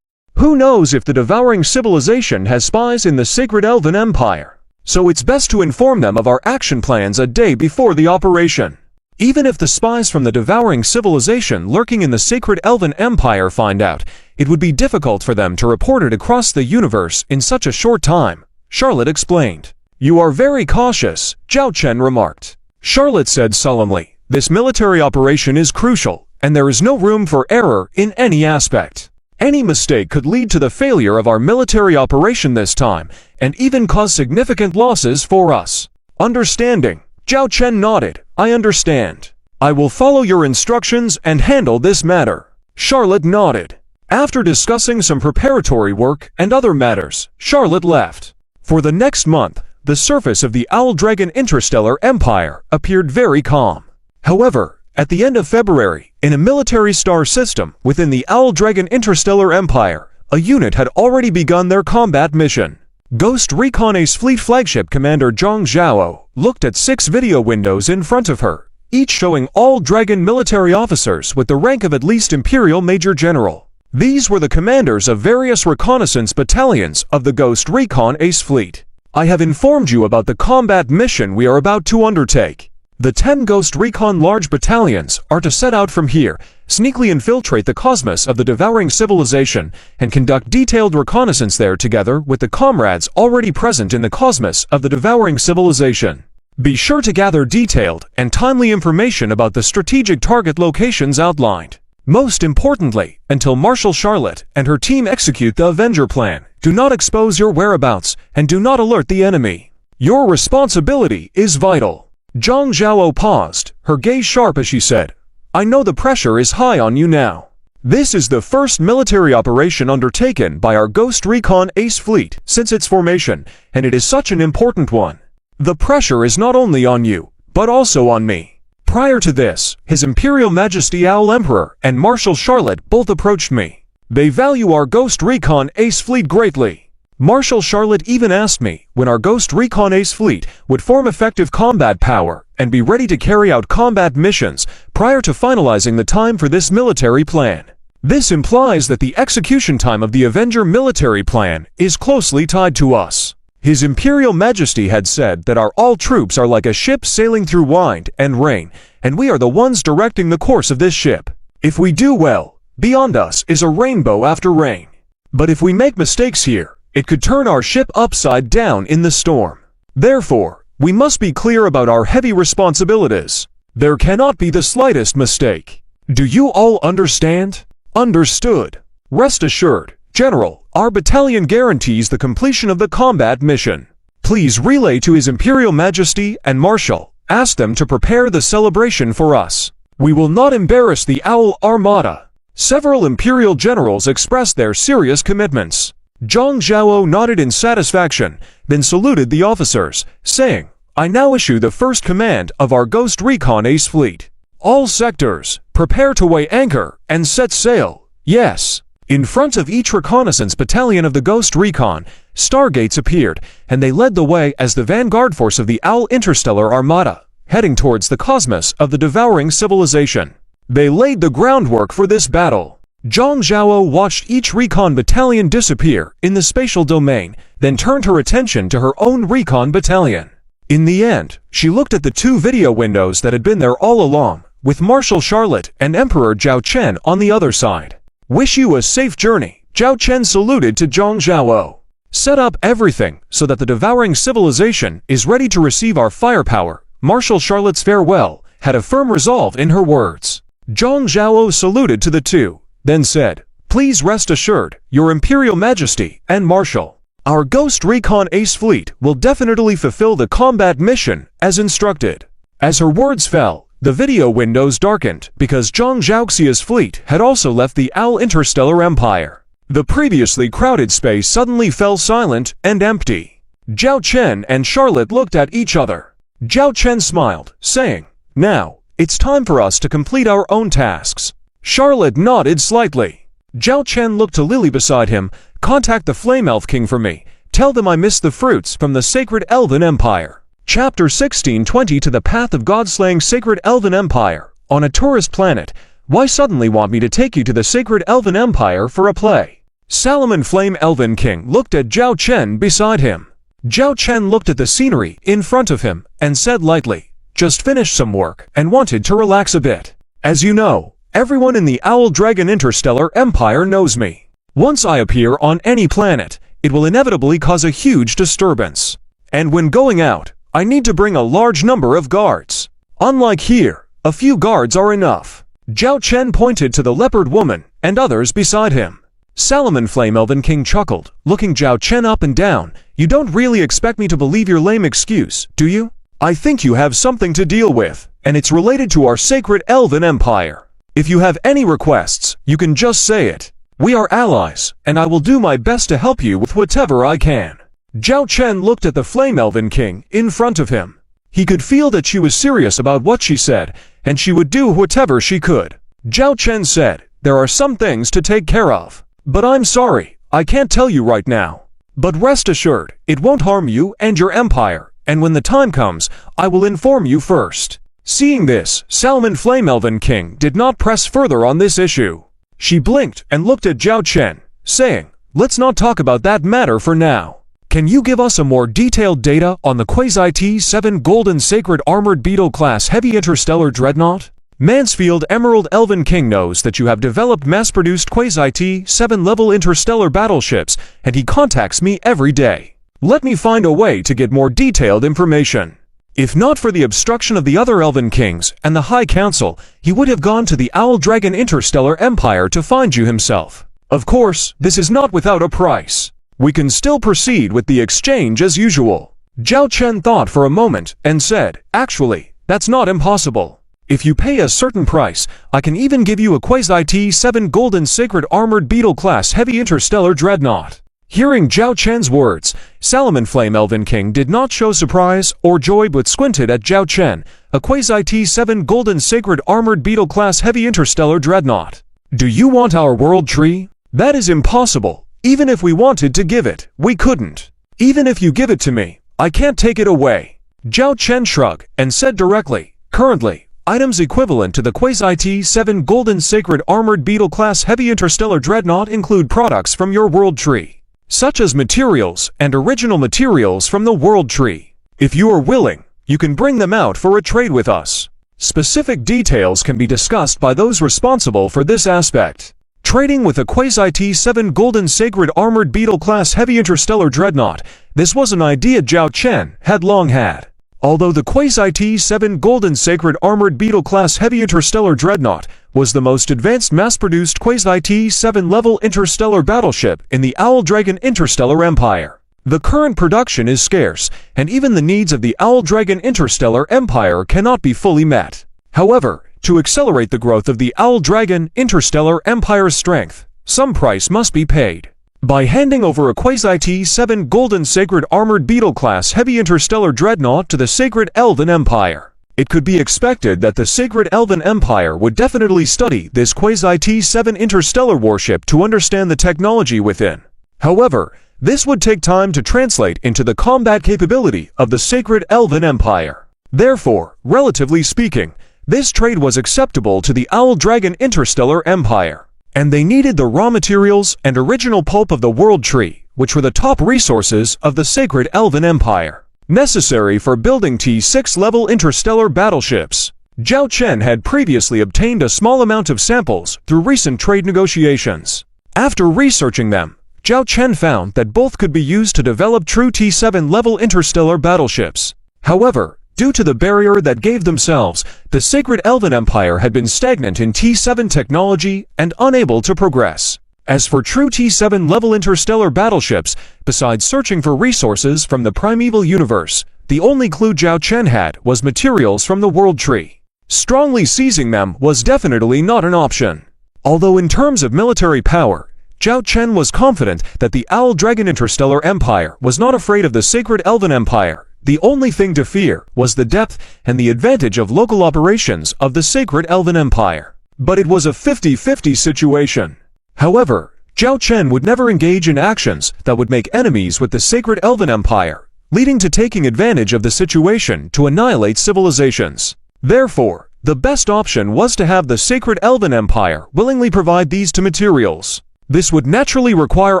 "Who knows if the devouring civilization has spies in the Sacred Elven Empire? So it's best to inform them of our action plans a day before the operation. Even if the spies from the devouring civilization lurking in the Sacred Elven Empire find out, it would be difficult for them to report it across the universe in such a short time," Charlotte explained. "You are very cautious," Zhao Chen remarked. Charlotte said solemnly, "This military operation is crucial, and there is no room for error in any aspect. Any mistake could lead to the failure of our military operation this time, and even cause significant losses for us." "Understanding." Zhao Chen nodded. "I understand. I will follow your instructions and handle this matter." Charlotte nodded. After discussing some preparatory work and other matters, Charlotte left. For the next month, the surface of the Owl Dragon Interstellar Empire appeared very calm. However, at the end of February, in a military star system within the Owl Dragon Interstellar Empire, a unit had already begun their combat mission. Ghost Recon Ace Fleet Flagship Commander Zhang Zhao looked at 6 video windows in front of her, each showing all Dragon military officers with the rank of at least Imperial Major General. These were the commanders of various reconnaissance battalions of the Ghost Recon Ace Fleet. I have informed you about the combat mission we are about to undertake. The 10 Ghost Recon large battalions are to set out from here, sneakily infiltrate the cosmos of the devouring civilization, and conduct detailed reconnaissance there together with the comrades already present in the cosmos of the devouring civilization. Be sure to gather detailed and timely information about the strategic target locations outlined. Most importantly, until Marshal Charlotte and her team execute the Avenger plan, do not expose your whereabouts and do not alert the enemy. Your responsibility is vital. Zhang Zhao paused, her gaze sharp as she said, I know the pressure is high on you now. This is the first military operation undertaken by our Ghost Recon Ace Fleet since its formation, and it is such an important one. The pressure is not only on you, but also on me. Prior to this, His Imperial Majesty Owl Emperor and Marshal Charlotte both approached me. They value our Ghost Recon Ace Fleet greatly. Marshal Charlotte even asked me when our Ghost Recon Ace Fleet would form effective combat power and be ready to carry out combat missions prior to finalizing the time for this military plan. This implies that the execution time of the Avenger military plan is closely tied to us. His Imperial Majesty had said that our all troops are like a ship sailing through wind and rain, and we are the ones directing the course of this ship. If we do well, beyond us is a rainbow after rain. But if we make mistakes here, it could turn our ship upside down in the storm. Therefore, we must be clear about our heavy responsibilities. There cannot be the slightest mistake. Do you all understand? Understood. Rest assured, General, our battalion guarantees the completion of the combat mission. Please relay to His Imperial Majesty and Marshal, ask them to prepare the celebration for us. We will not embarrass the Owl Armada. Several Imperial generals expressed their serious commitments. Zhang Zhao nodded in satisfaction, then saluted the officers, saying, I now issue the first command of our Ghost Recon Ace Fleet. All sectors, prepare to weigh anchor and set sail. Yes. In front of each reconnaissance battalion of the Ghost Recon, stargates appeared, and they led the way as the vanguard force of the Owl Interstellar Armada, heading towards the cosmos of the devouring civilization. They laid the groundwork for this battle. Zhang Zhao watched each recon battalion disappear in the spatial domain, then turned her attention to her own recon battalion. In the end, she looked at the 2 video windows that had been there all along, with Marshal Charlotte and Emperor Zhao Chen on the other side. Wish you a safe journey, Zhao Chen saluted to Zhang Zhao. Set up everything so that the devouring civilization is ready to receive our firepower. Marshal Charlotte's farewell had a firm resolve in her words. Zhang Zhao saluted to the 2. Then said, Please rest assured, Your Imperial Majesty and Marshal, our Ghost Recon Ace Fleet will definitely fulfill the combat mission as instructed. As her words fell, the video windows darkened because Zhang Zhaoxia's fleet had also left the Owl Interstellar Empire. The previously crowded space suddenly fell silent and empty. Zhao Chen and Charlotte looked at each other. Zhao Chen smiled, saying, Now, it's time for us to complete our own tasks. Charlotte nodded slightly. Zhao Chen looked to Lily beside him. Contact the Flame Elf King for me. Tell them I missed the fruits from the Sacred Elven Empire. Chapter 16:20 To the Path of God-Slaying Sacred Elven Empire. On a tourist planet, why suddenly want me to take you to the Sacred Elven Empire for a play? Salomon Flame Elven King looked at Zhao Chen beside him. Zhao Chen looked at the scenery in front of him and said lightly, Just finished some work and wanted to relax a bit. As you know, everyone in the Owl Dragon Interstellar Empire knows me. Once I appear on any planet, it will inevitably cause a huge disturbance. And when going out, I need to bring a large number of guards. Unlike here, a few guards are enough. Zhao Chen pointed to the leopard woman and others beside him. Salomon Flame Elven King chuckled, looking Zhao Chen up and down. You don't really expect me to believe your lame excuse, do you? I think you have something to deal with, and it's related to our Sacred Elven Empire. If you have any requests, you can just say it. We are allies, and I will do my best to help you with whatever I can. Zhao Chen looked at the Flame Elven King in front of him. He could feel that she was serious about what she said, and she would do whatever she could. Zhao Chen said, There are some things to take care of. But I'm sorry, I can't tell you right now. But rest assured, it won't harm you and your empire, and when the time comes, I will inform you first." Seeing this, Salmon Flame Elven King did not press further on this issue. She blinked and looked at Zhao Chen, saying, "Let's not talk about that matter for now. Can you give us a more detailed data on the Quasi-T7 Golden Sacred Armored Beetle Class Heavy Interstellar Dreadnought? Mansfield Emerald Elven King knows that you have developed mass-produced Quasi-T7 level interstellar battleships, and he contacts me every day. Let me find a way to get more detailed information. If not for the obstruction of the other Elven Kings and the High Council, he would have gone to the Owl Dragon Interstellar Empire to find you himself. Of course, this is not without a price. We can still proceed with the exchange as usual." Zhao Chen thought for a moment and said, "Actually, that's not impossible. If you pay a certain price, I can even give you a Quasi-T7 Golden Sacred Armored Beetle Class Heavy Interstellar Dreadnought." Hearing Zhao Chen's words, Salmon Flame Elven King did not show surprise or joy but squinted at Zhao Chen, a Quasi-T7 Golden Sacred Armored Beetle Class Heavy Interstellar Dreadnought. "Do you want our world tree? That is impossible. Even if we wanted to give it, we couldn't. Even if you give it to me, I can't take it away." Zhao Chen shrugged and said directly, "Currently, items equivalent to the Quasi-T7 Golden Sacred Armored Beetle Class Heavy Interstellar Dreadnought include products from your world tree, such as materials and original materials from the world tree. If you are willing, you can bring them out for a trade with us. Specific details can be discussed by those responsible for this aspect." Trading with a Quasi-T7 Golden Sacred Armored Beetle Class Heavy Interstellar Dreadnought, this was an idea Zhao Chen had long had. Although the Quasi-T7 Golden Sacred Armored Beetle Class Heavy Interstellar Dreadnought was the most advanced mass-produced Quasi-T7 level interstellar battleship in the Owl Dragon Interstellar Empire, the current production is scarce, and even the needs of the Owl Dragon Interstellar Empire cannot be fully met. However, to accelerate the growth of the Owl Dragon Interstellar Empire's strength, some price must be paid. By handing over a Quasi-T7 Golden Sacred Armored Beetle Class Heavy Interstellar Dreadnought to the Sacred Elven Empire, it could be expected that the Sacred Elven Empire would definitely study this Quasi-T7 interstellar warship to understand the technology within. However, this would take time to translate into the combat capability of the Sacred Elven Empire. Therefore, relatively speaking, this trade was acceptable to the Owl Dragon Interstellar Empire, and they needed the raw materials and original pulp of the World Tree, which were the top resources of the Sacred Elven Empire, necessary for building T6 level interstellar battleships. Zhao Chen had previously obtained a small amount of samples through recent trade negotiations. After researching them, Zhao Chen found that both could be used to develop true T7 level interstellar battleships. However, due to the barrier that gave themselves, the Sacred Elven Empire had been stagnant in T7 technology and unable to progress. As for true T7 level interstellar battleships, besides searching for resources from the primeval universe, the only clue Zhao Chen had was materials from the World Tree. Strongly seizing them was definitely not an option. Although in terms of military power, Zhao Chen was confident that the Owl Dragon Interstellar Empire was not afraid of the Sacred Elven Empire. The only thing to fear was the depth and the advantage of local operations of the Sacred Elven Empire. But it was a 50-50 situation. However, Zhao Chen would never engage in actions that would make enemies with the Sacred Elven Empire, leading to taking advantage of the situation to annihilate civilizations. Therefore, the best option was to have the Sacred Elven Empire willingly provide these to materials. This would naturally require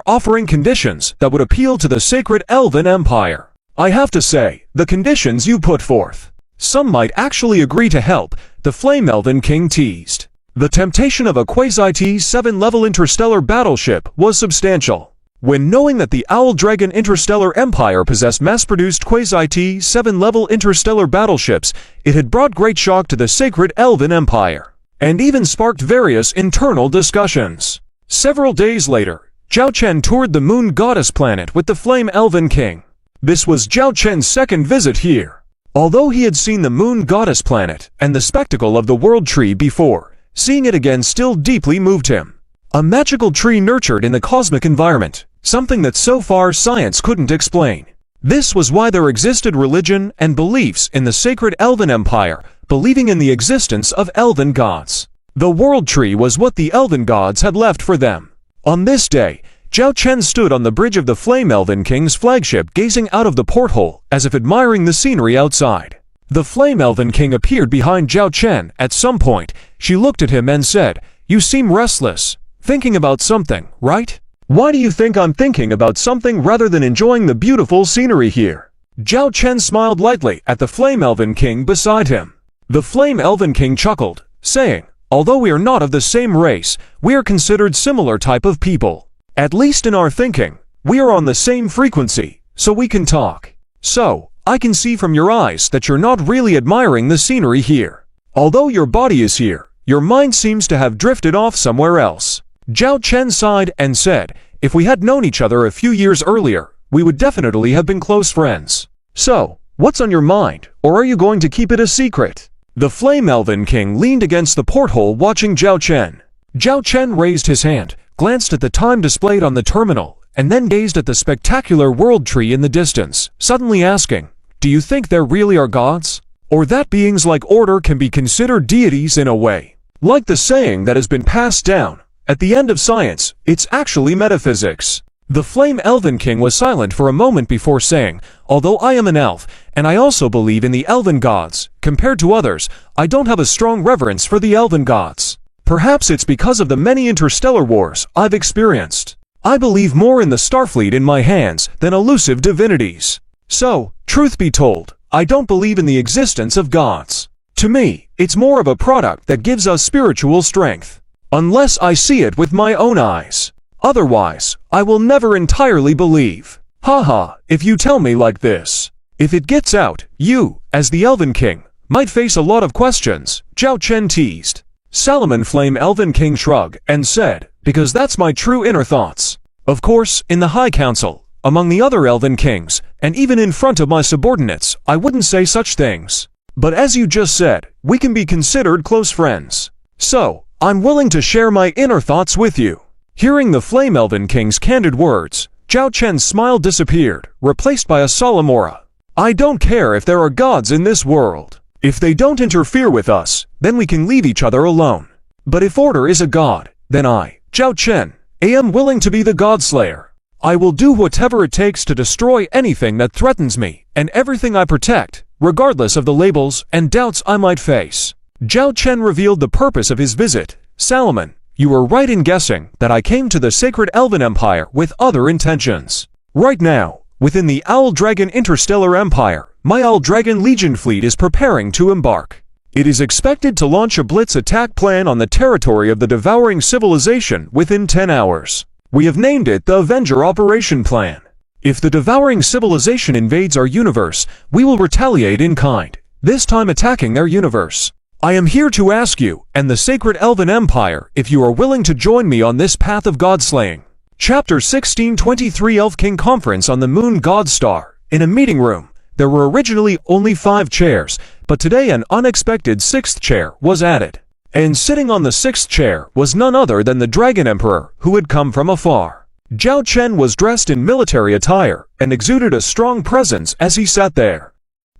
offering conditions that would appeal to the Sacred Elven Empire. I have to say, the conditions you put forth. Some might actually agree to help, the Flame Elven King teased. The temptation of a Quasi-T7 level interstellar battleship was substantial. When knowing that the Owl Dragon Interstellar Empire possessed mass-produced Quasi-T7 level interstellar battleships, it had brought great shock to the Sacred Elven Empire, and even sparked various internal discussions. Several days later, Zhao Chen toured the Moon Goddess planet with the Flame Elven King. This was Zhao Chen's second visit here. Although he had seen the Moon Goddess planet and the spectacle of the World Tree before, seeing it again still deeply moved him. A magical tree nurtured in the cosmic environment, something that so far science couldn't explain. This was why there existed religion and beliefs in the Sacred Elven Empire, believing in the existence of elven gods. The World Tree was what the elven gods had left for them. On this day, Zhao Chen stood on the bridge of the Flame Elven King's flagship, gazing out of the porthole as if admiring the scenery outside. The Flame Elven King appeared behind Zhao Chen. At some point, she looked at him and said, "You seem restless. Thinking about something, right?" "Why do you think I'm thinking about something rather than enjoying the beautiful scenery here?" Zhao Chen smiled lightly at the Flame Elven King beside him. The Flame Elven King chuckled, saying, "Although we are not of the same race, we are considered similar type of people. At least in our thinking, we are on the same frequency, so we can talk. So, I can see from your eyes that you're not really admiring the scenery here. Although your body is here, your mind seems to have drifted off somewhere else." Zhao Chen sighed and said, "If we had known each other a few years earlier, we would definitely have been close friends. So, what's on your mind, or are you going to keep it a secret?" The Flame Elven King leaned against the porthole watching Zhao Chen. Zhao Chen raised his hand, glanced at the time displayed on the terminal, and then gazed at the spectacular world tree in the distance, suddenly asking, "Do you think there really are gods? Or that beings like Order can be considered deities in a way? Like the saying that has been passed down, at the end of science, it's actually metaphysics." The Flame Elven King was silent for a moment before saying, "Although I am an elf, and I also believe in the elven gods, compared to others, I don't have a strong reverence for the elven gods. Perhaps it's because of the many interstellar wars I've experienced. I believe more in the Starfleet in my hands than elusive divinities. So, truth be told, I don't believe in the existence of gods. To me, it's more of a product that gives us spiritual strength. Unless I see it with my own eyes. Otherwise, I will never entirely believe. Haha, if you tell me like this. If it gets out, you, as the Elven King, might face a lot of questions," Zhao Chen teased. Salomon Flame Elven King shrugged and said, "Because that's my true inner thoughts. Of course, in the High Council, among the other Elven Kings, and even in front of my subordinates, I wouldn't say such things. But as you just said, we can be considered close friends. So, I'm willing to share my inner thoughts with you." Hearing the Flame Elven King's candid words, Zhao Chen's smile disappeared, replaced by a solemn aura. "I don't care if there are gods in this world. If they don't interfere with us, then we can leave each other alone. But if Order is a god, then I, Zhao Chen, am willing to be the Godslayer. I will do whatever it takes to destroy anything that threatens me, and everything I protect, regardless of the labels and doubts I might face." Zhao Chen revealed the purpose of his visit. "Salomon, you were right in guessing that I came to the Sacred Elven Empire with other intentions. Right now, within the Owl Dragon Interstellar Empire, my Owl Dragon Legion fleet is preparing to embark. It is expected to launch a blitz attack plan on the territory of the Devouring Civilization within 10 hours. We have named it the Avenger Operation Plan. If the Devouring Civilization invades our universe, we will retaliate in kind, this time attacking their universe. I am here to ask you, and the Sacred Elven Empire, if you are willing to join me on this path of godslaying." Chapter 1623 Elf King Conference on the Moon God Star. In a meeting room, there were originally only 5 chairs, but today an unexpected 6th chair was added. And sitting on the 6th chair was none other than the Dragon Emperor, who had come from afar. Zhao Chen was dressed in military attire, and exuded a strong presence as he sat there.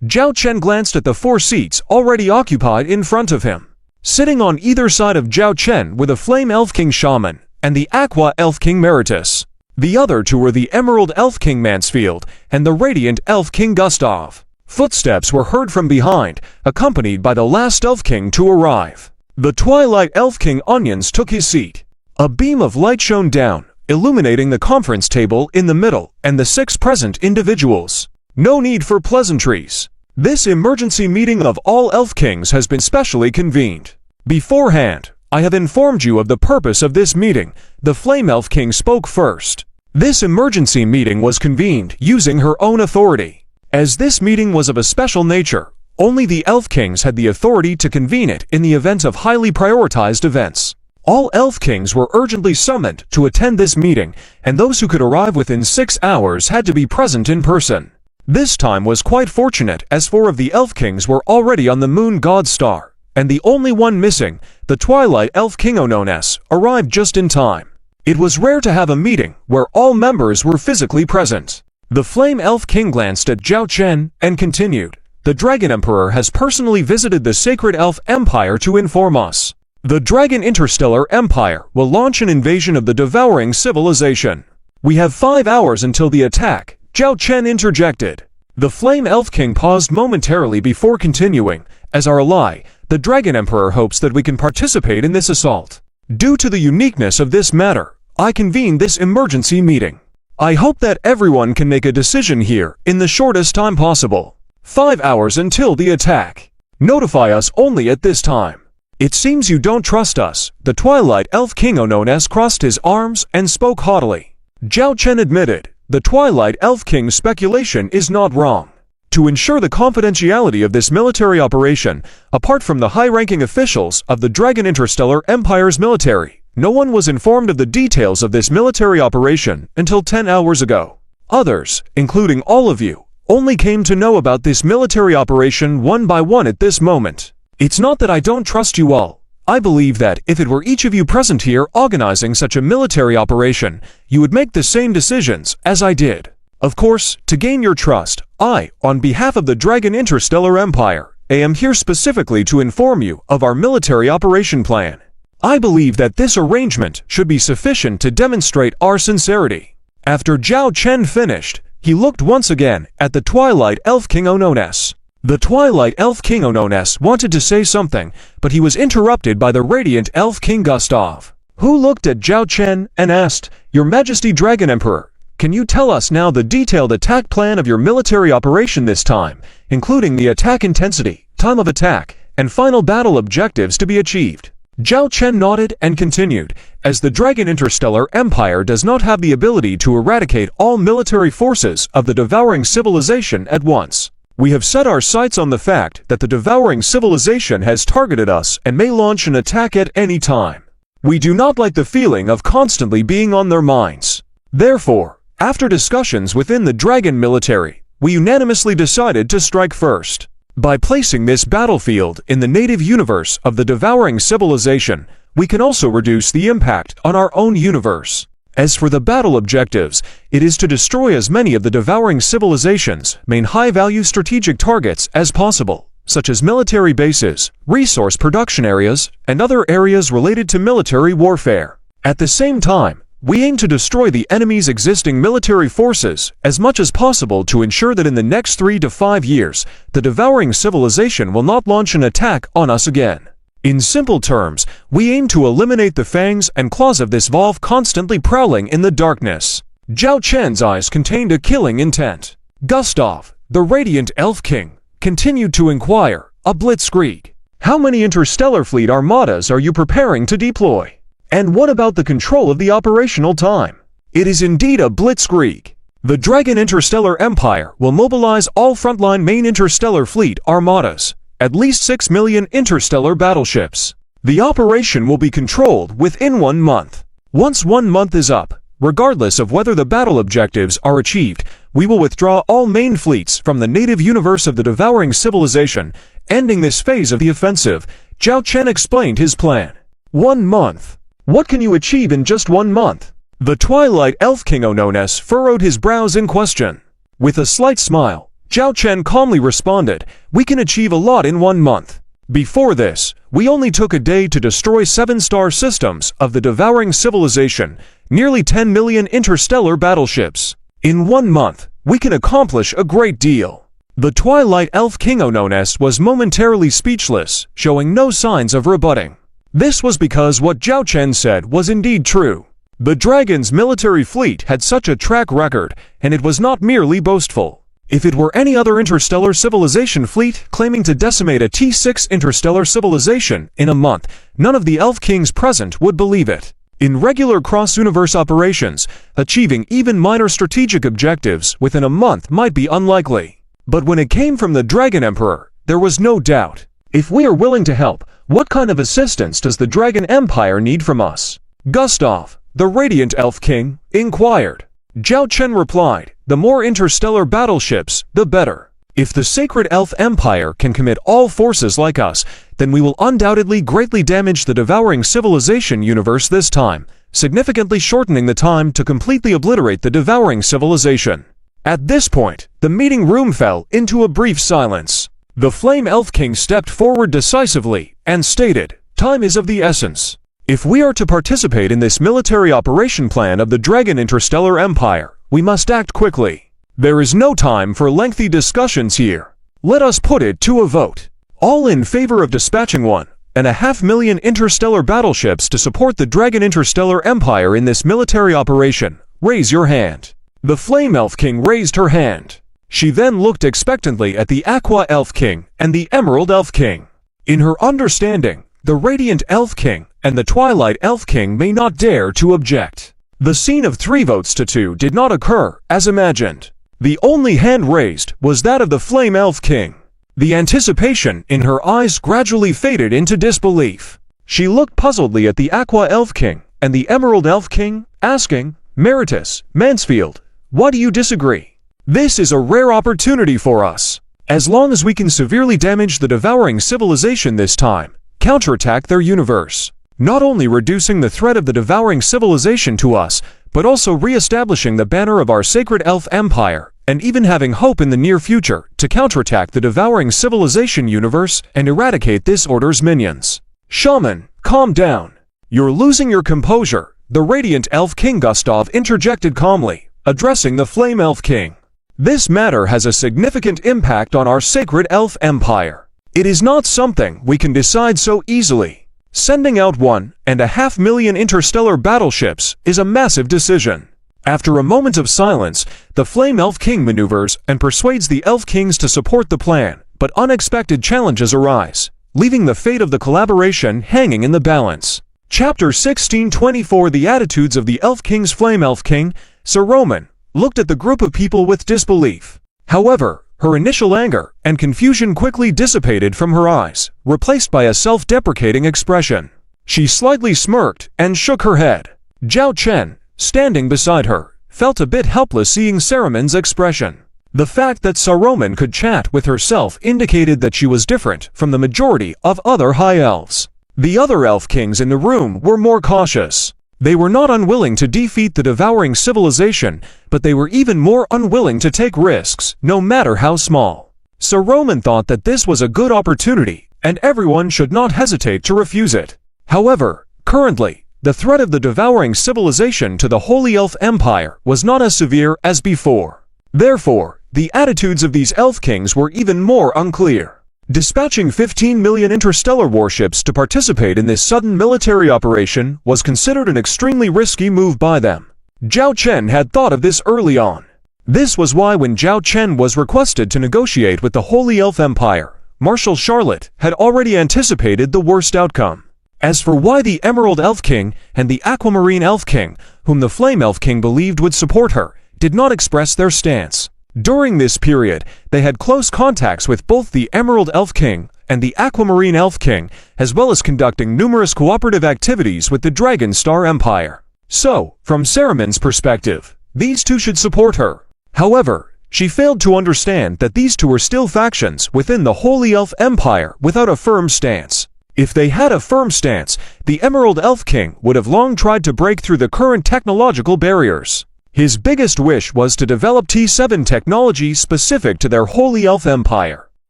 Zhao Chen glanced at the 4 seats already occupied in front of him. Sitting on either side of Zhao Chen were the Flame Elf King Shaman, and the Aqua Elf King Meritus. The other 2 were the Emerald Elf King Mansfield, and the Radiant Elf King Gustav. Footsteps were heard from behind, accompanied by the last Elf King to arrive. The Twilight Elf King Onions took his seat. A beam of light shone down, illuminating the conference table in the middle, and the 6 present individuals. No need for pleasantries. This emergency meeting of all Elf Kings has been specially convened. Beforehand, I have informed you of the purpose of this meeting. The Flame Elf King spoke first. This emergency meeting was convened using her own authority. As this meeting was of a special nature, only the Elf Kings had the authority to convene it in the event of highly prioritized events. All Elf Kings were urgently summoned to attend this meeting, and those who could arrive within 6 hours had to be present in person. This time was quite fortunate, as 4 of the Elf Kings were already on the Moon God Star, and the only one missing, the Twilight Elf King Onones, arrived just in time. It was rare to have a meeting where all members were physically present. The Flame Elf King glanced at Zhao Chen and continued, "The Dragon Emperor has personally visited the Sacred Elf Empire to inform us. The Dragon Interstellar Empire will launch an invasion of the Devouring Civilization. We have 5 hours until the attack, Zhao Chen interjected. The Flame Elf King paused momentarily before continuing. As our ally, the Dragon Emperor hopes that we can participate in this assault. Due to the uniqueness of this matter, I convene this emergency meeting. I hope that everyone can make a decision here in the shortest time possible. 5 hours until the attack. Notify us only at this time. It seems you don't trust us. The Twilight Elf King Onones crossed his arms and spoke haughtily. Zhao Chen admitted, the Twilight Elf King's speculation is not wrong. To ensure the confidentiality of this military operation, apart from the high-ranking officials of the Dragon Interstellar Empire's military, no one was informed of the details of this military operation until 10 hours ago. Others, including all of you, only came to know about this military operation one by one at this moment. It's not that I don't trust you all. I believe that if it were each of you present here organizing such a military operation, you would make the same decisions as I did. Of course, to gain your trust, I, on behalf of the Dragon Interstellar Empire, am here specifically to inform you of our military operation plan. I believe that this arrangement should be sufficient to demonstrate our sincerity. After Zhao Chen finished, he looked once again at the Twilight Elf King Onones. The Twilight Elf King Onones wanted to say something, but he was interrupted by the Radiant Elf King Gustav, who looked at Zhao Chen and asked, Your Majesty Dragon Emperor, can you tell us now the detailed attack plan of your military operation this time, including the attack intensity, time of attack, and final battle objectives to be achieved? Zhao Chen nodded and continued, as the Dragon Interstellar Empire does not have the ability to eradicate all military forces of the devouring civilization at once. We have set our sights on the fact that the devouring civilization has targeted us and may launch an attack at any time. We do not like the feeling of constantly being on their minds. Therefore, after discussions within the Dragon military, we unanimously decided to strike first. By placing this battlefield in the native universe of the devouring civilization, we can also reduce the impact on our own universe. As for the battle objectives, it is to destroy as many of the devouring civilization's main high-value strategic targets as possible, such as military bases, resource production areas, and other areas related to military warfare. At the same time, we aim to destroy the enemy's existing military forces as much as possible to ensure that in the next 3 to 5 years, the devouring civilization will not launch an attack on us again. In simple terms, we aim to eliminate the fangs and claws of this Volve constantly prowling in the darkness. Zhao Chen's eyes contained a killing intent. Gustav, the Radiant Elf King, continued to inquire, a blitzkrieg. How many interstellar fleet armadas are you preparing to deploy? And what about the control of the operational time? It is indeed a blitzkrieg. The Dragon Interstellar Empire will mobilize all frontline main interstellar fleet armadas, at least 6 million interstellar battleships. The operation will be controlled within 1 month. Once 1 month is up, regardless of whether the battle objectives are achieved, we will withdraw all main fleets from the native universe of the devouring civilization, ending this phase of the offensive. Zhao Chen explained his plan. 1 month. What can you achieve in just 1 month? The Twilight Elf King Onones furrowed his brows in question. With a slight smile, Zhao Chen calmly responded, We can achieve a lot in 1 month. Before this, we only took a day to destroy 7-star systems of the devouring civilization, nearly 10 million interstellar battleships. In 1 month, we can accomplish a great deal. The Twilight Elf King Onones was momentarily speechless, showing no signs of rebutting. This was because what Zhao Chen said was indeed true. The Dragon's military fleet had such a track record, and it was not merely boastful. If it were any other interstellar civilization fleet claiming to decimate a T6 interstellar civilization in a month, none of the Elf Kings present would believe it. In regular cross-universe operations, achieving even minor strategic objectives within a month might be unlikely. But when it came from the Dragon Emperor, there was no doubt. If we are willing to help, what kind of assistance does the Dragon Empire need from us? Gustav, the Radiant Elf King, inquired. Zhao Chen replied, The more interstellar battleships, the better. If the Sacred Elf Empire can commit all forces like us, then we will undoubtedly greatly damage the devouring civilization universe this time, significantly shortening the time to completely obliterate the devouring civilization. At this point, the meeting room fell into a brief silence. The Flame Elf King stepped forward decisively and stated, Time is of the essence. If we are to participate in this military operation plan of the Dragon Interstellar Empire, we must act quickly. There is no time for lengthy discussions here. Let us put it to a vote. All in favor of dispatching 1.5 million interstellar battleships to support the Dragon Interstellar Empire in this military operation, raise your hand. The Flame Elf King raised her hand. She then looked expectantly at the Aqua Elf King and the Emerald Elf King. In her understanding, the Radiant Elf King and the Twilight Elf King may not dare to object. The scene of 3 votes to 2 did not occur, as imagined. The only hand raised was that of the Flame Elf King. The anticipation in her eyes gradually faded into disbelief. She looked puzzledly at the Aqua Elf King and the Emerald Elf King, asking, "Meritus, Mansfield, why do you disagree? This is a rare opportunity for us. As long as we can severely damage the devouring civilization this time, counterattack their universe, not only reducing the threat of the devouring civilization to us, but also re-establishing the banner of our sacred elf empire, and even having hope in the near future to counterattack the devouring civilization universe and eradicate this order's minions." "Shaman, calm down. You're losing your composure," the Radiant Elf King Gustav interjected calmly, addressing the Flame Elf King. "This matter has a significant impact on our sacred elf empire. It is not something we can decide so easily. Sending out 1.5 million interstellar battleships is a massive decision." After a moment of silence, the Flame Elf King maneuvers and persuades the Elf Kings to support the plan, but unexpected challenges arise, leaving the fate of the collaboration hanging in the balance. Chapter 1624 The Attitudes of the Elf Kings. Flame Elf King, Sir Roman, looked at the group of people with disbelief. However, her initial anger and confusion quickly dissipated from her eyes, replaced by a self-deprecating expression. She slightly smirked and shook her head. Zhao Chen, standing beside her, felt a bit helpless seeing Saramon's expression. The fact that Saruman could chat with herself indicated that she was different from the majority of other high elves. The other elf kings in the room were more cautious. They were not unwilling to defeat the devouring civilization, but they were even more unwilling to take risks, no matter how small. Saruman thought that this was a good opportunity, and everyone should not hesitate to refuse it. However, currently, the threat of the devouring civilization to the Holy Elf Empire was not as severe as before. Therefore, the attitudes of these elf kings were even more unclear. Dispatching 15 million interstellar warships to participate in this sudden military operation was considered an extremely risky move by them. Zhao Chen had thought of this early on. This was why when Zhao Chen was requested to negotiate with the Holy Elf Empire, Marshal Charlotte had already anticipated the worst outcome. As for why the Emerald Elf King and the Aquamarine Elf King, whom the Flame Elf King believed would support her, did not express their stance. During this period, they had close contacts with both the Emerald Elf King and the Aquamarine Elf King, as well as conducting numerous cooperative activities with the Dragon Star Empire. So, from Saramon's perspective, these two should support her. However, she failed to understand that these two were still factions within the Holy Elf Empire without a firm stance. If they had a firm stance, the Emerald Elf King would have long tried to break through the current technological barriers. His biggest wish was to develop T7 technology specific to their Holy Elf Empire.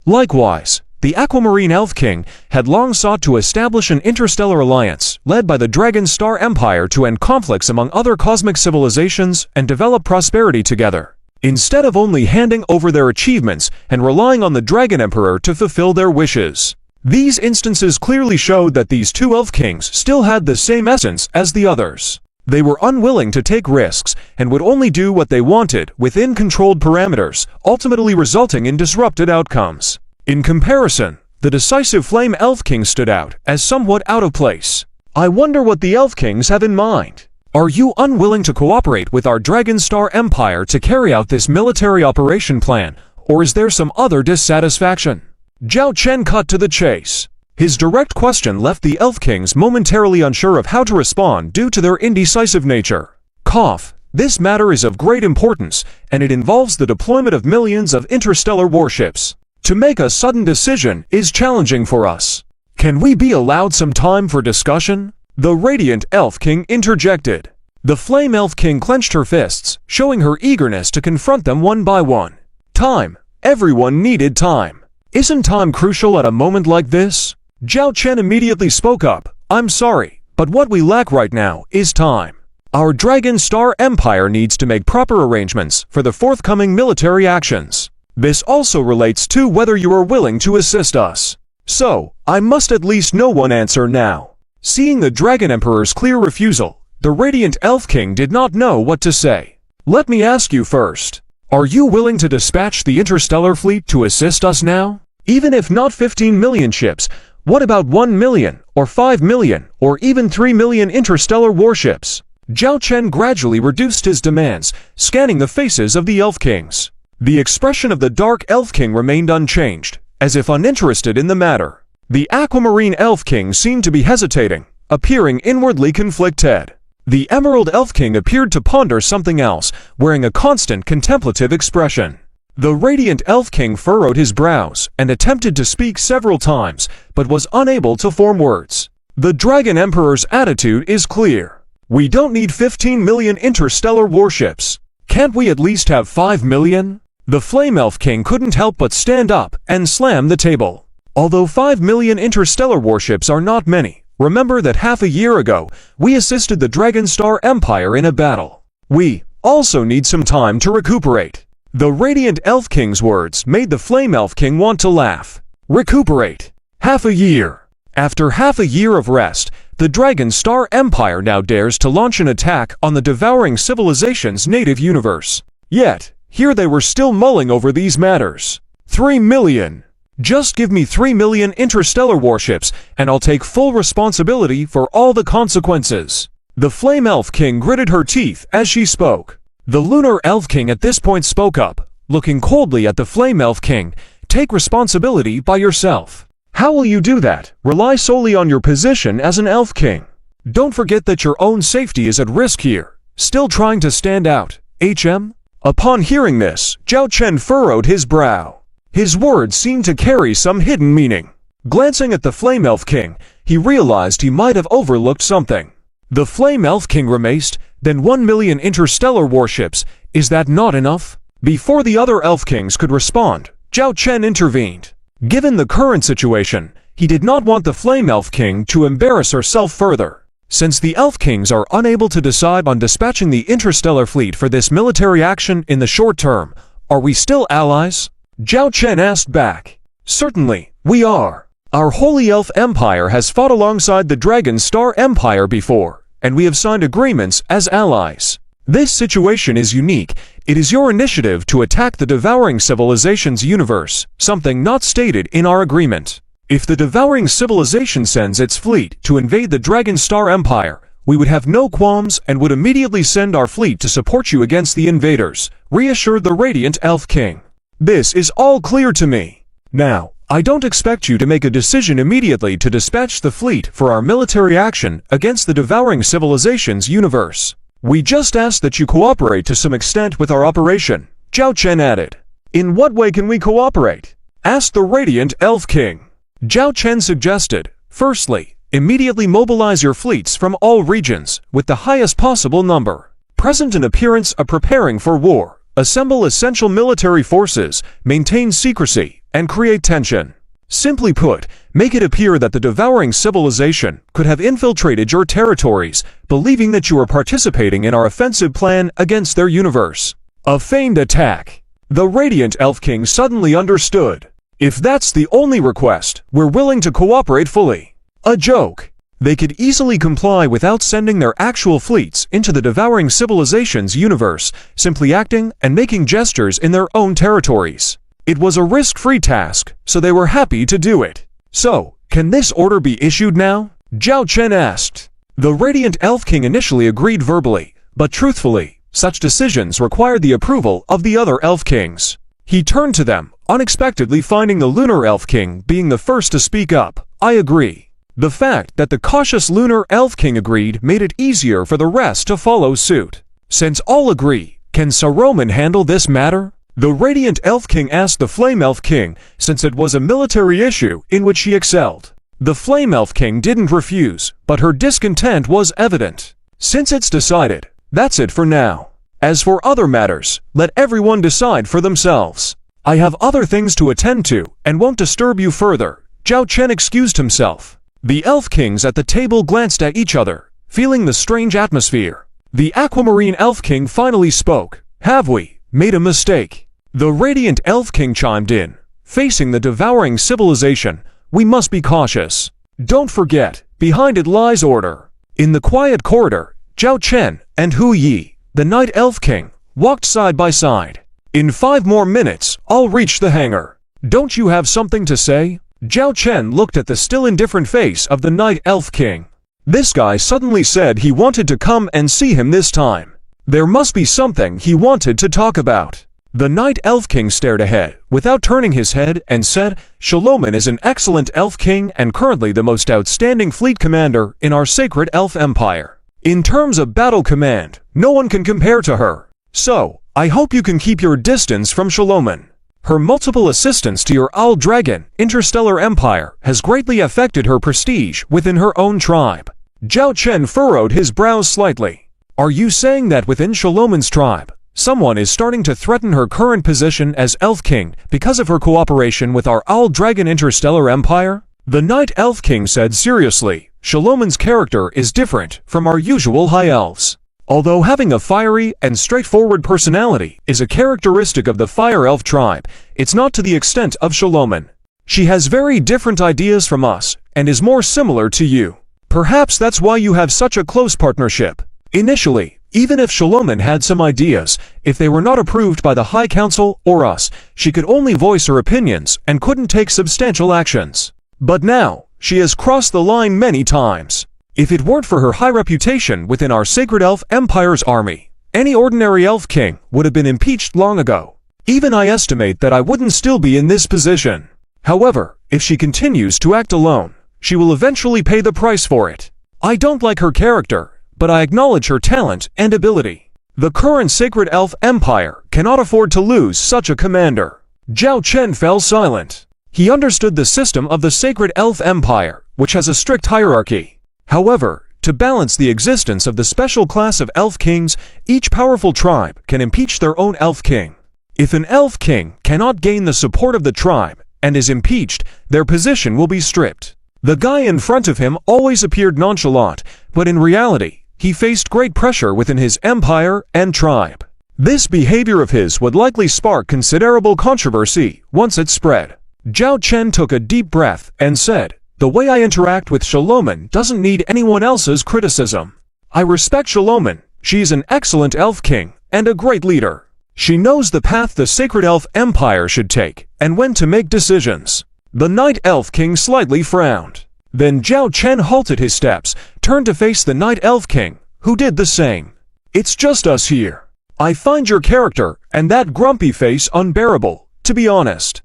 Likewise, the Aquamarine Elf King had long sought to establish an interstellar alliance led by the Dragon Star Empire to end conflicts among other cosmic civilizations and develop prosperity together, instead of only handing over their achievements and relying on the Dragon Emperor to fulfill their wishes. These instances clearly showed that these two Elf Kings still had the same essence as the others. They were unwilling to take risks and would only do what they wanted within controlled parameters, ultimately resulting in disrupted outcomes. In comparison, the decisive Flame Elf King stood out as somewhat out of place. I wonder what the Elf Kings have in mind. Are you unwilling to cooperate with our Dragon Star Empire to carry out this military operation plan, or is there some other dissatisfaction? Zhao Chen cut to the chase. His direct question left the Elf Kings momentarily unsure of how to respond due to their indecisive nature. Cough. This matter is of great importance, and it involves the deployment of millions of interstellar warships. To make a sudden decision is challenging for us. Can we be allowed some time for discussion? The Radiant Elf King interjected. The Flame Elf King clenched her fists, showing her eagerness to confront them one by one. Time. Everyone needed time. Isn't time crucial at a moment like this? Zhao Chen immediately spoke up. I'm sorry, But what we lack right now is time. Our Dragon Star Empire needs to make proper arrangements for the forthcoming military actions. This also relates to whether you are willing to assist us. So, I must at least know one answer now. Seeing the Dragon Emperor's clear refusal, the Radiant Elf King did not know what to say. Let me ask you first. Are you willing to dispatch the interstellar fleet to assist us now? Even if not 15 million ships, what about 1 million, or 5 million, or even 3 million interstellar warships? Zhao Chen gradually reduced his demands, scanning the faces of the Elf Kings. The expression of the Dark Elf King remained unchanged, as if uninterested in the matter. The Aquamarine Elf King seemed to be hesitating, appearing inwardly conflicted. The Emerald Elf King appeared to ponder something else, wearing a constant contemplative expression. The Radiant Elf King furrowed his brows and attempted to speak several times, but was unable to form words. The Dragon Emperor's attitude is clear. We don't need 15 million interstellar warships. Can't we at least have 5 million? The Flame Elf King couldn't help but stand up and slam the table. Although 5 million interstellar warships are not many, remember that half a year ago, we assisted the Dragon Star Empire in a battle. We also need some time to recuperate. The Radiant Elf King's words made the Flame Elf King want to laugh. Recuperate. Half a year. After half a year of rest, the Dragon Star Empire now dares to launch an attack on the devouring civilization's native universe. Yet, here they were still mulling over these matters. 3 million. Just give me 3 million interstellar warships, and I'll take full responsibility for all the consequences. The Flame Elf King gritted her teeth as she spoke. The Lunar Elf King at this point spoke up, looking coldly at the Flame Elf King. Take responsibility by yourself. How will you do that? Rely solely on your position as an Elf King. Don't forget that your own safety is at risk here. Still trying to stand out, HM? Upon hearing this, Zhao Chen furrowed his brow. His words seemed to carry some hidden meaning. Glancing at the Flame Elf King, he realized he might have overlooked something. The Flame Elf King remaced, then 1 million interstellar warships. Is that not enough? Before the other Elf Kings could respond, Zhao Chen intervened. Given the current situation, he did not want the Flame Elf King to embarrass herself further. Since the Elf Kings are unable to decide on dispatching the interstellar fleet for this military action in the short term, are we still allies? Zhao Chen asked back. Certainly, we are. Our Holy Elf Empire has fought alongside the Dragon Star Empire before, and we have signed agreements as allies. This situation is unique. It is your initiative to attack the devouring civilization's universe, something not stated in our agreement. If the devouring civilization sends its fleet to invade the Dragon Star Empire, we would have no qualms and would immediately send our fleet to support you against the invaders, reassured the Radiant Elf King. This is all clear to me. Now, I don't expect you to make a decision immediately to dispatch the fleet for our military action against the devouring civilization's universe. We just ask that you cooperate to some extent with our operation, Zhao Chen added. In what way can we cooperate? Asked the Radiant Elf King. Zhao Chen suggested, firstly, immediately mobilize your fleets from all regions with the highest possible number. Present an appearance of preparing for war. Assemble essential military forces, maintain secrecy, and create tension. Simply put, make it appear that the devouring civilization could have infiltrated your territories, believing that you are participating in our offensive plan against their universe. A feigned attack. The Radiant Elf King suddenly understood. If that's the only request, we're willing to cooperate fully. A joke. They could easily comply without sending their actual fleets into the devouring civilization's universe, simply acting and making gestures in their own territories. It was a risk-free task, so they were happy to do it. So, can this order be issued now? Zhao Chen asked. The Radiant Elf King initially agreed verbally, but truthfully, such decisions required the approval of the other Elf Kings. He turned to them, unexpectedly finding the Lunar Elf King being the first to speak up. I agree. The fact that the cautious Lunar Elf King agreed made it easier for the rest to follow suit. Since all agree, can Saruman handle this matter? The Radiant Elf King asked the Flame Elf King, since it was a military issue in which he excelled. The Flame Elf King didn't refuse, but her discontent was evident. Since it's decided, that's it for now. As for other matters, let everyone decide for themselves. I have other things to attend to and won't disturb you further. Zhao Chen excused himself. The Elf Kings at the table glanced at each other, feeling the strange atmosphere. The Aquamarine Elf King finally spoke. "Have we made a mistake?" The Radiant Elf King chimed in. "Facing the devouring civilization, we must be cautious. Don't forget, behind it lies order." In the quiet corridor, Zhao Chen and Hu Yi, the Night Elf King, walked side by side. "In 5 more minutes, I'll reach the hangar. Don't you have something to say?" Zhao Chen looked at the still indifferent face of the Night Elf King. This guy suddenly said he wanted to come and see him this time. There must be something he wanted to talk about. The Night Elf King stared ahead, without turning his head, and said, "Shaloman is an excellent Elf King and currently the most outstanding fleet commander in our sacred Elf Empire. In terms of battle command, no one can compare to her. So, I hope you can keep your distance from Shaloman. Her multiple assistance to your Owl Dragon interstellar empire has greatly affected her prestige within her own tribe." Zhao Chen furrowed his brows slightly. "Are you saying that within Shaloman's tribe, someone is starting to threaten her current position as Elf King because of her cooperation with our Owl Dragon interstellar empire?" The Night Elf King said seriously, "Shaloman's character is different from our usual High Elves. Although having a fiery and straightforward personality is a characteristic of the Fire Elf tribe, it's not to the extent of Shaloman. She has very different ideas from us and is more similar to you. Perhaps that's why you have such a close partnership. Initially, even if Shaloman had some ideas, if they were not approved by the High Council or us, she could only voice her opinions and couldn't take substantial actions. But now, she has crossed the line many times. If it weren't for her high reputation within our Sacred Elf Empire's army, any ordinary Elf King would have been impeached long ago. Even I estimate that I wouldn't still be in this position. However, if she continues to act alone, she will eventually pay the price for it. I don't like her character, but I acknowledge her talent and ability. The current Sacred Elf Empire cannot afford to lose such a commander." Zhao Chen fell silent. He understood the system of the Sacred Elf Empire, which has a strict hierarchy. However, to balance the existence of the special class of Elf Kings, each powerful tribe can impeach their own Elf King. If an Elf King cannot gain the support of the tribe and is impeached, their position will be stripped. The guy in front of him always appeared nonchalant, but in reality, he faced great pressure within his empire and tribe. This behavior of his would likely spark considerable controversy once it spread. Zhao Chen took a deep breath and said, "The way I interact with Shaloman doesn't need anyone else's criticism. I respect Shaloman. She's an excellent Elf King and a great leader. She knows the path the Sacred Elf Empire should take and when to make decisions." The Night Elf King slightly frowned. Then Zhao Chen halted his steps, turned to face the Night Elf King, who did the same. "It's just us here. I find your character and that grumpy face unbearable, to be honest.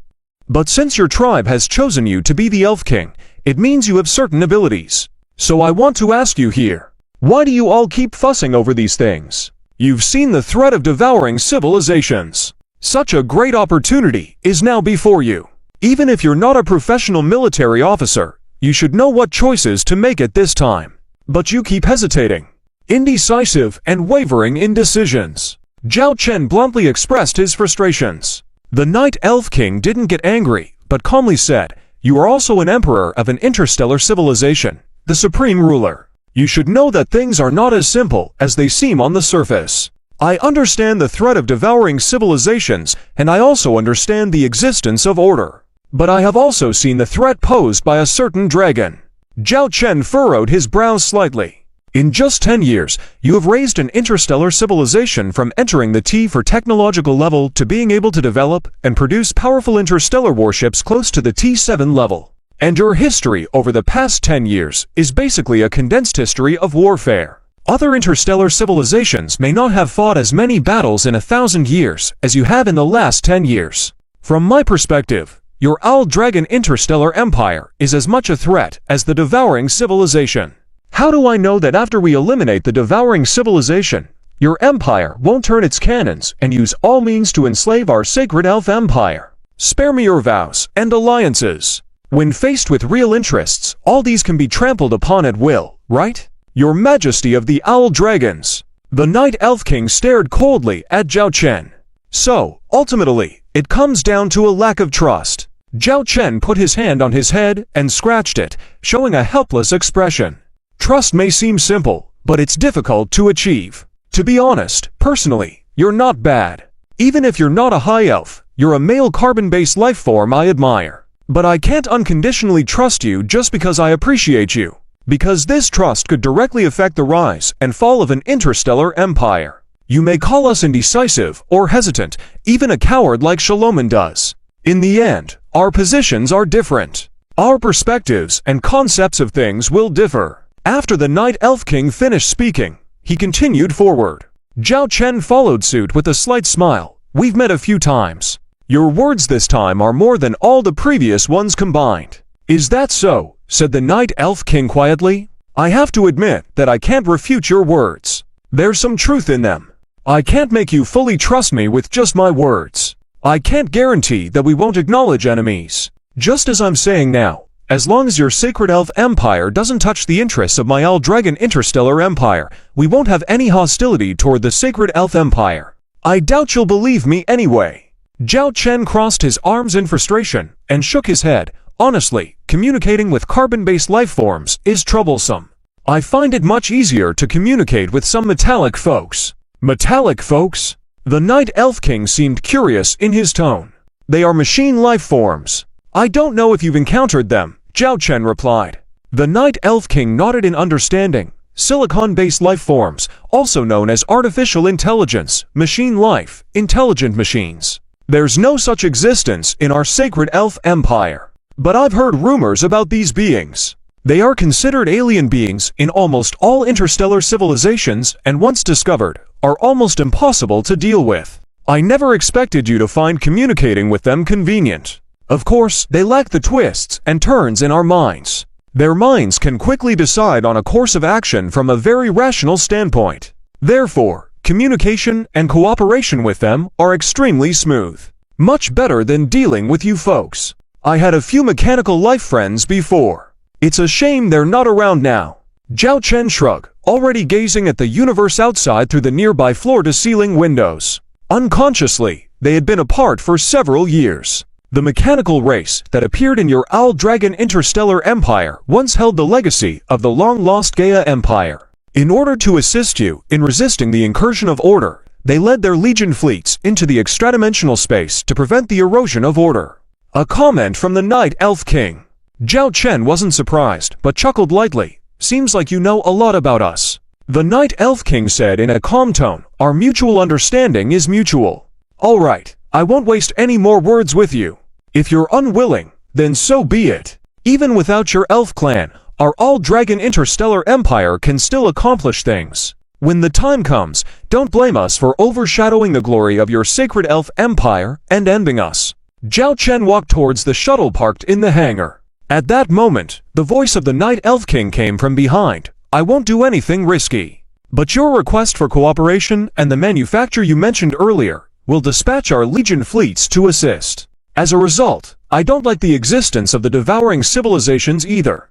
But since your tribe has chosen you to be the Elf King, it means you have certain abilities. So I want to ask you here, why do you all keep fussing over these things? You've seen the threat of devouring civilizations. Such a great opportunity is now before you. Even if you're not a professional military officer, you should know what choices to make at this time. But you keep hesitating, indecisive and wavering in decisions." Zhao Chen bluntly expressed his frustrations. The Night Elf King didn't get angry, but calmly said, "You are also an emperor of an interstellar civilization, the supreme ruler. You should know that things are not as simple as they seem on the surface. I understand the threat of devouring civilizations, and I also understand the existence of order. But I have also seen the threat posed by a certain dragon." Zhao Chen furrowed his brows slightly. "In just 10 years, you have raised an interstellar civilization from entering the T for technological level to being able to develop and produce powerful interstellar warships close to the T7 level. And your history over the past 10 years is basically a condensed history of warfare. Other interstellar civilizations may not have fought as many battles in 1,000 years as you have in the last 10 years. From my perspective, your Owl Dragon interstellar empire is as much a threat as the devouring civilization. How do I know that after we eliminate the devouring civilization, your empire won't turn its cannons and use all means to enslave our sacred elf empire? Spare me your vows and alliances. When faced with real interests, all these can be trampled upon at will, right? Your Majesty of the Owl Dragons." The Night Elf King stared coldly at Zhao Chen. "So, ultimately, it comes down to a lack of trust. Zhao Chen put his hand on his head and scratched it, showing a helpless expression. Trust may seem simple, but it's difficult to achieve. To be honest, personally, you're not bad. Even if you're not a high elf, you're a male carbon-based life form I admire. But I can't unconditionally trust you just because I appreciate you. Because this trust could directly affect the rise and fall of an interstellar empire. You may call us indecisive or hesitant, even a coward like Shaloman does. In the end, our positions are different. Our perspectives and concepts of things will differ. After the Night Elf King finished speaking, he continued forward. Zhao Chen followed suit with a slight smile. We've met a few times. Your words this time are more than all the previous ones combined. Is that so? Said the Night Elf King quietly. I have to admit that I can't refute your words. There's some truth in them. I can't make you fully trust me with just my words. I can't guarantee that we won't acknowledge enemies. Just as I'm saying now, as long as your Sacred Elf Empire doesn't touch the interests of my Dragon Interstellar Empire, we won't have any hostility toward the Sacred Elf Empire. I doubt you'll believe me anyway. Zhao Chen crossed his arms in frustration and shook his head. Honestly, communicating with carbon-based life forms is troublesome. I find it much easier to communicate with some metallic folks. Metallic folks? The Night Elf King seemed curious in his tone. They are machine life forms. I don't know if you've encountered them, Zhao Chen replied. The Night Elf King nodded in understanding. Silicon-based life forms, also known as artificial intelligence, machine life, intelligent machines. There's no such existence in our Sacred Elf Empire. But I've heard rumors about these beings. They are considered alien beings in almost all interstellar civilizations and once discovered, are almost impossible to deal with. I never expected you to find communicating with them convenient. Of course, they lack the twists and turns in our minds. Their minds can quickly decide on a course of action from a very rational standpoint. Therefore, communication and cooperation with them are extremely smooth. Much better than dealing with you folks. I had a few mechanical life friends before. It's a shame they're not around now. Zhao Chen shrugged, already gazing at the universe outside through the nearby floor-to-ceiling windows. Unconsciously, they had been apart for several years. The mechanical race that appeared in your Dragon Interstellar Empire once held the legacy of the long-lost Gaia Empire. In order to assist you in resisting the incursion of order, they led their Legion fleets into the extradimensional space to prevent the erosion of order. A comment from the Night Elf King. Zhao Chen wasn't surprised, but chuckled lightly. Seems like you know a lot about us. The Night Elf King said in a calm tone, our mutual understanding is mutual. Alright, I won't waste any more words with you. If you're unwilling, then so be it. Even without your elf clan, our Dragon Interstellar Empire can still accomplish things. When the time comes, don't blame us for overshadowing the glory of your Sacred Elf Empire and ending us. Zhao Chen walked towards the shuttle parked in the hangar. At that moment, the voice of the Night Elf King came from behind. I won't do anything risky. But your request for cooperation and the manufacturer you mentioned earlier will dispatch our Legion fleets to assist. As a result, I don't like the existence of the devouring civilizations either.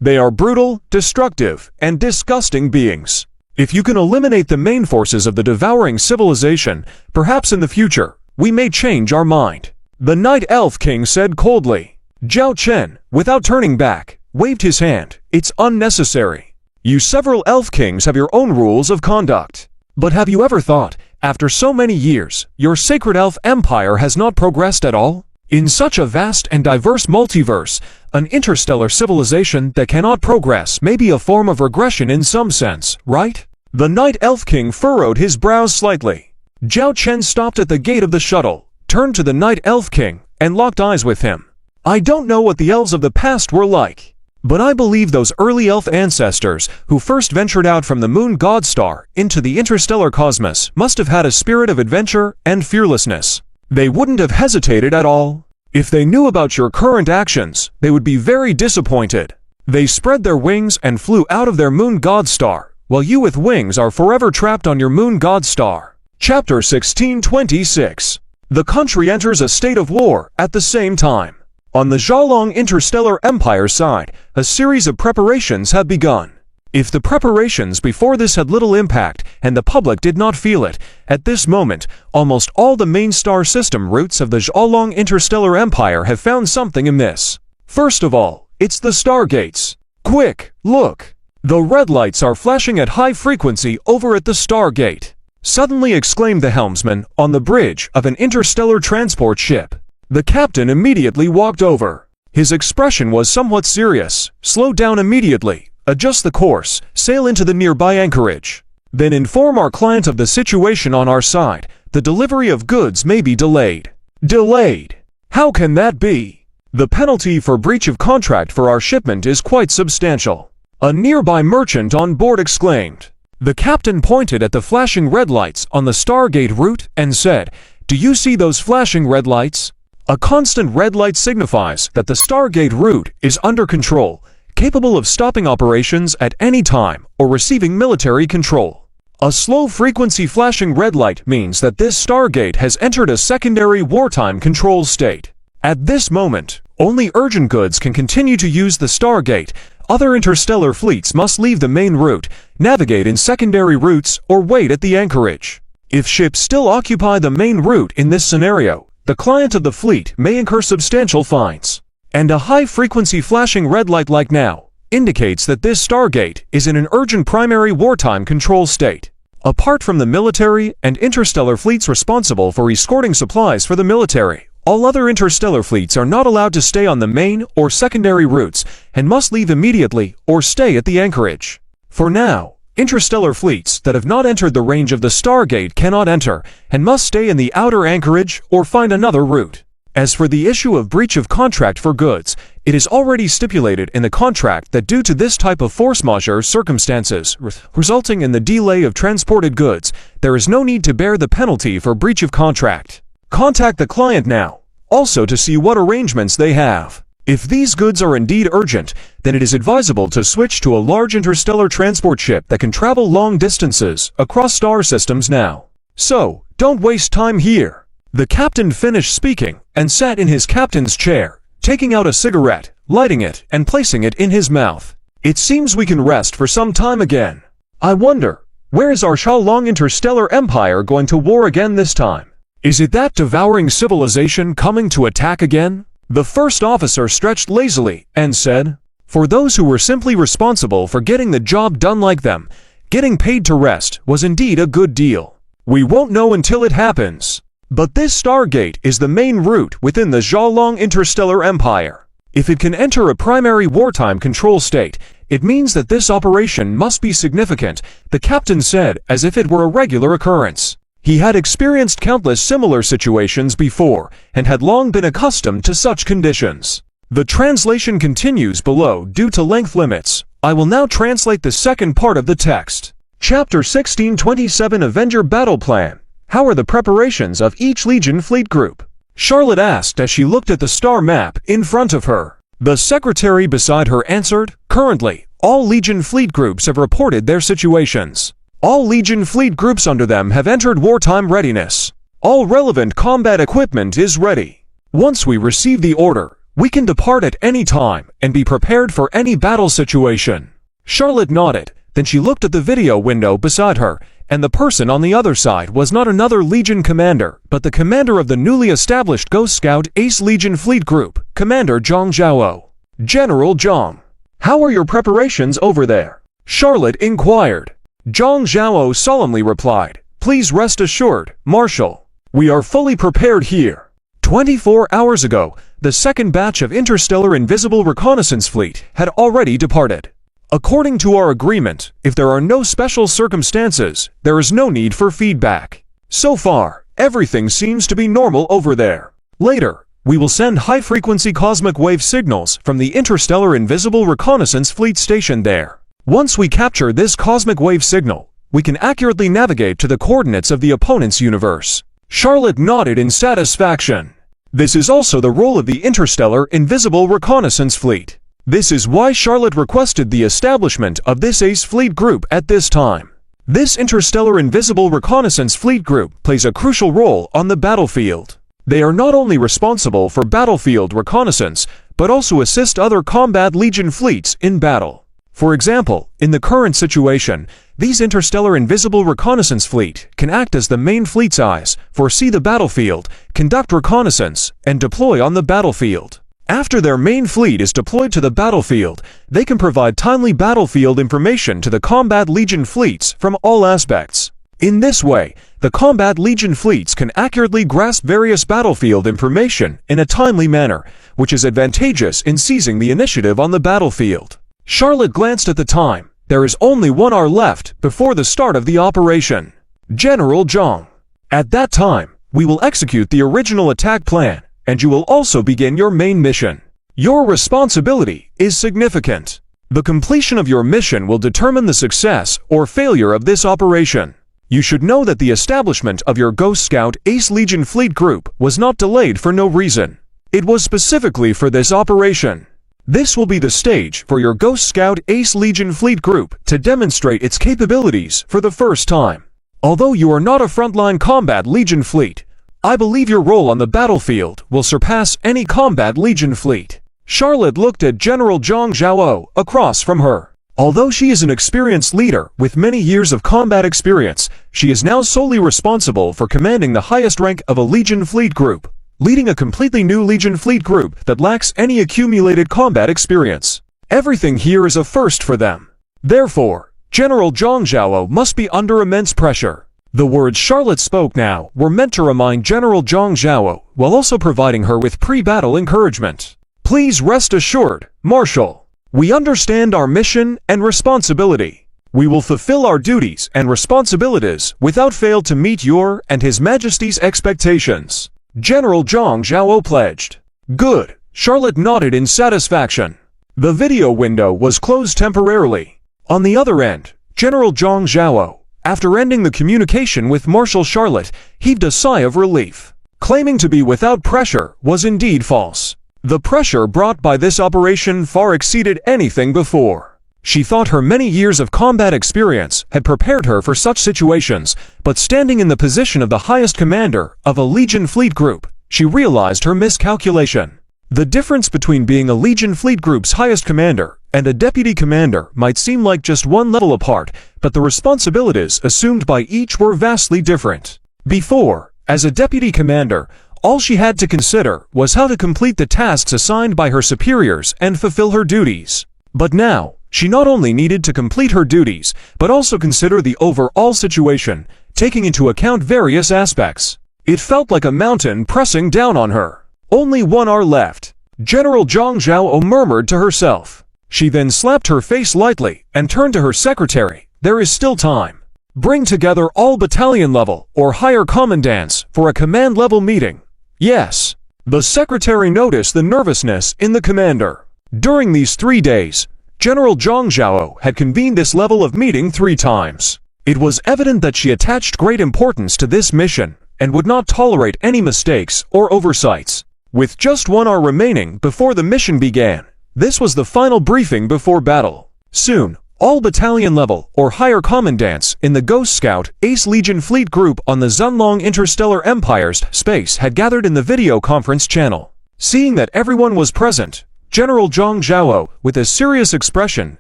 They are brutal, destructive, and disgusting beings. If you can eliminate the main forces of the devouring civilization, perhaps in the future, we may change our mind. The Night Elf King said coldly. Zhao Chen, without turning back, waved his hand. It's unnecessary. You several Elf Kings have your own rules of conduct. But have you ever thought, after so many years, your Sacred Elf Empire has not progressed at all? In such a vast and diverse multiverse, an interstellar civilization that cannot progress may be a form of regression in some sense, right? The Night Elf King furrowed his brows slightly. Zhao Chen stopped at the gate of the shuttle, turned to the Night Elf King, and locked eyes with him. I don't know what the elves of the past were like, but I believe those early elf ancestors who first ventured out from the moon god star into the interstellar cosmos must have had a spirit of adventure and fearlessness. They wouldn't have hesitated at all. If they knew about your current actions, they would be very disappointed. They spread their wings and flew out of their moon god star, while you with wings are forever trapped on your moon god star. Chapter 1626. The country enters a state of war at the same time. On the Zhalong Interstellar Empire side, a series of preparations have begun. If the preparations before this had little impact and the public did not feel it, at this moment, almost all the main star system routes of the Zhalong Interstellar Empire have found something amiss. First of all, it's the stargates. Quick, look! The red lights are flashing at high frequency over at the stargate. Suddenly exclaimed the helmsman on the bridge of an interstellar transport ship. The captain immediately walked over. His expression was somewhat serious. Slow down immediately, adjust the course, sail into the nearby anchorage. Then inform our client of the situation on our side. The delivery of goods may be delayed. Delayed? How can that be? The penalty for breach of contract for our shipment is quite substantial. A nearby merchant on board exclaimed. The captain pointed at the flashing red lights on the Stargate route and said, "Do you see those flashing red lights?" A constant red light signifies that the Stargate route is under control, capable of stopping operations at any time or receiving military control. A slow-frequency flashing red light means that this Stargate has entered a secondary wartime control state. At this moment, only urgent goods can continue to use the Stargate. Other interstellar fleets must leave the main route, navigate in secondary routes, or wait at the anchorage. If ships still occupy the main route in this scenario, the client of the fleet may incur substantial fines. And a high-frequency flashing red light like now indicates that this Stargate is in an urgent primary wartime control state. Apart from the military and interstellar fleets responsible for escorting supplies for the military, all other interstellar fleets are not allowed to stay on the main or secondary routes and must leave immediately or stay at the anchorage. For now, interstellar fleets that have not entered the range of the Stargate cannot enter and must stay in the outer anchorage or find another route. As for the issue of breach of contract for goods, it is already stipulated in the contract that due to this type of force majeure circumstances resulting in the delay of transported goods, there is no need to bear the penalty for breach of contract. Contact the client now, also to see what arrangements they have. If these goods are indeed urgent, then it is advisable to switch to a large interstellar transport ship that can travel long distances across star systems now. So, don't waste time here. The captain finished speaking and sat in his captain's chair, taking out a cigarette, lighting it, and placing it in his mouth. It seems we can rest for some time again. I wonder, where is our Zhalong Interstellar Empire going to war again this time? Is it that devouring civilization coming to attack again? The first officer stretched lazily and said, "For those who were simply responsible for getting the job done like them, getting paid to rest was indeed a good deal. We won't know until it happens. But this Stargate is the main route within the Zhalong Interstellar Empire. If it can enter a primary wartime control state, it means that this operation must be significant," the captain said as if it were a regular occurrence. He had experienced countless similar situations before, and had long been accustomed to such conditions. The translation continues below due to length limits. I will now translate the second part of the text. Chapter 1627 Avenger Battle Plan. How are the preparations of each Legion fleet group? Charlotte asked as she looked at the star map in front of her. The secretary beside her answered, "Currently, all Legion fleet groups have reported their situations. All Legion fleet groups under them have entered wartime readiness. All relevant combat equipment is ready. Once we receive the order, we can depart at any time and be prepared for any battle situation." Charlotte nodded, then she looked at the video window beside her, and the person on the other side was not another Legion commander, but the commander of the newly established Ghost Scout Ace Legion Fleet Group, Commander Zhang Zhao. "General Zhang, how are your preparations over there?" Charlotte inquired. Zhang Zhao solemnly replied, "Please rest assured, Marshal. We are fully prepared here." 24 hours ago, the second batch of Interstellar Invisible Reconnaissance Fleet had already departed. According to our agreement, if there are no special circumstances, there is no need for feedback. So far, everything seems to be normal over there. Later, we will send high-frequency cosmic wave signals from the Interstellar Invisible Reconnaissance Fleet station there. Once we capture this cosmic wave signal, we can accurately navigate to the coordinates of the opponent's universe. Charlotte nodded in satisfaction. This is also the role of the Interstellar Invisible Reconnaissance Fleet. This is why Charlotte requested the establishment of this Ace Fleet Group at this time. This Interstellar Invisible Reconnaissance Fleet Group plays a crucial role on the battlefield. They are not only responsible for battlefield reconnaissance, but also assist other combat Legion fleets in battle. For example, in the current situation, these interstellar invisible reconnaissance fleet can act as the main fleet's eyes, foresee the battlefield, conduct reconnaissance, and deploy on the battlefield. After their main fleet is deployed to the battlefield, they can provide timely battlefield information to the Combat Legion fleets from all aspects. In this way, the Combat Legion fleets can accurately grasp various battlefield information in a timely manner, which is advantageous in seizing the initiative on the battlefield. Charlotte glanced at the time. There is only 1 hour left before the start of the operation. General Zhang. At that time, we will execute the original attack plan, and you will also begin your main mission. Your responsibility is significant. The completion of your mission will determine the success or failure of this operation. You should know that the establishment of your Ghost Scout Ace Legion Fleet Group was not delayed for no reason. It was specifically for this operation. This will be the stage for your Ghost Scout Ace Legion Fleet Group to demonstrate its capabilities for the first time. Although you are not a frontline Combat Legion fleet, I believe your role on the battlefield will surpass any Combat Legion fleet. Charlotte looked at General Zhang Zhao across from her. Although she is an experienced leader with many years of combat experience, she is now solely responsible for commanding the highest rank of a Legion fleet group, leading a completely new Legion fleet group that lacks any accumulated combat experience. Everything here is a first for them. Therefore, General Zhang Zhao must be under immense pressure. The words Charlotte spoke now were meant to remind General Zhang Zhao while also providing her with pre-battle encouragement. Please rest assured, Marshal. We understand our mission and responsibility. We will fulfill our duties and responsibilities without fail to meet your and His Majesty's expectations. General Zhang Zhao pledged. Good. Charlotte nodded in satisfaction. The video window was closed temporarily. On the other end, General Zhang Zhao, after ending the communication with Marshal Charlotte, heaved a sigh of relief. Claiming to be without pressure was indeed false. The pressure brought by this operation far exceeded anything before. She thought her many years of combat experience had prepared her for such situations, but standing in the position of the highest commander of a Legion fleet group, she realized her miscalculation. The difference between being a Legion fleet group's highest commander and a deputy commander might seem like just one level apart, but the responsibilities assumed by each were vastly different. Before, as a deputy commander, all she had to consider was how to complete the tasks assigned by her superiors and fulfill her duties. But now, she not only needed to complete her duties, but also consider the overall situation, taking into account various aspects. It felt like a mountain pressing down on her. Only 1 hour left. General Zhang Zhao murmured to herself. She then slapped her face lightly and turned to her secretary. There is still time. Bring together all battalion level or higher commandants for a command level meeting. Yes. The secretary noticed the nervousness in the commander. During these 3 days, General Zhang Zhao had convened this level of meeting 3 times. It was evident that she attached great importance to this mission and would not tolerate any mistakes or oversights. With just 1 hour remaining before the mission began, this was the final briefing before battle. Soon, all battalion level or higher commandants in the Ghost Scout Ace Legion Fleet Group on the Zunlong Interstellar Empire's space had gathered in the video conference channel. Seeing that everyone was present, General Zhang Zhao, with a serious expression,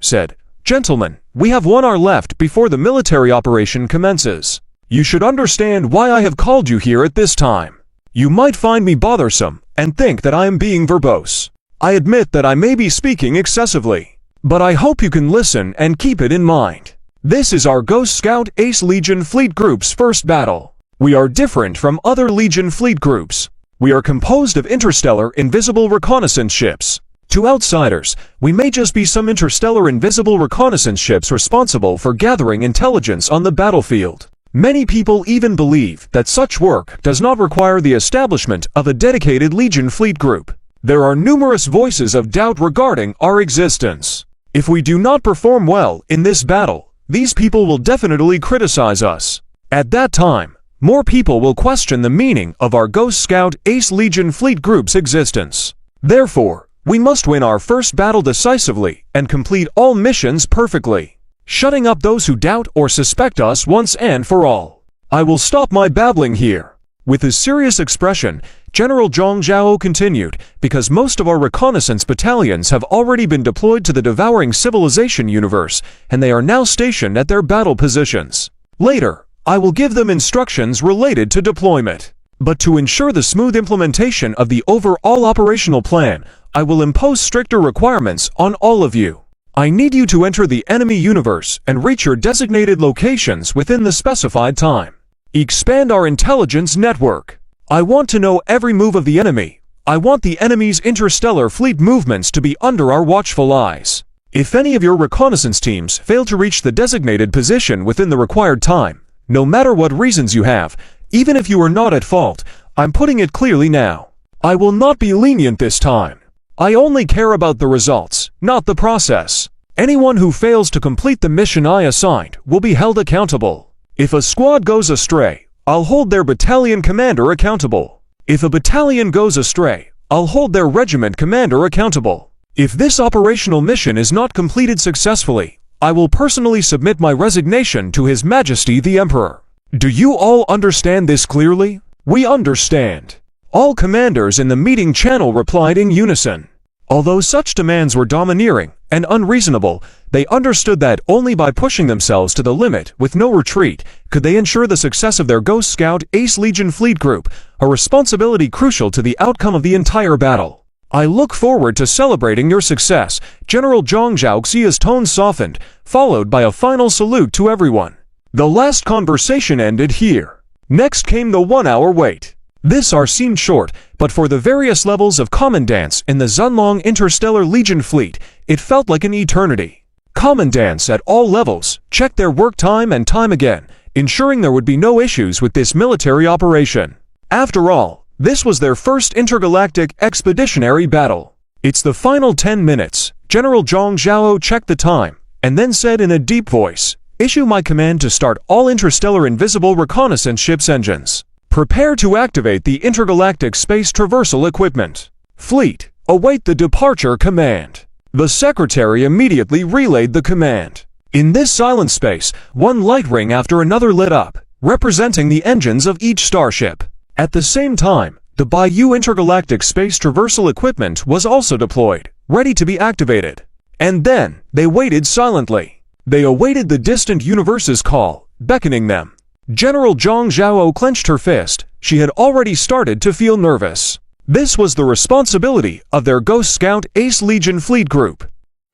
said, "Gentlemen, we have 1 hour left before the military operation commences. You should understand why I have called you here at this time. You might find me bothersome and think that I am being verbose. I admit that I may be speaking excessively. But I hope you can listen and keep it in mind. This is our Ghost Scout Ace Legion Fleet Group's first battle. We are different from other Legion fleet groups. We are composed of interstellar invisible reconnaissance ships. To outsiders, we may just be some interstellar invisible reconnaissance ships responsible for gathering intelligence on the battlefield. Many people even believe that such work does not require the establishment of a dedicated Legion fleet group. There are numerous voices of doubt regarding our existence. If we do not perform well in this battle, these people will definitely criticize us. At that time, more people will question the meaning of our Ghost Scout Ace Legion Fleet Group's existence. Therefore, we must win our first battle decisively and complete all missions perfectly, shutting up those who doubt or suspect us once and for all. I will stop my babbling here." With a serious expression, General Zhang Zhao continued, because most of our reconnaissance battalions have already been deployed to the devouring civilization universe, and they are now stationed at their battle positions. Later, I will give them instructions related to deployment. But to ensure the smooth implementation of the overall operational plan, I will impose stricter requirements on all of you. I need you to enter the enemy universe and reach your designated locations within the specified time. Expand our intelligence network. I want to know every move of the enemy. I want the enemy's interstellar fleet movements to be under our watchful eyes. If any of your reconnaissance teams fail to reach the designated position within the required time, no matter what reasons you have, even if you are not at fault, I'm putting it clearly now. I will not be lenient this time. I only care about the results, not the process. Anyone who fails to complete the mission I assigned will be held accountable. If a squad goes astray, I'll hold their battalion commander accountable. If a battalion goes astray, I'll hold their regiment commander accountable. If this operational mission is not completed successfully, I will personally submit my resignation to His Majesty the Emperor. Do you all understand this clearly? We understand. All commanders in the meeting channel replied in unison. Although such demands were domineering and unreasonable, they understood that only by pushing themselves to the limit with no retreat could they ensure the success of their Ghost Scout Ace Legion Fleet Group, a responsibility crucial to the outcome of the entire battle. I look forward to celebrating your success. General Zhang Zhaoxia's tone softened, followed by a final salute to everyone. The last conversation ended here. Next came the 1-hour wait. This hour seemed short, but for the various levels of commandants in the Zunlong Interstellar Legion fleet, it felt like an eternity. Commandants at all levels checked their work time and time again, ensuring there would be no issues with this military operation. After all, this was their first intergalactic expeditionary battle. It's the final 10 minutes. General Zhang Zhao checked the time, and then said in a deep voice, "Issue my command to start all interstellar invisible reconnaissance ships' engines. Prepare to activate the intergalactic space traversal equipment. Fleet, await the departure command." The secretary immediately relayed the command. In this silent space, one light ring after another lit up, representing the engines of each starship. At the same time, the Bayou intergalactic space traversal equipment was also deployed, ready to be activated. And then, they waited silently. They awaited the distant universe's call, beckoning them. General Zhang Zhao clenched her fist. She had already started to feel nervous. This was the responsibility of their Ghost Scout Ace Legion Fleet Group.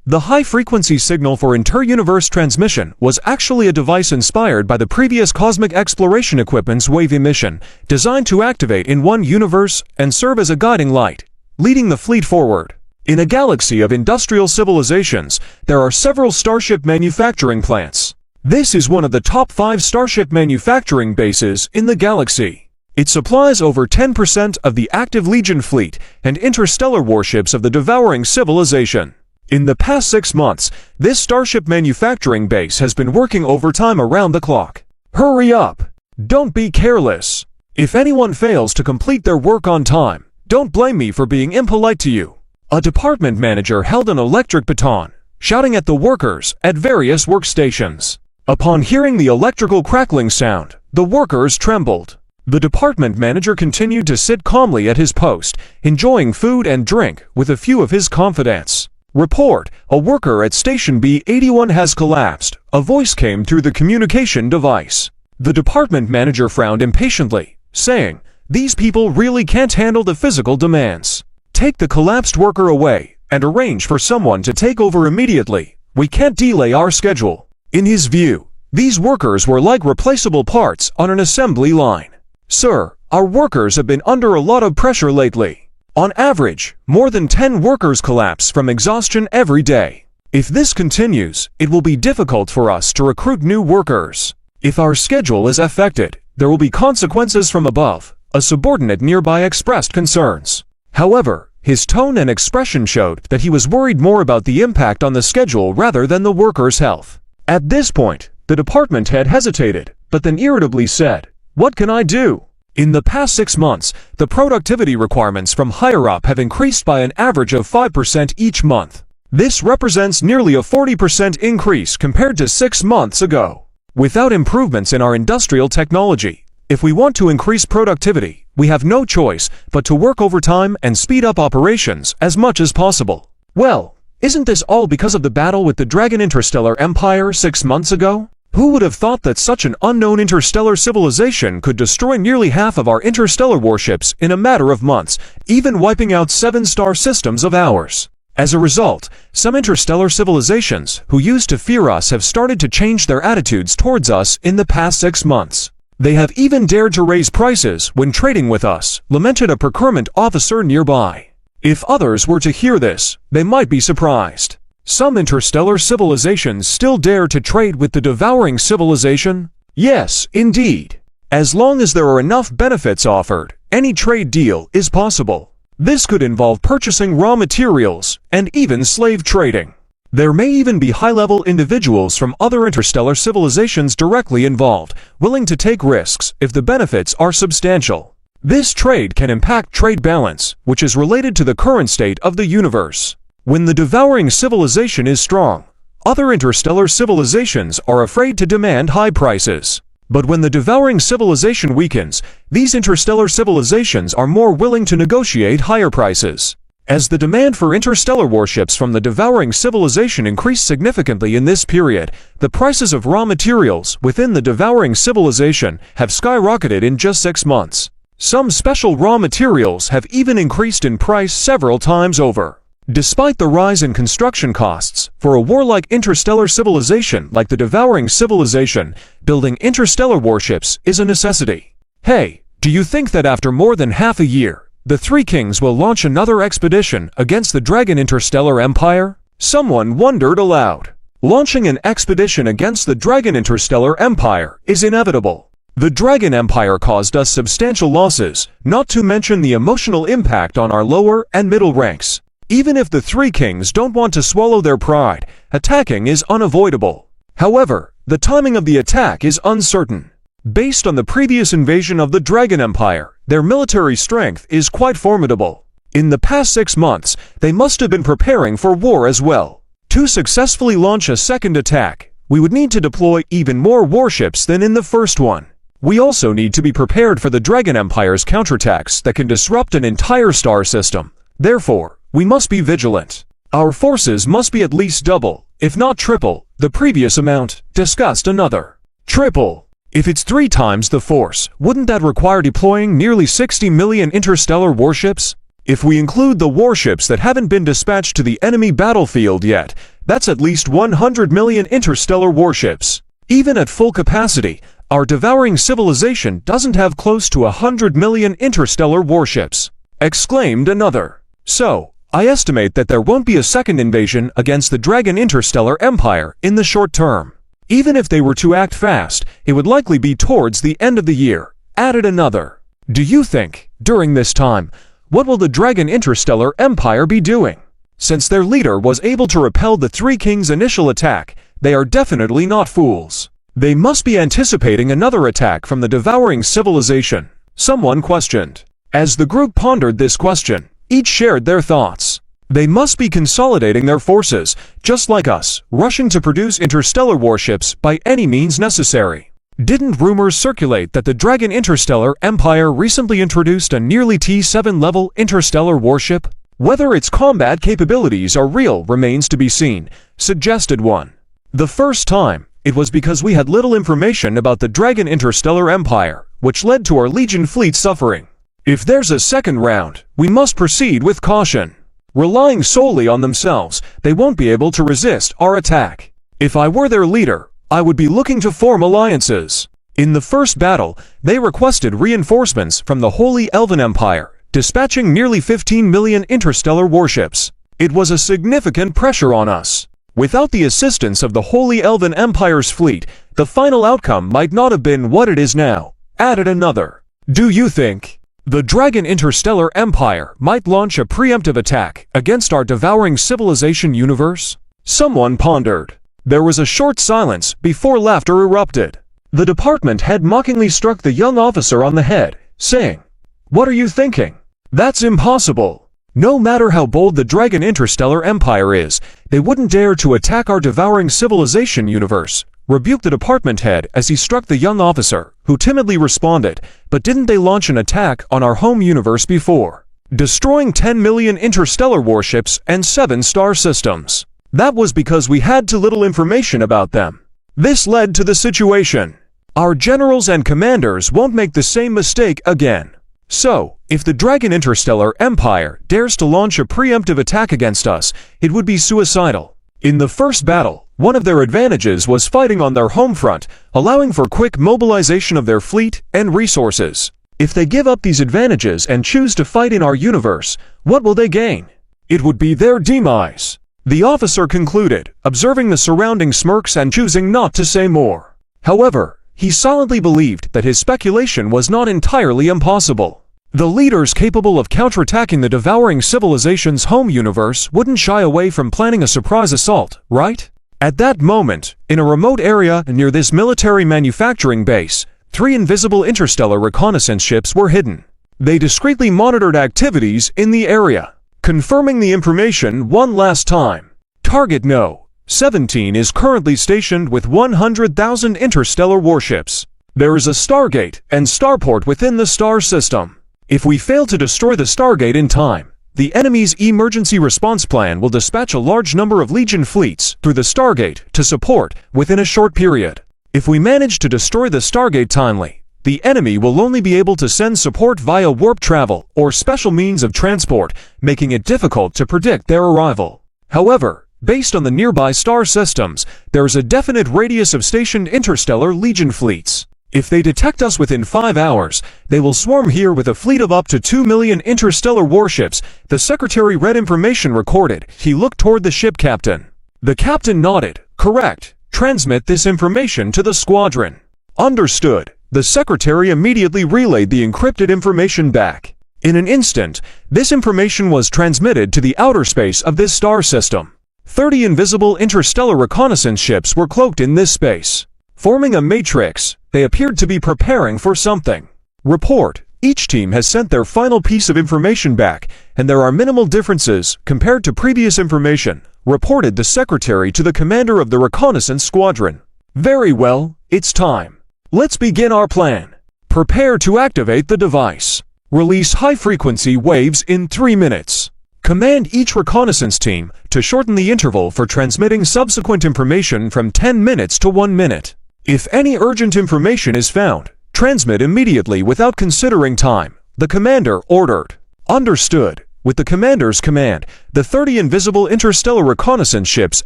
The high-frequency signal for inter-universe transmission was actually a device inspired by the previous cosmic exploration equipment's wave emission, designed to activate in one universe and serve as a guiding light, leading the fleet forward. In a galaxy of industrial civilizations, there are several starship manufacturing plants. This is one of the top 5 starship manufacturing bases in the galaxy. It supplies over 10% of the active Legion fleet and interstellar warships of the devouring civilization. In the past 6 months, this starship manufacturing base has been working overtime around the clock. Hurry up! Don't be careless. If anyone fails to complete their work on time, don't blame me for being impolite to you. A department manager held an electric baton, shouting at the workers at various workstations. Upon hearing the electrical crackling sound, the workers trembled. The department manager continued to sit calmly at his post, enjoying food and drink with a few of his confidants. "Report, a worker at Station B81 has collapsed," a voice came through the communication device. The department manager frowned impatiently, saying, "These people really can't handle the physical demands. Take the collapsed worker away and arrange for someone to take over immediately. We can't delay our schedule." In his view, these workers were like replaceable parts on an assembly line. "Sir, our workers have been under a lot of pressure lately. On average, more than 10 workers collapse from exhaustion every day. If this continues, it will be difficult for us to recruit new workers. If our schedule is affected, there will be consequences from above," a subordinate nearby expressed concerns. However, his tone and expression showed that he was worried more about the impact on the schedule rather than the workers' health. At this point, the department head hesitated, but then irritably said, "What can I do? In the past 6 months, the productivity requirements from higher up have increased by an average of 5% each month. This represents nearly a 40% increase compared to 6 months ago. Without improvements in our industrial technology, If we want to increase productivity, we have no choice but to work overtime and speed up operations as much as possible. Well, isn't this all because of the battle with the Dragon Interstellar Empire 6 months ago? Who would have thought that such an unknown interstellar civilization could destroy nearly half of our interstellar warships in a matter of months, even wiping out 7-star systems of ours? As a result, some interstellar civilizations who used to fear us have started to change their attitudes towards us in the past 6 months. They have even dared to raise prices when trading with us, lamented a procurement officer nearby. If others were to hear this, they might be surprised. Some interstellar civilizations still dare to trade with the devouring civilization? Yes, indeed. As long as there are enough benefits offered, any trade deal is possible. This could involve purchasing raw materials and even slave trading. There may even be high-level individuals from other interstellar civilizations directly involved, willing to take risks if the benefits are substantial. This trade can impact trade balance, which is related to the current state of the universe. When the devouring civilization is strong, other interstellar civilizations are afraid to demand high prices. But when the devouring civilization weakens, these interstellar civilizations are more willing to negotiate higher prices. As the demand for interstellar warships from the devouring civilization increased significantly in this period, the prices of raw materials within the devouring civilization have skyrocketed in just 6 months. Some special raw materials have even increased in price several times over. Despite the rise in construction costs, for a warlike interstellar civilization like the devouring civilization, building interstellar warships is a necessity. Hey, do you think that after more than half a year, the Three Kings will launch another expedition against the Dragon Interstellar Empire? Someone wondered aloud. Launching an expedition against the Dragon Interstellar Empire is inevitable. The Dragon Empire caused us substantial losses, not to mention the emotional impact on our lower and middle ranks. Even if the Three Kings don't want to swallow their pride, attacking is unavoidable. However, the timing of the attack is uncertain. Based on the previous invasion of the Dragon Empire, their military strength is quite formidable. In the past 6 months, they must have been preparing for war as well. To successfully launch a second attack, we would need to deploy even more warships than in the first one. We also need to be prepared for the Dragon Empire's counterattacks that can disrupt an entire star system. Therefore, we must be vigilant. Our forces must be at least double, if not triple, the previous amount. Discussed another. Triple. If it's 3 times the force, wouldn't that require deploying nearly 60 million interstellar warships? If we include the warships that haven't been dispatched to the enemy battlefield yet, that's at least 100 million interstellar warships. Even at full capacity, our devouring civilization doesn't have close to 100 million interstellar warships. Exclaimed another. So, I estimate that there won't be a second invasion against the Dragon Interstellar Empire in the short term. Even if they were to act fast, it would likely be towards the end of the year. Added another. Do you think, during this time, what will the Dragon Interstellar Empire be doing? Since their leader was able to repel the Three Kings' initial attack, they are definitely not fools. They must be anticipating another attack from the devouring civilization. Someone questioned. As the group pondered this question, each shared their thoughts. They must be consolidating their forces, just like us, rushing to produce interstellar warships by any means necessary. Didn't rumors circulate that the Dragon Interstellar Empire recently introduced a nearly T7 level interstellar warship? Whether its combat capabilities are real remains to be seen, suggested one. The first time, it was because we had little information about the Dragon Interstellar Empire, which led to our Legion fleet suffering. If there's a second round, we must proceed with caution. Relying solely on themselves, they won't be able to resist our attack. If I were their leader, I would be looking to form alliances. In the first battle, they requested reinforcements from the Holy Elven Empire, dispatching nearly 15 million interstellar warships. It was a significant pressure on us. Without the assistance of the Holy Elven Empire's fleet, the final outcome might not have been what it is now. Added another. Do you think the Dragon Interstellar Empire might launch a preemptive attack against our devouring civilization universe? Someone pondered. There was a short silence before laughter erupted. The department head mockingly struck the young officer on the head, saying, "What are you thinking? That's impossible. No matter how bold the Dragon Interstellar Empire is, they wouldn't dare to attack our devouring civilization universe. rebuked the department head as he struck the young officer, who timidly responded, "But didn't they launch an attack on our home universe before, destroying 10 million interstellar warships and 7 star systems? That was because we had too little information about them. This led to the situation. Our generals and commanders won't make the same mistake again. So, if the Dragon Interstellar Empire dares to launch a preemptive attack against us, it would be suicidal. In the first battle, one of their advantages was fighting on their home front, allowing for quick mobilization of their fleet and resources. If they give up these advantages and choose to fight in our universe, what will they gain? It would be their demise," the officer concluded, observing the surrounding smirks and choosing not to say more. However, he solidly believed that his speculation was not entirely impossible. The leaders capable of counterattacking the devouring civilization's home universe wouldn't shy away from planning a surprise assault, right? At that moment, in a remote area near this military manufacturing base, 3 invisible interstellar reconnaissance ships were hidden. They discreetly monitored activities in the area, confirming the information one last time. Target No. 17 is currently stationed with 100,000 interstellar warships. There is a Stargate and Starport within the star system. If we fail to destroy the Stargate in time, the enemy's emergency response plan will dispatch a large number of Legion fleets through the Stargate to support within a short period. If we manage to destroy the Stargate timely, the enemy will only be able to send support via warp travel or special means of transport, making it difficult to predict their arrival. However, based on the nearby star systems, there is a definite radius of stationed interstellar Legion fleets. If they detect us within 5 hours, they will swarm here with a fleet of up to 2 million interstellar warships, the secretary read information recorded. He looked toward the ship captain. The captain nodded. "Correct. Transmit this information to the squadron." "Understood." The secretary immediately relayed the encrypted information back. In an instant, this information was transmitted to the outer space of this star system. 30 invisible interstellar reconnaissance ships were cloaked in this space. Forming a matrix, they appeared to be preparing for something. Report: each team has sent their final piece of information back, and there are minimal differences compared to previous information, reported the secretary to the commander of the reconnaissance squadron. "Very well, it's time. Let's begin our plan. Prepare to activate the device. Release high-frequency waves in 3 minutes. Command each reconnaissance team to shorten the interval for transmitting subsequent information from 10 minutes to 1 minute. If any urgent information is found, transmit immediately without considering time," the commander ordered. "Understood." With the commander's command, the 30 invisible interstellar reconnaissance ships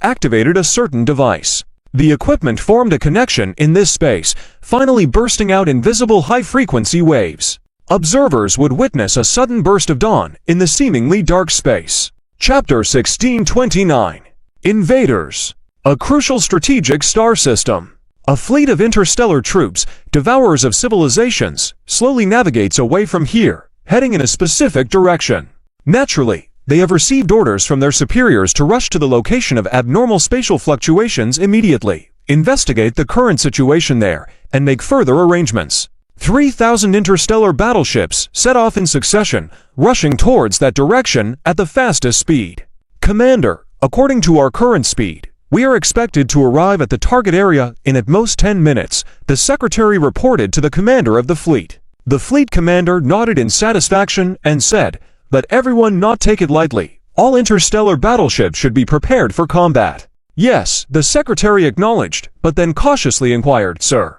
activated a certain device. The equipment formed a connection in this space, finally bursting out invisible high-frequency waves. Observers would witness a sudden burst of dawn in the seemingly dark space. Chapter 1629. Invaders. A crucial strategic star system. A fleet of interstellar troops, devourers of civilizations, slowly navigates away from here, heading in a specific direction. Naturally, they have received orders from their superiors to rush to the location of abnormal spatial fluctuations immediately, investigate the current situation there, and make further arrangements. 3,000 interstellar battleships set off in succession, rushing towards that direction at the fastest speed. "Commander, according to our current speed, we are expected to arrive at the target area in at most 10 minutes, the secretary reported to the commander of the fleet. The fleet commander nodded in satisfaction and said, "Let everyone not take it lightly. All interstellar battleships should be prepared for combat." "Yes," the secretary acknowledged, but then cautiously inquired, "Sir,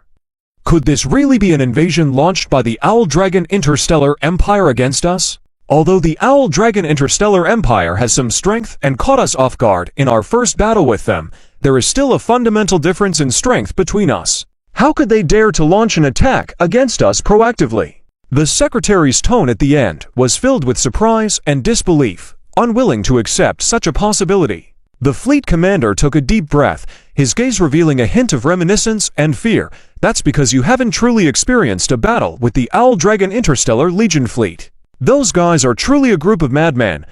could this really be an invasion launched by the Owl Dragon Interstellar Empire against us? Although the Owl Dragon Interstellar Empire has some strength and caught us off guard in our first battle with them, there is still a fundamental difference in strength between us. How could they dare to launch an attack against us proactively?" The secretary's tone at the end was filled with surprise and disbelief, unwilling to accept such a possibility. The fleet commander took a deep breath, his gaze revealing a hint of reminiscence and fear. "That's because you haven't truly experienced a battle with the Owl Dragon Interstellar Legion fleet. Those guys are truly a group of madmen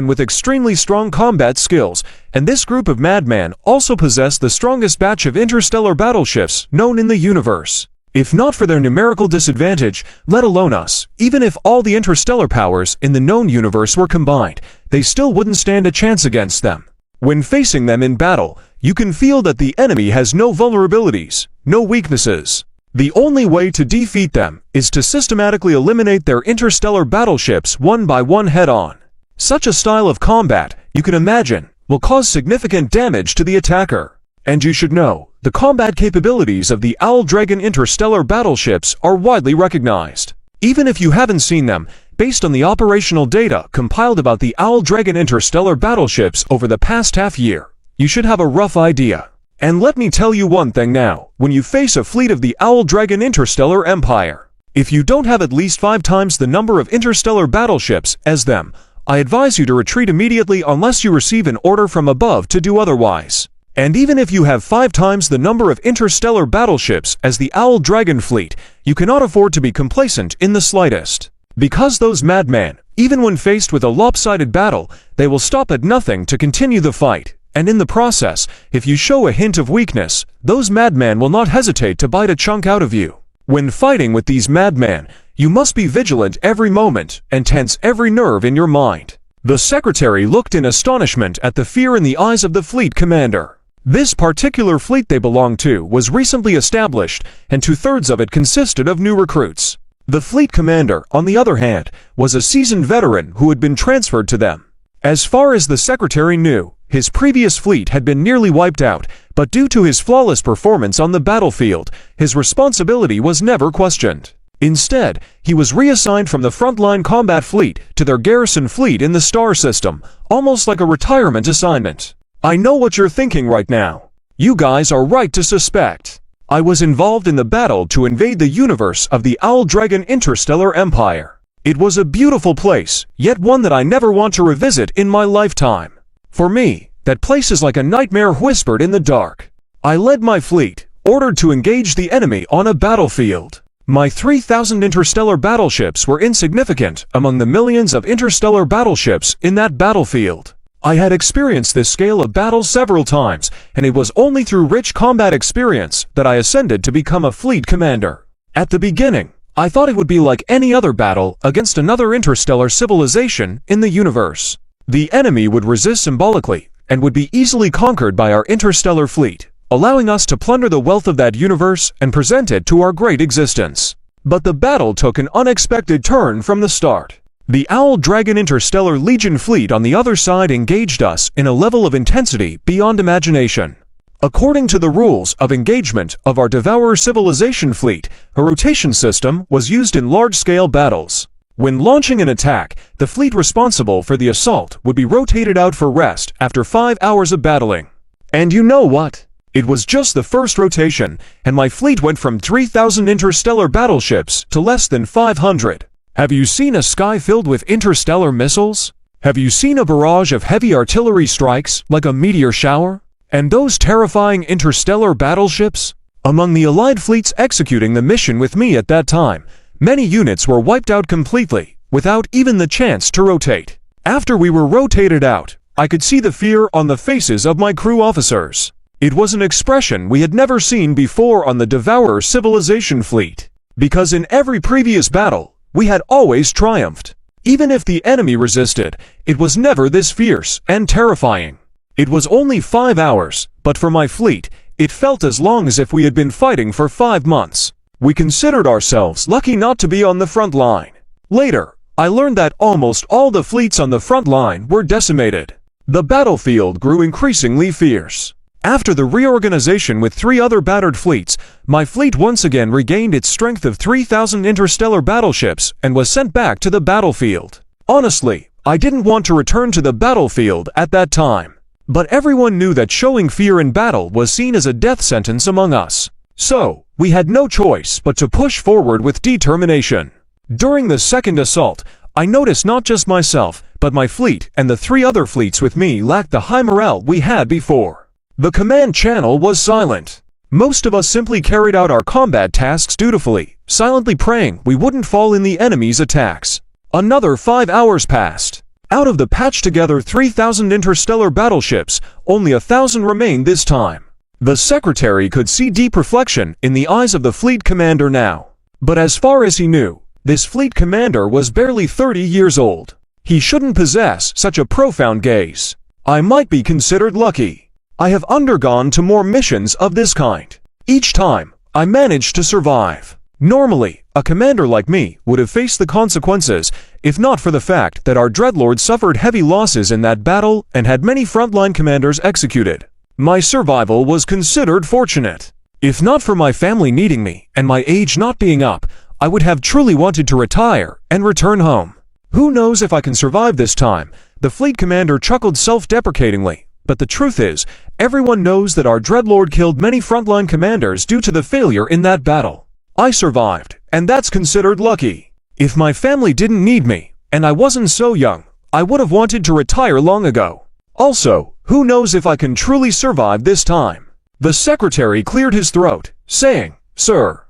with extremely strong combat skills, and this group of madmen also possess the strongest batch of interstellar battleships known in the universe. If not for their numerical disadvantage, let alone us, even if all the interstellar powers in the known universe were combined, they still wouldn't stand a chance against them. When facing them in battle, You can feel that the enemy has no vulnerabilities, no weaknesses. The only way to defeat them is to systematically eliminate their interstellar battleships one by one head-on. Such a style of combat, you can imagine, will cause significant damage to the attacker. And you should know, the combat capabilities of the Owl Dragon interstellar battleships are widely recognized. Even if you haven't seen them, based on the operational data compiled about the Owl Dragon interstellar battleships over the past half year, you should have a rough idea. And let me tell you one thing now, when you face a fleet of the Owl Dragon interstellar empire, if you don't have at least 5 times the number of interstellar battleships as them, I advise you to retreat immediately unless you receive an order from above to do otherwise. And even if you have 5 times the number of interstellar battleships as the Owl Dragon fleet, you cannot afford to be complacent in the slightest. Because those madmen, even when faced with a lopsided battle, they will stop at nothing to continue the fight. And in the process, if you show a hint of weakness, those madmen will not hesitate to bite a chunk out of you. When fighting with these madmen, you must be vigilant every moment and tense every nerve in your mind. The secretary looked in astonishment at the fear in the eyes of the fleet commander. This particular fleet they belonged to was recently established, and 2/3 of it consisted of new recruits. The fleet commander, on the other hand, was a seasoned veteran who had been transferred to them. As far as the secretary knew, his previous fleet had been nearly wiped out, but due to his flawless performance on the battlefield, his responsibility was never questioned. Instead, he was reassigned from the frontline combat fleet to their garrison fleet in the star system, almost like a retirement assignment. I know what you're thinking right now. You guys are right to suspect. I was involved in the battle to invade the universe of the Owl Dragon interstellar empire. It was a beautiful place, yet one that I never want to revisit in my lifetime. For me, that place is like a nightmare whispered in the dark. I led my fleet, ordered to engage the enemy on a battlefield. My 3,000 interstellar battleships were insignificant among the millions of interstellar battleships in that battlefield. I had experienced this scale of battle several times, and it was only through rich combat experience that I ascended to become a fleet commander. At the beginning, I thought it would be like any other battle against another interstellar civilization in the universe. The enemy would resist symbolically, and would be easily conquered by our interstellar fleet, allowing us to plunder the wealth of that universe and present it to our great existence. But the battle took an unexpected turn from the start. The Owl Dragon Interstellar Legion fleet on the other side engaged us in a level of intensity beyond imagination. According to the rules of engagement of our Devourer civilization fleet, a rotation system was used in large-scale battles. When launching an attack, the fleet responsible for the assault would be rotated out for rest after 5 hours of battling. And you know what? It was just the first rotation, and my fleet went from 3,000 interstellar battleships to less than 500. Have you seen a sky filled with interstellar missiles? Have you seen a barrage of heavy artillery strikes like a meteor shower? And those terrifying interstellar battleships? Among the Allied fleets executing the mission with me at that time, many units were wiped out completely, without even the chance to rotate. After we were rotated out, I could see the fear on the faces of my crew officers. It was an expression we had never seen before on the Devourer civilization fleet. Because in every previous battle, we had always triumphed. Even if the enemy resisted, it was never this fierce and terrifying. It was only 5 hours, but for my fleet, it felt as long as if we had been fighting for 5 months. We considered ourselves lucky not to be on the front line. Later, I learned that almost all the fleets on the front line were decimated. The battlefield grew increasingly fierce. After the reorganization with 3 other battered fleets, my fleet once again regained its strength of 3,000 interstellar battleships and was sent back to the battlefield. Honestly, I didn't want to return to the battlefield at that time. But everyone knew that showing fear in battle was seen as a death sentence among us. So, we had no choice but to push forward with determination. During the second assault, I noticed not just myself, but my fleet and the 3 other fleets with me lacked the high morale we had before. The command channel was silent. Most of us simply carried out our combat tasks dutifully, silently praying we wouldn't fall in the enemy's attacks. Another 5 hours passed. Out of the patched-together 3,000 interstellar battleships, only 1,000 remained this time. The secretary could see deep reflection in the eyes of the fleet commander now. But as far as he knew, this fleet commander was barely 30 years old. He shouldn't possess such a profound gaze. I might be considered lucky. I have undergone to more missions of this kind. Each time, I managed to survive. Normally, a commander like me would have faced the consequences, if not for the fact that our dreadlord suffered heavy losses in that battle and had many frontline commanders executed. My survival was considered fortunate. If not for my family needing me and my age not being up, I would have truly wanted to retire and return home. Who knows if I can survive this time? The fleet commander chuckled self-deprecatingly, but the truth is, everyone knows that our dreadlord killed many frontline commanders due to the failure in that battle. I survived, and that's considered lucky. If my family didn't need me, and I wasn't so young, I would have wanted to retire long ago. Also, who knows if I can truly survive this time? The secretary cleared his throat, saying, "Sir,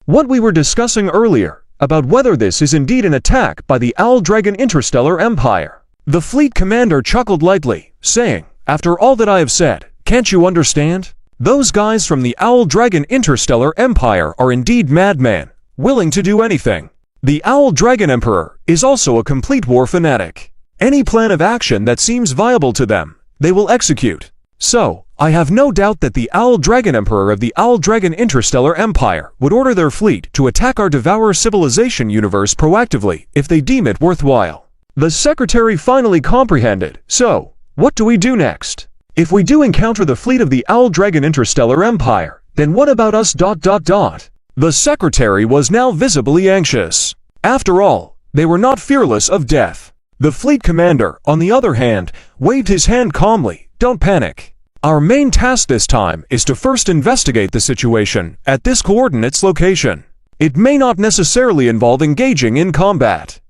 what we were discussing earlier, about whether this is indeed an attack by the Owl Dragon Interstellar Empire." The fleet commander chuckled lightly, saying, "After all that I have said, can't you understand? Those guys from the Owl Dragon Interstellar Empire are indeed madmen, willing to do anything. The Owl Dragon Emperor is also a complete war fanatic. Any plan of action that seems viable to them, they will execute. So, I have no doubt that the Owl Dragon Emperor of the Owl Dragon Interstellar Empire would order their fleet to attack our Devourer civilization universe proactively if they deem it worthwhile." The secretary finally comprehended. So, what do we do next? If we do encounter the fleet of the Owl Dragon Interstellar Empire, then what about us? The secretary was now visibly anxious. After all, they were not fearless of death. The fleet commander, on the other hand, waved his hand calmly. "Don't panic. Our main task this time is to first investigate the situation at this coordinates location. It may not necessarily involve engaging in combat.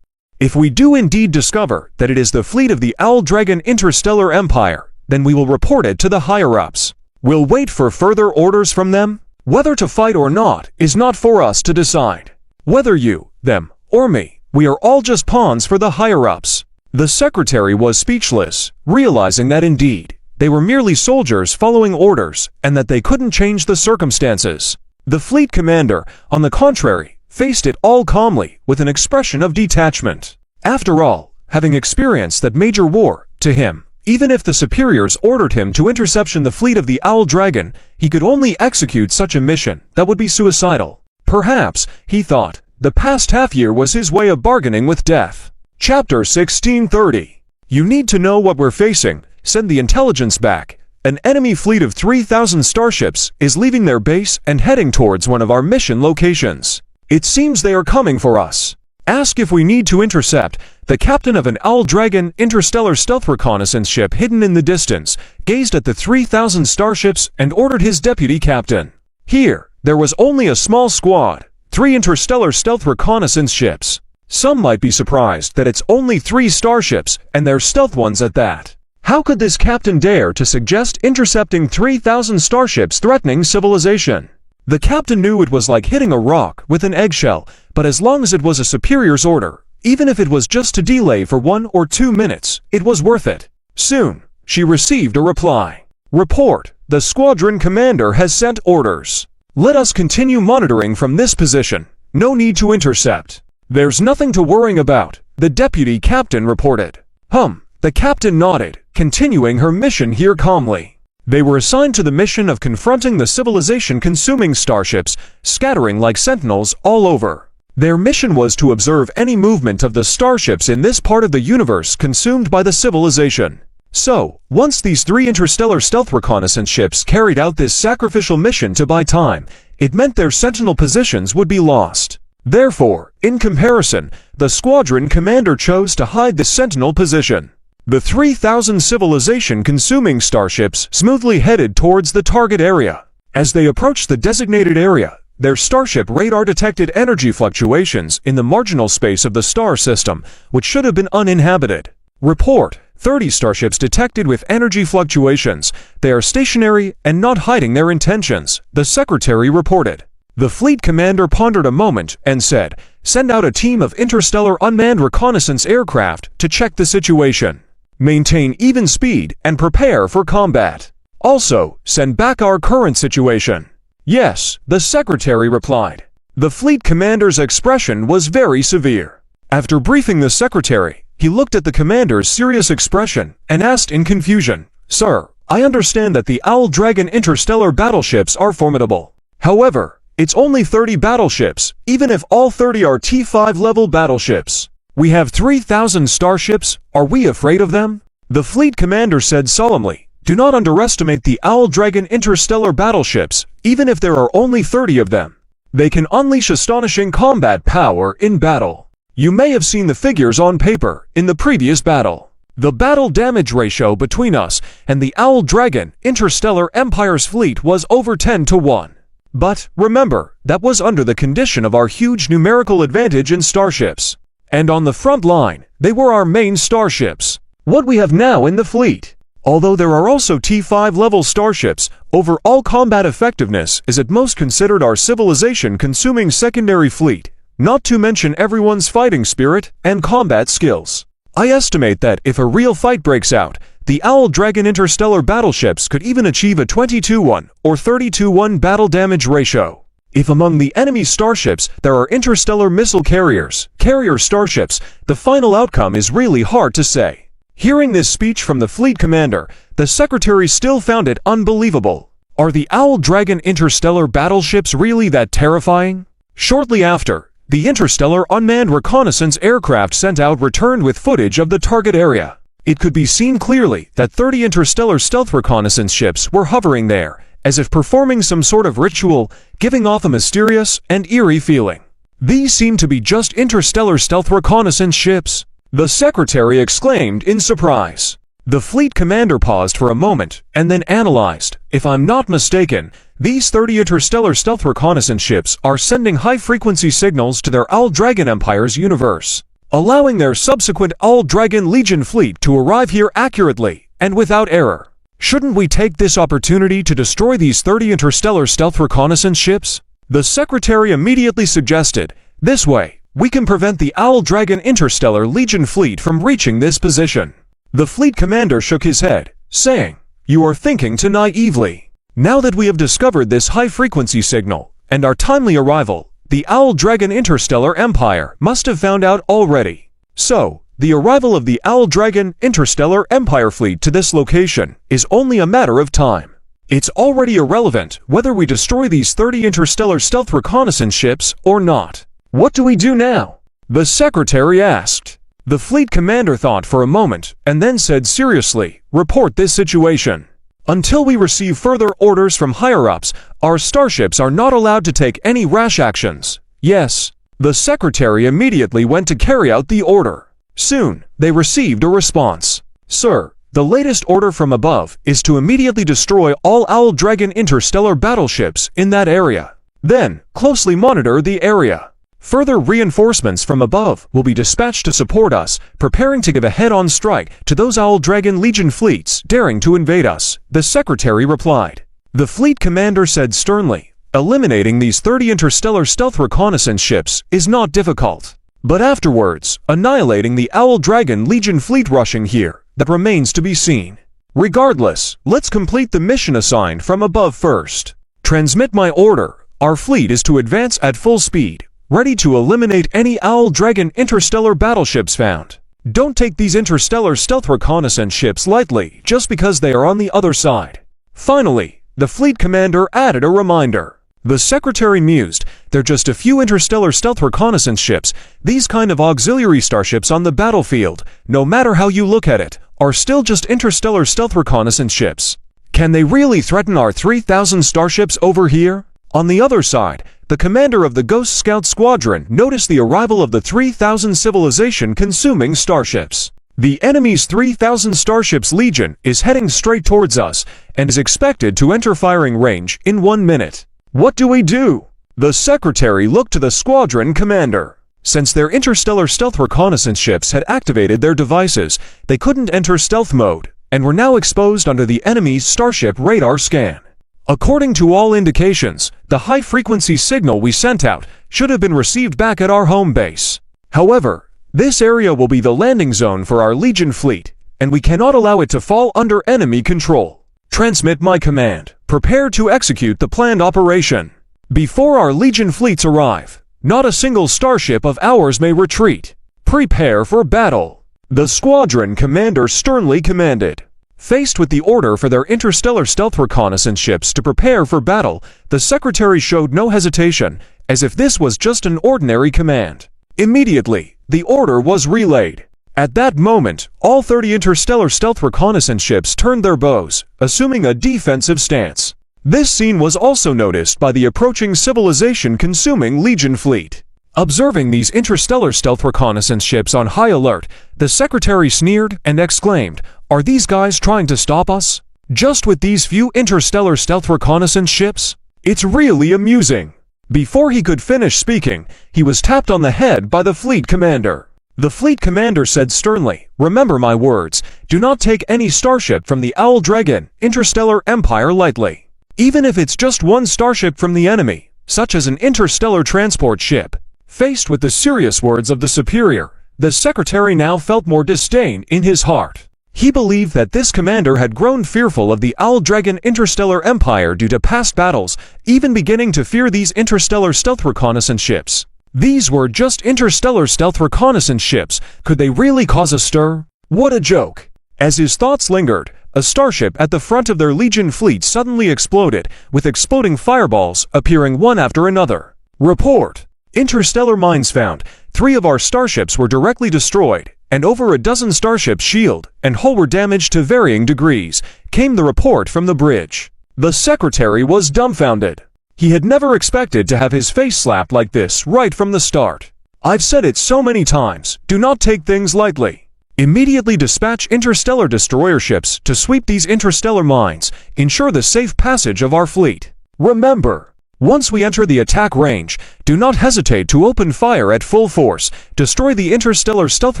If we do indeed discover that it is the fleet of the Owl Dragon Interstellar Empire, then we will report it to the higher-ups. We'll wait for further orders from them. Whether to fight or not is not for us to decide. Whether you, them, or me, we are all just pawns for the higher-ups." The secretary was speechless, realizing that indeed, they were merely soldiers following orders, and that they couldn't change the circumstances. The fleet commander, on the contrary, faced it all calmly, with an expression of detachment. After all, having experienced that major war, to him, even if the superiors ordered him to interception the fleet of the Owl Dragon, he could only execute such a mission that would be suicidal. Perhaps, he thought, the past half-year was his way of bargaining with death. Chapter 1630. "You need to know what we're facing," said the intelligence back. "An enemy fleet of 3,000 starships is leaving their base and heading towards one of our mission locations. It seems they are coming for us. Ask if we need to intercept." The captain of an Owl Dragon interstellar stealth reconnaissance ship hidden in the distance gazed at the 3,000 starships and ordered his deputy captain. Here, there was only a small squad, 3 interstellar stealth reconnaissance ships. Some might be surprised that it's only 3 starships, and they're stealth ones at that. How could this captain dare to suggest intercepting 3,000 starships threatening civilization? The captain knew it was like hitting a rock with an eggshell, but as long as it was a superior's order, even if it was just to delay for 1 or 2 minutes, it was worth it. Soon, she received a reply. "Report, the squadron commander has sent orders. Let us continue monitoring from this position. No need to intercept." "There's nothing to worry about," the deputy captain reported. The captain nodded, continuing her mission here calmly. They were assigned to the mission of confronting the civilization-consuming starships, scattering like sentinels all over. Their mission was to observe any movement of the starships in this part of the universe consumed by the civilization. So, once these 3 interstellar stealth reconnaissance ships carried out this sacrificial mission to buy time, it meant their sentinel positions would be lost. Therefore, in comparison, the squadron commander chose to hide the sentinel position. The 3,000 civilization-consuming starships smoothly headed towards the target area. As they approached the designated area, their starship radar detected energy fluctuations in the marginal space of the star system, which should have been uninhabited. Report, 30 starships detected with energy fluctuations. They are stationary and not hiding their intentions, the secretary reported. The fleet commander pondered a moment and said, "Send out a team of interstellar unmanned reconnaissance aircraft to check the situation. Maintain even speed and prepare for combat. Also, send back our current situation." "Yes," the secretary replied. The fleet commander's expression was very severe. After briefing the secretary, he looked at the commander's serious expression and asked in confusion, "Sir, I understand that the Owl Dragon interstellar battleships are formidable. However, it's only 30 battleships, even if all 30 are T5 level battleships. We have 3,000 starships, are we afraid of them? The fleet commander said solemnly, do not underestimate the Owl Dragon interstellar battleships, even if there are only 30 of them. They can unleash astonishing combat power in battle. You may have seen the figures on paper in the previous battle. The battle damage ratio between us and the Owl Dragon Interstellar Empire's fleet was over 10 to 1. But, remember, that was under the condition of our huge numerical advantage in starships. And on the front line, they were our main starships. What we have now in the fleet. Although there are also T5 level starships, overall combat effectiveness is at most considered our civilization-consuming secondary fleet, not to mention everyone's fighting spirit and combat skills. I estimate that if a real fight breaks out, the Owl Dragon interstellar battleships could even achieve a 20-1 or 30-1 battle damage ratio. If among the enemy starships there are interstellar missile carriers, carrier starships, the final outcome is really hard to say. Hearing this speech from the fleet commander, the secretary still found it unbelievable. Are the Owl Dragon interstellar battleships really that terrifying? Shortly after, the interstellar unmanned reconnaissance aircraft sent out returned with footage of the target area. It could be seen clearly that 30 interstellar stealth reconnaissance ships were hovering there, as if performing some sort of ritual, giving off a mysterious and eerie feeling. These seem to be just interstellar stealth reconnaissance ships, the secretary exclaimed in surprise. The fleet commander paused for a moment and then analyzed. If I'm not mistaken, these 30 interstellar stealth reconnaissance ships are sending high-frequency signals to their Owl Dragon Empire's universe, allowing their subsequent Owl Dragon Legion fleet to arrive here accurately and without error. Shouldn't we take this opportunity to destroy these 30 interstellar stealth reconnaissance ships? The secretary immediately suggested, this way, we can prevent the Owl Dragon Interstellar Legion fleet from reaching this position. The fleet commander shook his head, saying, you are thinking too naively. Now that we have discovered this high-frequency signal, and our timely arrival, the Owl Dragon Interstellar Empire must have found out already. So, the arrival of the Owl Dragon Interstellar Empire fleet to this location is only a matter of time. It's already irrelevant whether we destroy these 30 interstellar stealth reconnaissance ships or not. What do we do now? The secretary asked. The fleet commander thought for a moment and then said seriously, report this situation. Until we receive further orders from higher-ups, our starships are not allowed to take any rash actions. Yes. The secretary immediately went to carry out the order. Soon, they received a response. Sir, the latest order from above is to immediately destroy all Owl Dragon interstellar battleships in that area. Then, closely monitor the area. Further reinforcements from above will be dispatched to support us, preparing to give a head-on strike to those Owl Dragon Legion fleets daring to invade us, the secretary replied. The fleet commander said sternly, eliminating these 30 interstellar stealth reconnaissance ships is not difficult. But afterwards, annihilating the Owl Dragon Legion fleet rushing here, that remains to be seen. Regardless, let's complete the mission assigned from above first. Transmit my order. Our fleet is to advance at full speed, ready to eliminate any Owl Dragon interstellar battleships found. Don't take these interstellar stealth reconnaissance ships lightly just because they are on the other side. Finally, the fleet commander added a reminder. The secretary mused, they're just a few interstellar stealth reconnaissance ships. These kind of auxiliary starships on the battlefield, no matter how you look at it, are still just interstellar stealth reconnaissance ships. Can they really threaten our 3,000 starships over here? On the other side, the commander of the Ghost Scout Squadron noticed the arrival of the 3,000 civilization-consuming starships. The enemy's 3,000 starships Legion is heading straight towards us and is expected to enter firing range in 1 minute. What do we do? The secretary looked to the squadron commander. Since their interstellar stealth reconnaissance ships had activated their devices, they couldn't enter stealth mode and were now exposed under the enemy's starship radar scan. According to all indications, the high-frequency signal we sent out should have been received back at our home base. However, this area will be the landing zone for our Legion fleet, and we cannot allow it to fall under enemy control. Transmit my command. Prepare to execute the planned operation. Before our Legion fleets arrive, not a single starship of ours may retreat. Prepare for battle. The squadron commander sternly commanded. Faced with the order for their interstellar stealth reconnaissance ships to prepare for battle, the Secretary showed no hesitation, as if this was just an ordinary command. Immediately, the order was relayed. At that moment, all 30 interstellar stealth reconnaissance ships turned their bows, assuming a defensive stance. This scene was also noticed by the approaching civilization-consuming Legion fleet. Observing these interstellar stealth reconnaissance ships on high alert, the Secretary sneered and exclaimed, "Are these guys trying to stop us? Just with these few interstellar stealth reconnaissance ships? It's really amusing." Before he could finish speaking, he was tapped on the head by the fleet commander. The fleet commander said sternly, "Remember my words, do not take any starship from the Owl Dragon Interstellar Empire lightly. Even if it's just one starship from the enemy, such as an interstellar transport ship." Faced with the serious words of the superior, the Secretary now felt more disdain in his heart. He believed that this commander had grown fearful of the Owl Dragon Interstellar Empire due to past battles, even beginning to fear these interstellar stealth reconnaissance ships. These were just interstellar stealth reconnaissance ships. Could they really cause a stir? What a joke! As his thoughts lingered, a starship at the front of their Legion fleet suddenly exploded, with exploding fireballs appearing one after another. Report: interstellar mines found. 3 of our starships were directly destroyed, and over a dozen starships' shield and hull were damaged to varying degrees, came the report from the bridge. The Secretary was dumbfounded. He had never expected to have his face slapped like this right from the start. "I've said it so many times, do not take things lightly. Immediately dispatch interstellar destroyer ships to sweep these interstellar mines, ensure the safe passage of our fleet. Remember, once we enter the attack range, do not hesitate to open fire at full force, destroy the interstellar stealth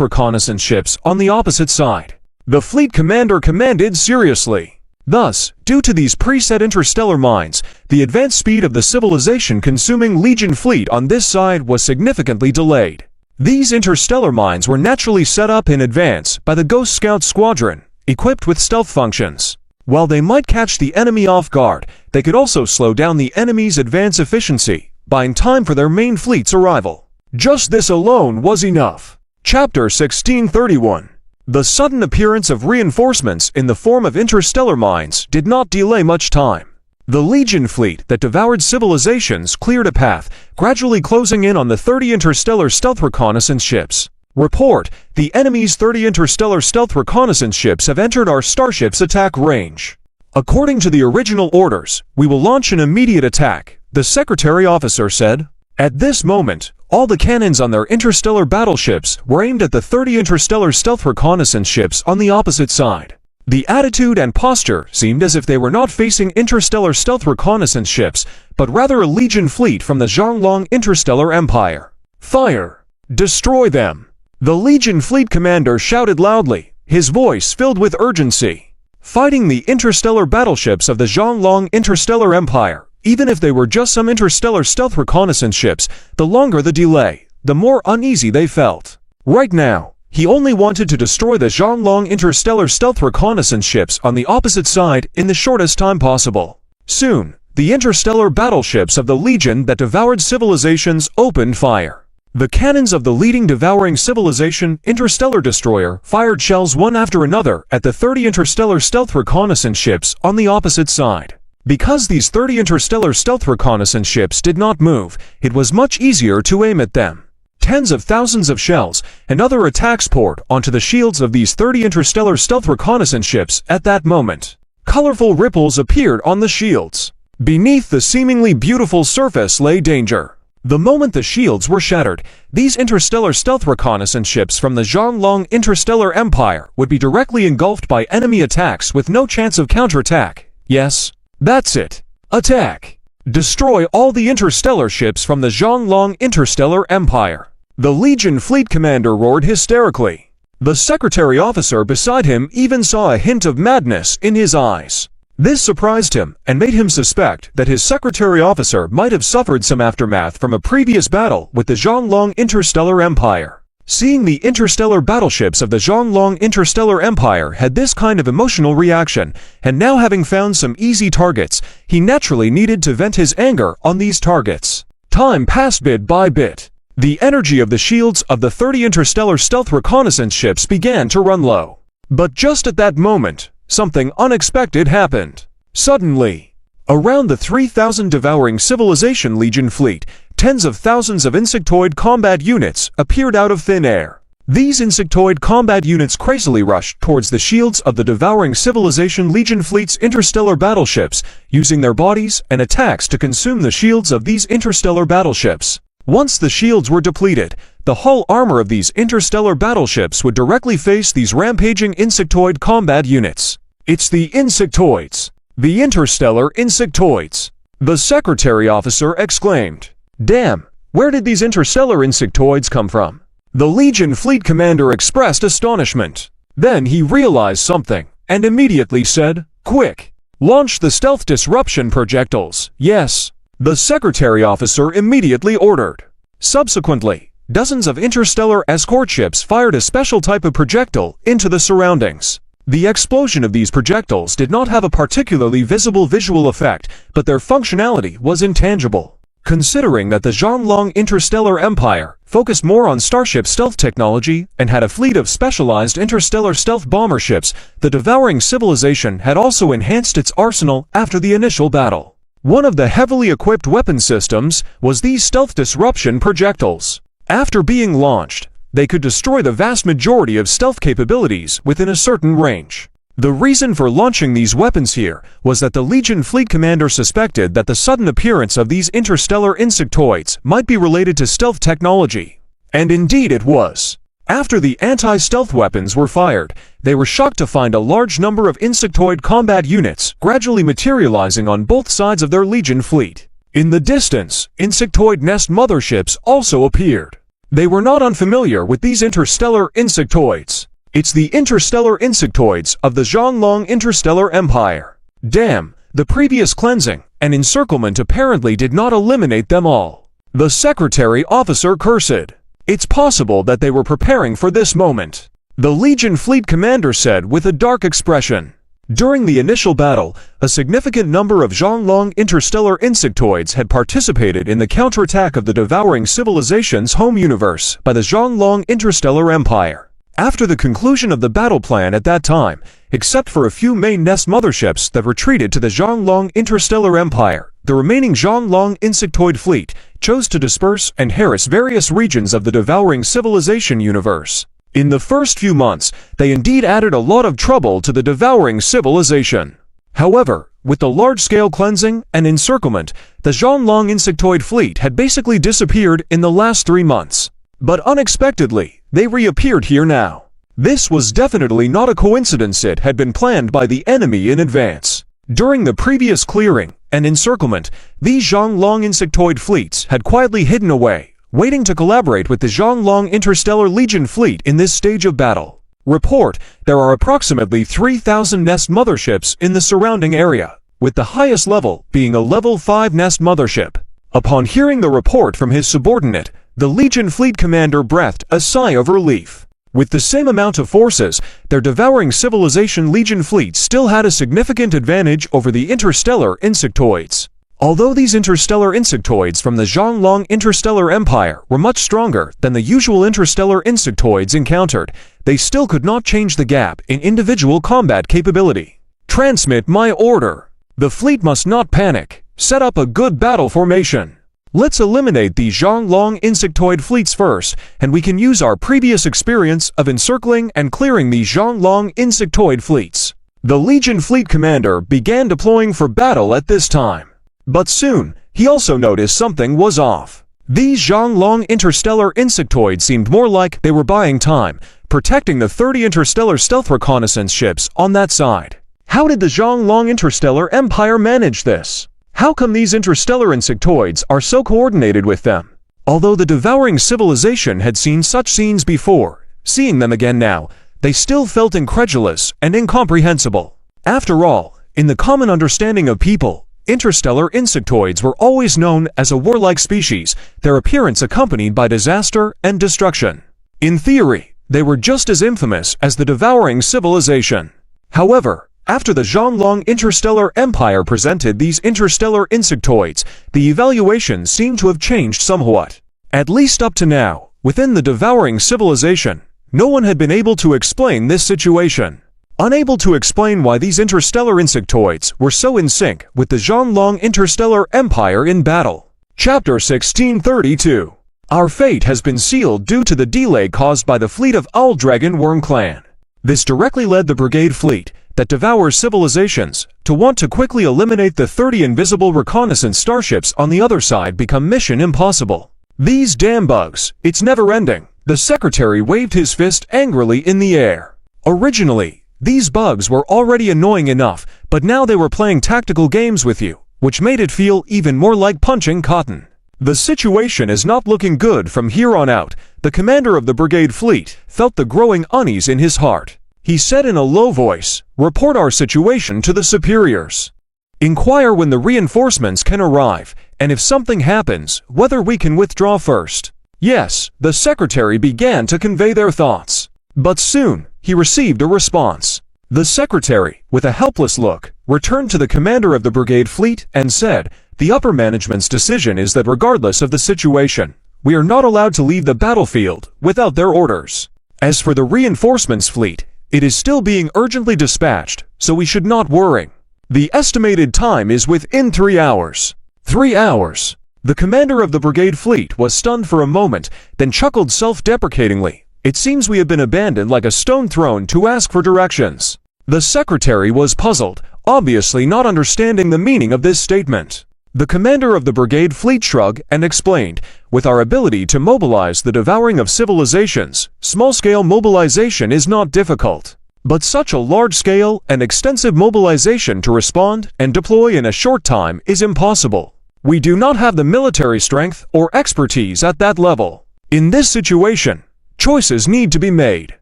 reconnaissance ships on the opposite side." The fleet commander commanded seriously. Thus, due to these preset interstellar mines, the advance speed of the civilization-consuming Legion fleet on this side was significantly delayed. These interstellar mines were naturally set up in advance by the Ghost Scout Squadron, equipped with stealth functions. While they might catch the enemy off guard, they could also slow down the enemy's advance efficiency, buying time for their main fleet's arrival. Just this alone was enough. Chapter 1631. The sudden appearance of reinforcements in the form of interstellar mines did not delay much time. The Legion fleet that devoured civilizations cleared a path, gradually closing in on the 30 interstellar stealth reconnaissance ships. Report: the enemy's 30 interstellar stealth reconnaissance ships have entered our starship's attack range. According to the original orders, we will launch an immediate attack, the Secretary Officer said. At this moment, all the cannons on their interstellar battleships were aimed at the 30 interstellar stealth reconnaissance ships on the opposite side. The attitude and posture seemed as if they were not facing interstellar stealth reconnaissance ships, but rather a Legion fleet from the Zhonglong Interstellar Empire. "Fire! Destroy them!" The Legion fleet commander shouted loudly, his voice filled with urgency. Fighting the interstellar battleships of the Zhonglong Interstellar Empire, even if they were just some interstellar stealth reconnaissance ships, the longer the delay, the more uneasy they felt. Right now, he only wanted to destroy the Zhonglong Interstellar stealth reconnaissance ships on the opposite side in the shortest time possible. Soon, the interstellar battleships of the Legion that devoured civilizations opened fire. The cannons of the leading devouring civilization interstellar destroyer fired shells one after another at the 30 interstellar stealth reconnaissance ships on the opposite side. Because these 30 interstellar stealth reconnaissance ships did not move, it was much easier to aim at them. Tens of thousands of shells and other attacks poured onto the shields of these 30 interstellar stealth reconnaissance ships at that moment. Colorful ripples appeared on the shields. Beneath the seemingly beautiful surface lay danger. The moment the shields were shattered, these interstellar stealth reconnaissance ships from the Zhonglong Interstellar Empire would be directly engulfed by enemy attacks with no chance of counterattack. Yes, that's it. Attack! Destroy all the interstellar ships from the Zhonglong Interstellar Empire. The Legion fleet commander roared hysterically. The Secretary Officer beside him even saw a hint of madness in his eyes. This surprised him and made him suspect that his Secretary Officer might have suffered some aftermath from a previous battle with the Zhonglong Interstellar Empire. Seeing the interstellar battleships of the Zhonglong Interstellar Empire had this kind of emotional reaction, and now having found some easy targets, he naturally needed to vent his anger on these targets. Time passed bit by bit. The energy of the shields of the 30 interstellar stealth reconnaissance ships began to run low. But just at that moment, something unexpected happened. Suddenly, around the 3,000 devouring Civilization Legion fleet, tens of thousands of insectoid combat units appeared out of thin air. These insectoid combat units crazily rushed towards the shields of the devouring Civilization Legion fleet's interstellar battleships, using their bodies and attacks to consume the shields of these interstellar battleships. Once the shields were depleted, the hull armor of these interstellar battleships would directly face these rampaging insectoid combat units. It's the insectoids. The interstellar insectoids. The secretary officer exclaimed. Damn, where did these interstellar insectoids come from? The Legion fleet commander expressed astonishment. Then he realized something, and immediately said, Quick! Launch the stealth disruption projectiles. Yes. The secretary officer immediately ordered. Subsequently, dozens of interstellar escort ships fired a special type of projectile into the surroundings. The explosion of these projectiles did not have a particularly visible visual effect, but their functionality was intangible. Considering that the Zhonglong Interstellar Empire focused more on starship stealth technology and had a fleet of specialized interstellar stealth bomber ships, the devouring civilization had also enhanced its arsenal after the initial battle. One of the heavily equipped weapon systems was these stealth disruption projectiles. After being launched, they could destroy the vast majority of stealth capabilities within a certain range. The reason for launching these weapons here was that the Legion fleet commander suspected that the sudden appearance of these interstellar insectoids might be related to stealth technology. And indeed it was. After the anti-stealth weapons were fired, they were shocked to find a large number of insectoid combat units gradually materializing on both sides of their Legion fleet. In the distance, insectoid nest motherships also appeared. They were not unfamiliar with these interstellar insectoids. It's the interstellar insectoids of the Zhonglong Interstellar Empire. Damn, the previous cleansing and encirclement apparently did not eliminate them all. The secretary officer cursed. It's possible that they were preparing for this moment. The Legion fleet commander said with a dark expression. During the initial battle, a significant number of Zhonglong interstellar insectoids had participated in the counterattack of the devouring civilization's home universe by the Zhonglong Interstellar Empire. After the conclusion of the battle plan at that time, except for a few main nest motherships that retreated to the Zhonglong Interstellar Empire, the remaining Zhonglong insectoid fleet chose to disperse and harass various regions of the devouring civilization universe. In the first few months, they indeed added a lot of trouble to the devouring civilization. However, with the large-scale cleansing and encirclement, the Zhonglong insectoid fleet had basically disappeared in the last 3 months. But unexpectedly, they reappeared here now. This was definitely not a coincidence. It had been planned by the enemy in advance. During the previous clearing and encirclement, these Zhonglong insectoid fleets had quietly hidden away, waiting to collaborate with the Zhonglong Interstellar Legion fleet in this stage of battle. Report, there are approximately 3,000 nest motherships in the surrounding area, with the highest level being a level 5 nest mothership. Upon hearing the report from his subordinate, the Legion fleet commander breathed a sigh of relief. With the same amount of forces, their devouring civilization Legion fleet still had a significant advantage over the interstellar insectoids. Although these interstellar insectoids from the Zhonglong Interstellar Empire were much stronger than the usual interstellar insectoids encountered, they still could not change the gap in individual combat capability. Transmit my order. The fleet must not panic. Set up a good battle formation. Let's eliminate the Zhonglong insectoid fleets first, and we can use our previous experience of encircling and clearing the Zhonglong insectoid fleets. The Legion fleet commander began deploying for battle at this time. But soon, he also noticed something was off. These Zhonglong interstellar insectoids seemed more like they were buying time, protecting the 30 interstellar stealth reconnaissance ships on that side. How did the Zhonglong Interstellar Empire manage this? How come these interstellar insectoids are so coordinated with them? Although the devouring civilization had seen such scenes before, seeing them again now, they still felt incredulous and incomprehensible. After all, in the common understanding of people, interstellar insectoids were always known as a warlike species, their appearance accompanied by disaster and destruction. In theory, they were just as infamous as the devouring civilization. However, after the Zhonglong Interstellar Empire presented these interstellar insectoids, the evaluation seemed to have changed somewhat. At least up to now, within the devouring civilization, no one had been able to explain this situation. unable to explain why these interstellar insectoids were so in sync with the Zhonglong Interstellar Empire in battle. Chapter 1632. Our fate has been sealed due to the delay caused by the fleet of Owl Dragon Worm Clan. This directly led the Brigade fleet that devours civilizations to want to quickly eliminate the 30 invisible reconnaissance starships on the other side become mission impossible. These damn bugs, it's never ending. The secretary waved his fist angrily in the air. Originally, these bugs were already annoying enough, but now they were playing tactical games with you, which made it feel even more like punching cotton. The situation is not looking good from here on out. The commander of the brigade fleet felt the growing unease in his heart. He said in a low voice, "Report our situation to the superiors. Inquire when the reinforcements can arrive, and if something happens, whether we can withdraw first." Yes, the secretary began to convey their thoughts. But soon, he received a response. The secretary, with a helpless look, returned to the commander of the brigade fleet and said, "The upper management's decision is that regardless of the situation, we are not allowed to leave the battlefield without their orders. As for the reinforcements fleet, it is still being urgently dispatched, so we should not worry. The estimated time is within 3 hours. 3 hours. The commander of the brigade fleet was stunned for a moment, then chuckled self-deprecatingly. It seems we have been abandoned like a stone thrown to ask for directions. The secretary was puzzled, obviously not understanding the meaning of this statement. The commander of the brigade fleet shrugged and explained, "With our ability to mobilize the devouring of civilizations, small-scale mobilization is not difficult. But such a large-scale and extensive mobilization to respond and deploy in a short time is impossible. We do not have the military strength or expertise at that level. In this situation, choices need to be made.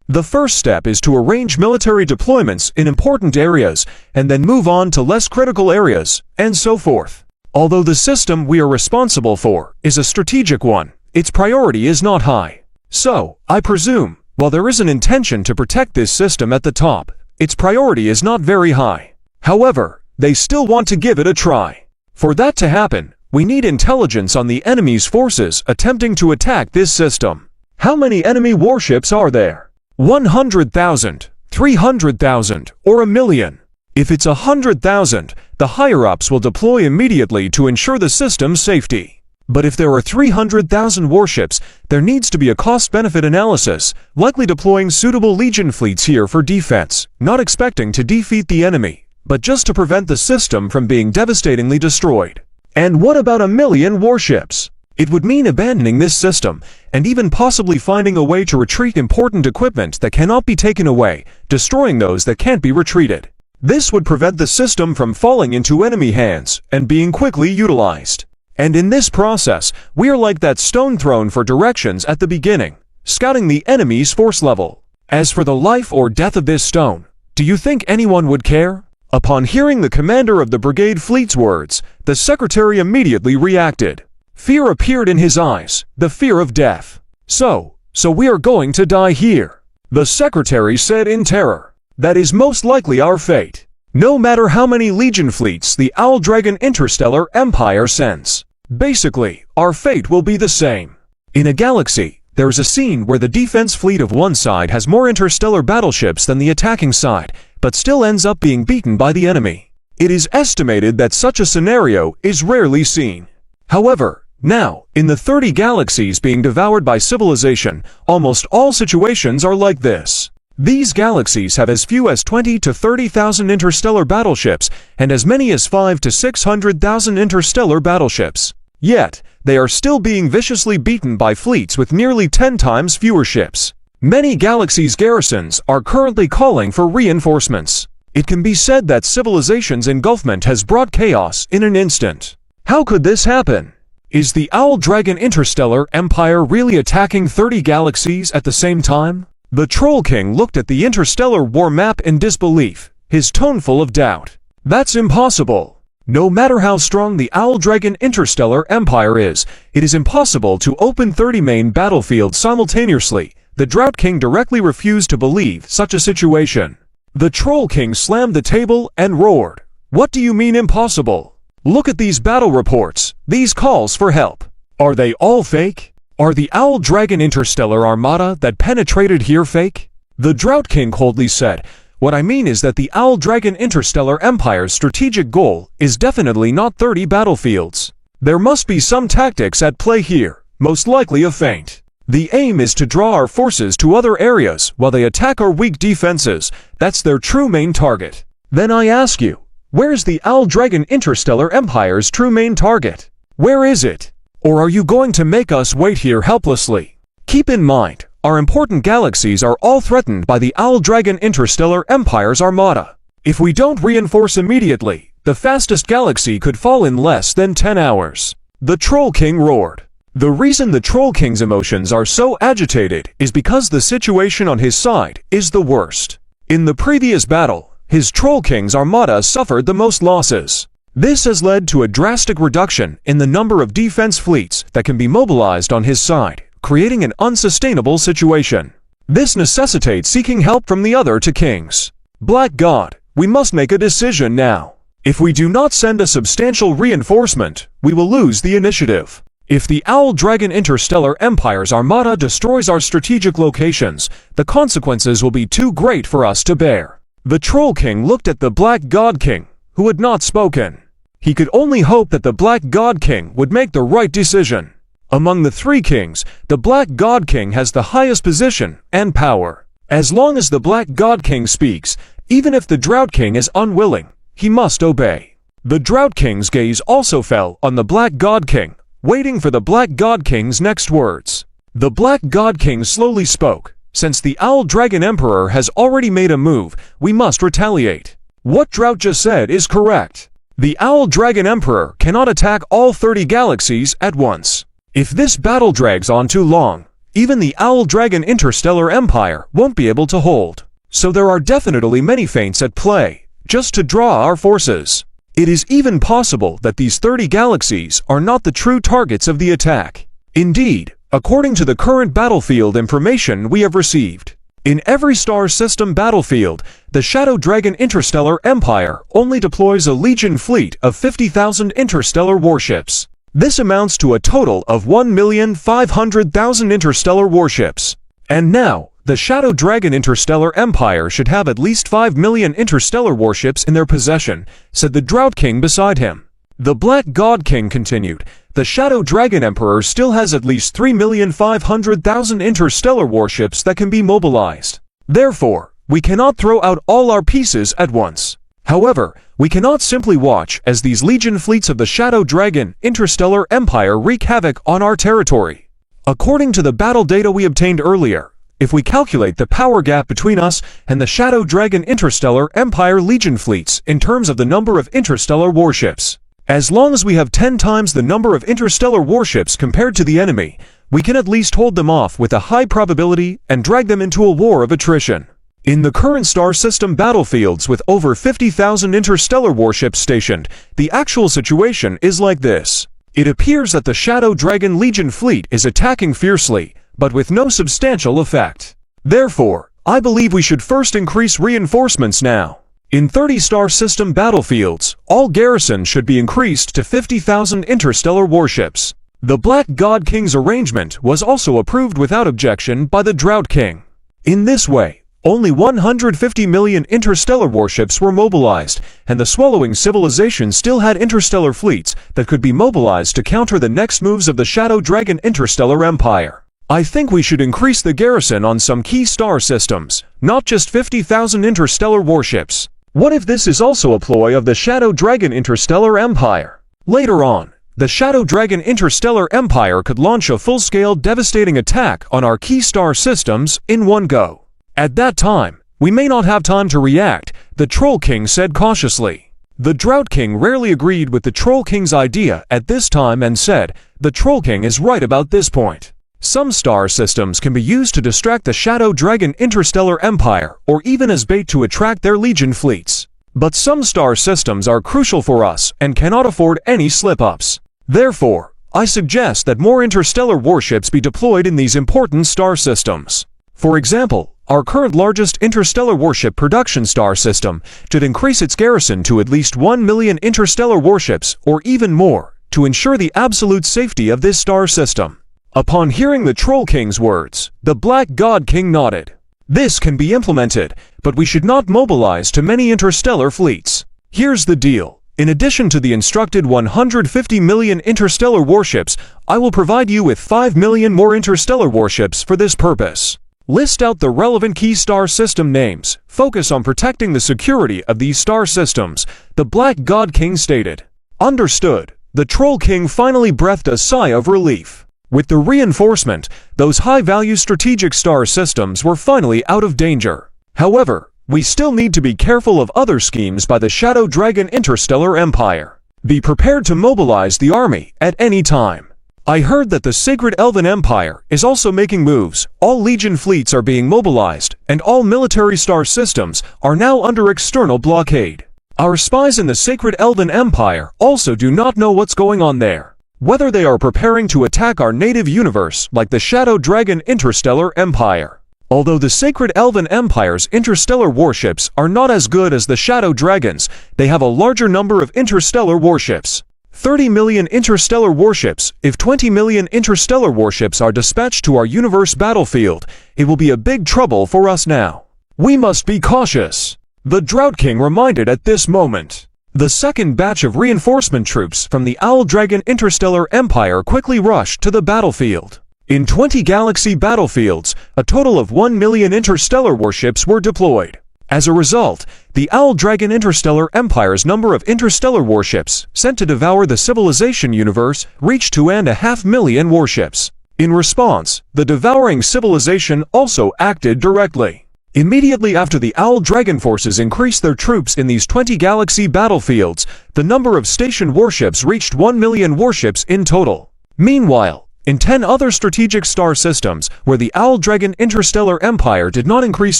The first step is to arrange military deployments in important areas and then move on to less critical areas, and so forth. Although the system we are responsible for is a strategic one, its priority is not high. So, I presume, while there is an intention to protect this system at the top, its priority is not very high. However, they still want to give it a try. For that to happen, we need intelligence on the enemy's forces attempting to attack this system. How many enemy warships are there? 100,000, 300,000, or 1,000,000? If it's 100,000, the higher-ups will deploy immediately to ensure the system's safety. But if there are 300,000 warships, there needs to be a cost-benefit analysis, likely deploying suitable Legion fleets here for defense, not expecting to defeat the enemy, but just to prevent the system from being devastatingly destroyed. And what about 1,000,000 warships? It would mean abandoning this system, and even possibly finding a way to retreat important equipment that cannot be taken away, destroying those that can't be retreated. This would prevent the system from falling into enemy hands and being quickly utilized. And in this process, we are like that stone thrown for directions at the beginning, scouting the enemy's force level. As for the life or death of this stone, do you think anyone would care?" Upon hearing the commander of the brigade fleet's words, the secretary immediately reacted. Fear appeared in his eyes, the fear of death. So we are going to die here," the secretary said in terror. "That is most likely our fate. No matter how many Legion fleets the Owl Dragon Interstellar Empire sends. Basically, our fate will be the same." In a galaxy, there is a scene where the defense fleet of one side has more interstellar battleships than the attacking side, but still ends up being beaten by the enemy. It is estimated that such a scenario is rarely seen. However, now, in the 30 galaxies being devoured by civilization, almost all situations are like this. These galaxies have as few as 20 to 30,000 interstellar battleships and as many as 5 to 600,000 interstellar battleships. Yet, they are still being viciously beaten by fleets with nearly 10 times fewer ships. Many galaxies' garrisons are currently calling for reinforcements. It can be said that civilization's engulfment has brought chaos in an instant. How could this happen? Is the Owl Dragon Interstellar Empire really attacking 30 galaxies at the same time? The Troll King looked at the interstellar war map in disbelief, his tone full of doubt. That's impossible. No matter how strong the Owl Dragon Interstellar Empire is, it is impossible to open 30 main battlefields simultaneously. The Drought King directly refused to believe such a situation. The Troll King slammed the table and roared, "What do you mean impossible? Look at these battle reports, these calls for help. Are they all fake? Are the Owl Dragon Interstellar Armada that penetrated here fake?" The Drought King coldly said, What I mean is that the Owl Dragon Interstellar Empire's strategic goal is definitely not 30 battlefields. There must be some tactics at play here, most likely a feint. The aim is to draw our forces to other areas while they attack our weak defenses. That's their true main target. Then I ask you, where's the Owl Dragon Interstellar Empire's true main target? Where is it? Or are you going to make us wait here helplessly? Keep in mind, our important galaxies are all threatened by the Owl Dragon Interstellar Empire's armada. If we don't reinforce immediately, the fastest galaxy could fall in less than 10 hours. The Troll King roared. The reason the Troll King's emotions are so agitated is because the situation on his side is the worst. In the previous battle, his Troll King's armada suffered the most losses. This has led to a drastic reduction in the number of defense fleets that can be mobilized on his side, creating an unsustainable situation. This necessitates seeking help from the other two kings. Black God, we must make a decision now. If we do not send a substantial reinforcement, we will lose the initiative. If the Owl Dragon Interstellar Empire's armada destroys our strategic locations, the consequences will be too great for us to bear. The Troll King looked at the Black God King, who had not spoken. He could only hope that the Black God King would make the right decision. Among the three kings, the Black God King has the highest position and power. As long as the Black God King speaks, even if the Drought King is unwilling, he must obey. The Drought King's gaze also fell on the Black God King, waiting for the Black God King's next words. The Black God King slowly spoke. Since the Owl Dragon Emperor has already made a move, we must retaliate. What Drought just said is correct. The Owl Dragon Emperor cannot attack all 30 galaxies at once. If this battle drags on too long, even the Owl Dragon Interstellar Empire won't be able to hold. So there are definitely many feints at play, just to draw our forces. It is even possible that these 30 galaxies are not the true targets of the attack. Indeed, according to the current battlefield information we have received, in every star system battlefield, the Shadow Dragon Interstellar Empire only deploys a Legion fleet of 50,000 interstellar warships. This amounts to a total of 1,500,000 interstellar warships. And now, the Shadow Dragon Interstellar Empire should have at least 5 million interstellar warships in their possession, said the Drought King beside him. The Black God King continued, the Shadow Dragon Emperor still has at least 3,500,000 interstellar warships that can be mobilized. Therefore, we cannot throw out all our pieces at once. However, we cannot simply watch as these Legion fleets of the Shadow Dragon Interstellar Empire wreak havoc on our territory. According to the battle data we obtained earlier, if we calculate the power gap between us and the Shadow Dragon Interstellar Empire Legion fleets in terms of the number of interstellar warships, as long as we have 10 times the number of interstellar warships compared to the enemy, we can at least hold them off with a high probability and drag them into a war of attrition. In the current star system battlefields with over 50,000 interstellar warships stationed, the actual situation is like this. It appears that the Shadow Dragon Legion fleet is attacking fiercely, but with no substantial effect. Therefore, I believe we should first increase reinforcements now. In 30 star system battlefields, all garrisons should be increased to 50,000 interstellar warships. The Black God King's arrangement was also approved without objection by the Drought King. In this way, only 150 million interstellar warships were mobilized, and the swallowing civilization still had interstellar fleets that could be mobilized to counter the next moves of the Shadow Dragon Interstellar Empire. I think we should increase the garrison on some key star systems, not just 50,000 interstellar warships. What if this is also a ploy of the Shadow Dragon Interstellar Empire? Later on, the Shadow Dragon Interstellar Empire could launch a full-scale devastating attack on our key star systems in one go. At that time, we may not have time to react, the Troll King said cautiously. The Drought King rarely agreed with the Troll King's idea at this time and said, the Troll King is right about this point. Some star systems can be used to distract the Shadow Dragon Interstellar Empire or even as bait to attract their Legion fleets. But some star systems are crucial for us and cannot afford any slip-ups. Therefore, I suggest that more interstellar warships be deployed in these important star systems. For example, our current largest interstellar warship production star system should increase its garrison to at least 1 million interstellar warships or even more to ensure the absolute safety of this star system. Upon hearing the Troll King's words, the Black God King nodded. This can be implemented, but we should not mobilize too many interstellar fleets. Here's the deal. In addition to the instructed 150 million interstellar warships, I will provide you with 5 million more interstellar warships for this purpose. List out the relevant key star system names. Focus on protecting the security of these star systems, the Black God King stated. Understood. The Troll King finally breathed a sigh of relief. With the reinforcement, those high-value strategic star systems were finally out of danger. However, we still need to be careful of other schemes by the Shadow Dragon Interstellar Empire. Be prepared to mobilize the army at any time. I heard that the Sacred Elven Empire is also making moves. All Legion fleets are being mobilized, and all military star systems are now under external blockade. Our spies in the Sacred Elven Empire also do not know what's going on there. Whether they are preparing to attack our native universe like the Shadow Dragon Interstellar Empire. Although the Sacred Elven Empire's interstellar warships are not as good as the Shadow Dragons, they have a larger number of interstellar warships. 30 million interstellar warships. If 20 million interstellar warships are dispatched to our universe battlefield, it will be a big trouble for us now. We must be cautious. The Drought King reminded at this moment. The second batch of reinforcement troops from the Owl Dragon Interstellar Empire quickly rushed to the battlefield. In 20 galaxy battlefields, a total of 1 million interstellar warships were deployed. As a result, the Owl Dragon Interstellar Empire's number of interstellar warships sent to devour the civilization universe reached 2.5 million warships. In response, the devouring civilization also acted directly. Immediately after the Owl Dragon forces increased their troops in these 20 galaxy battlefields, the number of stationed warships reached 1 million warships in total. Meanwhile, in 10 other strategic star systems, where the Owl Dragon Interstellar Empire did not increase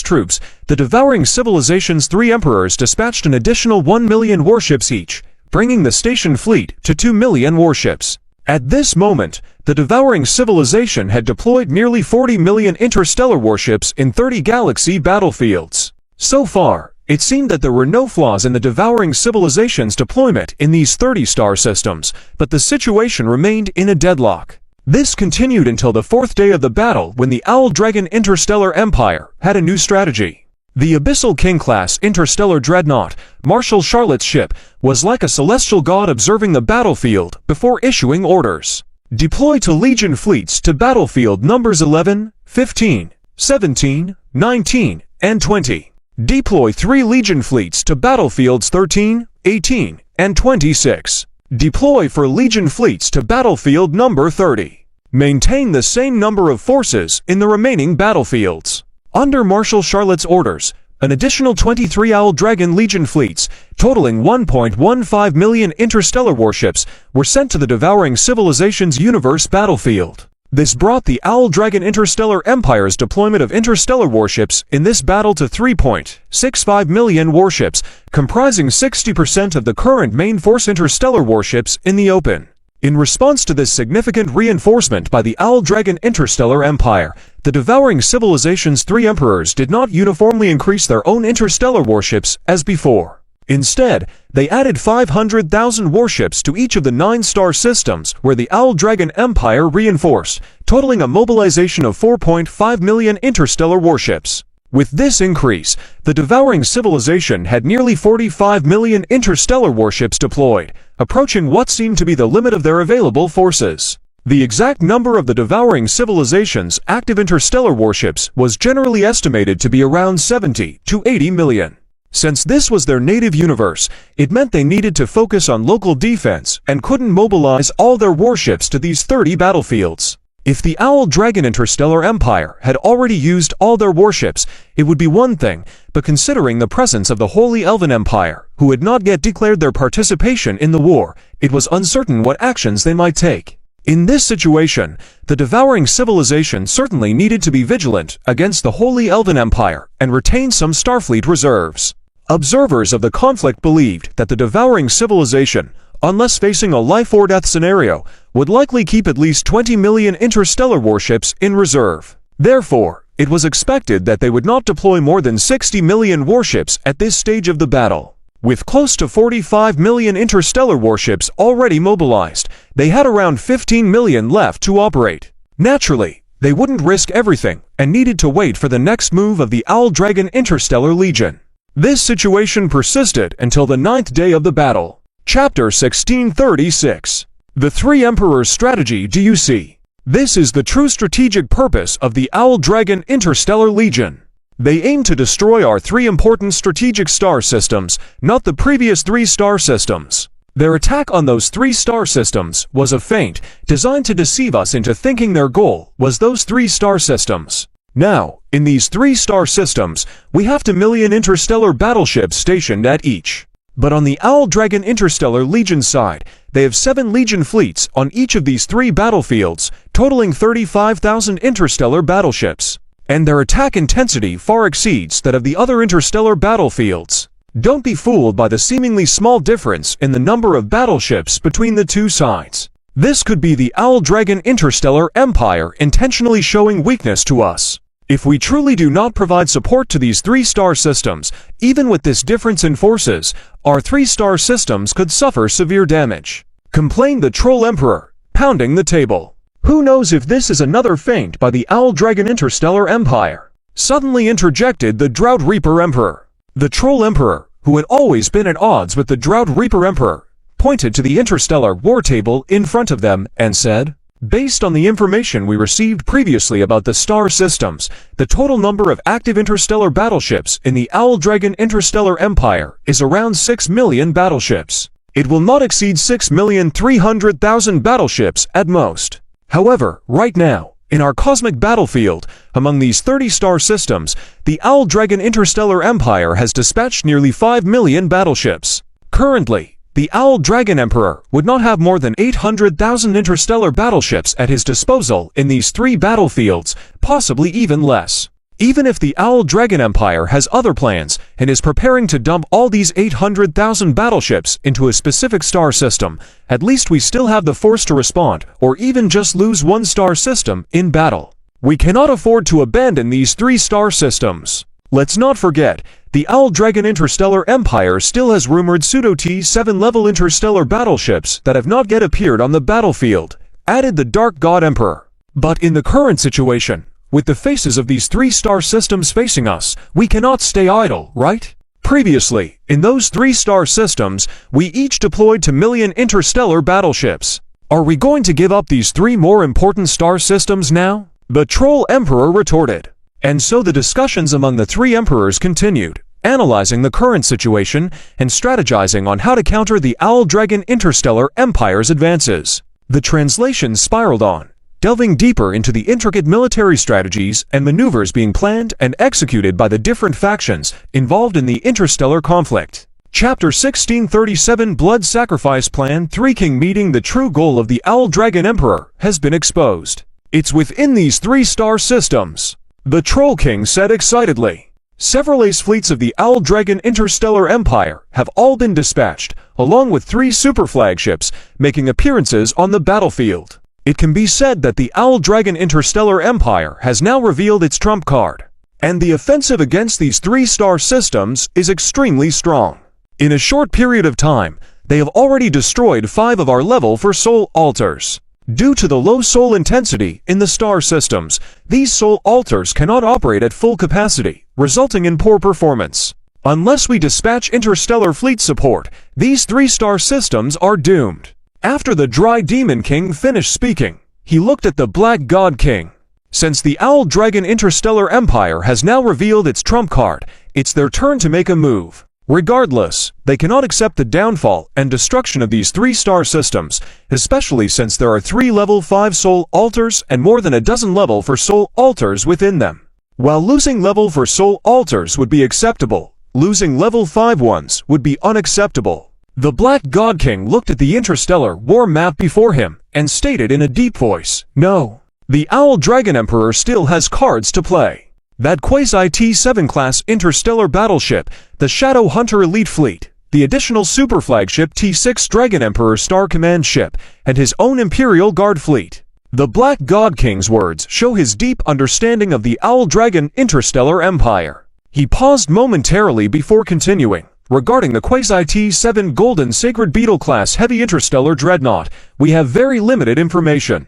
troops, the devouring civilization's 3 emperors dispatched an additional 1 million warships each, bringing the stationed fleet to 2 million warships. At this moment, the devouring civilization had deployed nearly 40 million interstellar warships in 30 galaxy battlefields. So far, it seemed that there were no flaws in the devouring civilization's deployment in these 30 star systems, but the situation remained in a deadlock. This continued until the 4th day of the battle when the Owl Dragon Interstellar Empire had a new strategy. The Abyssal King-class interstellar dreadnought, Marshal Charlotte's ship, was like a celestial god observing the battlefield before issuing orders. Deploy to Legion fleets to battlefield numbers 11, 15, 17, 19, and 20. Deploy 3 Legion fleets to battlefields 13, 18, and 26. Deploy for Legion fleets to battlefield number 30. Maintain the same number of forces in the remaining battlefields. Under Marshal Charlotte's orders, an additional 23 Owl Dragon Legion fleets, totaling 1.15 million interstellar warships, were sent to the devouring civilization's universe battlefield. This brought the Owl Dragon Interstellar Empire's deployment of interstellar warships in this battle to 3.65 million warships, comprising 60% of the current main force interstellar warships in the open. In response to this significant reinforcement by the Owl Dragon Interstellar Empire, the devouring civilization's 3 emperors did not uniformly increase their own interstellar warships as before. Instead, they added 500,000 warships to each of the 9 star systems where the Owl Dragon Empire reinforced, totaling a mobilization of 4.5 million interstellar warships. With this increase, the devouring civilization had nearly 45 million interstellar warships deployed, approaching what seemed to be the limit of their available forces. The exact number of the devouring civilization's active interstellar warships was generally estimated to be around 70 to 80 million. Since this was their native universe, it meant they needed to focus on local defense and couldn't mobilize all their warships to these 30 battlefields. If the Owl Dragon Interstellar Empire had already used all their warships, it would be one thing, but considering the presence of the Holy Elven Empire, who had not yet declared their participation in the war, it was uncertain what actions they might take. In this situation, the devouring civilization certainly needed to be vigilant against the Holy Elven Empire and retain some Starfleet reserves. Observers of the conflict believed that the devouring civilization, unless facing a life-or-death scenario, would likely keep at least 20 million interstellar warships in reserve. Therefore, it was expected that they would not deploy more than 60 million warships at this stage of the battle. With close to 45 million interstellar warships already mobilized, they had around 15 million left to operate. Naturally, They wouldn't risk everything and needed to wait for the next move of the Owl Dragon Interstellar Legion. This situation persisted until the 9th day of the battle. Chapter 1636. The Three Emperors Strategy. Do you see? This is the true strategic purpose of the Owl Dragon Interstellar Legion. They aim to destroy our three important strategic star systems, not the previous three star systems. Their attack on those three star systems was a feint designed to deceive us into thinking their goal was those three star systems. Now, in these three star systems, we have 2 million interstellar battleships stationed at each. But on the Owl Dragon Interstellar Legion side, they have 7 Legion fleets on each of these 3 battlefields, totaling 35,000 interstellar battleships. And their attack intensity far exceeds that of the other interstellar battlefields. Don't be fooled by the seemingly small difference in the number of battleships between the two sides. This could be the Owl Dragon Interstellar Empire intentionally showing weakness to us. If we truly do not provide support to these 3-star systems, even with this difference in forces, our 3-star systems could suffer severe damage. Complained the Troll Emperor, pounding the table. Who knows if this is another feint by the Owl Dragon Interstellar Empire? Suddenly interjected the Drought Reaper Emperor. The Troll Emperor, who had always been at odds with the Drought Reaper Emperor, pointed to the interstellar war table in front of them and said, "Based on the information we received previously about the star systems, the total number of active interstellar battleships in the Owl Dragon Interstellar Empire is around 6 million battleships. It will not exceed 6,300,000 battleships at most. However, right now, in our cosmic battlefield, among these 30-star systems, the Owl Dragon Interstellar Empire has dispatched nearly 5 million battleships. Currently, the Owl Dragon Emperor would not have more than 800,000 interstellar battleships at his disposal in these 3 battlefields, possibly even less. Even if the Owl Dragon Empire has other plans and is preparing to dump all these 800,000 battleships into a specific star system, at least we still have the force to respond or even just lose one star system in battle. We cannot afford to abandon these 3-star systems. Let's not forget, the Owl Dragon Interstellar Empire still has rumored pseudo-T7 level interstellar battleships that have not yet appeared on the battlefield, added the Dark God Emperor. But in the current situation, with the faces of these 3-star systems facing us, we cannot stay idle, right? Previously, in those 3-star systems, we each deployed 2 million interstellar battleships. Are we going to give up these 3 more important star systems now? The Troll Emperor retorted. And so the discussions among the 3 emperors continued, analyzing the current situation and strategizing on how to counter the Owl Dragon Interstellar Empire's advances. The translation spiraled on, delving deeper into the intricate military strategies and maneuvers being planned and executed by the different factions involved in the interstellar conflict. Chapter 1637 Blood Sacrifice Plan 3 King Meeting. The true goal of the Owl Dragon Emperor has been exposed. It's within these 3-star systems, the Troll King said excitedly. Several ace fleets of the Owl Dragon Interstellar Empire have all been dispatched, along with 3 super flagships making appearances on the battlefield. It can be said that the Owl Dragon Interstellar Empire has now revealed its trump card, and the offensive against these 3-star systems is extremely strong. In a short period of time, they have already destroyed 5 of our level 4 soul altars. Due to the low soul intensity in the star systems, these soul altars cannot operate at full capacity, resulting in poor performance. Unless we dispatch interstellar fleet support, these 3-star systems are doomed. After the Dry Demon King finished speaking, he looked at the Black God King. Since the Owl Dragon Interstellar Empire has now revealed its trump card, it's their turn to make a move. Regardless, they cannot accept the downfall and destruction of these 3-star systems, especially since there are 3 level 5 soul altars and more than a dozen level 4 soul altars within them. While losing level 4 soul altars would be acceptable, losing level 5 ones would be unacceptable. The Black God King looked at the interstellar war map before him and stated in a deep voice, "No. The Owl Dragon Emperor still has cards to play. That quasi-T7 class interstellar battleship, the Shadow Hunter Elite Fleet, the additional super flagship T6 Dragon Emperor Star Command ship, and his own Imperial Guard fleet." The Black God King's words show his deep understanding of the Owl Dragon Interstellar Empire. He paused momentarily before continuing. Regarding the Quasi-T7 Golden Sacred Beetle class heavy interstellar dreadnought, we have very limited information.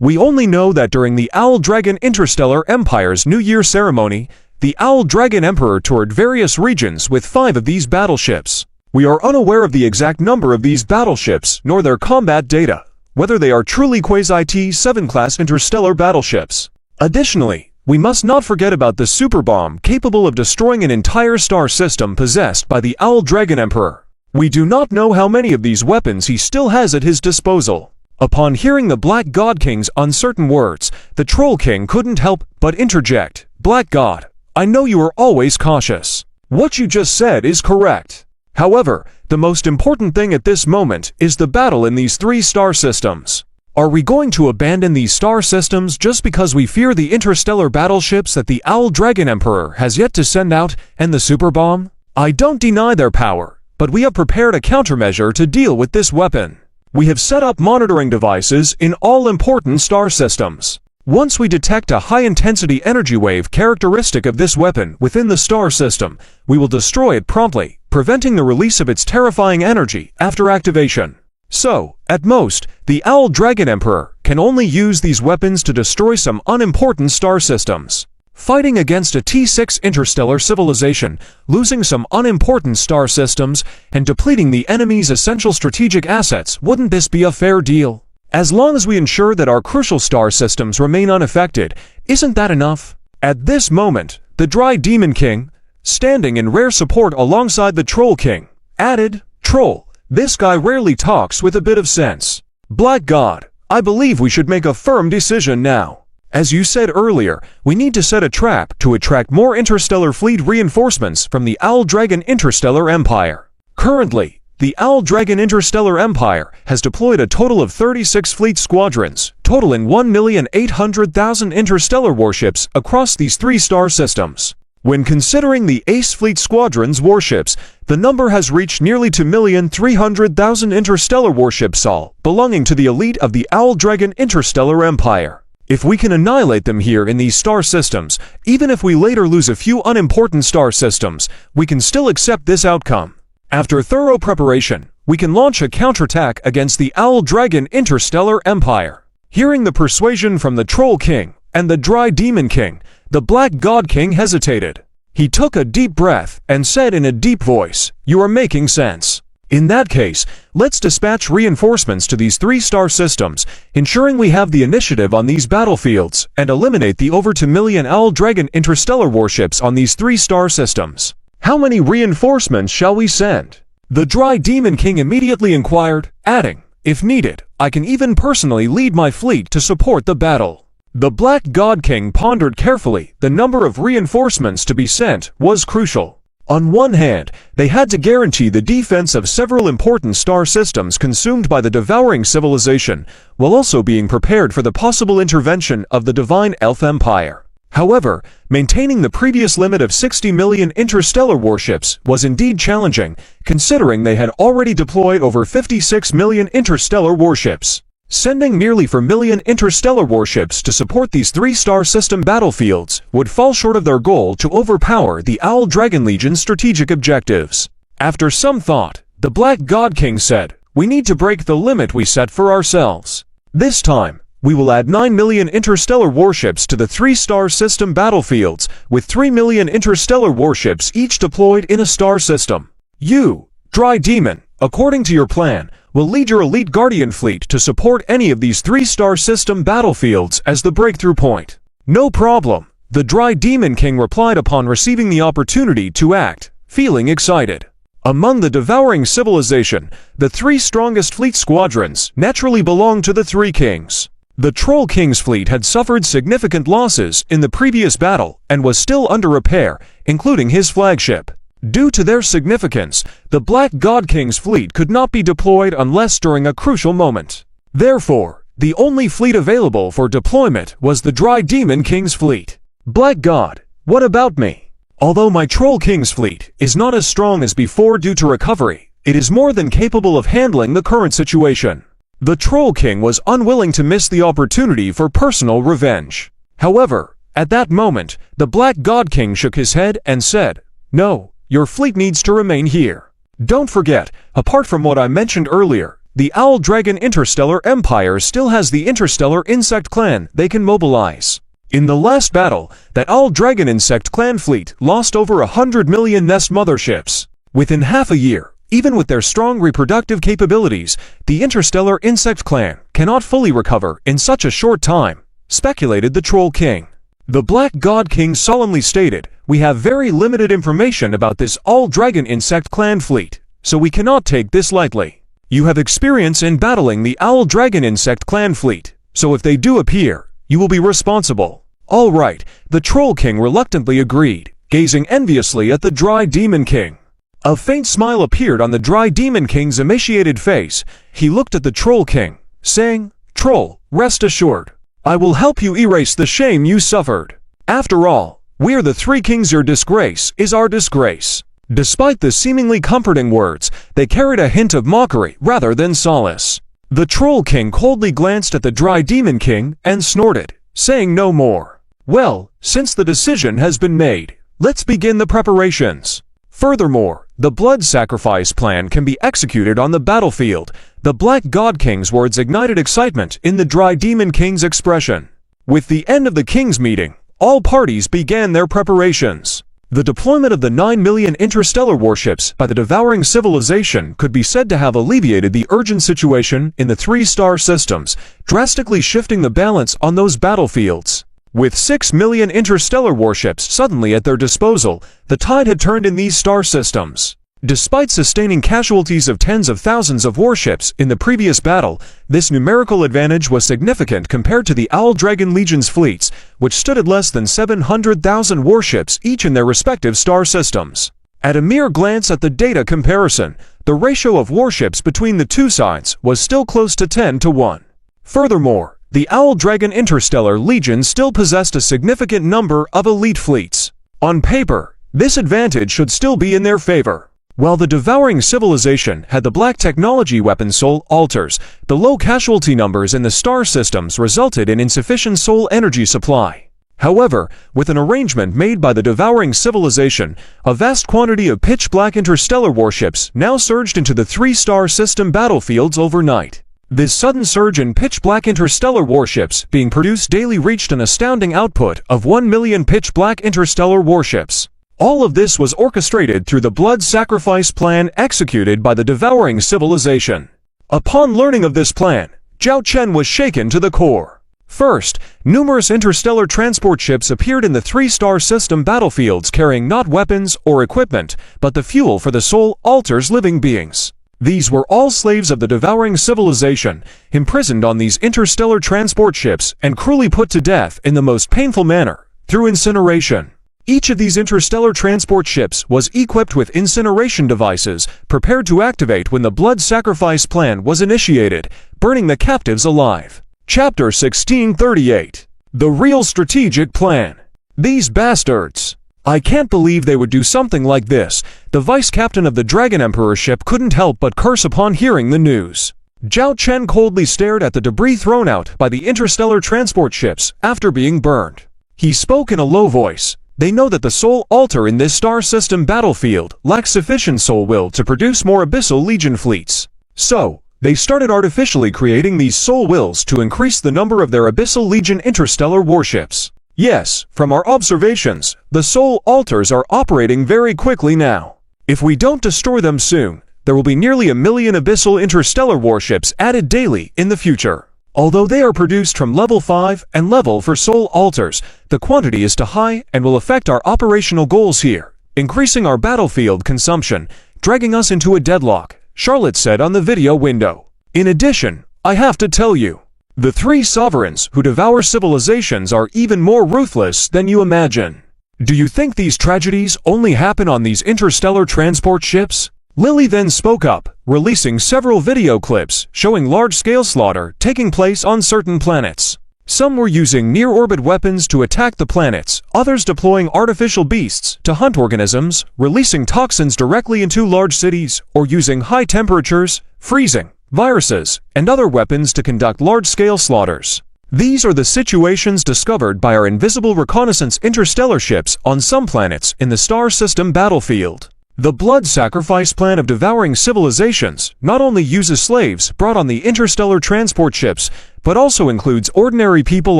We only know that during the Owl Dragon Interstellar Empire's New Year ceremony, the Owl Dragon Emperor toured various regions with 5 of these battleships. We are unaware of the exact number of these battleships nor their combat data, whether they are truly Quasi-T7 class interstellar battleships. Additionally, we must not forget about the super bomb capable of destroying an entire star system possessed by the Owl Dragon Emperor. We do not know how many of these weapons he still has at his disposal. Upon hearing the Black God King's uncertain words, the Troll King couldn't help but interject. Black God, I know you are always cautious. What you just said is correct. However, the most important thing at this moment is the battle in these 3 star systems. Are we going to abandon these star systems just because we fear the interstellar battleships that the Owl Dragon Emperor has yet to send out and the super bomb? I don't deny their power, but we have prepared a countermeasure to deal with this weapon. We have set up monitoring devices in all important star systems. Once we detect a high-intensity energy wave characteristic of this weapon within the star system, we will destroy it promptly, preventing the release of its terrifying energy after activation. So, at most, the Owl Dragon Emperor can only use these weapons to destroy some unimportant star systems. Fighting against a T6 interstellar civilization, losing some unimportant star systems, and depleting the enemy's essential strategic assets, wouldn't this be a fair deal? As long as we ensure that our crucial star systems remain unaffected, isn't that enough? At this moment, the Dry Demon King, standing in rare support alongside the Troll King, added, Troll, this guy rarely talks with a bit of sense. Black God, I believe we should make a firm decision now. As you said earlier, we need to set a trap to attract more interstellar fleet reinforcements from the Owl Dragon Interstellar Empire. Currently, the Owl Dragon Interstellar Empire has deployed a total of 36 fleet squadrons, totaling 1,800,000 interstellar warships across these 3 star systems. When considering the Ace Fleet Squadron's warships, the number has reached nearly 2,300,000 interstellar warships, all belonging to the elite of the Owl Dragon Interstellar Empire. If we can annihilate them here in these star systems, even if we later lose a few unimportant star systems, we can still accept this outcome. After thorough preparation, we can launch a counterattack against the Owl Dragon Interstellar Empire. Hearing the persuasion from the Troll King and the Dry Demon King, the Black God King hesitated. He took a deep breath and said in a deep voice, "You are making sense. In that case, let's dispatch reinforcements to these 3 star systems, ensuring we have the initiative on these battlefields, and eliminate the over 2 million Owl Dragon interstellar warships on these 3 star systems. How many reinforcements shall we send?" The Dry Demon King immediately inquired, adding, "If needed, I can even personally lead my fleet to support the battle." The Black God King pondered carefully. The number of reinforcements to be sent was crucial. On one hand, they had to guarantee the defense of several important star systems consumed by the devouring civilization, while also being prepared for the possible intervention of the Divine Elf Empire. However, maintaining the previous limit of 60 million interstellar warships was indeed challenging, considering they had already deployed over 56 million interstellar warships. Sending nearly 4 million interstellar warships to support these 3 star system battlefields would fall short of their goal to overpower the Owl Dragon Legion's strategic objectives. After some thought, the Black God King said, "We need to break the limit we set for ourselves. This time, we will add 9 million interstellar warships to the 3 star system battlefields, with 3 million interstellar warships each deployed in a star system. You, Dry Demon, according to your plan, will lead your elite Guardian fleet to support any of these 3 star system battlefields as the breakthrough point." "No problem," the Dry Demon King replied upon receiving the opportunity to act, feeling excited. Among the devouring civilization, the 3 strongest fleet squadrons naturally belonged to the 3 kings. The Troll King's fleet had suffered significant losses in the previous battle and was still under repair, including his flagship. Due to their significance, the Black God King's fleet could not be deployed unless during a crucial moment. Therefore, the only fleet available for deployment was the Dry Demon King's fleet. "Black God, what about me? Although my Troll King's fleet is not as strong as before due to recovery, it is more than capable of handling the current situation." The Troll King was unwilling to miss the opportunity for personal revenge. However, at that moment, the Black God King shook his head and said, "No. Your fleet needs to remain here. Don't forget, apart from what I mentioned earlier, the Owl Dragon Interstellar Empire still has the Interstellar Insect Clan they can mobilize. In the last battle, that Owl Dragon Insect Clan fleet lost over 100 million nest motherships. Within half a year, even with their strong reproductive capabilities, the Interstellar Insect Clan cannot fully recover in such a short time, speculated the Troll King. The Black God King solemnly stated, "We have very limited information about this Owl Dragon Insect Clan fleet, so we cannot take this lightly. You have experience in battling the Owl Dragon Insect Clan fleet, so if they do appear, you will be responsible." "All right," the Troll King reluctantly agreed, gazing enviously at the Dry Demon King. A faint smile appeared on the Dry Demon King's emaciated face. He looked at the Troll King, saying, "Troll, rest assured, I will help you erase the shame you suffered. After all, we are the three kings. Your disgrace is our disgrace." Despite the seemingly comforting words, they carried a hint of mockery rather than solace. The Troll King coldly glanced at the Dry Demon King and snorted, saying no more. "Well, since the decision has been made, let's begin the preparations." Furthermore, the blood sacrifice plan can be executed on the battlefield. The Black God King's words ignited excitement in the Dry Demon King's expression. With the end of the King's meeting, all parties began their preparations. The deployment of the 9 million interstellar warships by the devouring civilization could be said to have alleviated the urgent situation in the three-star systems, drastically shifting the balance on those battlefields. With 6 million interstellar warships suddenly at their disposal, the tide had turned in these star systems. Despite sustaining casualties of tens of thousands of warships in the previous battle, this numerical advantage was significant compared to the Owl Dragon Legion's fleets, which stood at less than 700,000 warships each in their respective star systems. At a mere glance at the data comparison, the ratio of warships between the two sides was still close to 10 to 1. Furthermore, the Owl Dragon Interstellar Legion still possessed a significant number of elite fleets. On paper, this advantage should still be in their favor. While the devouring civilization had the black technology weapon soul altars, the low casualty numbers in the star systems resulted in insufficient soul energy supply. However, with an arrangement made by the devouring civilization, a vast quantity of pitch-black interstellar warships now surged into the three-star system battlefields overnight. This sudden surge in pitch-black interstellar warships being produced daily reached an astounding output of 1 million pitch-black interstellar warships. All of this was orchestrated through the blood sacrifice plan executed by the devouring civilization. Upon learning of this plan, Zhao Chen was shaken to the core. First, numerous interstellar transport ships appeared in the three-star system battlefields carrying not weapons or equipment, but the fuel for the soul altars living beings. These were all slaves of the devouring civilization, imprisoned on these interstellar transport ships and cruelly put to death in the most painful manner, through incineration. Each of these interstellar transport ships was equipped with incineration devices, prepared to activate when the blood sacrifice plan was initiated, burning the captives alive. Chapter 1638. The Real Strategic Plan. These bastards! I can't believe they would do something like this. The vice captain of the Dragon Emperor ship couldn't help but curse upon hearing the news. Zhao Chen coldly stared at the debris thrown out by the interstellar transport ships after being burned. He spoke in a low voice. They know that the soul altar in this star system battlefield lacks sufficient soul will to produce more Abyssal Legion fleets. So, they started artificially creating these soul wills to increase the number of their Abyssal Legion interstellar warships. Yes, from our observations, the soul altars are operating very quickly now. If we don't destroy them soon, there will be nearly 1 million Abyssal interstellar warships added daily in the future. Although they are produced from level 5 and level for soul altars, the quantity is too high and will affect our operational goals here, increasing our battlefield consumption, dragging us into a deadlock, Charlotte said on the video window. In addition, I have to tell you, the three sovereigns who devour civilizations are even more ruthless than you imagine. Do you think these tragedies only happen on these interstellar transport ships? Lily then spoke up, releasing several video clips showing large-scale slaughter taking place on certain planets. Some were using near-orbit weapons to attack the planets, others deploying artificial beasts to hunt organisms, releasing toxins directly into large cities, or using high temperatures, freezing, viruses, and other weapons to conduct large-scale slaughters. These are the situations discovered by our invisible reconnaissance interstellar ships on some planets in the star system battlefield. The blood sacrifice plan of devouring civilizations not only uses slaves brought on the interstellar transport ships, but also includes ordinary people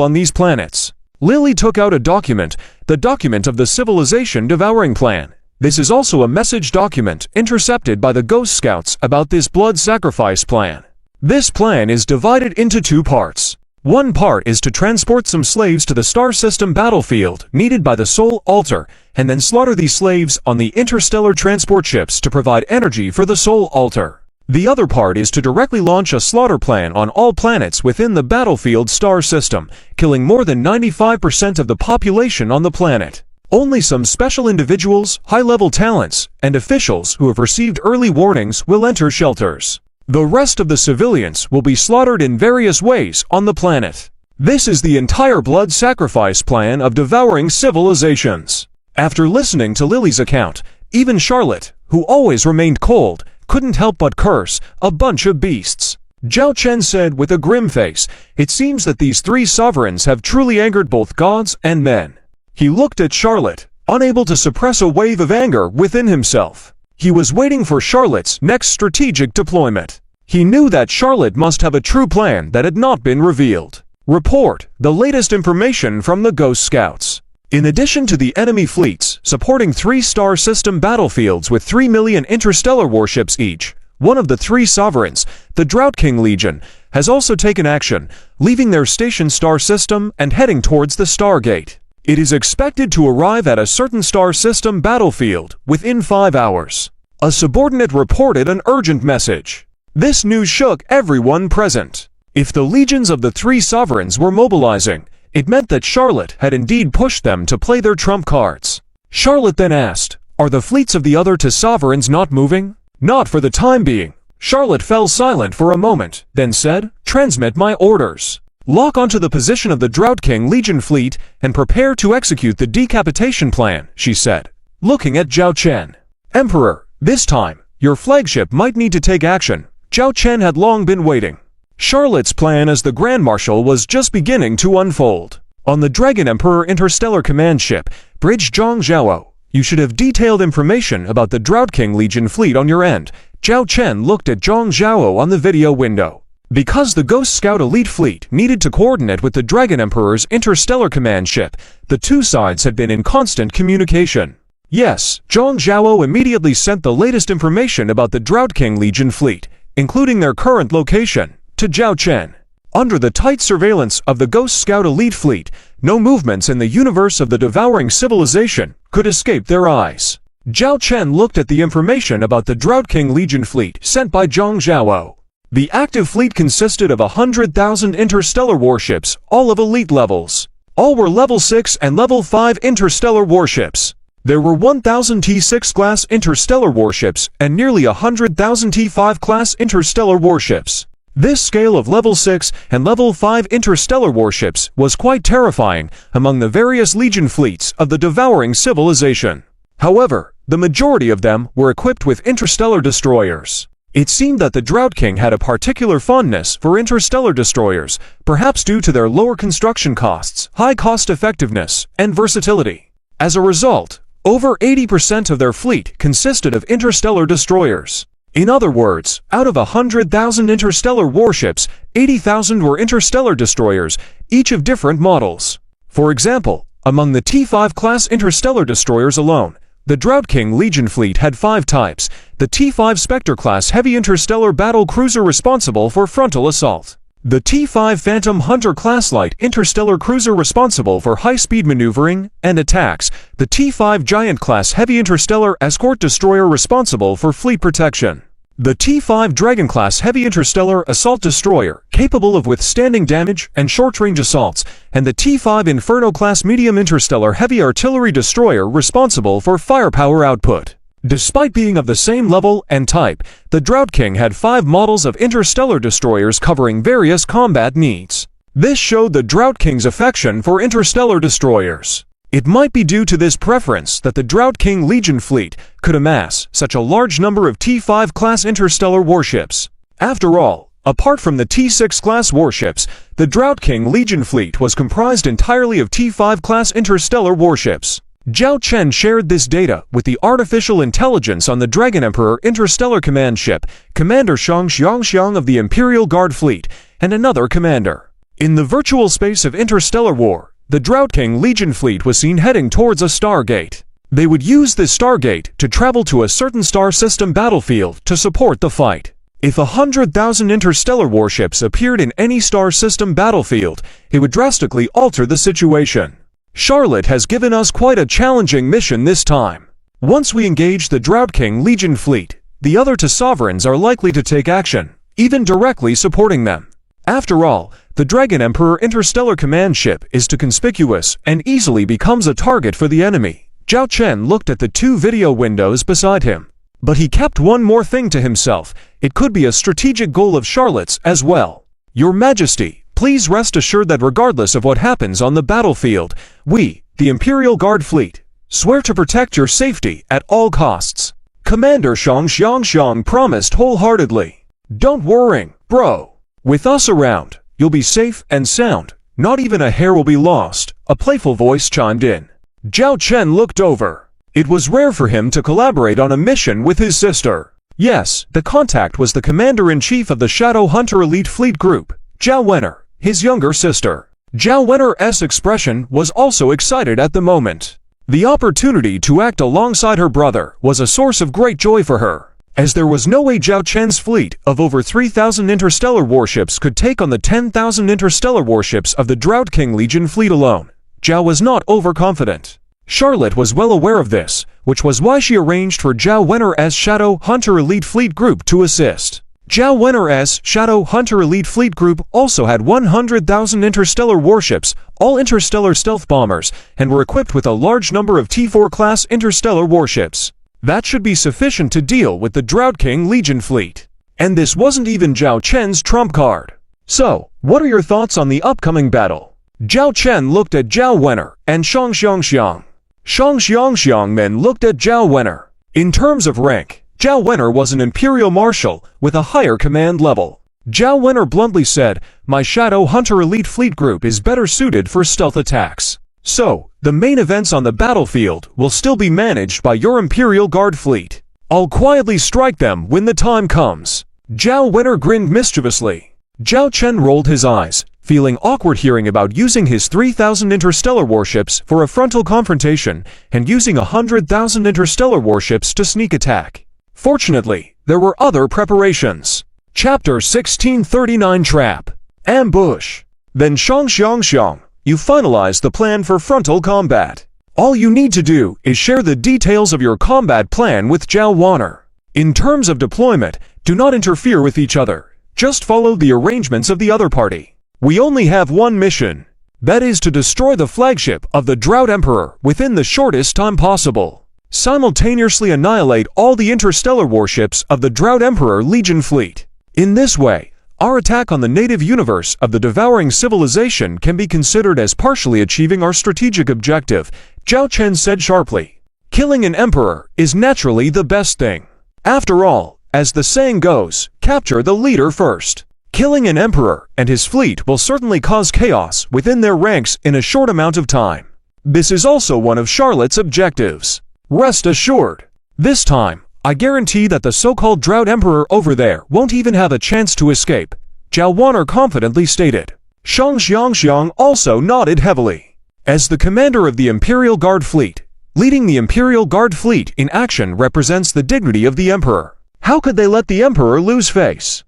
on these planets. Lily took out a document, the document of the civilization devouring plan. This is also a message document intercepted by the Ghost Scouts about this blood sacrifice plan. This plan is divided into two parts. One part is to transport some slaves to the star system battlefield needed by the Soul Altar, and then slaughter these slaves on the interstellar transport ships to provide energy for the Soul Altar. The other part is to directly launch a slaughter plan on all planets within the battlefield star system, killing more than 95% of the population on the planet. Only some special individuals, high-level talents, and officials who have received early warnings will enter shelters. The rest of the civilians will be slaughtered in various ways on the planet. This is the entire blood sacrifice plan of devouring civilizations. After listening to Lily's account, even Charlotte, who always remained cold, couldn't help but curse, "A bunch of beasts." Zhao Chen said with a grim face, "It seems that these three sovereigns have truly angered both gods and men." He looked at Charlotte, unable to suppress a wave of anger within himself. He was waiting for Charlotte's next strategic deployment. He knew that Charlotte must have a true plan that had not been revealed. Report, the latest information from the Ghost Scouts. In addition to the enemy fleets supporting 3-star system battlefields with 3 million interstellar warships each, one of the 3 sovereigns, the Drought King Legion, has also taken action, leaving their station star system and heading towards the Stargate. It is expected to arrive at a certain star system battlefield within 5 hours. A subordinate reported an urgent message. This news shook everyone present. If the legions of the 3 sovereigns were mobilizing, it meant that Charlotte had indeed pushed them to play their trump cards. Charlotte then asked, "Are the fleets of the other 2 sovereigns not moving?" "Not for the time being." Charlotte fell silent for a moment, then said, "Transmit my orders. Lock onto the position of the Drought King Legion fleet and prepare to execute the decapitation plan," she said, looking at Zhao Chen. "Emperor, this time, your flagship might need to take action." Zhao Chen had long been waiting. Charlotte's plan as the Grand Marshal was just beginning to unfold. On the Dragon Emperor Interstellar Command Ship, Bridge Zhangzhao, you should have detailed information about the Drought King Legion fleet on your end. Zhao Chen looked at Zhangzhao on the video window. Because the Ghost Scout Elite Fleet needed to coordinate with the Dragon Emperor's Interstellar Command Ship, the two sides had been in constant communication. Yes, Zhangzhao immediately sent the latest information about the Drought King Legion fleet, including their current location, to Zhao Chen. Under the tight surveillance of the Ghost Scout Elite Fleet, no movements in the universe of the devouring civilization could escape their eyes. Zhao Chen looked at the information about the Drought King Legion fleet sent by Zhangzhao. The active fleet consisted of 100,000 interstellar warships, all of elite levels. All were level 6 and level 5 interstellar warships. There were 1,000 T6 class interstellar warships and nearly 100,000 T5 class interstellar warships. This scale of level 6 and level 5 interstellar warships was quite terrifying among the various Legion fleets of the devouring civilization. However, the majority of them were equipped with interstellar destroyers. It seemed that the Drought King had a particular fondness for interstellar destroyers, perhaps due to their lower construction costs, high cost effectiveness, and versatility. As a result, over 80% of their fleet consisted of interstellar destroyers. In other words, out of 100,000 interstellar warships, 80,000 were interstellar destroyers, each of different models. For example, among the T5 class interstellar destroyers alone, the Drought King Legion fleet had 5 types: the T5 Spectre class heavy interstellar battle cruiser responsible for frontal assault, the T5 Phantom Hunter class light interstellar cruiser responsible for high-speed maneuvering and attacks, the T5 Giant class heavy interstellar escort destroyer responsible for fleet protection, the T5 Dragon class heavy interstellar assault destroyer capable of withstanding damage and short-range assaults, and the T5 Inferno class medium interstellar heavy artillery destroyer responsible for firepower output. Despite being of the same level and type, the Drought King had 5 models of interstellar destroyers covering various combat needs. This showed the Drought King's affection for interstellar destroyers. It might be due to this preference that the Drought King Legion fleet could amass such a large number of T5 class interstellar warships. After all, apart from the T6 class warships, the Drought King Legion fleet was comprised entirely of T5 class interstellar warships. Zhao Chen shared this data with the artificial intelligence on the Dragon Emperor Interstellar Command Ship, Commander Shang Xiangxiang of the Imperial Guard Fleet, and another commander. In the virtual space of interstellar war, the Drought King Legion fleet was seen heading towards a stargate. They would use this stargate to travel to a certain star system battlefield to support the fight. If 100,000 interstellar warships appeared in any star system battlefield, it would drastically alter the situation. Charlotte has given us quite a challenging mission this time. Once we engage the Drought King Legion fleet, the other two sovereigns are likely to take action, even directly supporting them. After all, the Dragon Emperor Interstellar Command Ship is too conspicuous and easily becomes a target for the enemy. Zhao Chen looked at the two video windows beside him. But he kept one more thing to himself. It could be a strategic goal of Charlotte's as well. Your Majesty, please rest assured that regardless of what happens on the battlefield, we, the Imperial Guard Fleet, swear to protect your safety at all costs. Commander Shang Xiangxiang promised wholeheartedly. Don't worry, bro. With us around, you'll be safe and sound. Not even a hair will be lost, a playful voice chimed in. Zhao Chen looked over. It was rare for him to collaborate on a mission with his sister. Yes, the contact was the Commander-in-Chief of the Shadow Hunter Elite Fleet Group, Zhao Wenner, his younger sister. Zhao Wenner's expression was also excited at the moment. The opportunity to act alongside her brother was a source of great joy for her, as there was no way Zhao Chen's fleet of over 3,000 interstellar warships could take on the 10,000 interstellar warships of the Drought King Legion fleet alone. Zhao was not overconfident. Charlotte was well aware of this, which was why she arranged for Zhao Wenner's Shadow Hunter Elite Fleet Group to assist. Zhao Wenner's Shadow Hunter Elite Fleet Group also had 100,000 interstellar warships, all interstellar stealth bombers, and were equipped with a large number of T4-class interstellar warships. That should be sufficient to deal with the Drought King Legion fleet. And this wasn't even Zhao Chen's trump card. So, what are your thoughts on the upcoming battle? Zhao Chen looked at Zhao Wenner and Shang Xiangxiang. Shang Xiangxiang then looked at Zhao Wenner. In terms of rank, Zhao Wenner was an Imperial Marshal with a higher command level. Zhao Wenner bluntly said, "My Shadow Hunter Elite Fleet Group is better suited for stealth attacks. So, the main events on the battlefield will still be managed by your Imperial Guard Fleet. I'll quietly strike them when the time comes." Zhao Wenner grinned mischievously. Zhao Chen rolled his eyes, feeling awkward hearing about using his 3,000 interstellar warships for a frontal confrontation and using 100,000 interstellar warships to sneak attack. Fortunately, there were other preparations. Chapter 1639 Trap. Ambush. Then Shang Xiangxiang, you finalized the plan for frontal combat. All you need to do is share the details of your combat plan with Zhao Wenner. In terms of deployment, do not interfere with each other. Just follow the arrangements of the other party. We only have one mission. That is to destroy the flagship of the Drought Emperor within the shortest time possible. Simultaneously annihilate all the interstellar warships of the Drought Emperor Legion fleet. In this way, our attack on the native universe of the devouring civilization can be considered as partially achieving our strategic objective, Zhao Chen said sharply. Killing an emperor is naturally the best thing. After all, as the saying goes, capture the leader first. Killing an emperor and his fleet will certainly cause chaos within their ranks in a short amount of time. This is also one of Charlotte's objectives. Rest assured, this time, I guarantee that the so-called Drought Emperor over there won't even have a chance to escape, Zhao Wenner confidently stated. Shang Xiangxiang also nodded heavily. As the commander of the Imperial Guard Fleet, leading the Imperial Guard Fleet in action represents the dignity of the Emperor. How could they let the Emperor lose face?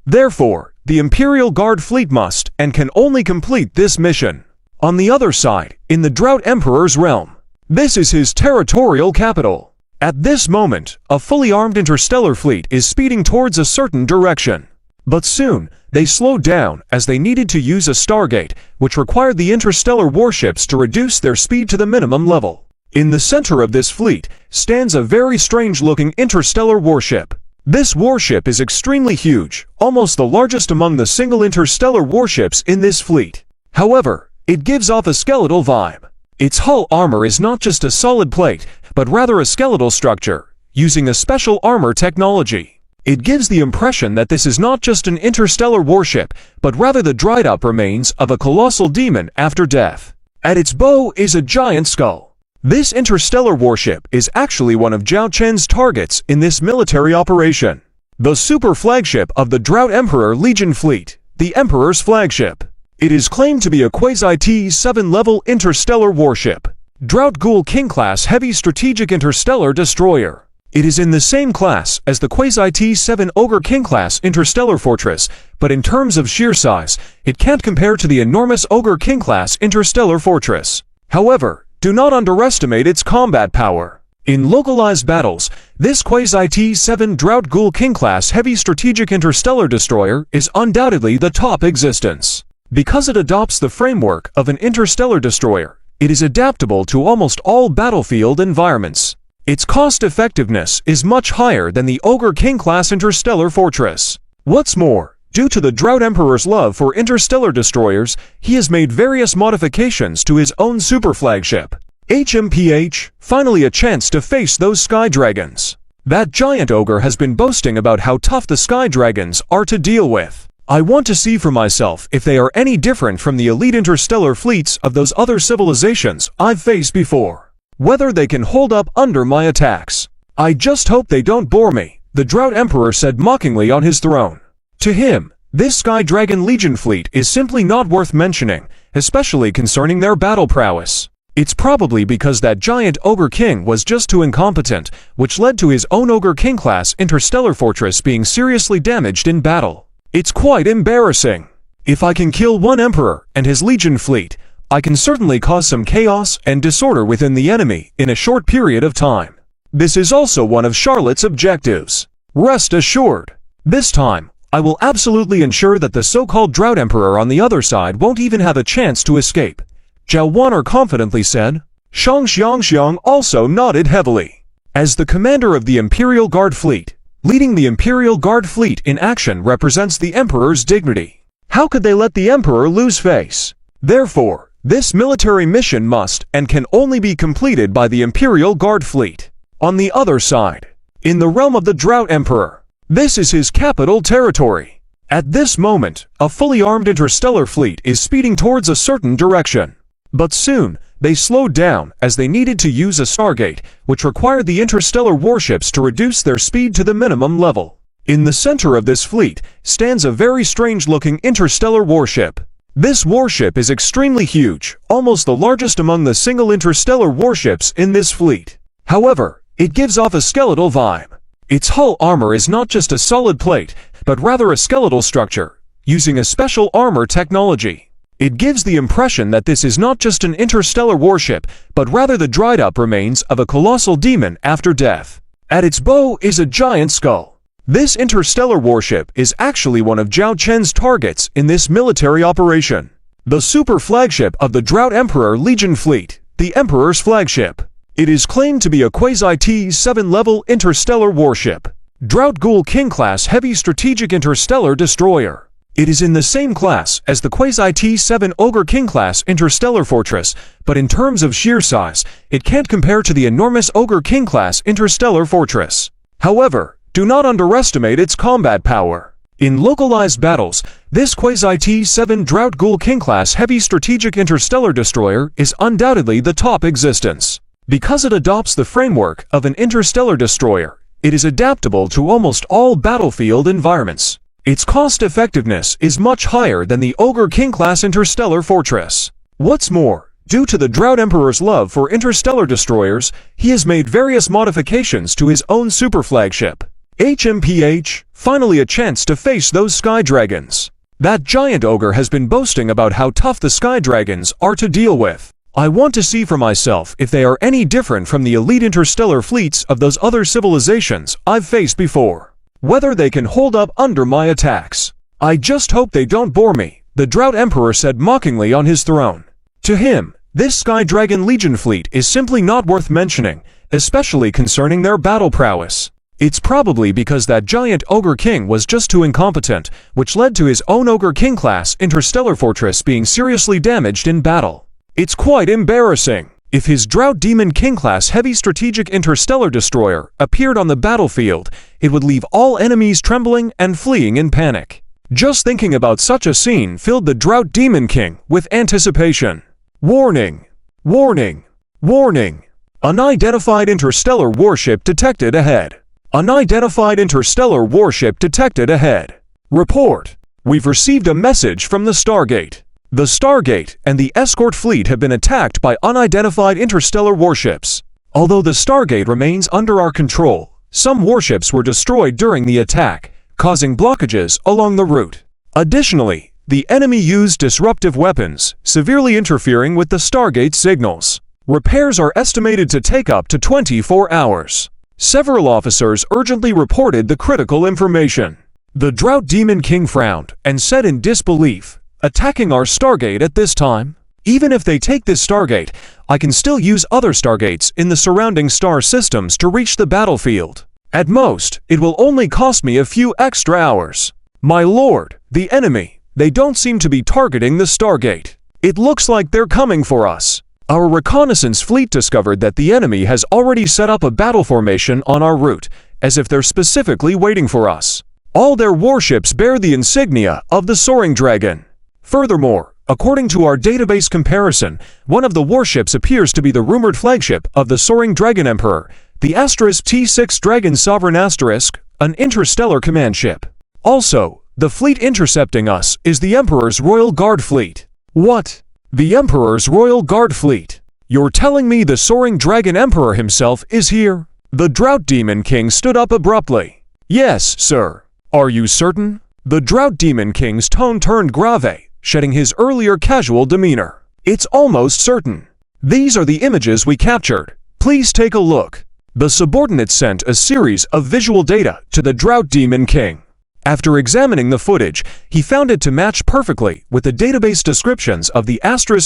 Therefore, the Imperial Guard Fleet must and can only complete this mission. On the other side, in the Drought Emperor's realm, this is his territorial capital. At this moment, a fully armed interstellar fleet is speeding towards a certain direction. But soon, they slowed down as they needed to use a stargate, which required the interstellar warships to reduce their speed to the minimum level. In the center of this fleet stands a very strange-looking interstellar warship. This warship is extremely huge, almost the largest among the single interstellar warships in this fleet. However, it gives off a skeletal vibe. Its hull armor is not just a solid plate, but rather a skeletal structure, using a special armor technology. It gives the impression that this is not just an interstellar warship, but rather the dried-up remains of a colossal demon after death. At its bow is a giant skull. This interstellar warship is actually one of Zhao Chen's targets in this military operation. The super flagship of the Drought Emperor Legion Fleet, the Emperor's flagship. It is claimed to be a quasi-T-7 level interstellar warship. Drought Ghoul King-class heavy strategic interstellar destroyer. It is in the same class as the quasi-T-7 Ogre King-class interstellar fortress, but in terms of sheer size, it can't compare to the enormous Ogre King-class interstellar fortress. However, do not underestimate its combat power. In localized battles, this quasi-T-7 Drought Ghoul King-class heavy strategic interstellar destroyer is undoubtedly the top existence. Because it adopts the framework of an interstellar destroyer, it is adaptable to almost all battlefield environments. Its cost-effectiveness is much higher than the Ogre King-class interstellar fortress. What's more, due to the Drought Emperor's love for interstellar destroyers, he has made various modifications to his own super flagship. HMPH, finally a chance to face those sky dragons. That giant ogre has been boasting about how tough the sky dragons are to deal with. I want to see for myself if they are any different from the elite interstellar fleets of those other civilizations I've faced before. Whether they can hold up under my attacks. I just hope they don't bore me, the Drought Emperor said mockingly on his throne. To him, this Sky Dragon Legion fleet is simply not worth mentioning, especially concerning their battle prowess. It's probably because that giant Ogre King was just too incompetent, which led to his own Ogre King-class interstellar fortress being seriously damaged in battle. It's quite embarrassing. If I can kill one emperor and his legion fleet, I can certainly cause some chaos and disorder within the enemy in a short period of time. This is also one of Charlotte's objectives. Rest assured, this time, I will absolutely ensure that the so-called Drought Emperor on the other side won't even have a chance to escape, Zhao Wan'er confidently said. Shang Xiangxiang also nodded heavily. As the commander of the Imperial Guard Fleet, leading the Imperial Guard Fleet in action represents the Emperor's dignity. How could they let the Emperor lose face? Therefore, this military mission must and can only be completed by the Imperial Guard Fleet. On the other side, in the realm of the Drought Emperor, this is his capital territory. At this moment, a fully armed interstellar fleet is speeding towards a certain direction. But soon, they slowed down as they needed to use a Stargate, which required the interstellar warships to reduce their speed to the minimum level. In the center of this fleet stands a very strange-looking interstellar warship. This warship is extremely huge, almost the largest among the single interstellar warships in this fleet. However, it gives off a skeletal vibe. Its hull armor is not just a solid plate, but rather a skeletal structure, using a special armor technology. It gives the impression that this is not just an interstellar warship, but rather the dried-up remains of a colossal demon after death. At its bow is a giant skull. This interstellar warship is actually one of Zhao Chen's targets in this military operation. The super flagship of the Drought Emperor Legion Fleet, the Emperor's flagship. It is claimed to be a quasi-T-7 level interstellar warship. Drought Ghoul King-class heavy strategic interstellar destroyer. It is in the same class as the quasi-T-7 Ogre King-class interstellar fortress, but in terms of sheer size, it can't compare to the enormous Ogre King-class interstellar fortress. However, do not underestimate its combat power. In localized battles, this quasi-T-7 Drought Ghoul King-class heavy strategic interstellar destroyer is undoubtedly the top existence. Because it adopts the framework of an interstellar destroyer, it is adaptable to almost all battlefield environments. Its cost-effectiveness is much higher than the Ogre King-class interstellar fortress. What's more, due to the Drought Emperor's love for interstellar destroyers, he has made various modifications to his own super flagship. HMPH, finally a chance to face those sky dragons. That giant ogre has been boasting about how tough the sky dragons are to deal with. I want to see for myself if they are any different from the elite interstellar fleets of those other civilizations I've faced before. Whether they can hold up under my attacks. I just hope they don't bore me, the Drought Emperor said mockingly on his throne. To him, this Sky Dragon Legion fleet is simply not worth mentioning, especially concerning their battle prowess. It's probably because that giant Ogre King was just too incompetent, which led to his own Ogre King-class interstellar fortress being seriously damaged in battle. It's quite embarrassing. If his Drought Demon King-class heavy strategic interstellar destroyer appeared on the battlefield, it would leave all enemies trembling and fleeing in panic. Just thinking about such a scene filled the Drought Demon King with anticipation. Warning! Warning! Warning! Unidentified interstellar warship detected ahead. Unidentified interstellar warship detected ahead. Report. We've received a message from the Stargate. The Stargate and the escort fleet have been attacked by unidentified interstellar warships. Although the Stargate remains under our control, some warships were destroyed during the attack, causing blockages along the route. Additionally, the enemy used disruptive weapons, severely interfering with the Stargate signals. Repairs are estimated to take up to 24 hours. Several officers urgently reported the critical information. The Drought Demon King frowned and said in disbelief, "Attacking our Stargate at this time? Even if they take this Stargate, I can still use other Stargates in the surrounding star systems to reach the battlefield. At most, it will only cost me a few extra hours. My lord, the enemy, they don't seem to be targeting the Stargate. It looks like they're coming for us. Our reconnaissance fleet discovered that the enemy has already set up a battle formation on our route, as if they're specifically waiting for us. All their warships bear the insignia of the Soaring Dragon. Furthermore, according to our database comparison, one of the warships appears to be the rumored flagship of the Soaring Dragon Emperor, the T6 Dragon Sovereign Asterisk, an interstellar command ship. Also, the fleet intercepting us is the Emperor's Royal Guard fleet." "What? The Emperor's Royal Guard fleet? You're telling me the Soaring Dragon Emperor himself is here?" The Drought Demon King stood up abruptly. "Yes, sir." "Are you certain?" The Drought Demon King's tone turned grave, shedding his earlier casual demeanor. "It's almost certain. These are the images we captured. Please take a look." The subordinate sent a series of visual data to the Drought Demon King. After examining the footage, he found it to match perfectly with the database descriptions of the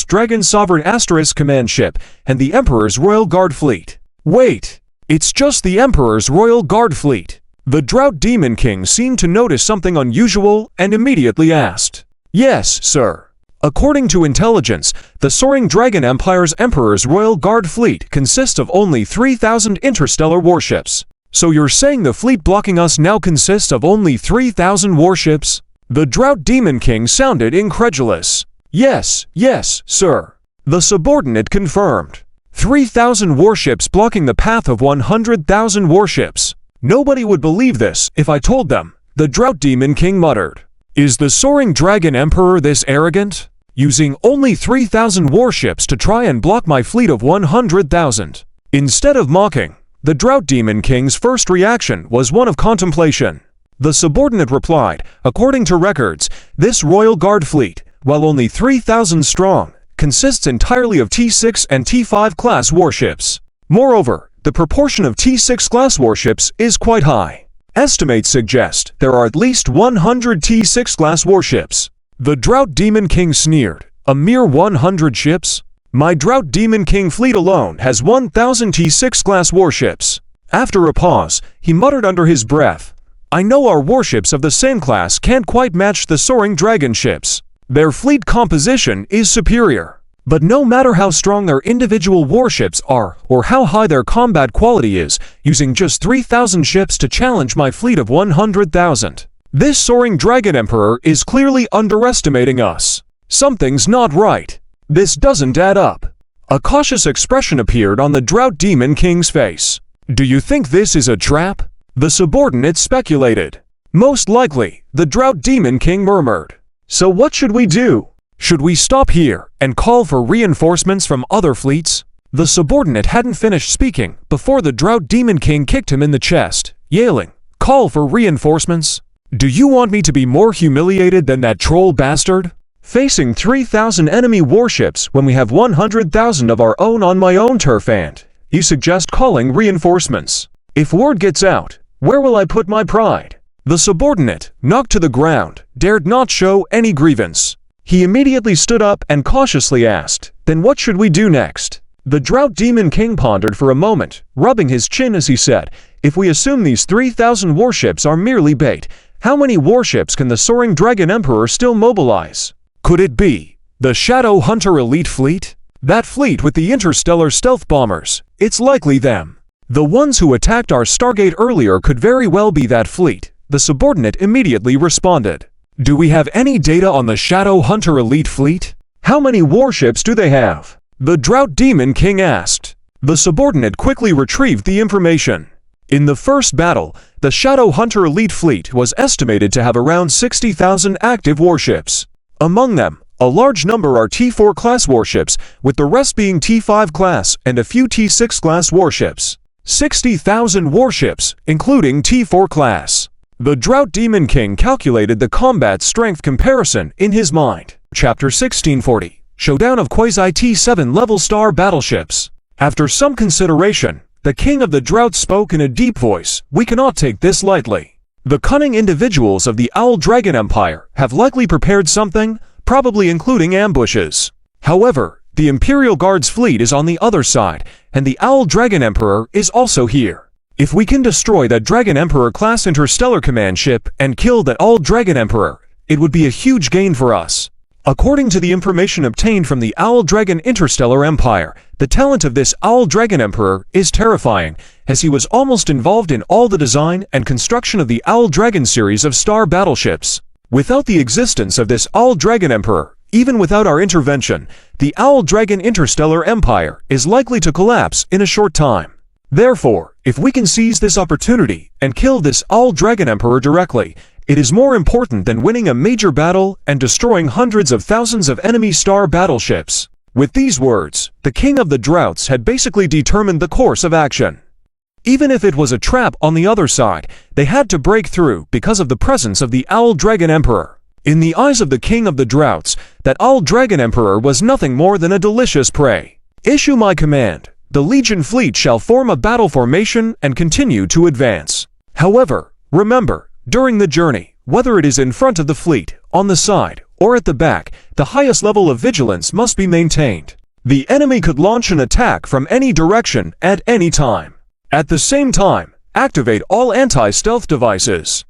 Dragon Sovereign command ship and the Emperor's Royal Guard fleet. "Wait, it's just the Emperor's Royal Guard fleet." The Drought Demon King seemed to notice something unusual and immediately asked, "Yes, sir. According to intelligence, the Soaring Dragon Empire's Emperor's Royal Guard fleet consists of only 3,000 interstellar warships. So you're saying the fleet blocking us now consists of only 3,000 warships?" The Drought Demon King sounded incredulous. Yes, sir." The subordinate confirmed. 3,000 warships blocking the path of 100,000 warships. "Nobody would believe this if I told them," the Drought Demon King muttered. "Is the Soaring Dragon Emperor this arrogant? Using only 3,000 warships to try and block my fleet of 100,000. Instead of mocking, the Drought Demon King's first reaction was one of contemplation. The subordinate replied, "According to records, this Royal Guard fleet, while only 3,000 strong, consists entirely of T6 and T5 class warships. Moreover, the proportion of T6 class warships is quite high. Estimates suggest there are at least 100 T6 class warships." The Drought Demon King sneered. "A mere 100 ships? My Drought Demon King fleet alone has 1,000 T6 class warships." After a pause, he muttered under his breath, "I know our warships of the same class can't quite match the Soaring Dragon ships. Their fleet composition is superior. But no matter how strong their individual warships are, or how high their combat quality is, using just 3,000 ships to challenge my fleet of 100,000. This Soaring Dragon Emperor is clearly underestimating us. Something's not right. This doesn't add up." A cautious expression appeared on the Drought Demon King's face. "Do you think this is a trap?" the subordinate speculated. "Most likely," the Drought Demon King murmured. "So what should we do? Should we stop here and call for reinforcements from other fleets?" The subordinate hadn't finished speaking before the Drought Demon King kicked him in the chest, yelling, "Call for reinforcements? Do you want me to be more humiliated than that troll bastard? Facing 3,000 enemy warships when we have 100,000 of our own on my own turf, and you suggest calling reinforcements? If word gets out, where will I put my pride?" The subordinate, knocked to the ground, dared not show any grievance. He immediately stood up and cautiously asked, "Then what should we do next?" The Drought Demon King pondered for a moment, rubbing his chin as he said, "If we assume these 3,000 warships are merely bait, how many warships can the Soaring Dragon Emperor still mobilize? Could it be the Shadow Hunter Elite Fleet? That fleet with the interstellar stealth bombers, it's likely them. The ones who attacked our Stargate earlier could very well be that fleet," the subordinate immediately responded. "Do we have any data on the Shadow Hunter Elite Fleet? How many warships do they have?" the Drought Demon King asked. The subordinate quickly retrieved the information. In the first battle, the Shadow Hunter elite fleet was estimated to have around 60,000 active warships. Among them, a large number are T4 class warships, with the rest being T5 class and a few T6 class warships. 60,000 warships, including T4 class. The Drought Demon King calculated the combat strength comparison in his mind. Chapter 1640, Showdown of Quasi-T7 level star battleships. After some consideration, the King of the Drought spoke in a deep voice, "We cannot take this lightly. The cunning individuals of the Owl Dragon Empire have likely prepared something, probably including ambushes. However, the Imperial Guard's fleet is on the other side, and the Owl Dragon Emperor is also here. If we can destroy that Dragon Emperor class interstellar command ship and kill that Owl Dragon Emperor, it would be a huge gain for us." According to the information obtained from the Owl Dragon Interstellar Empire, the talent of this Owl Dragon Emperor is terrifying, as he was almost involved in all the design and construction of the Owl Dragon series of star battleships. Without the existence of this Owl Dragon Emperor, even without our intervention, the Owl Dragon Interstellar Empire is likely to collapse in a short time. Therefore, if we can seize this opportunity and kill this Owl Dragon Emperor directly, it is more important than winning a major battle and destroying hundreds of thousands of enemy star battleships. With these words, the King of the Droughts had basically determined the course of action. Even if it was a trap on the other side, they had to break through because of the presence of the Owl Dragon Emperor. In the eyes of the King of the Droughts, that Owl Dragon Emperor was nothing more than a delicious prey. "Issue my command. The Legion fleet shall form a battle formation and continue to advance. However, remember, during the journey, whether it is in front of the fleet, on the side, or at the back, the highest level of vigilance must be maintained. The enemy could launch an attack from any direction at any time. At the same time, activate all anti-stealth devices.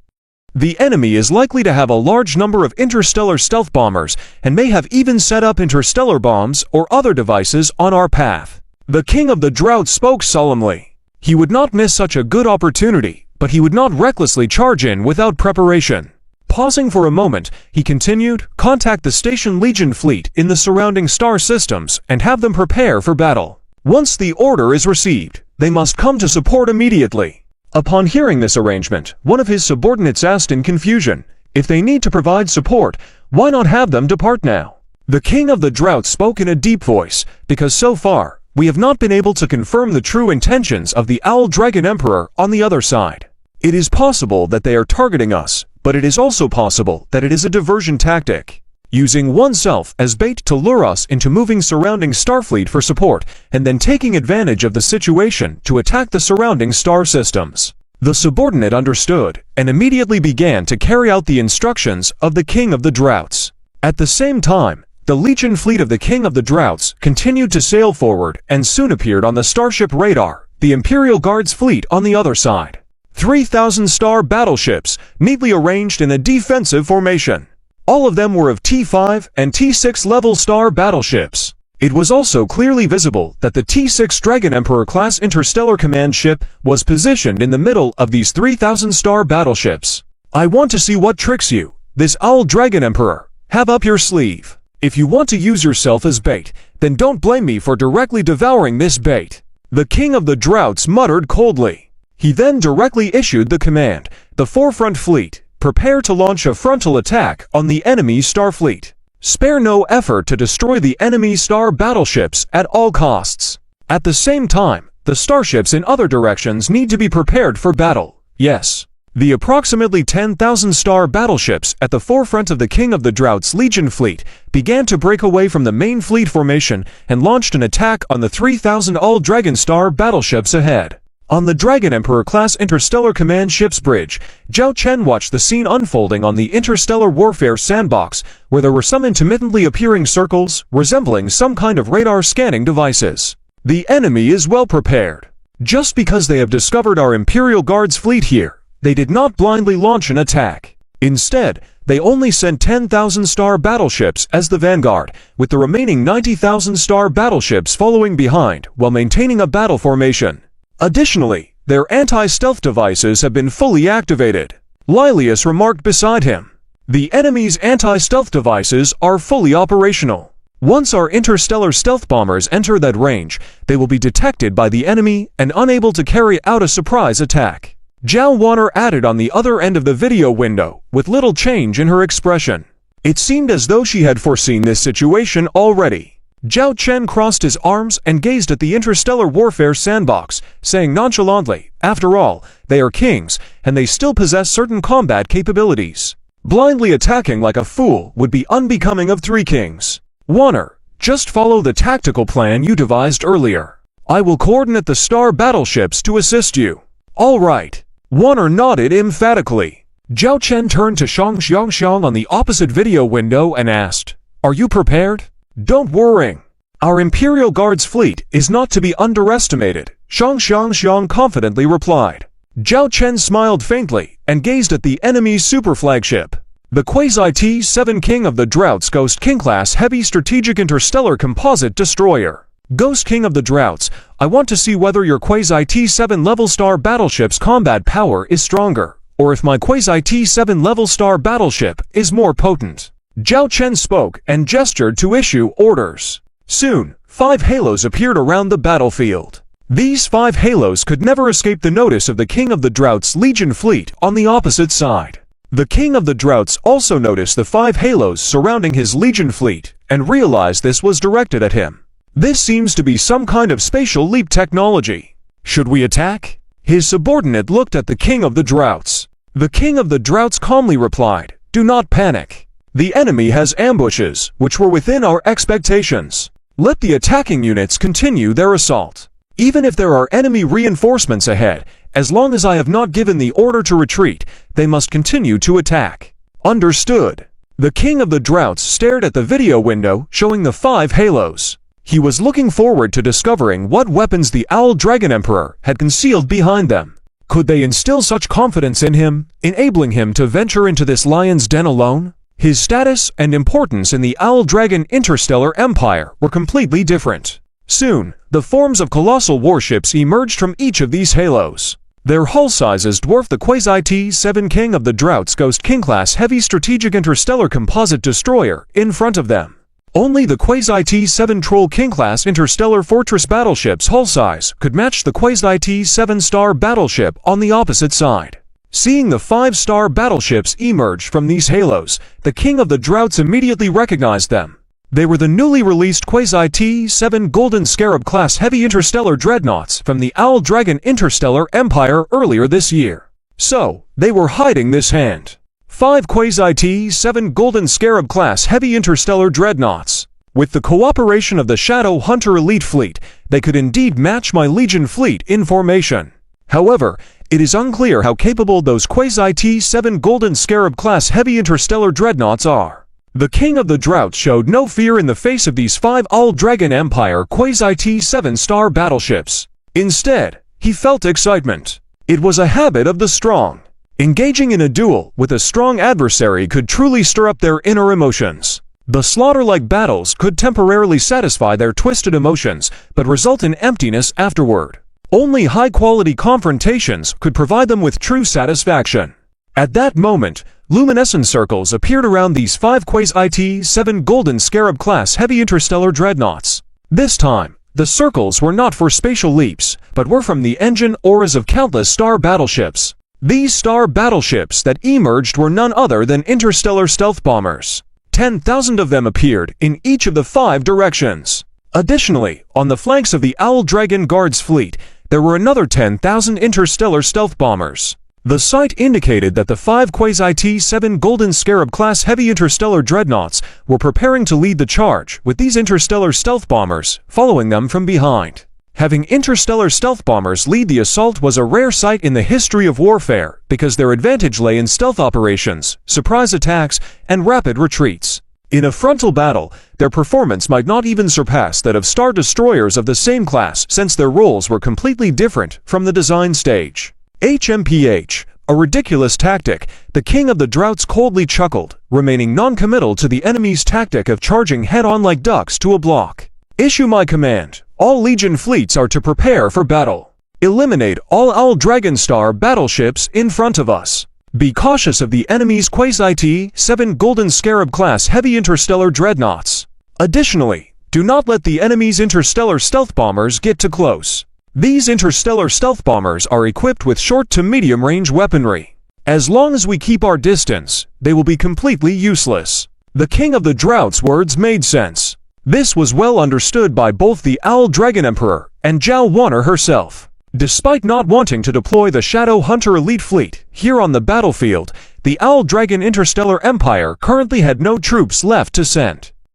The enemy is likely to have a large number of interstellar stealth bombers and may have even set up interstellar bombs or other devices on our path." The King of the Drought spoke solemnly. He would not miss such a good opportunity, but he would not recklessly charge in without preparation. Pausing for a moment, he continued, "Contact the Station Legion fleet in the surrounding star systems and have them prepare for battle. Once the order is received, they must come to support immediately." Upon hearing this arrangement, one of his subordinates asked in confusion, "If they need to provide support, why not have them depart now?" The King of the Drought spoke in a deep voice, "Because so far, we have not been able to confirm the true intentions of the Owl Dragon Emperor on the other side. It is possible that they are targeting us, but it is also possible that it is a diversion tactic, using oneself as bait to lure us into moving surrounding Starfleet for support, and then taking advantage of the situation to attack the surrounding star systems." The subordinate understood, and immediately began to carry out the instructions of the King of the Droughts. At the same time, the Legion fleet of the King of the Droughts continued to sail forward and soon appeared on the starship radar, the Imperial Guard's fleet on the other side. 3,000 star battleships, neatly arranged in a defensive formation. All of them were of T5 and T6 level star battleships. It was also clearly visible that the T6 Dragon Emperor class interstellar command ship was positioned in the middle of these 3,000 star battleships. "I want to see what tricks you, this Owl Dragon Emperor. Have up your sleeve. If you want to use yourself as bait, then don't blame me for directly devouring this bait." The King of the Droughts muttered coldly. He then directly issued the command, "The forefront fleet, prepare to launch a frontal attack on the enemy Starfleet. Spare no effort to destroy the enemy star battleships at all costs. At the same time, the starships in other directions need to be prepared for battle. Yes." The approximately 10,000 star battleships at the forefront of the King of the Droughts Legion fleet began to break away from the main fleet formation and launched an attack on the 3,000 Owl Dragon star battleships ahead. On the Dragon Emperor class interstellar command ship's bridge, Zhao Chen watched the scene unfolding on the interstellar warfare sandbox, where there were some intermittently appearing circles resembling some kind of radar scanning devices. The enemy is well prepared. Just because they have discovered our Imperial Guard's fleet here, they did not blindly launch an attack. Instead, they only sent 10,000 star battleships as the vanguard, with the remaining 90,000 star battleships following behind while maintaining a battle formation. Additionally, their anti-stealth devices have been fully activated. Lilius remarked beside him. The enemy's anti-stealth devices are fully operational. Once our interstellar stealth bombers enter that range, they will be detected by the enemy and unable to carry out a surprise attack. Zhao Wanner added on the other end of the video window, with little change in her expression. It seemed as though she had foreseen this situation already. Zhao Chen crossed his arms and gazed at the interstellar warfare sandbox, saying nonchalantly, "After all, they are kings, and they still possess certain combat capabilities. Blindly attacking like a fool would be unbecoming of three kings. Wanner, just follow the tactical plan you devised earlier. I will coordinate the star battleships to assist you." "All right." Wanner nodded emphatically. Zhao Chen turned to Shang Xiang on the opposite video window and asked, "Are you prepared?" "Don't worry. Our Imperial Guard's fleet is not to be underestimated," Shang Xiang confidently replied. Zhao Chen smiled faintly and gazed at the enemy's super flagship. The Quasi-T-7 King of the Droughts Ghost King-class Heavy Strategic Interstellar Composite Destroyer. Ghost King of the Droughts, I want to see whether your Quasi-T-7 level star battleship's combat power is stronger, or if my Quasi-T-7 level star battleship is more potent. Zhao Chen spoke and gestured to issue orders. Soon, 5 halos appeared around the battlefield. These 5 halos could never escape the notice of the King of the Droughts Legion fleet on the opposite side. The King of the Droughts also noticed the 5 halos surrounding his Legion fleet, and realized this was directed at him. This seems to be some kind of spatial leap technology. Should we attack? His subordinate looked at the King of the Droughts. The King of the Droughts calmly replied, "Do not panic. The enemy has ambushes, which were within our expectations. Let the attacking units continue their assault. Even if there are enemy reinforcements ahead, as long as I have not given the order to retreat, they must continue to attack." "Understood." The King of the Droughts stared at the video window showing the 5 halos. He was looking forward to discovering what weapons the Owl Dragon Emperor had concealed behind them. Could they instill such confidence in him, enabling him to venture into this lion's den alone? His status and importance in the Owl Dragon Interstellar Empire were completely different. Soon, the forms of colossal warships emerged from each of these halos. Their hull sizes dwarfed the Quasi-T-7 King of the Droughts Ghost King-class Heavy Strategic Interstellar Composite Destroyer in front of them. Only the Quasi-T-7 Troll King-class Interstellar Fortress battleship's hull size could match the Quasi-T-7 Star battleship on the opposite side. Seeing the 5-star battleships emerge from these halos, the King of the Droughts immediately recognized them. They were the newly released Quasi-T-7 Golden Scarab-class Heavy Interstellar Dreadnoughts from the Owl Dragon Interstellar Empire earlier this year. So, they were hiding this hand. 5 Quasi-T-7 Golden Scarab-class Heavy Interstellar Dreadnoughts. With the cooperation of the Shadow Hunter Elite Fleet, they could indeed match my Legion fleet in formation. However, it is unclear how capable those Quasi-T-7 Golden Scarab-class Heavy Interstellar Dreadnoughts are. The King of the Droughts showed no fear in the face of these 5 Owl Dragon Empire Quasi-T-7 star battleships. Instead, he felt excitement. It was a habit of the strong. Engaging in a duel with a strong adversary could truly stir up their inner emotions. The slaughter-like battles could temporarily satisfy their twisted emotions, but result in emptiness afterward. Only high-quality confrontations could provide them with true satisfaction. At that moment, luminescent circles appeared around these 5 Quasi-T-7 Golden Scarab-class Heavy Interstellar Dreadnoughts. This time, the circles were not for spatial leaps, but were from the engine auras of countless star battleships. These star battleships that emerged were none other than interstellar stealth bombers. 10,000 of them appeared in each of the 5 directions. Additionally, on the flanks of the Owl Dragon Guard's fleet, there were another 10,000 interstellar stealth bombers. The sight indicated that the 5 Quasi-T-7 Golden Scarab-class Heavy Interstellar Dreadnoughts were preparing to lead the charge, with these interstellar stealth bombers following them from behind. Having interstellar stealth bombers lead the assault was a rare sight in the history of warfare because their advantage lay in stealth operations, surprise attacks, and rapid retreats. In a frontal battle, their performance might not even surpass that of star destroyers of the same class since their roles were completely different from the design stage. HMPH, a ridiculous tactic, the King of the Droughts coldly chuckled, remaining non-committal to the enemy's tactic of charging head-on like ducks to a block. Issue my command. All Legion fleets are to prepare for battle. Eliminate all Owl Dragon Star battleships in front of us. Be cautious of the enemy's Quasi-T-7 Golden Scarab-class Heavy Interstellar Dreadnoughts. Additionally, do not let the enemy's interstellar stealth bombers get too close. These interstellar stealth bombers are equipped with short to medium-range weaponry. As long as we keep our distance, they will be completely useless. The King of the Drought's words made sense. This was well understood by both the Owl Dragon Emperor and Zhao Wanner herself. Despite not wanting to deploy the Shadow Hunter Elite Fleet here on the battlefield, the Owl Dragon Interstellar Empire currently had no troops left to send.